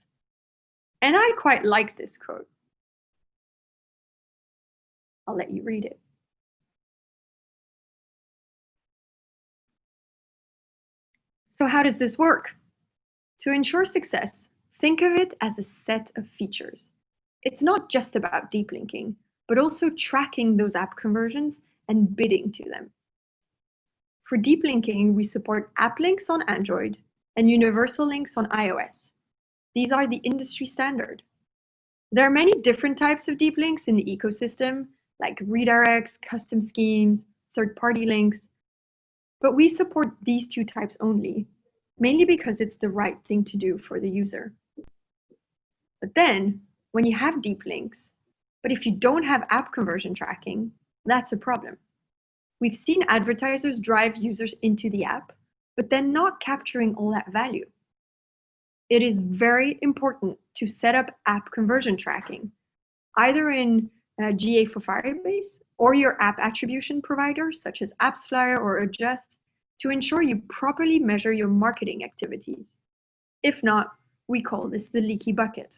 And I quite like this quote. I'll let you read it. So how does this work? To ensure success, think of it as a set of features. It's not just about deep linking, but also tracking those app conversions and bidding to them. For deep linking, we support app links on Android and universal links on iOS. These are the industry standard. There are many different types of deep links in the ecosystem, like redirects, custom schemes, third-party links, but we support these two types only, mainly because it's the right thing to do for the user. But then, when you have deep links, but if you don't have app conversion tracking, that's a problem. We've seen advertisers drive users into the app, but then not capturing all that value. It is very important to set up app conversion tracking, either in GA for Firebase or your app attribution providers such as AppsFlyer or Adjust to ensure you properly measure your marketing activities. If not, we call this the leaky bucket.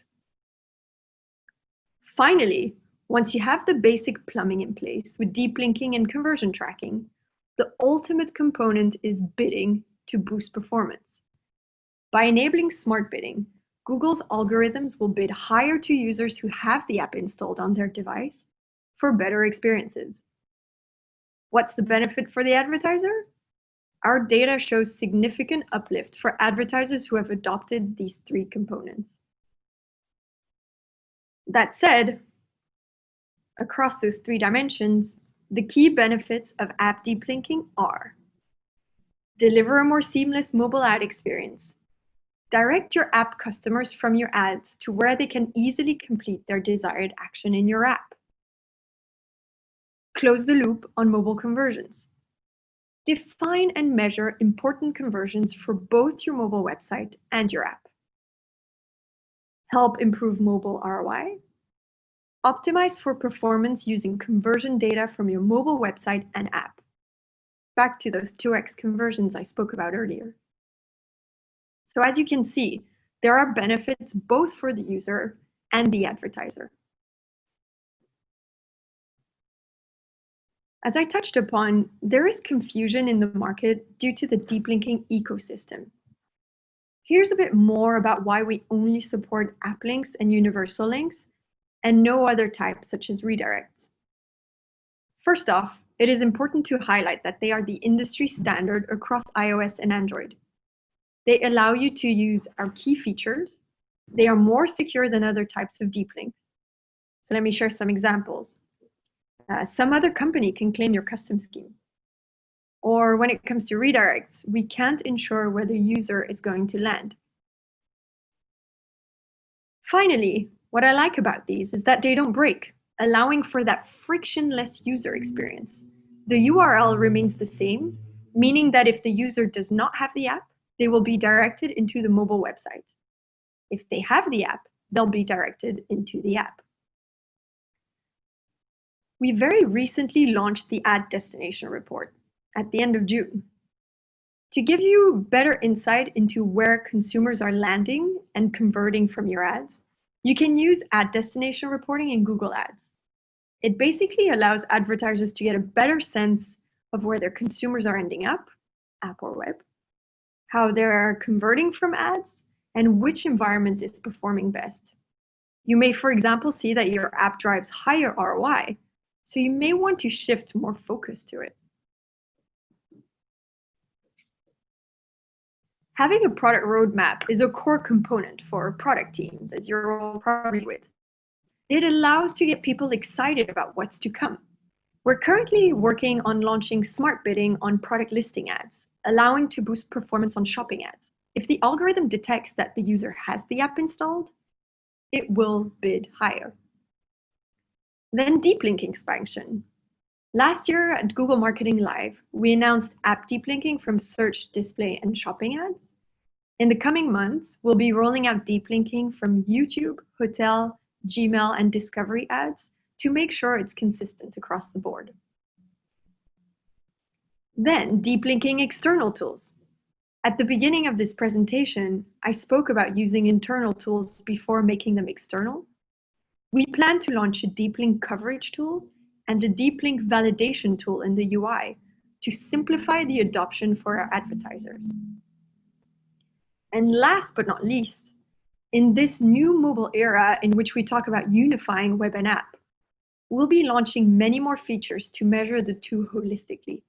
Finally, once you have the basic plumbing in place with deep linking and conversion tracking, the ultimate component is bidding to boost performance. By enabling smart bidding, Google's algorithms will bid higher to users who have the app installed on their device for better experiences. What's the benefit for the advertiser? Our data shows significant uplift for advertisers who have adopted these three components. That said, across those three dimensions, the key benefits of app deep linking are: deliver a more seamless mobile ad experience, direct your app customers from your ads to where they can easily complete their desired action in your app, close the loop on mobile conversions, define and measure important conversions for both your mobile website and your app, help improve mobile ROI, optimize for performance using conversion data from your mobile website and app. Back to those 2x conversions I spoke about earlier. So as you can see, there are benefits both for the user and the advertiser. As I touched upon, there is confusion in the market due to the deep linking ecosystem. Here's a bit more about why we only support app links and universal links and no other types such as redirects. First off, it is important to highlight that they are the industry standard across iOS and Android. They allow you to use our key features. They are more secure than other types of deep links. So let me share some examples. Some other company can claim your custom scheme. Or when it comes to redirects, we can't ensure where the user is going to land. Finally, what I like about these is that they don't break, allowing for that frictionless user experience. The URL remains the same, meaning that if the user does not have the app, they will be directed into the mobile website. If they have the app, they'll be directed into the app. We very recently launched the Ad Destination Report at the end of June. To give you better insight into where consumers are landing and converting from your ads, you can use ad destination reporting in Google Ads. It basically allows advertisers to get a better sense of where their consumers are ending up, app or web, how they're converting from ads, and which environment is performing best. You may, for example, see that your app drives higher ROI, so you may want to shift more focus to it. Having a product roadmap is a core component for product teams, as you're all probably with. It allows to get people excited about what's to come. We're currently working on launching smart bidding on product listing ads, allowing to boost performance on shopping ads. If the algorithm detects that the user has the app installed, it will bid higher. Then deep linking expansion. Last year at Google Marketing Live, we announced app deep linking from search, display, and shopping ads. In the coming months, we'll be rolling out deep linking from YouTube, hotel, Gmail, and discovery ads to make sure it's consistent across the board. Then deep linking external tools. At the beginning of this presentation, I spoke about using internal tools before making them external. We plan to launch a deep link coverage tool and a deep link validation tool in the UI to simplify the adoption for our advertisers. And last but not least, In this new mobile era in which we talk about unifying web and app, we'll be launching many more features to measure the two holistically.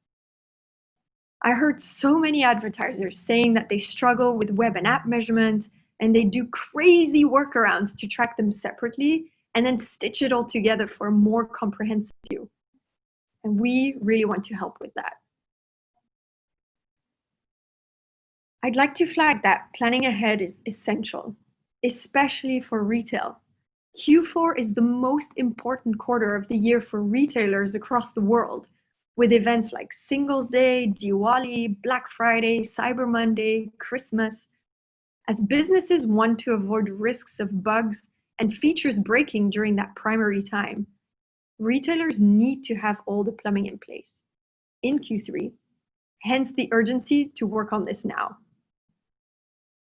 I heard so many advertisers saying that they struggle with web and app measurement, and they do crazy workarounds to track them separately and then stitch it all together for a more comprehensive view. And we really want to help with that. I'd like to flag that planning ahead is essential, especially for retail. Q4 is the most important quarter of the year for retailers across the world, with events like Singles Day, Diwali, Black Friday, Cyber Monday, Christmas. As businesses want to avoid risks of bugs and features breaking during that primary time, retailers need to have all the plumbing in place in Q3, hence the urgency to work on this now.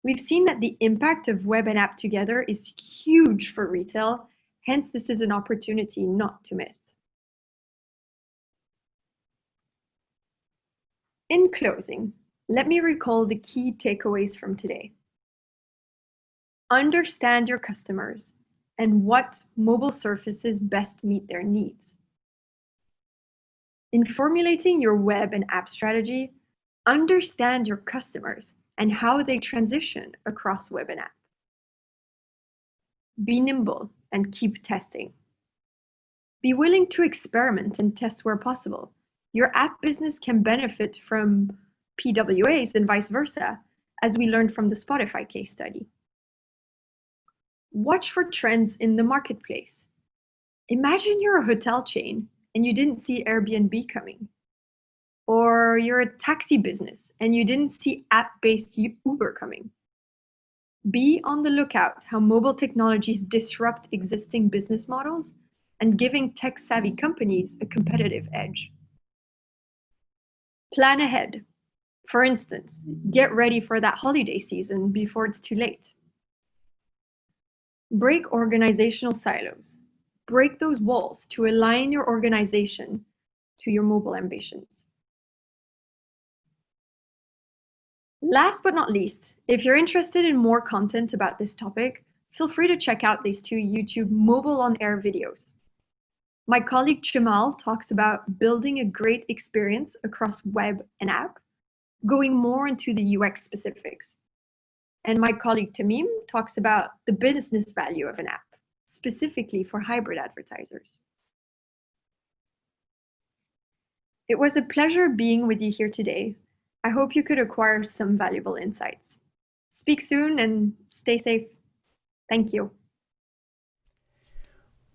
We've seen that the impact of web and app together is huge for retail, hence this is an opportunity not to miss. In closing, let me recall the key takeaways from today. Understand your customers and what mobile surfaces best meet their needs. In formulating your web and app strategy, understand your customers and how they transition across web and app. Be nimble and keep testing. Be willing to experiment and test where possible. Your app business can benefit from PWAs and vice versa, as we learned from the Spotify case study. Watch for trends in the marketplace. Imagine you're a hotel chain and you didn't see Airbnb coming. Or you're a taxi business and you didn't see app-based Uber coming. Be on the lookout how mobile technologies disrupt existing business models and giving tech-savvy companies a competitive edge. Plan ahead. For instance, get ready for that holiday season before it's too late. Break organizational silos. Break those walls to align your organization to your mobile ambitions. Last but not least, if you're interested in more content about this topic, feel free to check out these two YouTube Mobile on Air videos. My colleague Chimal talks about building a great experience across web and app, going more into the UX specifics. And my colleague Tamim talks about the business value of an app, specifically for hybrid advertisers. It was a pleasure being with you here today. I hope you could acquire some valuable insights. Speak soon and stay safe. Thank you.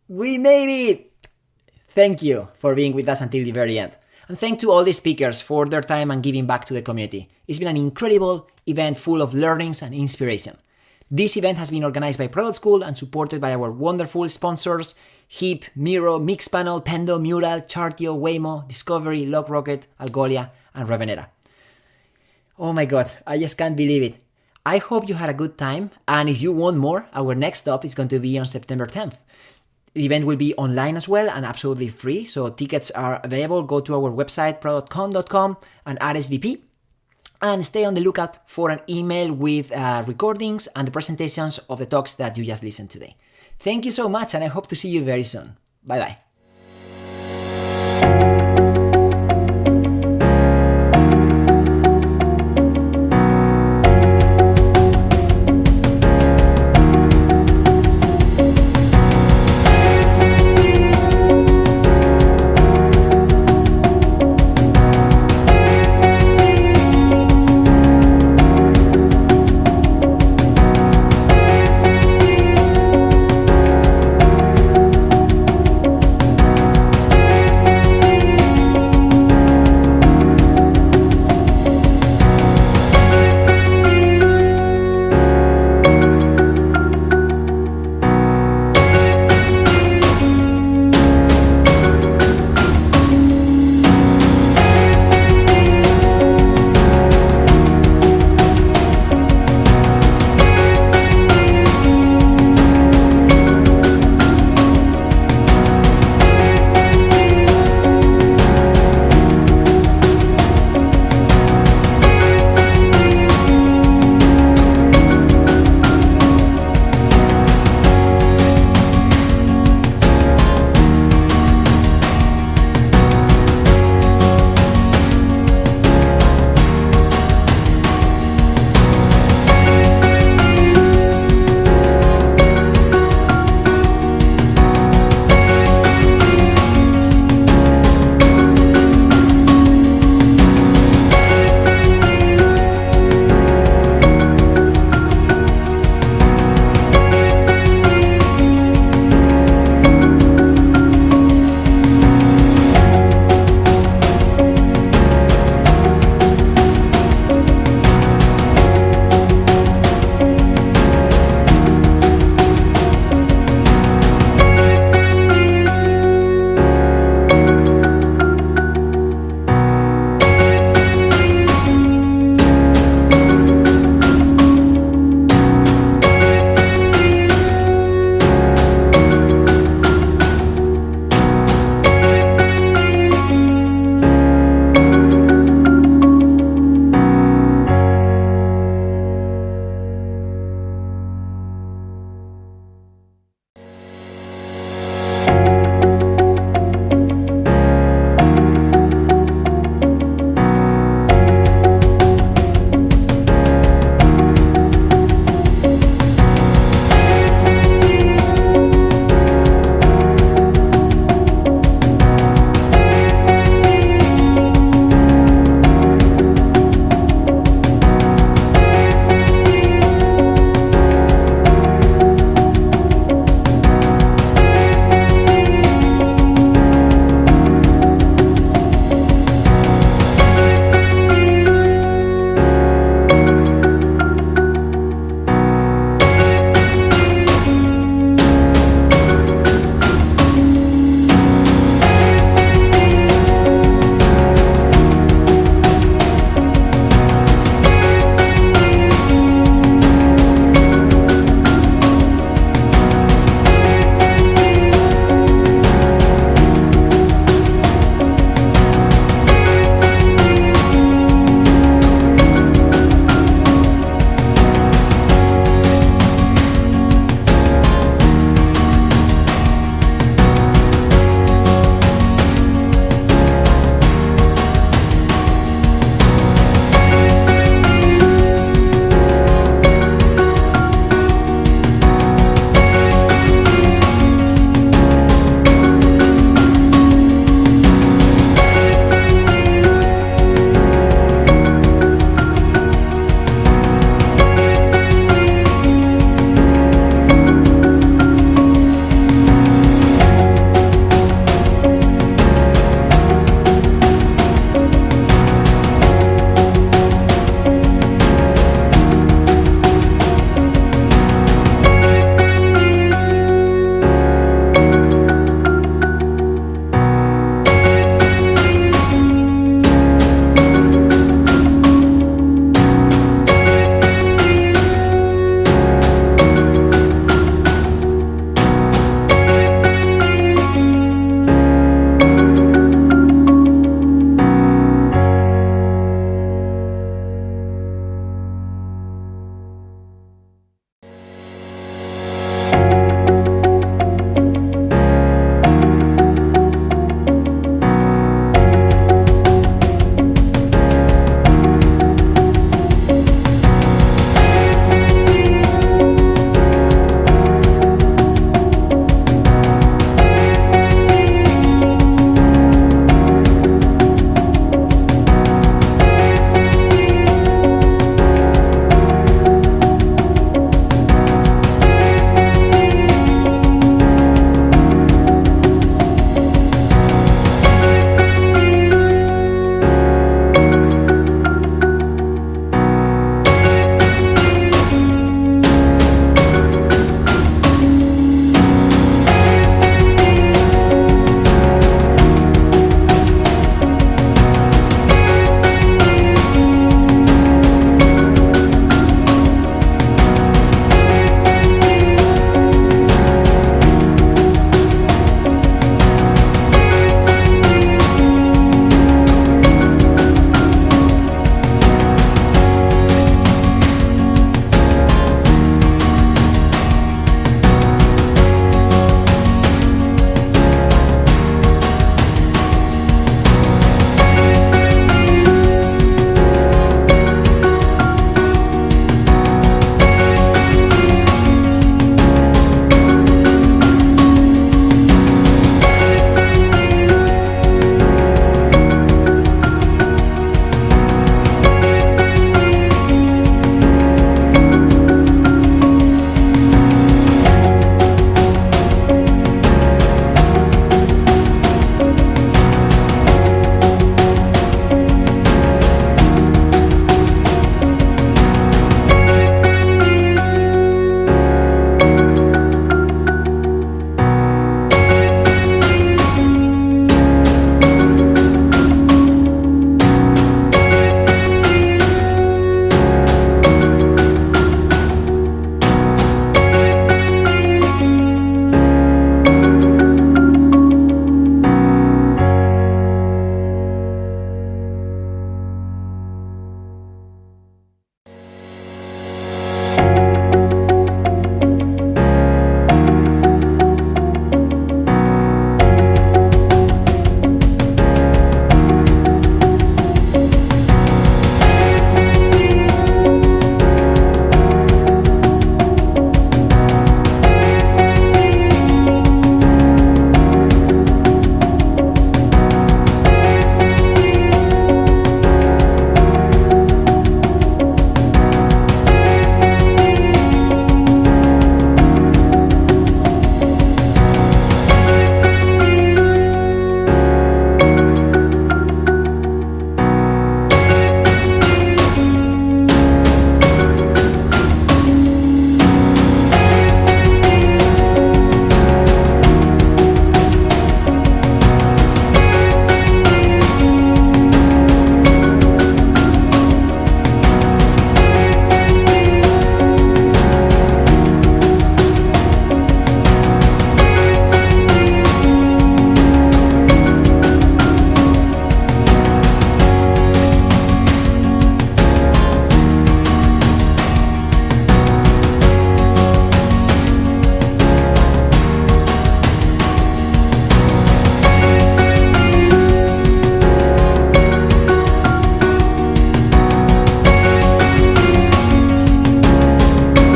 We made it! Thank you for being with us until the very end. And thank to all the speakers for their time and giving back to the community. It's been an incredible event full of learnings and inspiration. This event has been organized by Product School and supported by our wonderful sponsors HIP, Miro, Mixpanel, Pendo, Mural, Chartio, Waymo, Discovery, LogRocket, Algolia, and Revenera. Oh my god, I just can't believe it. I hope you had a good time, and if you want more, our next stop is going to be on September 10th. The event will be online as well and absolutely free, so tickets are available. Go to our website, productcon.com, and RSVP. And stay on the lookout for an email with recordings and the presentations of the talks that you just listened today. Thank you so much, and I hope to see you very soon. Bye-bye.